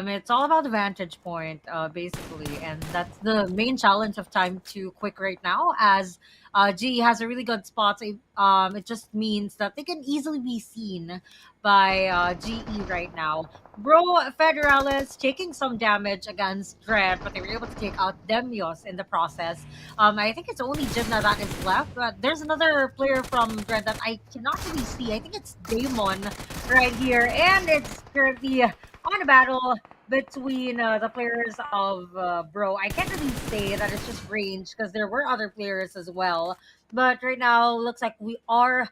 It's all about the vantage point, basically, and that's the main challenge of Time to Quick right now. As GE has a really good spot, so, it just means that they can easily be seen by GE right now. Bro Federalis taking some damage against Dread, but they were able to take out Demios in the process. I think it's only Jimna that is left, but there's another player from Dread that I cannot really see. I think it's Damon right here, and it's currently on a battle between the players of Bro. I can't really say that it's just range because there were other players as well, but right now looks like we are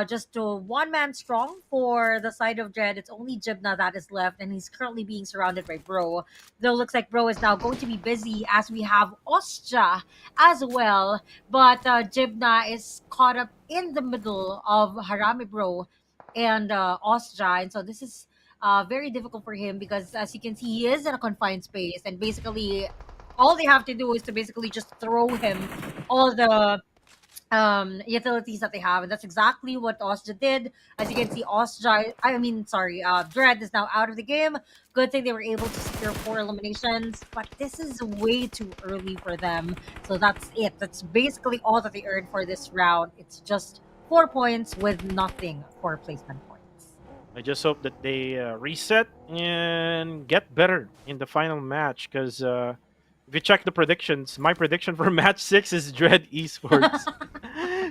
just one man strong for the side of Dread. It's only Jibna that is left, and he's currently being surrounded by Bro. Though looks like Bro is now going to be busy as we have Ostja as well, but Jibna is caught up in the middle of Harami Bro and Ostja, and so this is very difficult for him because, as you can see, he is in a confined space, and basically all they have to do is to basically just throw him all the utilities that they have, and that's exactly what Ostja did. As you can see, Dread is now out of the game. Good thing they were able to secure 4 eliminations, but this is way too early for them. So that's it. That's basically all that they earned for this round. It's just 4 points with nothing for placement points. I just hope that they reset and get better in the final match, because if you check the predictions, my prediction for match 6 is Dread Esports.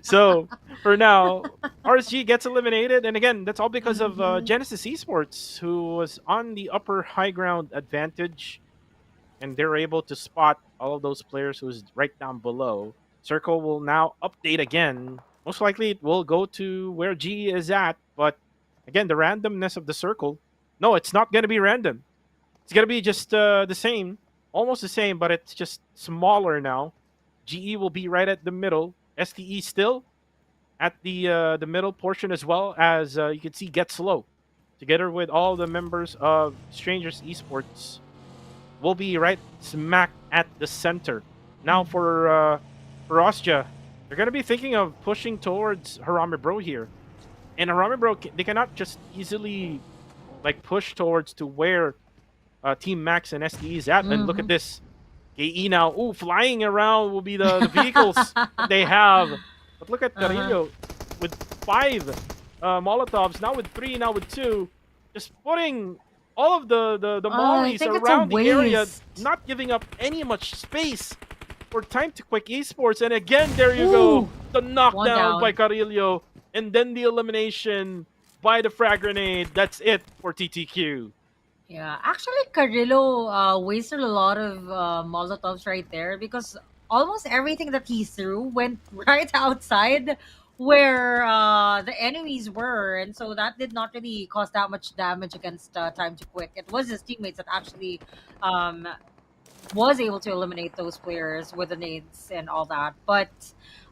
So for now, RSG gets eliminated, and again, that's all because of Genesis Esports, who was on the upper high ground advantage, and they're able to spot all of those players who's right down below. Circle will now update again. Most likely it will go to where G is at, but again, the randomness of the circle, no, it's not going to be random. It's going to be just the same, almost the same, but it's just smaller now. GE will be right at the middle. STE still at the middle portion, as well as you can see Get Slow, together with all the members of Strangers Esports, will be right smack at the center. Now for Ostja, they're going to be thinking of pushing towards Harami Bro here. And Harami Bro, they cannot just easily like push towards to where Team Max and STE is at. And look at this. KE now, ooh, flying around will be the vehicles that they have. But look at Carrillo with 5 Molotovs, now with 3, now with 2. Just putting all of the mollies around the area, not giving up any much space for Time to Quick Esports. And again, there you go. Ooh. The One knockdown down. by Carillo. And then the elimination by the frag grenade. That's it for TTQ. Yeah, actually, Carrillo wasted a lot of Molotovs right there because almost everything that he threw went right outside where the enemies were, and so that did not really cause that much damage against Time to Quick. It was his teammates that actually um, was able to eliminate those players with the nades and all that. But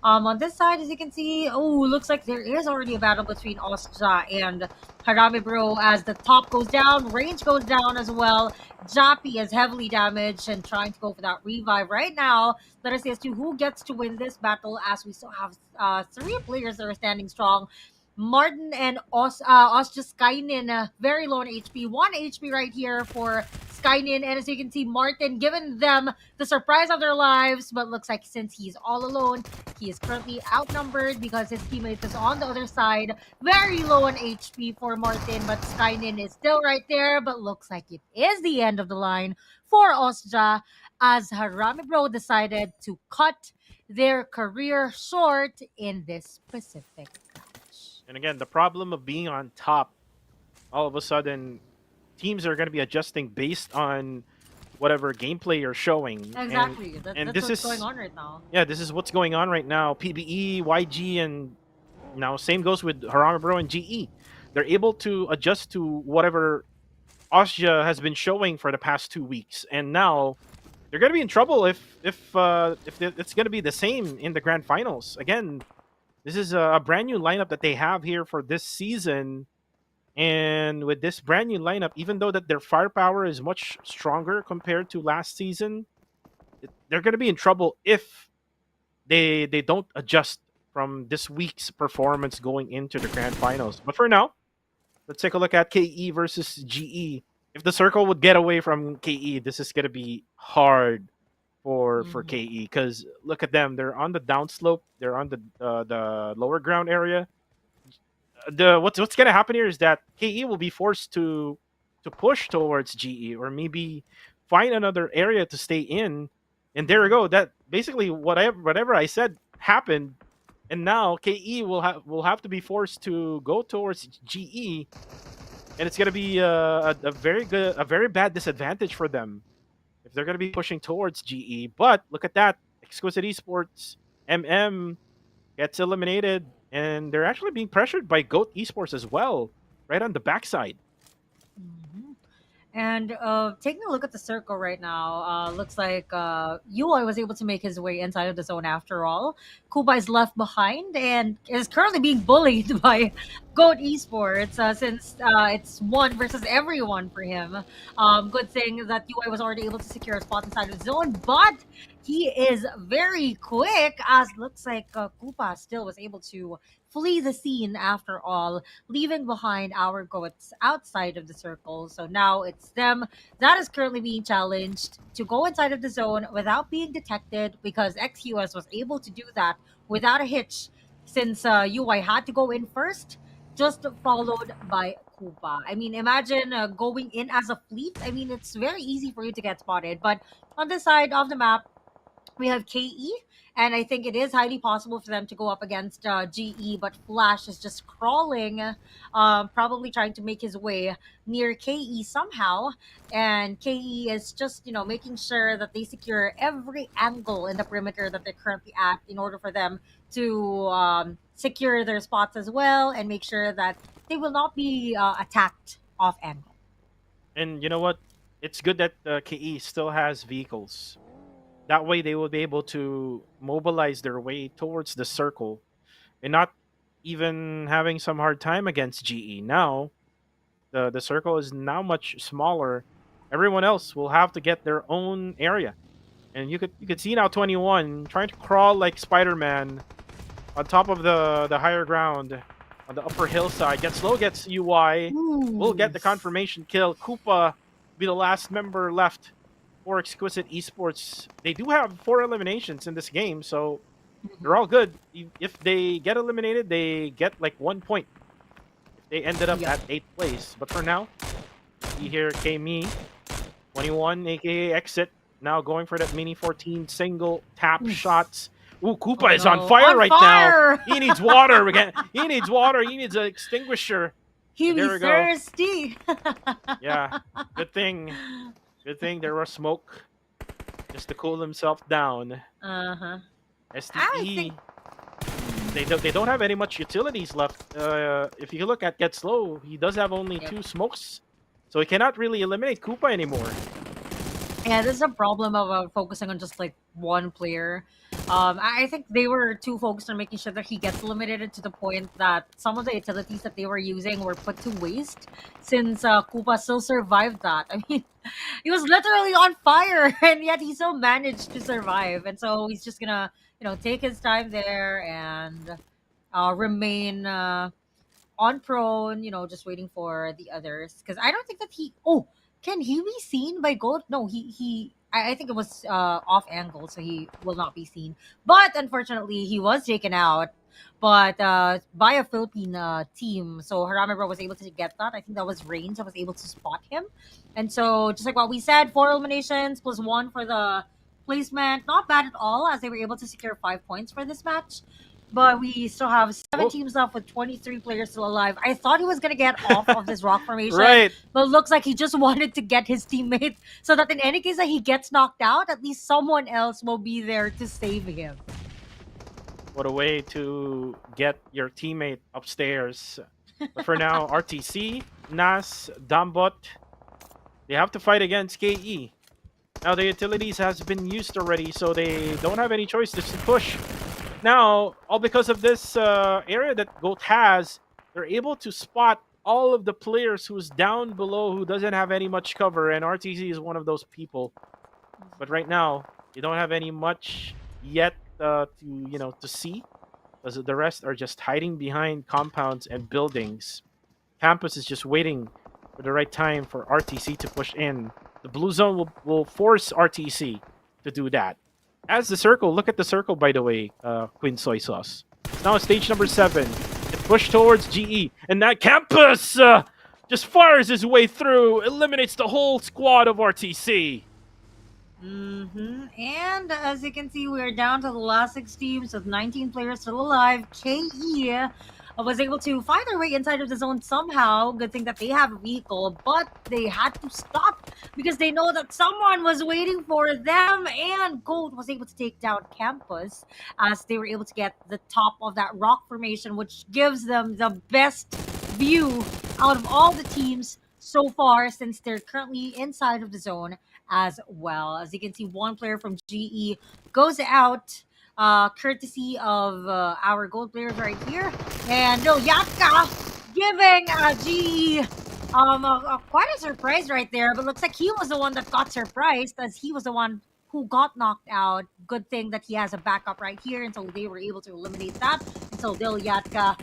on this side, as you can see, looks like there is already a battle between Osja and Harame Bro as the top goes down, range goes down as well. Jappy is heavily damaged and trying to go for that revive right now. Let us see as to who gets to win this battle as we still have three players that are standing strong. Martin and Osja Skynin, very low on HP. 1 HP right here for Skynin. And as you can see, Martin giving them the surprise of their lives. But looks like since he's all alone, he is currently outnumbered because his teammate is on the other side. Very low on HP for Martin, but Skynin is still right there. But looks like it is the end of the line for Osja as Harame Bro decided to cut their career short in this specific match. And again, the problem of being on top, all of a sudden, teams are going to be adjusting based on whatever gameplay you're showing. Exactly. And That's this what's is going on right now. Yeah, this is what's going on right now. PBE, YG, and now same goes with Harame Bro and GE. They're able to adjust to whatever Osja has been showing for the past 2 weeks, and now they're going to be in trouble if it's going to be the same in the grand finals. Again, this is a brand new lineup that they have here for this season. And with this brand new lineup, even though that their firepower is much stronger compared to last season, they're going to be in trouble if they don't adjust from this week's performance going into the grand finals. But for now, let's take a look at KE versus GE. If the circle would get away from KE, this is going to be hard for KE, because look at them. They're on the downslope. They're on the lower ground area. What's going to happen here is that KE will be forced to push towards GE, or maybe find another area to stay in. And there we go. That basically whatever I said happened, and now KE will have to be forced to go towards GE, and it's going to be a very bad disadvantage for them if they're going to be pushing towards GE. But look at that. Exquisite Esports, MM gets eliminated, and they're actually being pressured by GOAT Esports as well, right on the backside. Mhm. And taking a look at the circle right now, looks like Yui was able to make his way inside of the zone after all. Kuba is left behind and is currently being bullied by GOAT Esports since it's one versus everyone for him. Good thing that Yui was already able to secure a spot inside of the zone, but he is very quick as looks like Kupa still was able to flee the scene after all, leaving behind our goats outside of the circle. So now it's them that is currently being challenged to go inside of the zone without being detected, because XUS was able to do that without a hitch since UI had to go in first, just followed by Kupa. I mean, imagine going in as a fleet. I mean, it's very easy for you to get spotted. But on this side of the map, we have KE, and I think it is highly possible for them to go up against GE, but Flash is just crawling, probably trying to make his way near KE somehow, and KE is just, making sure that they secure every angle in the perimeter that they're currently at in order for them to secure their spots as well and make sure that they will not be attacked off angle. And you know what? It's good that KE still has vehicles. That way they will be able to mobilize their way towards the circle and not even having some hard time against GE. Now, the circle is now much smaller. Everyone else will have to get their own area. And you could see now 21 trying to crawl like Spider-Man on top of the higher ground on the upper hillside. Gets low, gets UI. Will get the confirmation kill. Koopa be the last member left for Exquisite Esports. They do have 4 eliminations in this game, so they're all good. If they get eliminated, they get like 1 point. If they ended up at 8th place. But for now, you hear K-Me, 21, aka Exit, Now going for that mini 14 single tap shots. Ooh, Koopa Oh, is on no. fire On right fire! now. He needs water again. He needs water. He needs an extinguisher. He There be we go. thirsty. Yeah, good thing. Good thing there was smoke just to cool himself down. Uh-huh. I STE, think they don't have any much utilities left. If you look at Get Slow, he does have only Yep. 2 smokes, so he cannot really eliminate Koopa anymore. yeah, this is a problem of focusing on just like one player. I think they were too focused on making sure that he gets eliminated to the point that some of the utilities that they were using were put to waste since Koopa still survived that. I mean, he was literally on fire and yet he still managed to survive. And so he's just gonna, take his time there and remain on prone, just waiting for the others. Because I don't think that he. Oh, can he be seen by Gold? No, he. I think it was off angle, so he will not be seen. But unfortunately, he was taken out. But by a Philippine team, so Haramebro was able to get that. I think that was Reigns that was able to spot him, and so just like what we said, 4 eliminations plus 1 for the placement, not bad at all, as they were able to secure 5 points for this match. But we still have 7 Oh. teams left with 23 players still alive. I thought he was gonna get off of this rock formation, Right. but it looks like he just wanted to get his teammate so that in any case that he gets knocked out, at least someone else will be there to save him. What a way to get your teammate upstairs. But for now, RTC, Nas, Dambot, they have to fight against KE. Now the utilities has been used already, so they don't have any choice just to push. Now, all because of this area that Goat has, they're able to spot all of the players who's down below who doesn't have any much cover, and RTC is one of those people. But right now, they don't have any much yet to see, because the rest are just hiding behind compounds and buildings. Campus is just waiting for the right time for RTC to push in. The blue zone will force RTC to do that. As the circle, look at the circle, by the way, Queen Soy Sauce. It's now stage number 7. It pushed towards GE, and that Campus just fires his way through, eliminates the whole squad of RTC. And as you can see, we are down to the last 6 teams with 19 players still alive. KE was able to find their way inside of the zone somehow. Good thing that they have a vehicle, but they had to stop because they know that someone was waiting for them, and Gold was able to take down Campus as they were able to get the top of that rock formation, which gives them the best view out of all the teams so far since they're currently inside of the zone as well. As you can see, one player from GE goes out, courtesy of our gold players right here. And no, Yatka giving GE quite a surprise right there. But looks like he was the one that got surprised, as he was the one who got knocked out. Good thing that he has a backup right here, and so they were able to eliminate that. And so Dil Yatka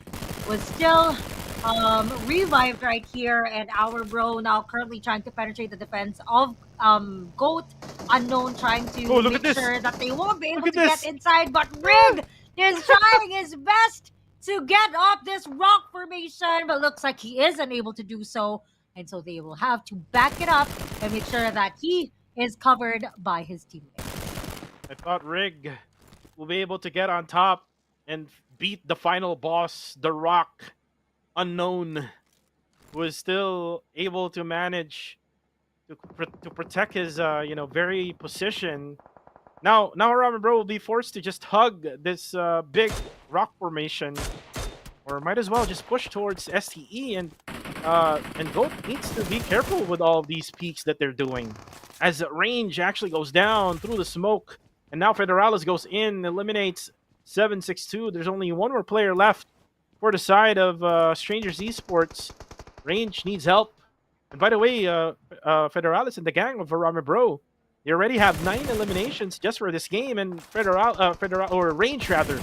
was still revived right here, and our bro now currently trying to penetrate the defense of Goat. Unknown trying to look make at this. sure that they won't be able Look to at get this. inside, but Rig is trying his best to get up this rock formation, but looks like he is unable to do so, and so they will have to back it up and make sure that he is covered by his teammates. I thought Rig will be able to get on top and beat the final boss, the Rock. Unknown was still able to manage to protect his very position. Now Ramen Bro will be forced to just hug this big rock formation, or might as well just push towards STE, and Goat needs to be careful with all of these peaks that they're doing, as range actually goes down through the smoke, and now Federalis goes in, eliminates 762. There's only one more player left for the side of Strangers Esports. Range needs help. And by the way, Federalis and the gang of Varame Bro, they already have 9 eliminations just for this game, and Range rather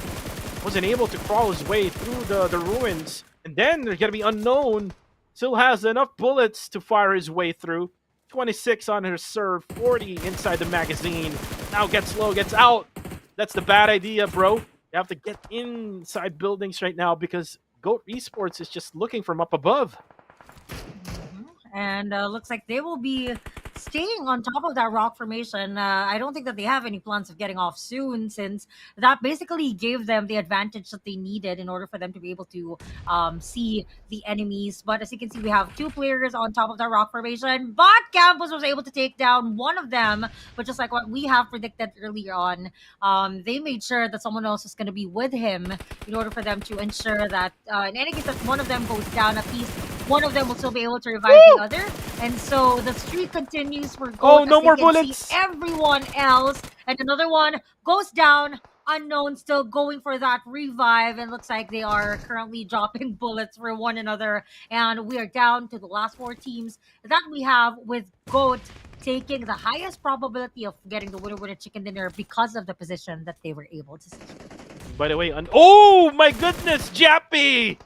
wasn't able to crawl his way through the ruins. And then there's gonna be Unknown, still has enough bullets to fire his way through. 26 on her serve, 40 inside the magazine. Now gets low, gets out. That's the bad idea, bro. You have to get inside buildings right now because Goat Esports is just looking from up above. And looks like they will be staying on top of that rock formation. I don't think that they have any plans of getting off soon, since that basically gave them the advantage that they needed in order for them to be able to see the enemies. But as you can see, we have two players on top of that rock formation. But Campos was able to take down one of them. But just like what we have predicted earlier on, they made sure that someone else is going to be with him in order for them to ensure that in any case that one of them goes down, at least one of them will still be able to revive the other. And so the streak continues for Goat. Oh, no as more they can see bullets. everyone else. And another one goes down. Unknown still going for that revive, and looks like they are currently dropping bullets for one another. And we are down to the last four teams that we have, with Goat taking the highest probability of getting the winner chicken dinner because of the position that they were able to secure. By the way, oh my goodness, Jappy!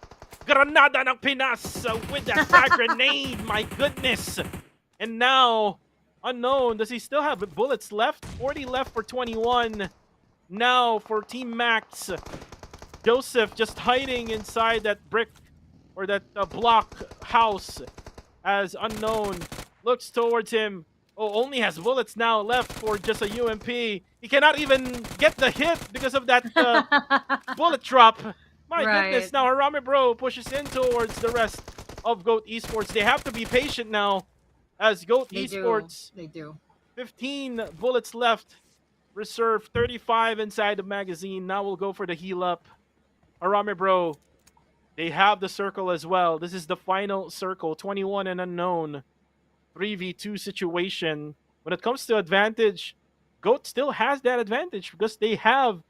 Granada ng Pinas with that frag grenade, my goodness! And now, Unknown, does he still have bullets left? 40 left for 21. Now for Team Max, Joseph just hiding inside that brick or that block house as Unknown looks towards him. Oh, only has bullets now left for just a UMP. He cannot even get the hit because of that bullet drop. My goodness, now Harame Bro pushes in towards the rest of GOAT Esports. They have to be patient now as GOAT Esports. They do. 15 bullets left. Reserve 35 inside the magazine. Now we'll go for the heal up. Harame Bro, they have the circle as well. This is the final circle. 21 and Unknown. 3v2 situation. When it comes to advantage, GOAT still has that advantage because they have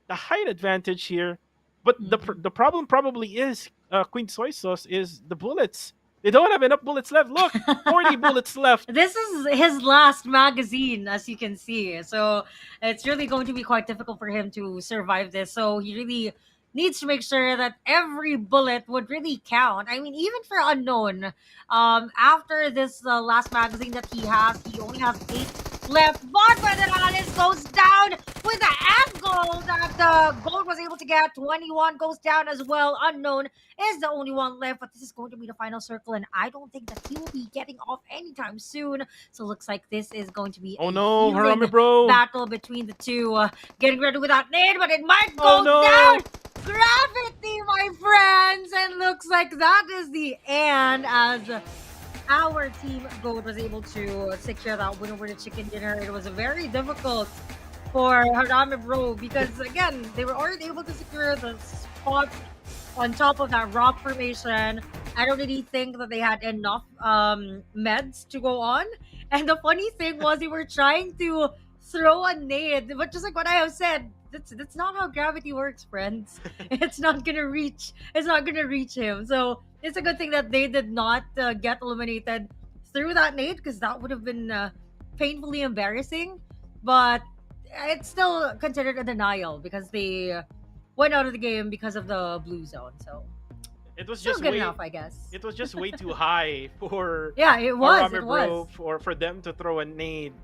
the height advantage here. But the problem probably is, Queen Soy Sauce, is the bullets. They don't have enough bullets left. Look, 40 bullets left. This is his last magazine, as you can see. So it's really going to be quite difficult for him to survive this. So he really needs to make sure that every bullet would really count. I mean, even for Unknown, after this last magazine that he has, he only has 8 left. But Federales goes down with the angle that the Gold was able to get. 21 goes down as well. Unknown is the only one left, but this is going to be the final circle, and I don't think that he will be getting off anytime soon. So looks like this is going to be oh a no, healing Harame Bro. battle between the two. Getting ready with that nade, but it might go down. Gravity, my friends, and looks like that is the end as our team Gold was able to secure that winner chicken dinner. It was very difficult for Harame Bro because again they were already able to secure the spot on top of that rock formation. I don't really think that they had enough meds to go on. And the funny thing was they were trying to throw a nade, but just like what I have said, that's not how gravity works, friends. It's not gonna reach him. So it's a good thing that they did not get eliminated through that nade, because that would have been painfully embarrassing. But it's still considered a denial because they went out of the game because of the blue zone. So it was still just good way, enough, I guess. It was just way too high for Yeah, it was. Harame Bro for them to throw a nade.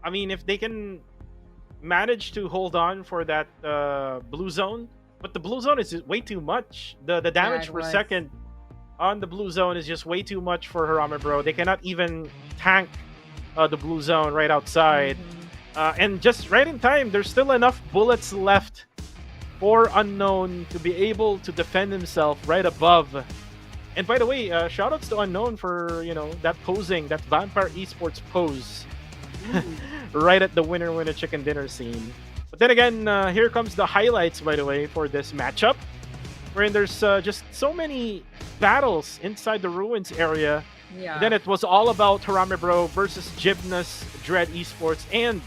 I mean, if they can manage to hold on for that blue zone, but the blue zone is way too much. The damage per second on the blue zone is just way too much for Harame Bro. They cannot even tank the blue zone right outside. And just right in time, there's still enough bullets left for Unknown to be able to defend himself right above. And by the way, shoutouts to Unknown for, that posing, that Vampire Esports pose right at the winner chicken dinner scene. But then again, here comes the highlights, by the way, for this matchup, wherein there's just so many battles inside the ruins area. Yeah. Then it was all about Harame Bro versus Gymnast, Dread Esports, and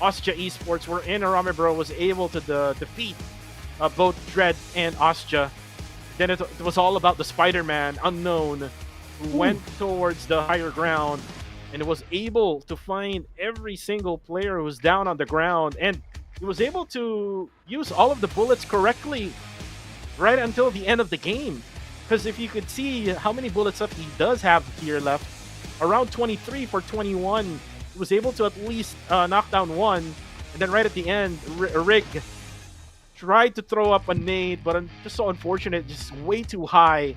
Ostja Esports, wherein Harame Bro was able to defeat both Dread and Ostja. Then it was all about the Spider-Man, Unknown, who went towards the higher ground and was able to find every single player who was down on the ground. And he was able to use all of the bullets correctly right until the end of the game. Because if you could see how many bullets left he does have here left, around 23 for 21, he was able to at least knock down one. And then right at the end, Rig tried to throw up a nade, but just so unfortunate, just way too high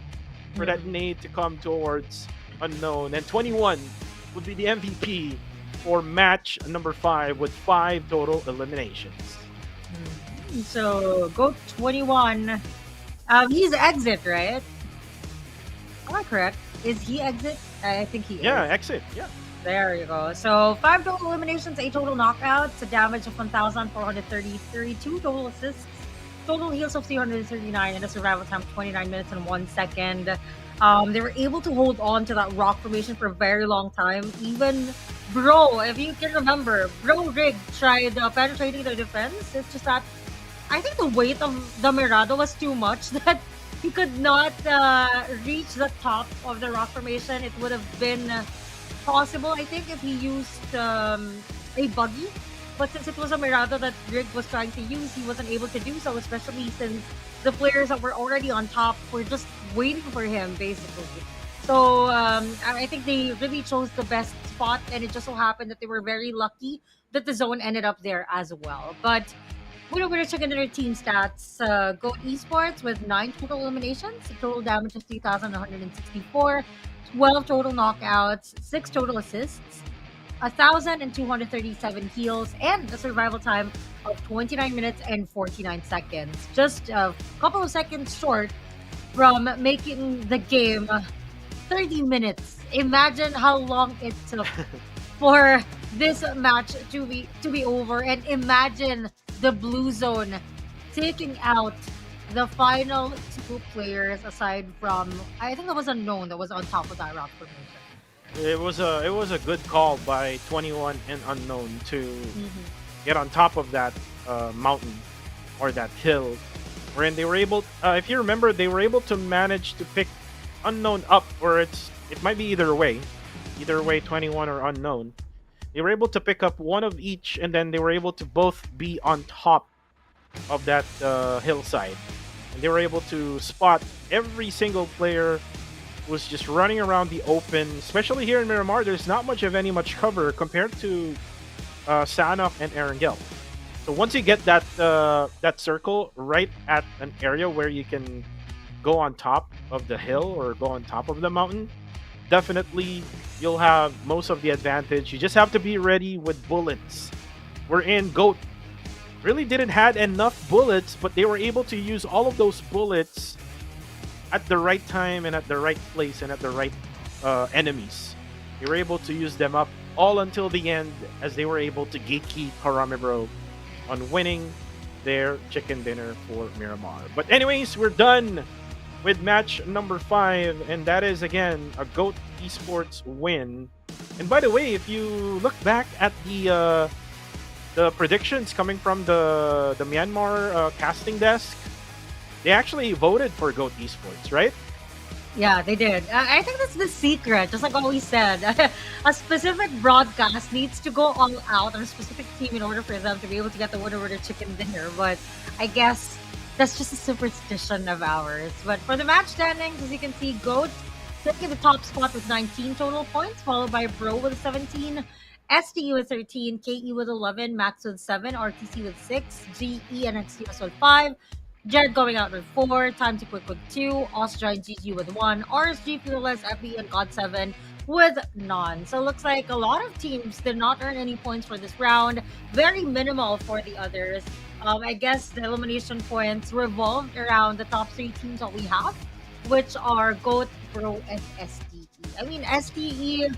for that nade to come towards Unknown. And 21 would be the MVP for match number 5 with 5 total eliminations. So go 21. He's exit, right? Am I correct? Is he exit? I think he Yeah, is. exit. Yeah. There you go. So 5 total eliminations, 8 total knockouts, a damage of 1,433, 2 total assists, total heals of 339, and a survival time of 29 minutes and 1 second. They were able to hold on to that rock formation for a very long time. Even Bro, if you can remember, Bro Rig tried penetrating the defense. It's just that I think the weight of the Mirado was too much that he could not reach the top of the rock formation. It would have been possible, I think, if he used a buggy. But since it was a Mirado that Rig was trying to use, he wasn't able to do so, especially since the players that were already on top were just waiting for him, basically. So I think they really chose the best spot, and it just so happened that they were very lucky that the zone ended up there as well. But we're checking their team stats. Go Esports with 9 total eliminations, a total damage of 3,164, 12 total knockouts, 6 total assists, 1,237 heals, and a survival time of 29 minutes and 49 seconds. Just a couple of seconds short from making the game 30 minutes. Imagine how long it took for this match to be over, and imagine the blue zone taking out the final 2 players aside from, I think that was unknown that was on top of that rock formation. It was a good call by 21 and Unknown to get on top of that mountain or that hill, wherein they were able. If you remember, they were able to manage to pick Unknown up, or it might be either way, 21 or Unknown. They were able to pick up one of each, and then they were able to both be on top of that hillside, and they were able to spot every single player was just running around the open. Especially here in Miramar, there's not much cover compared to Sanhok and Erangel. So once you get that that circle right at an area where you can go on top of the hill or go on top of the mountain, definitely you'll have most of the advantage. You just have to be ready with bullets. We're in Goat really didn't had enough bullets, but they were able to use all of those bullets at the right time and at the right place and at the right enemies. They were able to use them up all until the end, as they were able to gatekeep Harame Bro on winning their chicken dinner for Miramar. But anyways, we're done with match number 5, and that is again a GOAT Esports win. And by the way, if you look back at the predictions coming from the Myanmar casting desk, they actually voted for GOAT Esports, right? Yeah, they did. I think that's the secret. Just like what we said, a specific broadcast needs to go all out on a specific team in order for them to be able to get the winner with their chicken dinner. But I guess that's just a superstition of ours. But for the match standings, as you can see, GOAT taking the top spot with 19 total points, followed by Bro with 17, STE with 13, KE with 11, Max with 7, RTC with 6, GE and XTS with 5, Jed going out with 4, Time to Quick with 2, Austria and GG with 1, RSG, Fearless, FB, and God7 with none. So it looks like a lot of teams did not earn any points for this round. Very minimal for the others. I guess the elimination points revolved around the top 3 teams that we have, which are GOAT, Bro, and STE. I mean, STE,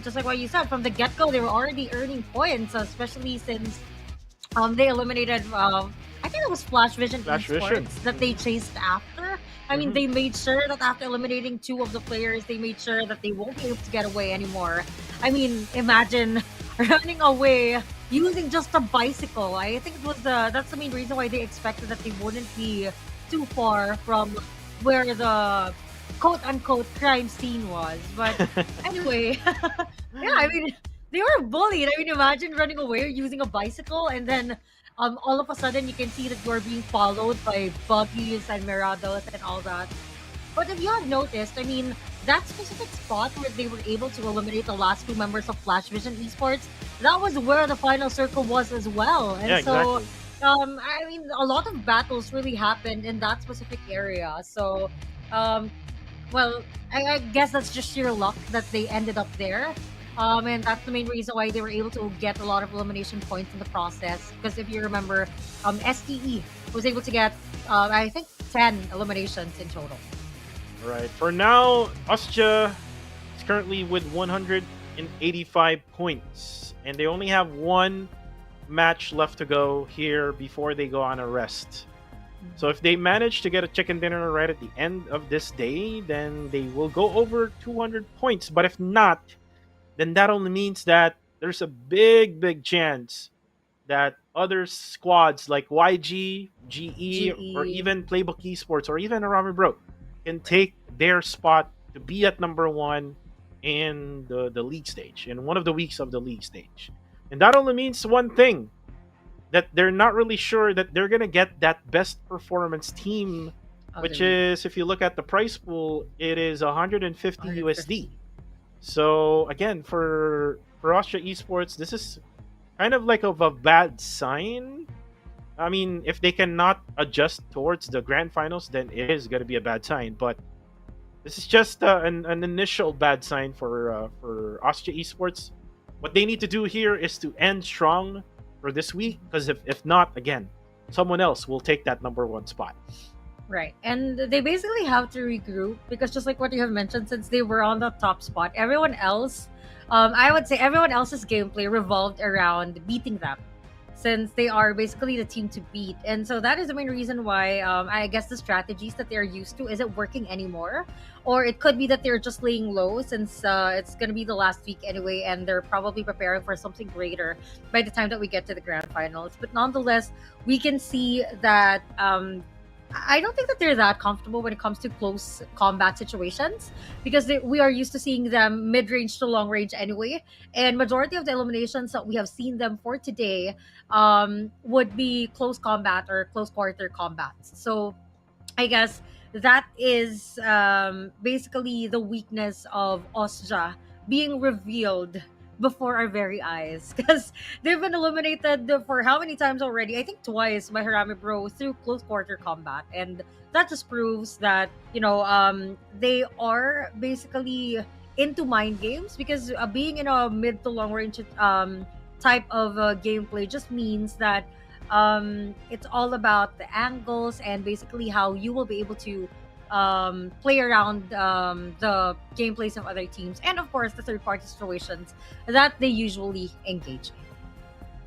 just like what you said, from the get-go, they were already earning points, especially since they eliminated I think it was Flash Vision Esports that they chased after. I mean, they made sure that after eliminating 2 of the players, they made sure that they won't be able to get away anymore. I mean, imagine running away using just a bicycle. I think it was that's the main reason why they expected that they wouldn't be too far from where the quote-unquote crime scene was. But anyway, yeah, I mean, they were bullied. I mean, imagine running away using a bicycle, and then all of a sudden you can see that you're being followed by buggies and mirados and all that. But if you have noticed, I mean, that specific spot where they were able to eliminate the last 2 members of Flash Vision Esports, that was where the final circle was as well. And Yeah, so, exactly. I mean, a lot of battles really happened in that specific area. So, well, I guess that's just sheer luck that they ended up there. And that's the main reason why they were able to get a lot of elimination points in the process. Because if you remember, STE was able to get, I think, 10 eliminations in total. Right. For now, Austria is currently with 185 points, and they only have one match left to go here before they go on a rest. So if they manage to get a chicken dinner right at the end of this day, then they will go over 200 points. But if not, then that only means that there's a big chance that other squads like YG, GE, or GE. even Playbook Esports, or even Arami Bro can take their spot to be at number one in the league stage, in one of the weeks of the league stage. And that only means one thing, that they're not really sure that they're going to get that best performance team, which Agreed. is, if you look at the price pool, it is 150 USD. 150. So again, for Austria Esports, this is kind of like of a bad sign. I mean, if they cannot adjust towards the grand finals, then it is going to be a bad sign. But this is just an initial bad sign for Austria Esports. What they need to do here is to end strong for this week, because if not, again, someone else will take that number one spot. Right. And they basically have to regroup because just like what you have mentioned, since they were on the top spot, everyone else, I would say everyone else's gameplay revolved around beating them since they are basically the team to beat. And so that is the main reason why I guess the strategies that they're used to isn't working anymore. Or it could be that they're just laying low since it's going to be the last week anyway, and they're probably preparing for something greater by the time that we get to the grand finals. But nonetheless, we can see that I don't think that they're that comfortable when it comes to close combat situations because we are used to seeing them mid-range to long range anyway, and majority of the eliminations that we have seen them for today would be close combat or close quarter combats. So I guess that is basically the weakness of Osja being revealed before our very eyes because they've been eliminated for how many times already? I think twice by Harami Bro through close quarter combat, and that just proves that they are basically into mind games because being in a mid to long range type of gameplay just means that it's all about the angles and basically how you will be able to play around the gameplays of other teams and of course the third party situations that they usually engage in.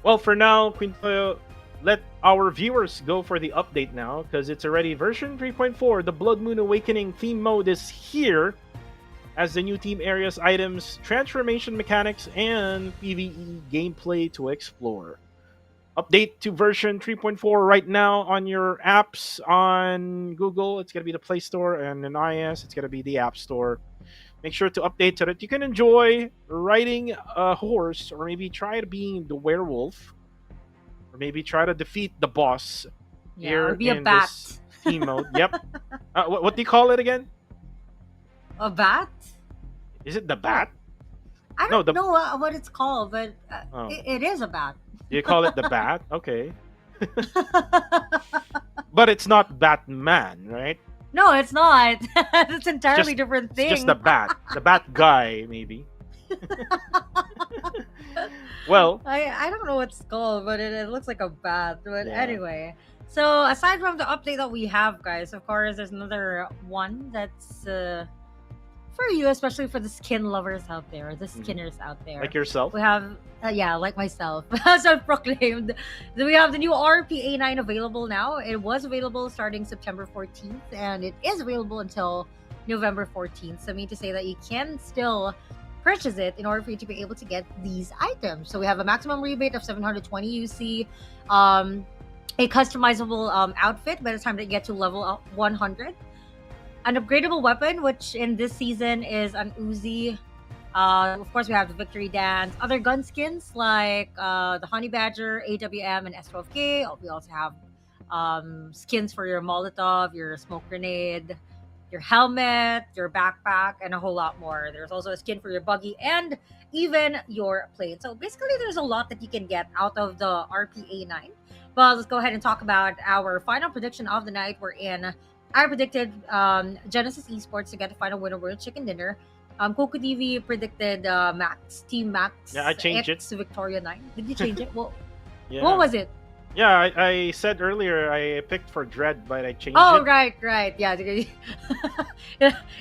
Well, for now, Quinto, let our viewers go for the update now, because it's already version 3.4. The Blood Moon Awakening theme mode is here as the new team areas, items, transformation mechanics, and PvE gameplay to explore. Update to version 3.4 right now on your apps on Google. It's going to be the Play Store, and in iOS, it's going to be the App Store. Make sure to update so that you can enjoy riding a horse, or maybe try to being the werewolf, or maybe try to defeat the boss Yeah, here or be a in bat. this team mode. Yep. What do you call it again? A bat? Is it the bat? I No, don't the- know what it's called, but Oh. it is a bat. You call it the bat? Okay. But it's not Batman, right? No, it's not. It's entirely just- different It's thing. just the bat. The bat guy, maybe. Well, I don't know what it's called, but it looks like a bat. But Yeah. anyway, so aside from the update that we have, guys, of course, there's another one that's for you, especially for the skin lovers out there, the skinners out there. like yourself. We have, yeah, like myself, self-proclaimed. Then we have the new RPA9 available now. It was available starting September 14th, and it is available until November 14th. So I mean to say that you can still purchase it in order for you to be able to get these items. So we have a maximum rebate of 720 UC, a customizable outfit by the time that you get to level up 100. An upgradable weapon, which in this season is an Uzi. Of course, we have the Victory Dance. Other gun skins like the Honey Badger, AWM, and S12K. We also have skins for your Molotov, your smoke grenade, your helmet, your backpack, and a whole lot more. There's also a skin for your buggy and even your plane. So basically, there's a lot that you can get out of the RPA9. But let's go ahead and talk about our final prediction of the night. We're in. I predicted Genesis Esports to get the final winner world chicken dinner. Coco TV predicted Max Team Max Yeah, I changed X Victoria 9. Did you change it? Yeah. What was it? Yeah, I said earlier I picked for Dread, but I changed Oh, it. right. Yeah.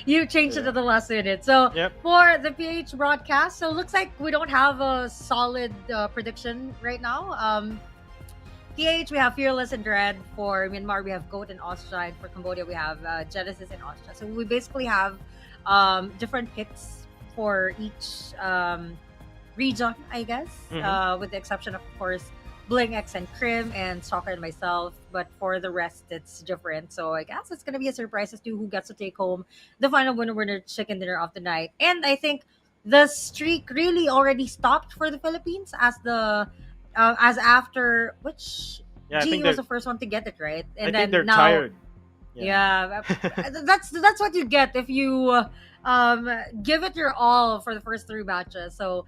You changed it Yeah. at the last minute. So Yep. for the PH broadcast, so it looks like we don't have a solid prediction right now. PH, we have Fearless and Dread. For Myanmar, we have Goat and Austria. And for Cambodia, we have Genesis and Austria. So we basically have different picks for each region, I guess, with the exception of course, Bling X and Krim and Soccer and myself. But for the rest, it's different. So I guess it's going to be a surprise as to who gets to take home the final winner chicken dinner of the night. And I think the streak really already stopped for the Philippines as after which Yeah, I G think was they're, the first one to get it right, I and think they're then now tired. yeah, that's what you get if you give it your all for the first three matches. So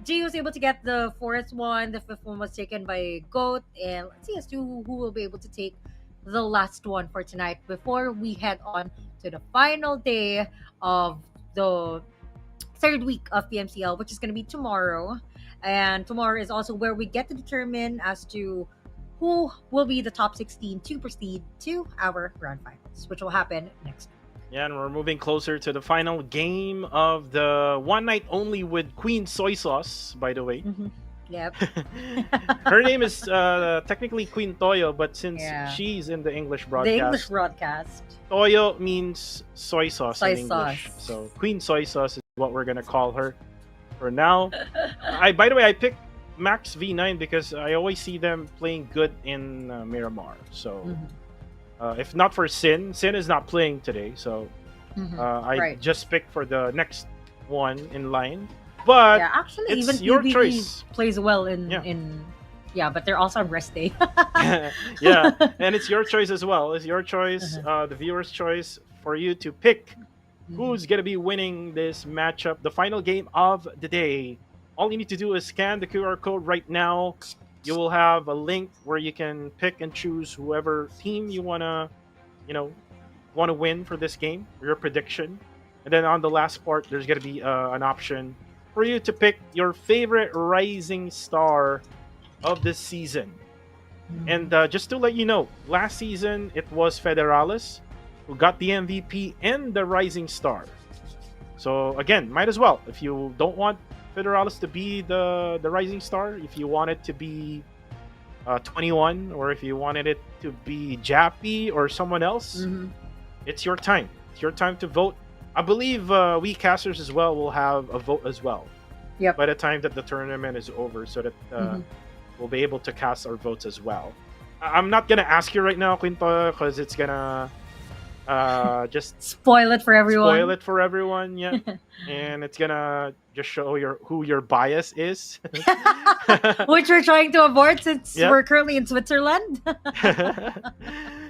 G was able to get the fourth one. The fifth one was taken by Goat, and let's see as to who will be able to take the last one for tonight before we head on to the final day of the third week of PMCL, which is going to be tomorrow. And tomorrow is also where we get to determine as to who will be the top 16 to proceed to our grand finals, which will happen next week. Yeah, and we're moving closer to the final game of the one night only with Queen Soy Sauce, by the way. Yep. Her name is technically Queen Toyo, but since Yeah. she's in the English The broadcast, English broadcast. Toyo means soy sauce Soy in English. sauce. So Queen Soy Sauce is what we're gonna call her for now. By the way, I picked Max V9 because I always see them playing good in Miramar. So if not for Sin is not playing today. So I Right. just picked for the next one in line. But Yeah, actually, it's even your PBB choice. plays well in Yeah. yeah, but they're also on rest day. yeah, and it's your choice as well. It's your choice, the viewer's choice, for you to pick who's gonna be winning this matchup, the final game of the day. All you need to do is scan the QR code right now. You will have a link where you can pick and choose whoever team you wanna win for this game, your prediction. And then on the last part, there's gonna be an option for you to pick your favorite rising star of this season. And just to let you know, last season it was Federalis who got the MVP and the rising star. So again, might as well. If you don't want Federalis to be the rising star, if you want it to be 21, or if you wanted it to be Jappy or someone else, it's your time. It's your time to vote. I believe we casters as well will have a vote as well. Yep. By the time that the tournament is over, so that we'll be able to cast our votes as well. I'm not gonna ask you right now, Quinto, because it's gonna just Spoil it for everyone. spoil it for everyone. Yeah, and it's gonna just show who your bias is. Which we're trying to avoid since Yep. we're currently in Switzerland.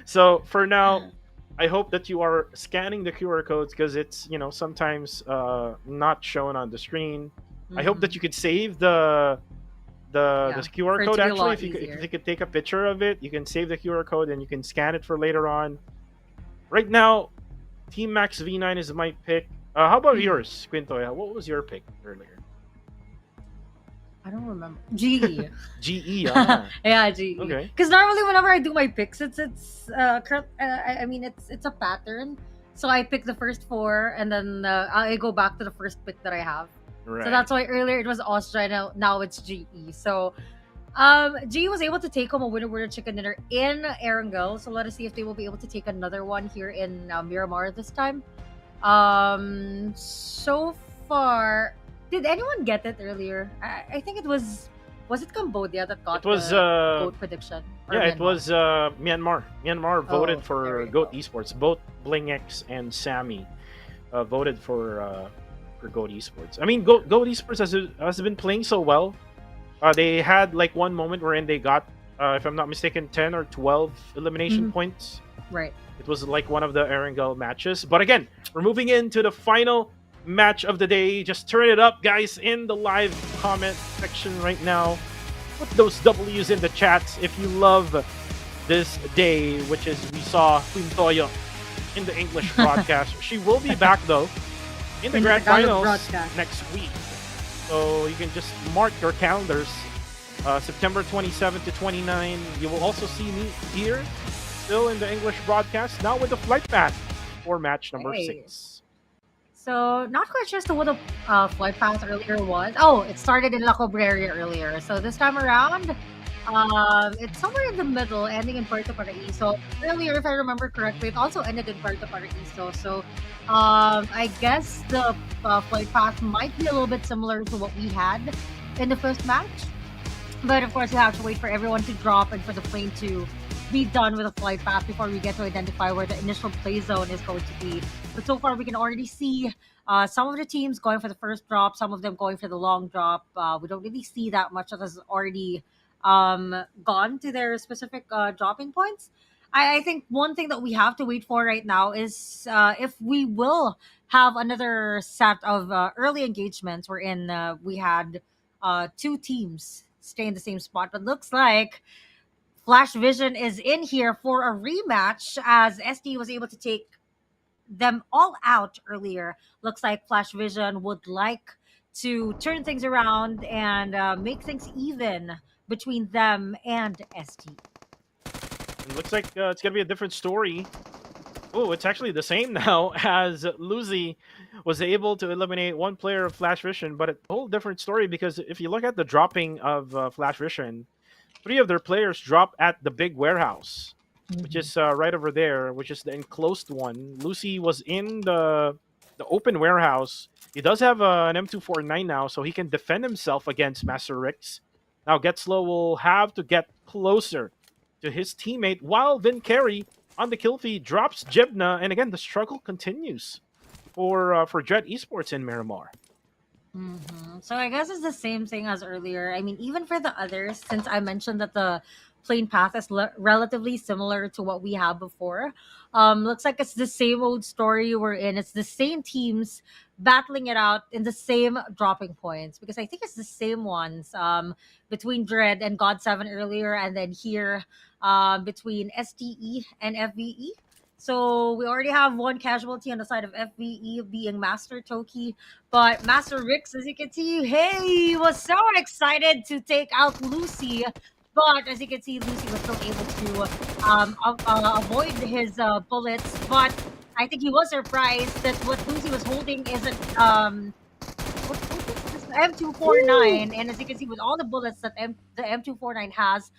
So for now, I hope that you are scanning the QR codes because it's sometimes not shown on the screen. I hope that you could save the Yeah, QR for it code. to be a Actually, lot if easier. you could take a picture of it, you can save the QR code and you can scan it for later on. Right now, Team Max V9 is my pick. How about yours, Quintoya? What was your pick earlier? I don't remember. GE. GE. Ah. Yeah, GE. Okay. Because normally whenever I do my picks, it's it's a pattern. So I pick the first four, and then I go back to the first pick that I have. Right. So that's why earlier it was Austria, now it's GE. So GE was able to take home a winner chicken dinner in Erangel. So let us see if they will be able to take another one here in Miramar this time. So far, did anyone get it earlier? I think it was it Cambodia that got It was the GOAT prediction? Or yeah, it Myanmar? was Myanmar. Myanmar voted there for we GOAT go. Esports. Both BlingX and Sammy voted for GOAT Esports. I mean, GOAT Esports has been playing so well. They had like one moment wherein they got, if I'm not mistaken, 10 or 12 elimination points. Right. It was like one of the Erangel matches. But again, we're moving into the final match of the day. Just turn it up, guys, in the live comment section right now. Put those W's in the chats if you love this day, which is we saw Queen Toyo in the English broadcast. She will be back though. in the in the grand Tagalog finals broadcast. next week. So you can just mark your calendars. September 27 to 29. You will also see me here, still in the English broadcast, now with the flight path for match number Hey. 6. So, not quite sure as to what the flight path earlier was. Oh, it started in La Cabrera earlier. So, this time around, it's somewhere in the middle, ending in Puerto Paraiso. Earlier, if I remember correctly, it also ended in Puerto Paraiso. So, I guess the flight path might be a little bit similar to what we had in the first match. But of course, we have to wait for everyone to drop and for the plane to be done with the flight path before we get to identify where the initial play zone is going to be. But so far, we can already see some of the teams going for the first drop, some of them going for the long drop. We don't really see that much that has already gone to their specific dropping points. I think one thing that we have to wait for right now is if we will have another set of early engagements wherein we had two teams stay in the same spot. But looks like Flash Vision is in here for a rematch as SD was able to take them all out earlier. Looks like Flash Vision would like to turn things around and make things even between them and SD. It looks like it's going to be a different story. Oh, it's actually the same now as Lucy was able to eliminate one player of Flash Vision, but a whole different story because if you look at the dropping of Flash Vision, 3 of their players drop at the big warehouse, which is right over there, which is the enclosed one. Lucy was in the open warehouse. He does have an M249 now, so he can defend himself against Master Rix. Now Getslow will have to get closer to his teammate while Vin Carey on the kill feed drops Jibna, and again the struggle continues for Dread Esports in Miramar. So I guess it's the same thing as earlier. I mean, even for the others, since I mentioned that the plane path is relatively similar to what we had before, looks like it's the same old story we're in. It's the same teams battling it out in the same dropping points because I think it's the same ones between Dread and God 7 earlier, and then here between STE and FVE. So we already have one casualty on the side of FVE being Master Toki, but Master Rix, as you can see, hey, he was so excited to take out Lucy. But as you can see, Lucy was still able to avoid his bullets. But I think he was surprised that what Lucy was holding isn't what is this? M249, and as you can see, with all the bullets that the M249 has,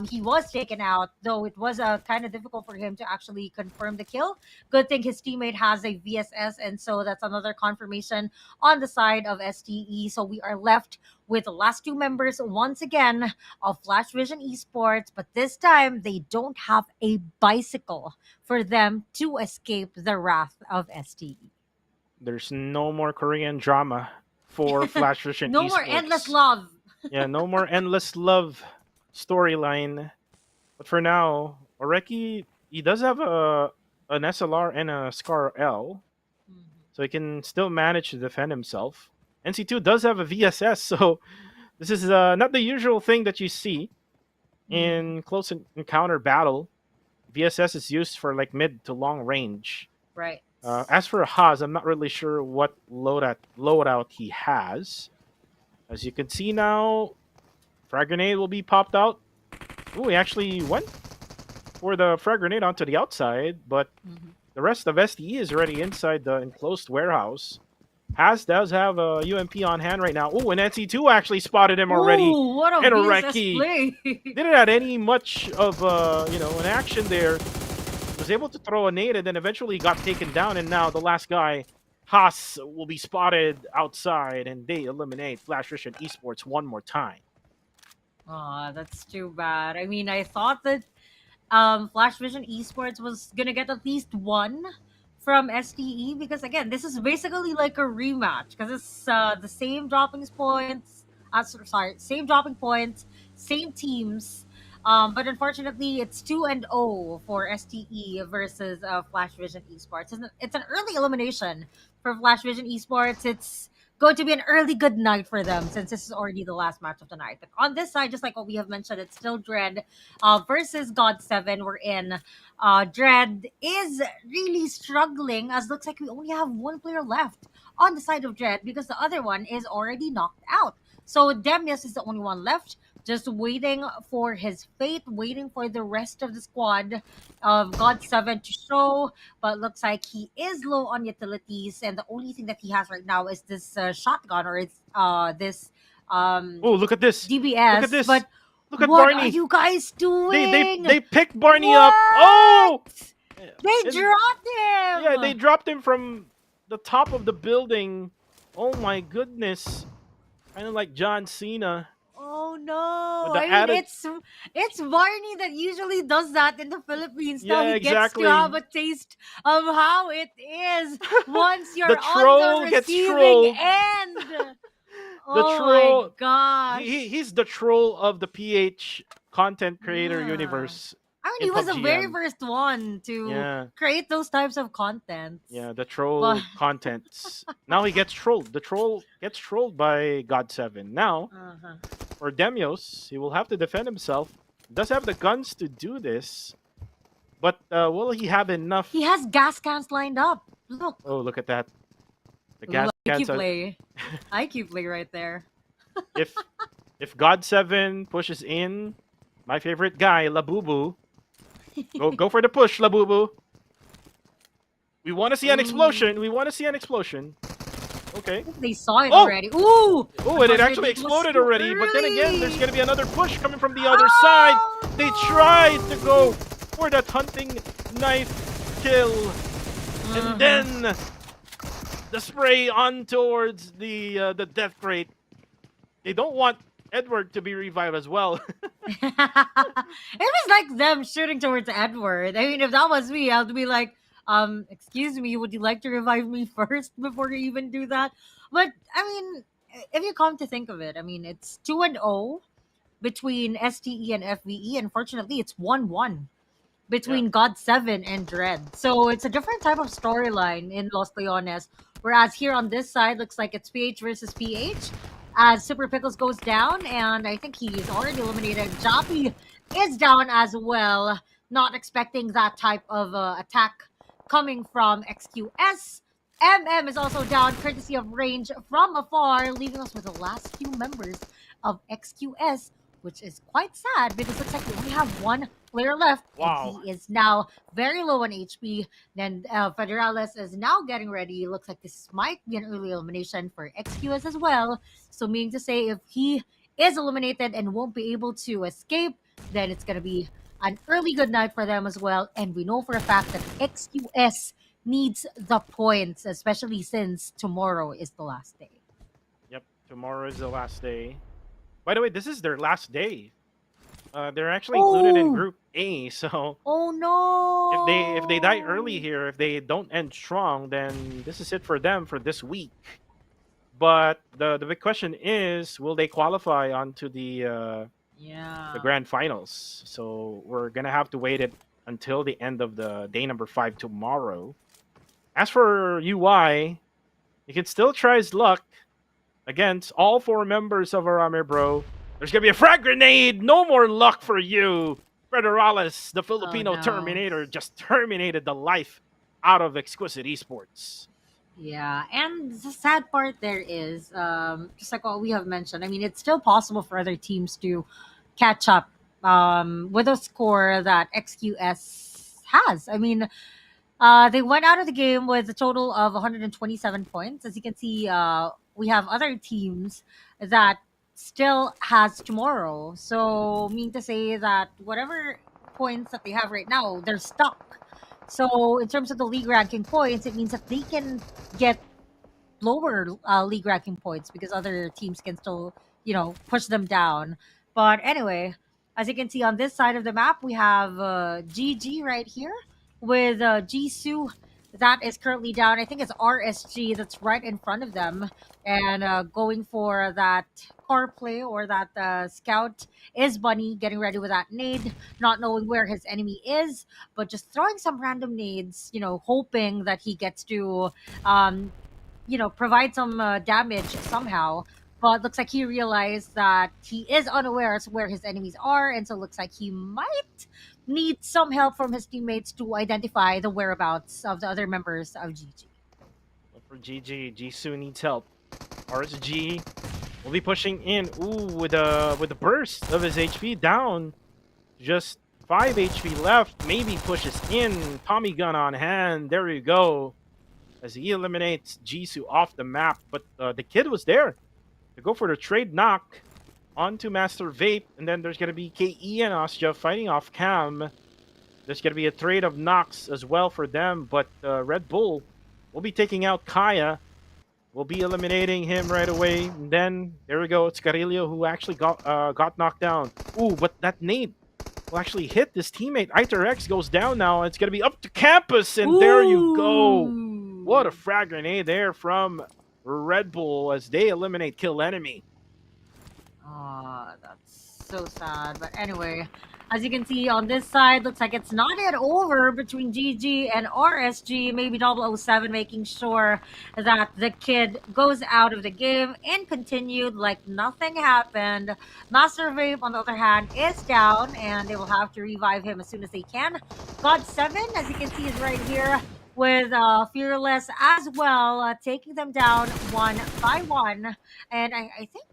he was taken out. Though it was kind of difficult for him to actually confirm the kill. Good thing his teammate has a VSS, and so that's another confirmation on the side of STE. So we are left with the last 2 members once again of Flash Vision Esports, but this time they don't have a bicycle for them to escape the wrath of STE. There's no more Korean drama for Flash Vision No Esports. more endless love. Yeah, no more endless love storyline. But for now, Oreki, he does have an SLR and a Scar L, so he can still manage to defend himself. NC2 does have a VSS, so this is not the usual thing that you see in close encounter battle. VSS is used for like mid to long range. Right. As for Haas, I'm not really sure what loadout he has. As you can see now, frag grenade will be popped out. Ooh, he actually went for the frag grenade onto the outside, but the rest of STE is already inside the enclosed warehouse. Haas does have a UMP on hand right now. Ooh, and NC2 actually spotted him already. Ooh, what a And VSS Oreki play. didn't have any much of an action there. Was able to throw a nade and then eventually got taken down, and now the last guy, Haas, will be spotted outside, and they eliminate Flash Vision Esports one more time. Aw, that's too bad. I mean, I thought that Flash Vision Esports was gonna get at least one from STE because again, this is basically like a rematch because it's the same dropping points. Same dropping points, same teams. But unfortunately, it's 2-0 for STE versus Flash Vision Esports. It's an early elimination for Flash Vision Esports. It's going to be an early good night for them since this is already the last match of the night. But on this side, just like what we have mentioned, it's still Dread versus God 7. We're in. Dread is really struggling as looks like we only have one player left on the side of Dread because the other one is already knocked out. So Demius is the only one left, just waiting for his fate, waiting for the rest of the squad of God 7 to show. But looks like he is low on utilities, and the only thing that he has right now is this shotgun or it's this Oh, look at this! Look at DBS. this! But Look at what are Barney! you guys doing? They picked Barney up. What? Oh! They And- dropped him. Yeah, they dropped him from the top of the building. Oh my goodness! Kind of like John Cena. Oh no! With the I mean, added- it's Barney that usually does that in the Philippines. Now Yeah, he gets exactly. to have a taste of how it is once you're The on troll the gets receiving trolled. end. The Oh troll- my gosh! He's the troll of the PH content creator Yeah. universe. I mean, in he was the very PUBGM. first one to Yeah, create those types of content. yeah, the troll But- contents. Now he gets trolled. The troll gets trolled by God 7. Now, Uh-huh. for Demios, he will have to defend himself. He does have the guns to do this, but will he have enough? He has gas cans lined up. Look, Oh, look at that! The gas IQ cans are- play, IQ play right there. if if God 7 pushes in, my favorite guy, Labubu, go for the push, Labubu. We want to see an explosion. We want to see an explosion. Okay. They saw it Oh! already. Ooh! Oh, and it Unfortunately, actually it was exploded too already. But then again, there's early. going to be another push coming from the other side. They tried to go for that hunting knife kill. And then the spray on towards the death crate. They don't want Edward to be revived as well. It was like them shooting towards Edward. I mean, if that was me, I'd be like, excuse me, would you like to revive me first before you even do that? But I mean, if you come to think of it, I mean, it's 2-0 between STE and FVE. Unfortunately, it's 1-1 between God 7 and Dread. So it's a different type of storyline in Los Leones. Whereas here on this side, looks like it's PH versus PH. As Super Pickles goes down, and I think he's already eliminated. Joppy is down as well. Not expecting that type of attack coming from XQS. MM is also down, courtesy of range from afar, leaving us with the last few members of XQS, which is quite sad because it looks like we only have one player left. Wow. And he is now very low on HP. Then Federales is now getting ready. Looks like this might be an early elimination for XQS as well. So meaning to say, if he is eliminated and won't be able to escape, then it's going to be an early good night for them as well. And we know for a fact that XQS needs the points, especially since tomorrow is the last day. Yep, tomorrow is the last day. By the way, this is their last day. They're actually included in Oh. Group A, so Oh no! if they die early here, if they don't end strong, then this is it for them for this week. But the big question is, will they qualify onto the Yeah. grand finals? So we're gonna have to wait it until the end of the day number 5 tomorrow. As for UI, he can still try his luck against all 4 members of Aramir, bro. There's gonna be a frag grenade. No more luck for you, Federales, the Filipino no. Terminator, just terminated the life out of Exquisite Esports. Yeah, and the sad part there is, just like what we have mentioned, I mean, it's still possible for other teams to catch up with a score that XQS has. I mean, they went out of the game with a total of 127 points. As you can see, we have other teams that still has tomorrow. So, mean to say that whatever points that they have right now, they're stuck. So, in terms of the league ranking points, it means that they can get lower league ranking points because other teams can still, push them down. But anyway, as you can see on this side of the map, we have GG right here with Jisoo. That is currently down. I think it's RSG that's right in front of them. And going for that car play or that scout is Bunny, getting ready with that nade, not knowing where his enemy is, but just throwing some random nades, hoping that he gets to provide some damage somehow. But looks like he realized that he is unaware as where his enemies are, and so looks like he might need some help from his teammates to identify the whereabouts of the other members of GG. But for GG, Jisoo needs help. RSG will be pushing in. Ooh, with a burst of his HP down. Just 5 HP left. Maybe pushes in. Tommy gun on hand. There you go. As he eliminates Jisoo off the map. But the kid was there to go for the trade knock onto Master Vape. And then there's going to be KE and Ostja fighting off cam. There's going to be a trade of knocks as well for them. But Red Bull will be taking out Kaya. We'll be eliminating him right away. And then, there we go. It's Carillo who actually got knocked down. Ooh, but that nade will actually hit this teammate. IterX goes down now. It's going to be up to Campus. And there you go. Ooh. What a frag grenade there from Red Bull as they eliminate Kill Enemy. That's so sad. But anyway, as you can see on this side, looks like it's not yet over between GG and RSG. Maybe 007 making sure that the kid goes out of the game and continued like nothing happened. Master Vape, on the other hand, is down, and they will have to revive him as soon as they can. God7, as you can see, is right here with Fearless as well, taking them down 1 by 1. And I think,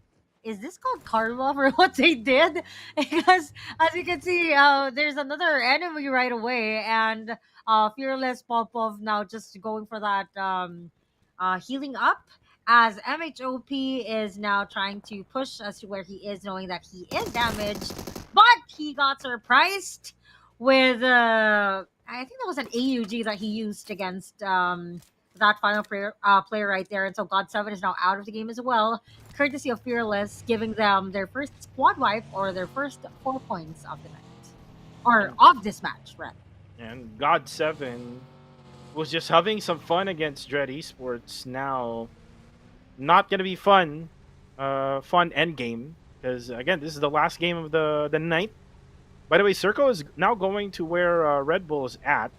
is this called karma for what they did? Because as you can see, there's another enemy right away, and Fearless Popov now just going for that healing up, as MHOP is now trying to push as to where he is, knowing that he is damaged, but he got surprised with I think that was an AUG that he used against that final player right there, and so God7 is now out of the game as well, courtesy of Fearless, giving them their first squad wipe, or their first 4 points of the night, or of this match, rather. And God7 was just having some fun against Dread Esports. Now, not gonna be fun end game, because again, this is the last game of the night. By the way, Circle is now going to where Red Bull is at.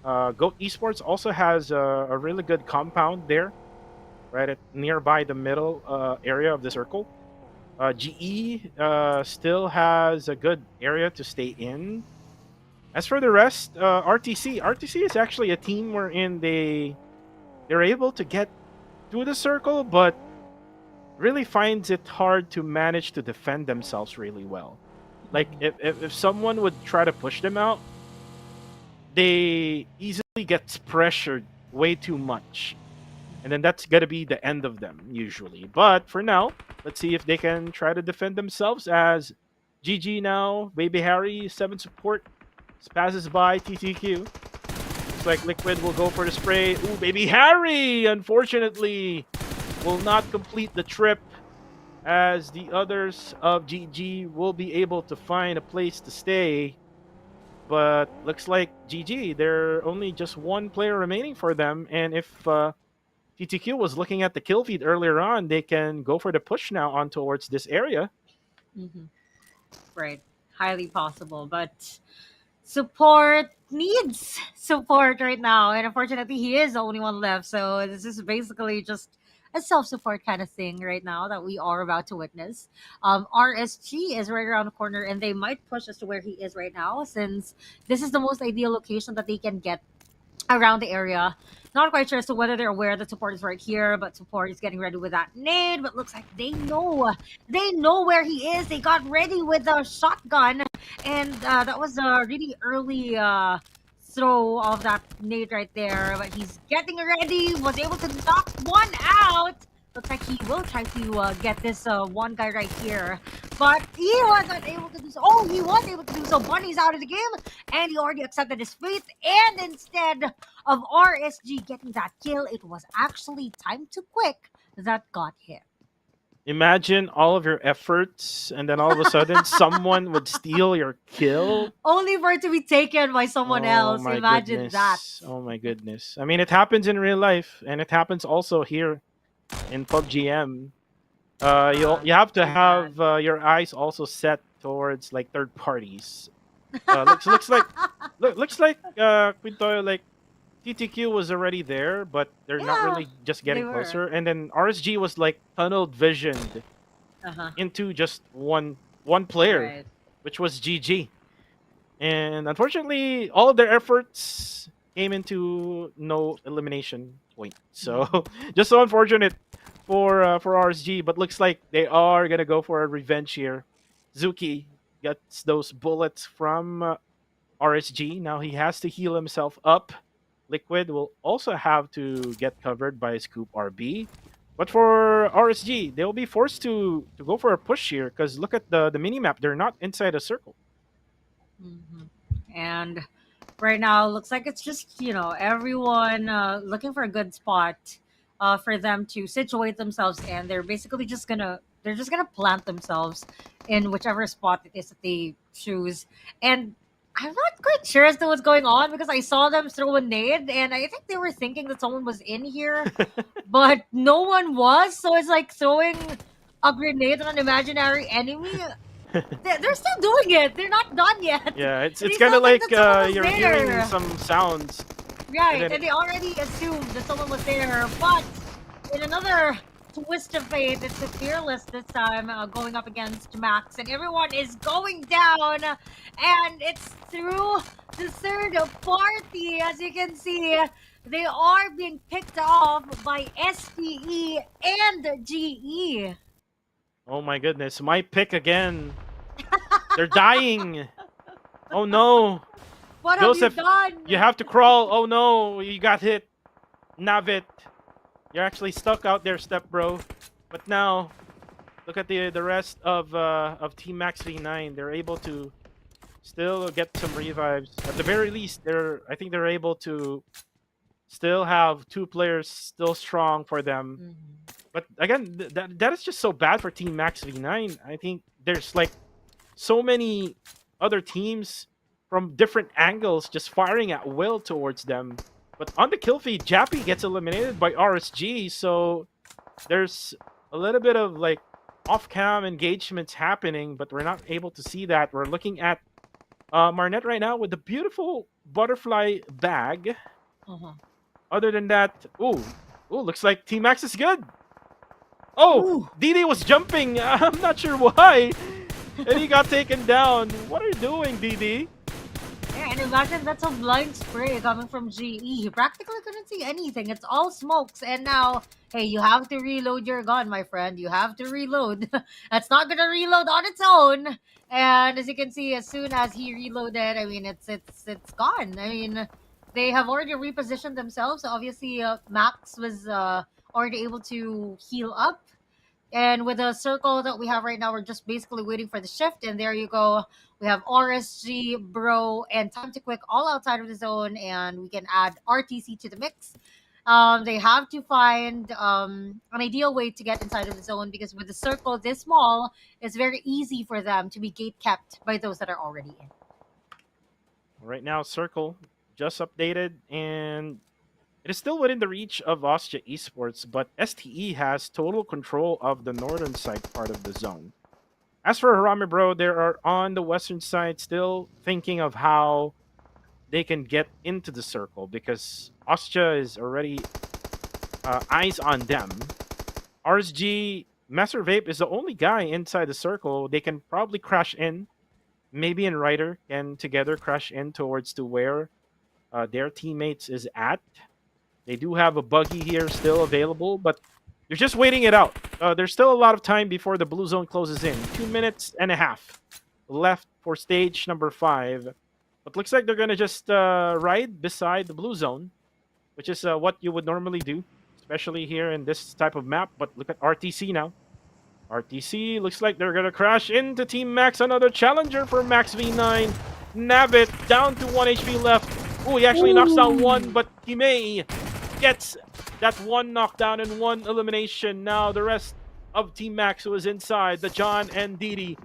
Goat Esports also has a really good compound there, right at nearby the middle area of the circle. GE still has a good area to stay in. As for the rest, RTC is actually a team wherein they're able to get to the circle, but really finds it hard to manage to defend themselves really well. Like if someone would try to push them out, they easily gets pressured way too much. And then that's going to be the end of them, usually. But for now, let's see if they can try to defend themselves, as GG now, Baby Harry, 7 support, passes by TTQ. Looks like Liquid will go for the spray. Ooh, Baby Harry, unfortunately, will not complete the trip, as the others of GG will be able to find a place to stay. But looks like GG, there are only just one player remaining for them, and if TTQ was looking at the kill feed earlier on, they can go for the push now on towards this area. Mm-hmm. Right, highly possible, but support needs support right now, and unfortunately, he is the only one left. So this is basically just a self-support kind of thing right now that we are about to witness. RSG is right around the corner, and they might push as to where he is right now, since this is the most ideal location that they can get around the area. Not quite sure as to whether they're aware that support is right here, but support is getting ready with that nade. But looks like they know where he is. They got ready with a shotgun, and that was a really early throw of that nade right there. But he's getting ready. Was able to knock one out. Looks like he will try to get this one guy right here, but he wasn't able to do so. Oh, he was able to do so. Bunny's out of the game, and he already accepted his fate. And instead of RSG getting that kill, it was actually Time to Quick that got him. Imagine all of your efforts, and then all of a sudden, someone would steal your kill. Only for it to be taken by someone else. My Imagine goodness. that. Oh my goodness. I mean, it happens in real life, and it happens also here in PUBGM. You have to have your eyes also set towards like third parties. Looks like Quintoyo, like TTQ was already there, but they're not Yeah, really just they getting were. closer. And then RSG was like tunnel visioned Uh-huh. into just one player, Right. which was GG. And unfortunately, all of their efforts came into no elimination point. So Mhm. just so unfortunate for RSG, but looks like they are gonna go for a revenge here. Zuki gets those bullets from RSG. Now he has to heal himself up. Liquid will also have to get covered by Scoop RB. But for RSG, they'll be forced to go for a push here because look at the mini map. They're not inside a circle. Mhm. And right now, looks like it's just everyone looking for a good spot for them to situate themselves in. They're just gonna plant themselves in whichever spot it is that they choose. And I'm not quite sure as to what's going on because I saw them throw a nade, and I think they were thinking that someone was in here, but no one was. So it's like throwing a grenade on an imaginary enemy. They're still doing it. They're not done yet. Yeah, it's They kind of still think like that someone was you're hearing there. some sounds, and Right, then and they already assumed that someone was there. But in another twist of fate, it's the Fearless this time going up against Max, and everyone is going down. And it's through the third party, as you can see. They are being picked off by SPE and GE. oh my goodness, my pick again. They're dying. Oh no, What have you Joseph, done? you have to crawl. Oh no, you got hit. Navit, you're actually stuck out there, step bro. But now, look at the rest of Team Max V9. They're able to still get some revives. At the very least, I think they're able to still have two players still strong for them. Mhm. But again, that is just so bad for Team Max V9. I think there's like so many other teams from different angles just firing at will towards them. But on the kill feed, Jappy gets eliminated by RSG, so there's a little bit of like off-cam engagements happening, but we're not able to see that. We're looking at Marnet right now with the beautiful butterfly bag. Uh-huh. Other than that, looks like Team Max is good. Oh, Ooh. DD was jumping. I'm not sure why. And he got taken down. What are you doing, DD? Yeah, and imagine that's a blind spray coming from GE. He practically couldn't see anything. It's all smokes. And now, hey, you have to reload your gun, my friend. You have to reload. That's not gonna reload on its own. And as you can see, as soon as he reloaded, I mean, it's gone. I mean, they have already repositioned themselves. Obviously, Max was already able to heal up. And with the circle that we have right now, we're just basically waiting for the shift. And there you go. We have RSG, Bro, and Time to Quick all outside of the zone. And we can add RTC to the mix. They have to find an ideal way to get inside of the zone because with the circle this small, it's very easy for them to be gate kept by those that are already in. Right now, Circle just updated, and it is still within the reach of Austria Esports, but STE has total control of the northern side part of the zone. As for Harame Bro, they are on the western side still thinking of how they can get into the circle because Austria is already eyes on them. RSG Master Vape is the only guy inside the circle. They can probably crash in. Maybe and Ryder can together crash in towards to where their teammates is at. They do have a buggy here still available, but they're just waiting it out. There's still a lot of time before the blue zone closes in. 2 minutes and a half left for stage number 5. But looks like they're going to just ride beside the blue zone, which is what you would normally do, especially here in this type of map. But look at RTC now. RTC looks like they're going to crash into Team Max. Another challenger for Max V9. Navit down to 1 HP left. Oh, he actually knocks down one, but Himei gets that one knockdown and one elimination. Now the rest of Team Max who is inside, the John and Didi.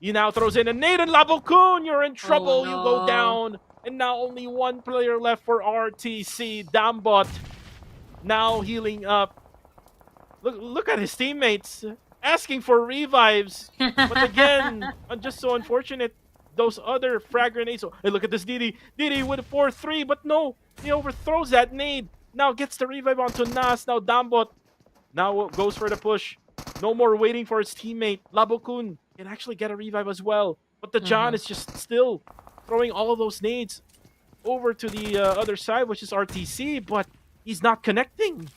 He now throws in a nade and Labokun. You're in trouble. Oh, You go no. down. And now only one player left for RTC. Dambot now healing up. Look at his teammates asking for revives. But again, just so unfortunate, those other frag grenades. Oh, hey, look at this Didi. Didi with a 4-3, but no. He overthrows that nade. Now gets the revive onto Nas. Now Dambot now goes for the push. No more waiting for his teammate. Labokun can actually get a revive as well. But the John Mhm. is just still throwing all of those nades over to the other side, which is RTC, but he's not connecting.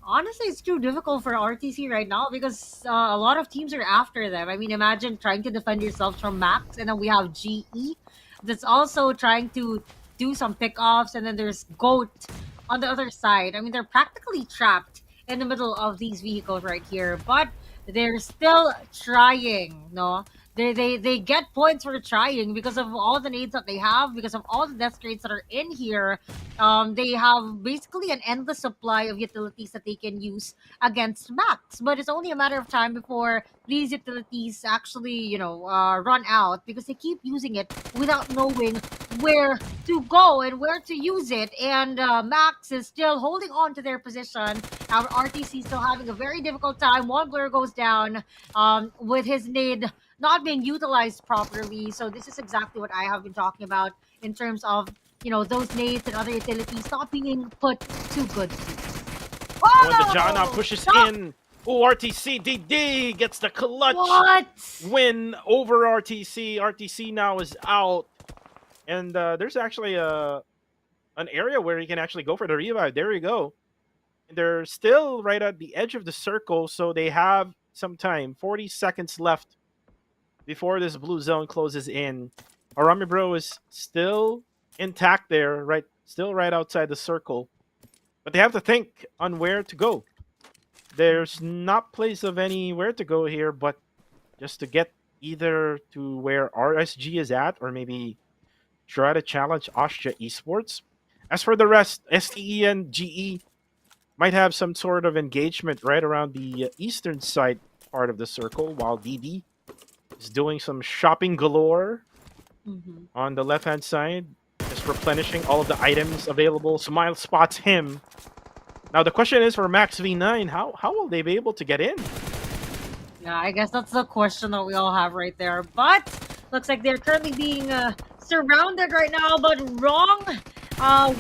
Honestly, it's too difficult for RTC right now because a lot of teams are after them. I mean, imagine trying to defend yourself from Max, and then we have GE that's also trying to do some pickoffs, and then there's Goat on the other side. I mean, they're practically trapped in the middle of these vehicles right here, but they're still trying. No, they get points for trying because of all the nades that they have, because of all the death rates that are in here. They have basically an endless supply of utilities that they can use against Max, but it's only a matter of time before these utilities actually, run out because they keep using it without knowing where to go and where to use it. And Max is still holding on to their position. Our RTC still having a very difficult time. One player goes down with his nade not being utilized properly. So this is exactly what I have been talking about in terms of those nades and other utilities not being put to good use. When the John now Oh! pushes Stop! in. Oh, RTC DD gets the clutch What? win over RTC. RTC now is out. And there's actually an area where you can actually go for the revive. There you go. They're still right at the edge of the circle, so they have some time. 40 seconds left before this blue zone closes in. Arami Bro is still intact there, right? Still right outside the circle. But they have to think on where to go. There's not place of anywhere to go here, but just to get either to where RSG is at or maybe try to challenge Austria Esports. As for the rest, STE and GE might have some sort of engagement right around the eastern side part of the circle, while DD is doing some shopping galore Mhm. on the left hand side, just replenishing all of the items available. Smile spots him. Now the question is for Max V9, how will they be able to get in? Yeah, I guess that's the question that we all have right there. But looks like they're currently being surrounded right now, but wrong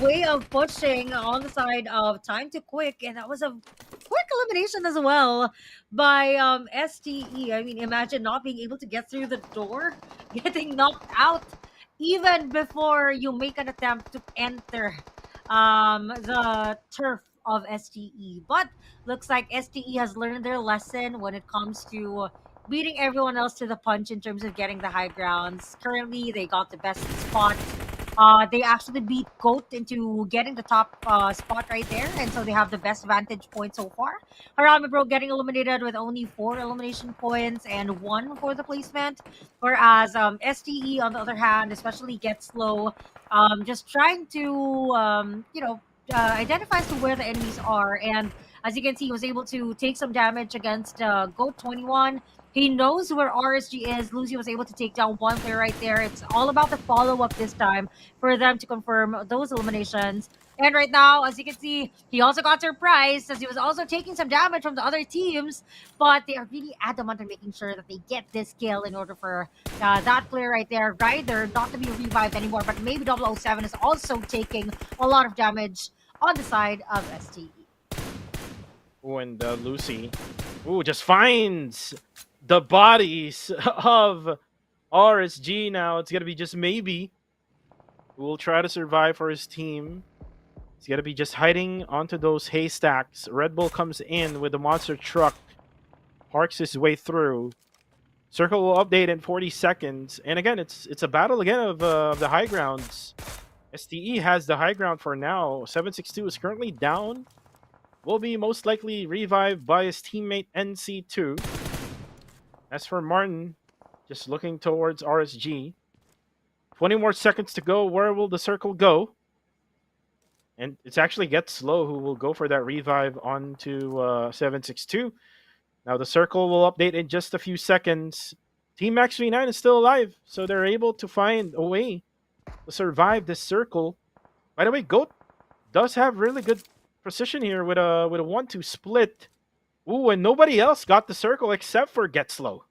way of pushing on the side of Time to Quick, and that was a quick elimination as well by STE. I mean, imagine not being able to get through the door, getting knocked out even before you make an attempt to enter the turf of STE. But looks like STE has learned their lesson when it comes to beating everyone else to the punch in terms of getting the high grounds. Currently, they got the best spot. They actually beat Goat into getting the top spot right there, and so they have the best vantage point so far. Harami Bro getting eliminated with only 4 elimination points and 1 for the placement, whereas STE on the other hand, especially Get Slow, just trying to identify as to where the enemies are, and as you can see, he was able to take some damage against Goat 21. He knows where RSG is. Lucy was able to take down one player right there. It's all about the follow-up this time for them to confirm those eliminations. And right now, as you can see, he also got surprised as he was also taking some damage from the other teams. But they are really adamant on making sure that they get this kill in order for that player right there, Ryder, not to be revived anymore. But maybe 007 is also taking a lot of damage on the side of STE. Ooh, and Lucy, just finds the bodies of RSG now. It's gonna be just maybe who will try to survive for his team. He's gonna be just hiding onto those haystacks. Red Bull comes in with the monster truck, parks his way through. Circle will update in 40 seconds, and again, it's a battle again of the high grounds. STE has the high ground for now. 762 is currently down. Will be most likely revived by his teammate NC2. As for Martin, just looking towards RSG. 20 more seconds to go. Where will the circle go? And it's actually Get Slow who will go for that revive onto 762. Now the circle will update in just a few seconds. Team Max V9 is still alive, so they're able to find a way to survive this circle. By the way, Goat does have really good precision here with a 1-2 split. Ooh, and nobody else got the circle except for Get Slow.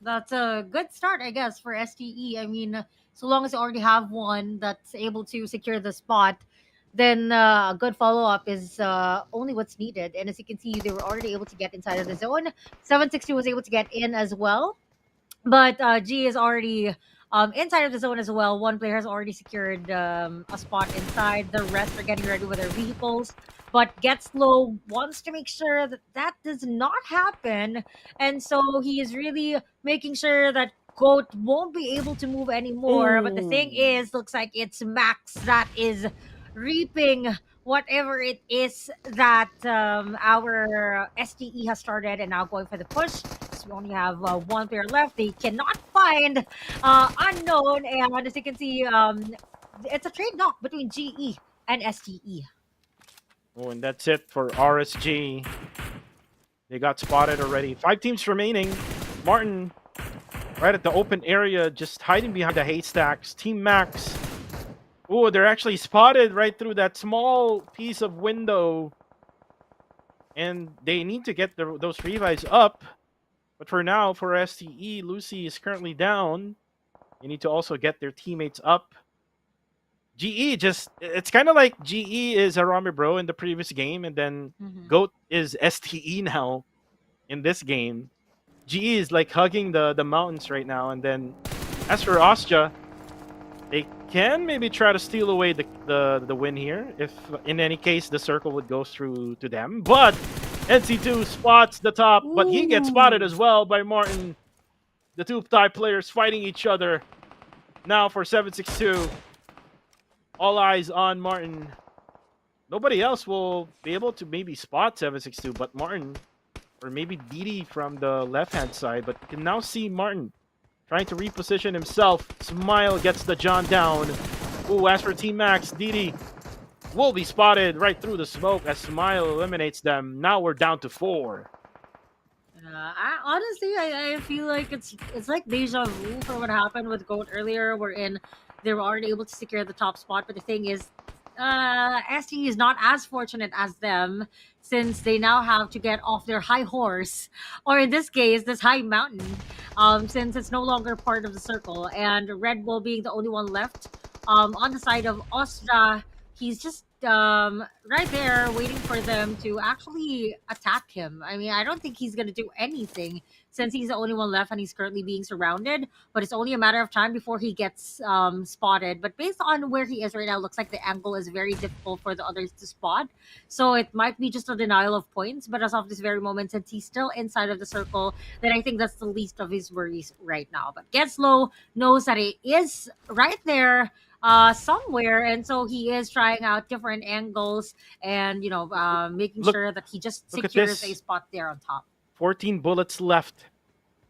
That's a good start, I guess, for STE. I mean, so long as you already have one that's able to secure the spot, then a good follow up is only what's needed. And as you can see, they were already able to get inside of the zone. 760 was able to get in as well. But G is already inside of the zone as well. One player has already secured a spot inside. The rest are getting ready with their vehicles. But Get Slow wants to make sure that that does not happen. And so he is really making sure that Goat won't be able to move anymore. But the thing Ooh. is, looks like it's Max that is reaping whatever it is that our STE has started and now going for the push. So we only have one player left. They cannot find Unknown. And as you can see, it's a trade knock between GE and STE. Oh, and that's it for RSG. They got spotted already. 5 teams remaining. Martin, right at the open area, just hiding behind the haystacks. Team Max. Oh, they're actually spotted right through that small piece of window. And they need to get those revives up. But for now, for STE, Lucy is currently down. They need to also get their teammates up. GE just, it's kind of like GE is Arami Bro in the previous game, and then Goat is STE now in this game. GE is like hugging the mountains right now, and then as for Ostja, they can maybe try to steal away the win here if in any case the circle would go through to them. But NC2 spots the top, but he gets spotted as well by Martin. The two Thai players fighting each other. Now for 762. All eyes on Martin. Nobody else will be able to maybe spot 762, but Martin, or maybe Didi from the left-hand side, but you can now see Martin trying to reposition himself. Smile gets the John down. Ooh, as for Team Max, Didi will be spotted right through the smoke as Smile eliminates them. Now we're down to 4. I feel like it's like deja vu for what happened with Goat earlier, wherein they were already able to secure the top spot. But the thing is, ST is not as fortunate as them since they now have to get off their high horse, or in this case, this high mountain, since it's no longer part of the circle. And Red Bull being the only one left on the side of Ostra, he's just right there waiting for them to actually attack him. I mean, I don't think he's going to do anything since he's the only one left and he's currently being surrounded. But it's only a matter of time before he gets spotted. But based on where he is right now, looks like the angle is very difficult for the others to spot. So it might be just a denial of points. But as of this very moment, since he's still inside of the circle, then I think that's the least of his worries right now. But Getslow knows that he is right there somewhere, and so he is trying out different angles and making sure that he just look at secures this. a spot there on top. 14 bullets left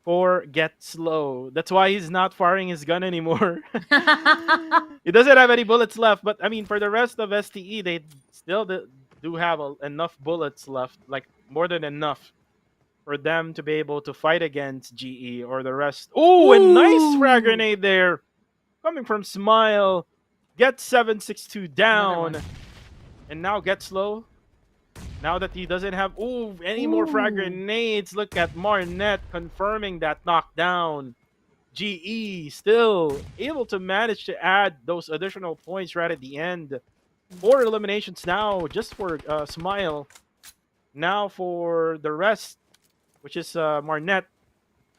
for Get Slow. That's why he's not firing his gun anymore. He doesn't have any bullets left, but I mean, for the rest of STE, they still do have enough bullets left, like more than enough for them to be able to fight against GE or the rest. Ooh, a nice frag grenade there. Coming from Smile, gets 762 down, and now Get Slow. Now that he doesn't have any more frag grenades, look at Marnet confirming that knockdown. GE still able to manage to add those additional points right at the end. 4 eliminations now just for Smile. Now for the rest, which is Marnet.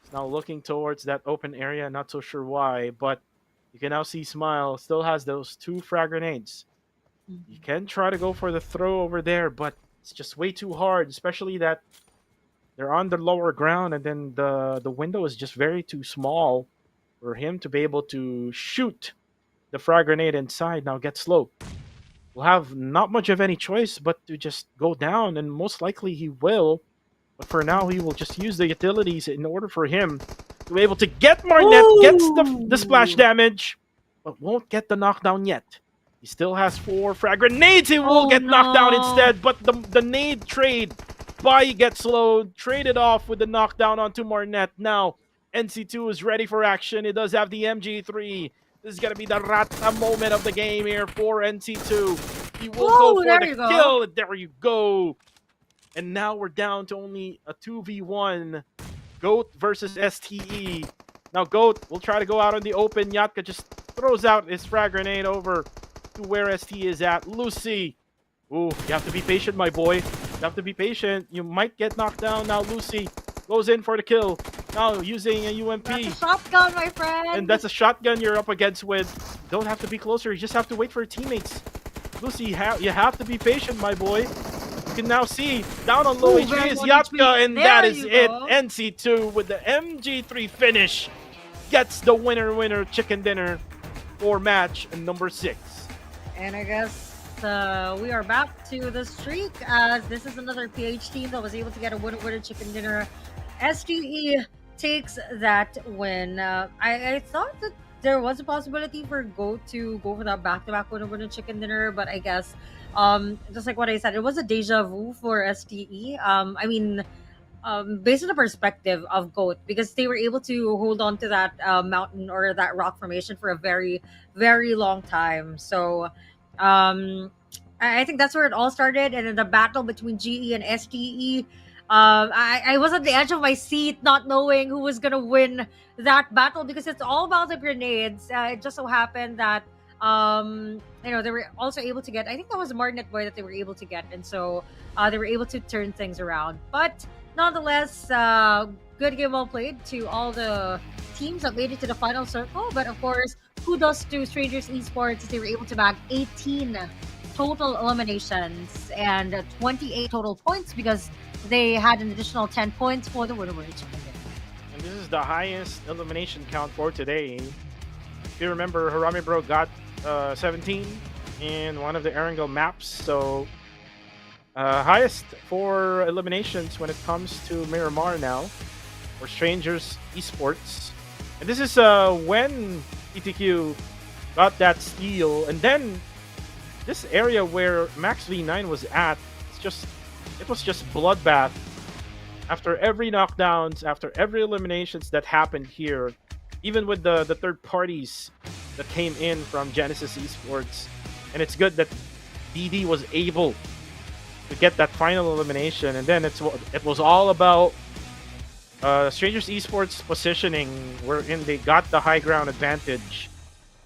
He's now looking towards that open area, not so sure why, but you can now see Smile still has those 2 frag grenades. You can try to go for the throw over there, but it's just way too hard, especially that they're on the lower ground and then the window is just very too small for him to be able to shoot the frag grenade inside. Now Get Slow will have not much of any choice but to just go down, and most likely he will. But for now, he will just use the utilities in order for him to be able to get Marnet, gets the splash damage, but won't get the knockdown yet. He still has 4 frag grenades. He will get knocked down instead, but the nade trade by Get Slow traded off with the knockdown onto Marnet. Now, NC2 is ready for action. It does have the MG3. This is going to be the Rata moment of the game here for NC2. He will go for the kill. There you go. And now we're down to only a 2v1. Goat versus STE. Now Goat will try to go out in the open. Yatka just throws out his frag grenade over to where STE is at. Lucy. Ooh, you have to be patient, my boy. You have to be patient. You might get knocked down. Now Lucy goes in for the kill. Now using a UMP. That's a shotgun, my friend. And that's a shotgun you're up against with. Don't have to be closer. You just have to wait for your teammates. Lucy, you have to be patient, my boy. You can now see down on low Ooh, HP very is low Yatka, HP. and There that is you it. go. NC2 with the MG3 finish gets the winner chicken dinner for match number 6. And I guess we are back to the streak, as this is another PH team that was able to get a winner chicken dinner. SGE takes that win. I thought that there was a possibility for Go to go for that back-to-back winner chicken dinner, but I guess just like what I said, it was a deja vu for STE. Based on the perspective of GOAT, because they were able to hold on to that mountain or that rock formation for a very, very long time. So I think that's where it all started. And then the battle between GE and STE, I was at the edge of my seat, not knowing who was going to win that battle, because it's all about the grenades. It just so happened that they were also able to get, I think that was a Martinet boy that they were able to get, and so they were able to turn things around. But nonetheless, good game well played to all the teams that made it to the final circle. But of course, kudos to Strangers Esports, as they were able to bag 18 total eliminations and 28 total points, because they had an additional 10 points for the winner chicken dinner. And this is the highest elimination count for today. If you remember, Harami Bro got 17 in one of the Erangel maps. So highest for eliminations when it comes to Miramar now for Strangers Esports. And this is when PTQ got that steal. And then this area where Max V9 was at, it was just bloodbath. After every knockdowns, after every eliminations that happened here, even with the third parties that came in from Genesis Esports. And it's good that DD was able to get that final elimination. And then it was all about Strangers Esports positioning, wherein they got the high ground advantage.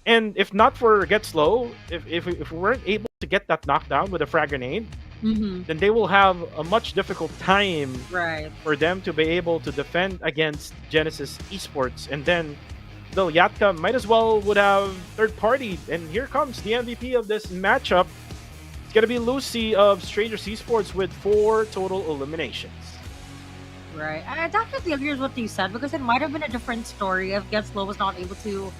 And if not for Get Slow, if we weren't able to get that knockdown with a frag grenade, then they will have a much difficult time for them to be able to defend against Genesis Esports. And then though Yatka might as well would have third party. And here comes the MVP of this matchup. It's gonna be Lucy of Strangers Esports with 4 total eliminations. Right. I definitely agree with what you said, because it might have been a different story if Get Slow was not able to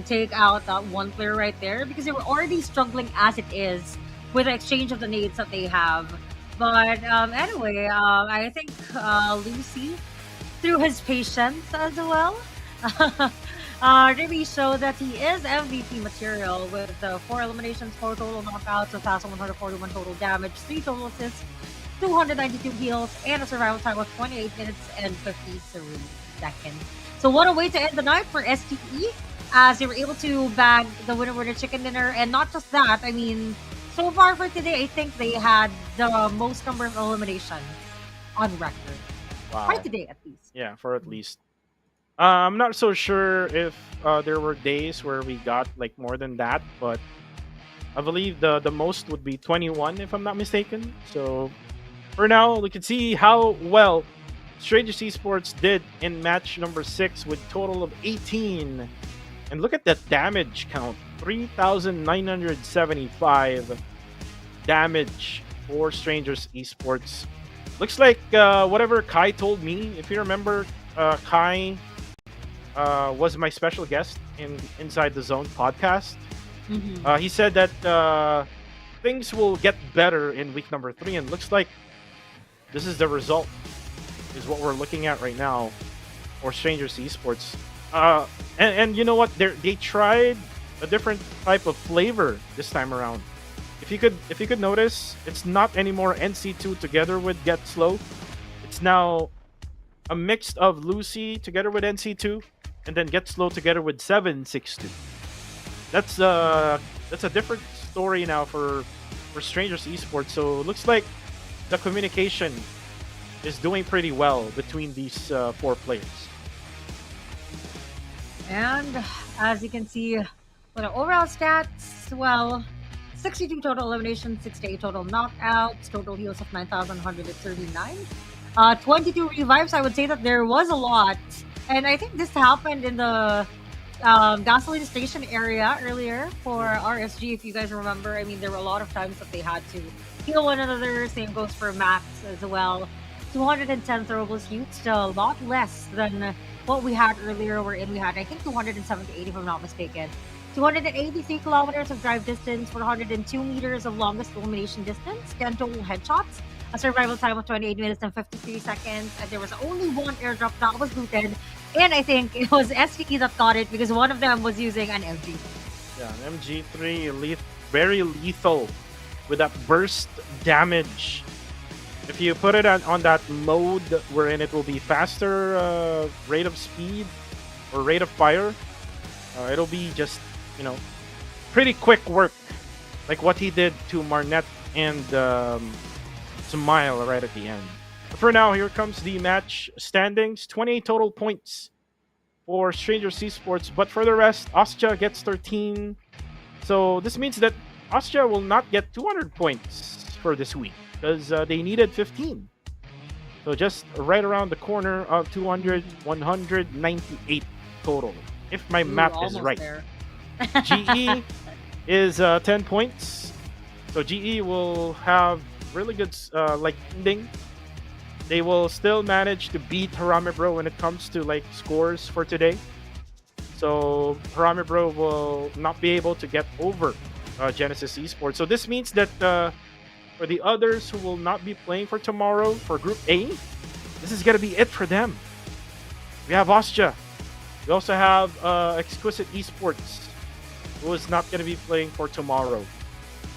take out that one player right there, because they were already struggling as it is with the exchange of the nades that they have. But anyway, I think Lucy, through his patience as well, really showed that he is MVP material with 4 eliminations, 4 total knockouts, 1,141 total damage, 3 total assists, 292 heals, and a survival time of 28 minutes and 53 seconds. So what a way to end the night for STE, as they were able to bag the winner chicken dinner. And not just that, I mean, so far for today, I think they had the most number of eliminations on record. Wow. For today, at least. Yeah, for at least. I'm not so sure if there were days where we got like more than that, but I believe the most would be 21, if I'm not mistaken. So for now, we can see how well Strangers Esports did in match number 6 with total of 18. And look at that damage count, 3,975 damage for Strangers Esports. Looks like whatever Kai told me, if you remember, Kai was my special guest in Inside the Zone podcast. He said that things will get better in week number 3, and looks like this is the result, is what we're looking at right now for Strangers Esports. And you know what? They tried a different type of flavor this time around. If you could notice, it's not anymore NC2 together with Get Slow. It's now a mix of Lucy together with NC2, and then Get Slow together with 762. That's a different story now for Strangers Esports. So it looks like the communication is doing pretty well between these four players. And as you can see, with the overall stats, well, 62 total eliminations, 68 total knockouts, total heals of 9,139, 22 revives. I would say that there was a lot. And I think this happened in the gasoline station area earlier for RSG, if you guys remember. I mean, there were a lot of times that they had to heal one another. Same goes for Max as well. 210 throwables used, still a lot less than what we had earlier. Wherein we had, I think, 278, if I'm not mistaken. 283 kilometers of drive distance, 402 meters of longest elimination distance, 10 total headshots, a survival time of 28 minutes and 53 seconds, and there was only one airdrop that was looted, and I think it was SVE that got it because one of them was using an MG. Yeah, an MG3, very lethal with that burst damage. If you put it on that mode wherein it will be faster rate of speed or rate of fire, it'll be just, pretty quick work, like what he did to Marnet and Smile right at the end. But for now, here comes the match standings. 28 total points for Stranger Esports, but for the rest, Ostja gets 13. So this means that Ostja will not get 200 points for this week because they needed 15. So just right around the corner of 200, 198 total, if my math is right. There. GE is 10 points. So GE will have really good ending. They will still manage to beat Harame Bro when it comes to scores for today. So Harame Bro will not be able to get over Genesis Esports. So this means that for the others who will not be playing for tomorrow for Group A, this is gonna be it for them. We have Ostja. We also have Exquisite Esports, who is not going to be playing for tomorrow.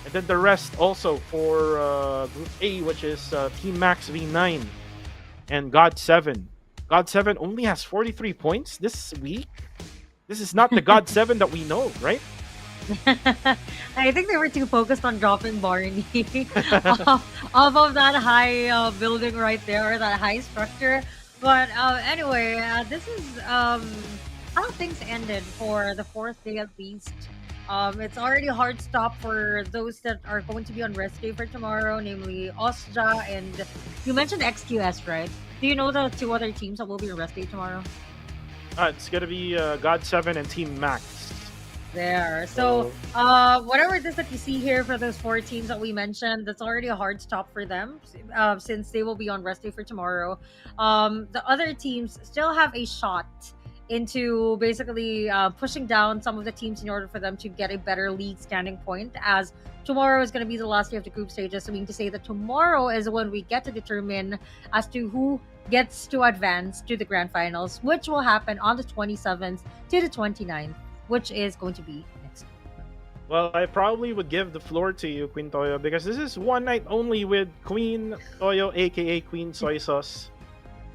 And then the rest also for Group A, which is Team Max V9 and God7. God7 only has 43 points this week. This is not the God7 that we know, right? I think they were too focused on dropping Barney off of that high building right there, or that high structure. But anyway, this is how things ended for the fourth day at least. It's already a hard stop for those that are going to be on rest day for tomorrow, namely Ostja and you mentioned XQS, right? Do you know the two other teams that will be on rest day tomorrow? It's going to be God7 and Team Max. There. So, whatever it is that you see here for those four teams that we mentioned, that's already a hard stop for them since they will be on rest day for tomorrow. The other teams still have a shot into basically pushing down some of the teams in order for them to get a better league standing point, as tomorrow is going to be the last day of the group stages. So, meaning to say that tomorrow is when we get to determine as to who gets to advance to the grand finals, which will happen on the 27th to the 29th. Which is going to be next week. Well, I probably would give the floor to you, Queen Toyo, because this is one night only with Queen Toyo, aka Queen Soy Sauce.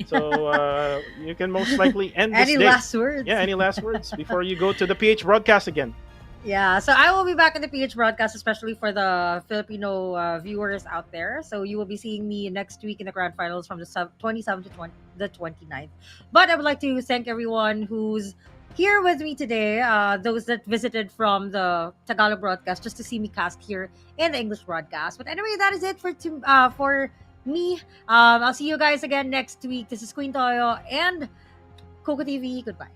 So you can most likely end this Any day. last words? Yeah, any last words before you go to the PH broadcast again? Yeah, so I will be back in the PH broadcast, especially for the Filipino viewers out there. So you will be seeing me next week in the grand finals from the 27th to the 29th. But I would like to thank everyone who's here with me today, those that visited from the Tagalog broadcast just to see me cast here in the English broadcast. But anyway, that is it for me. I'll see you guys again next week. This is Queen Toyo and Coco TV. Goodbye.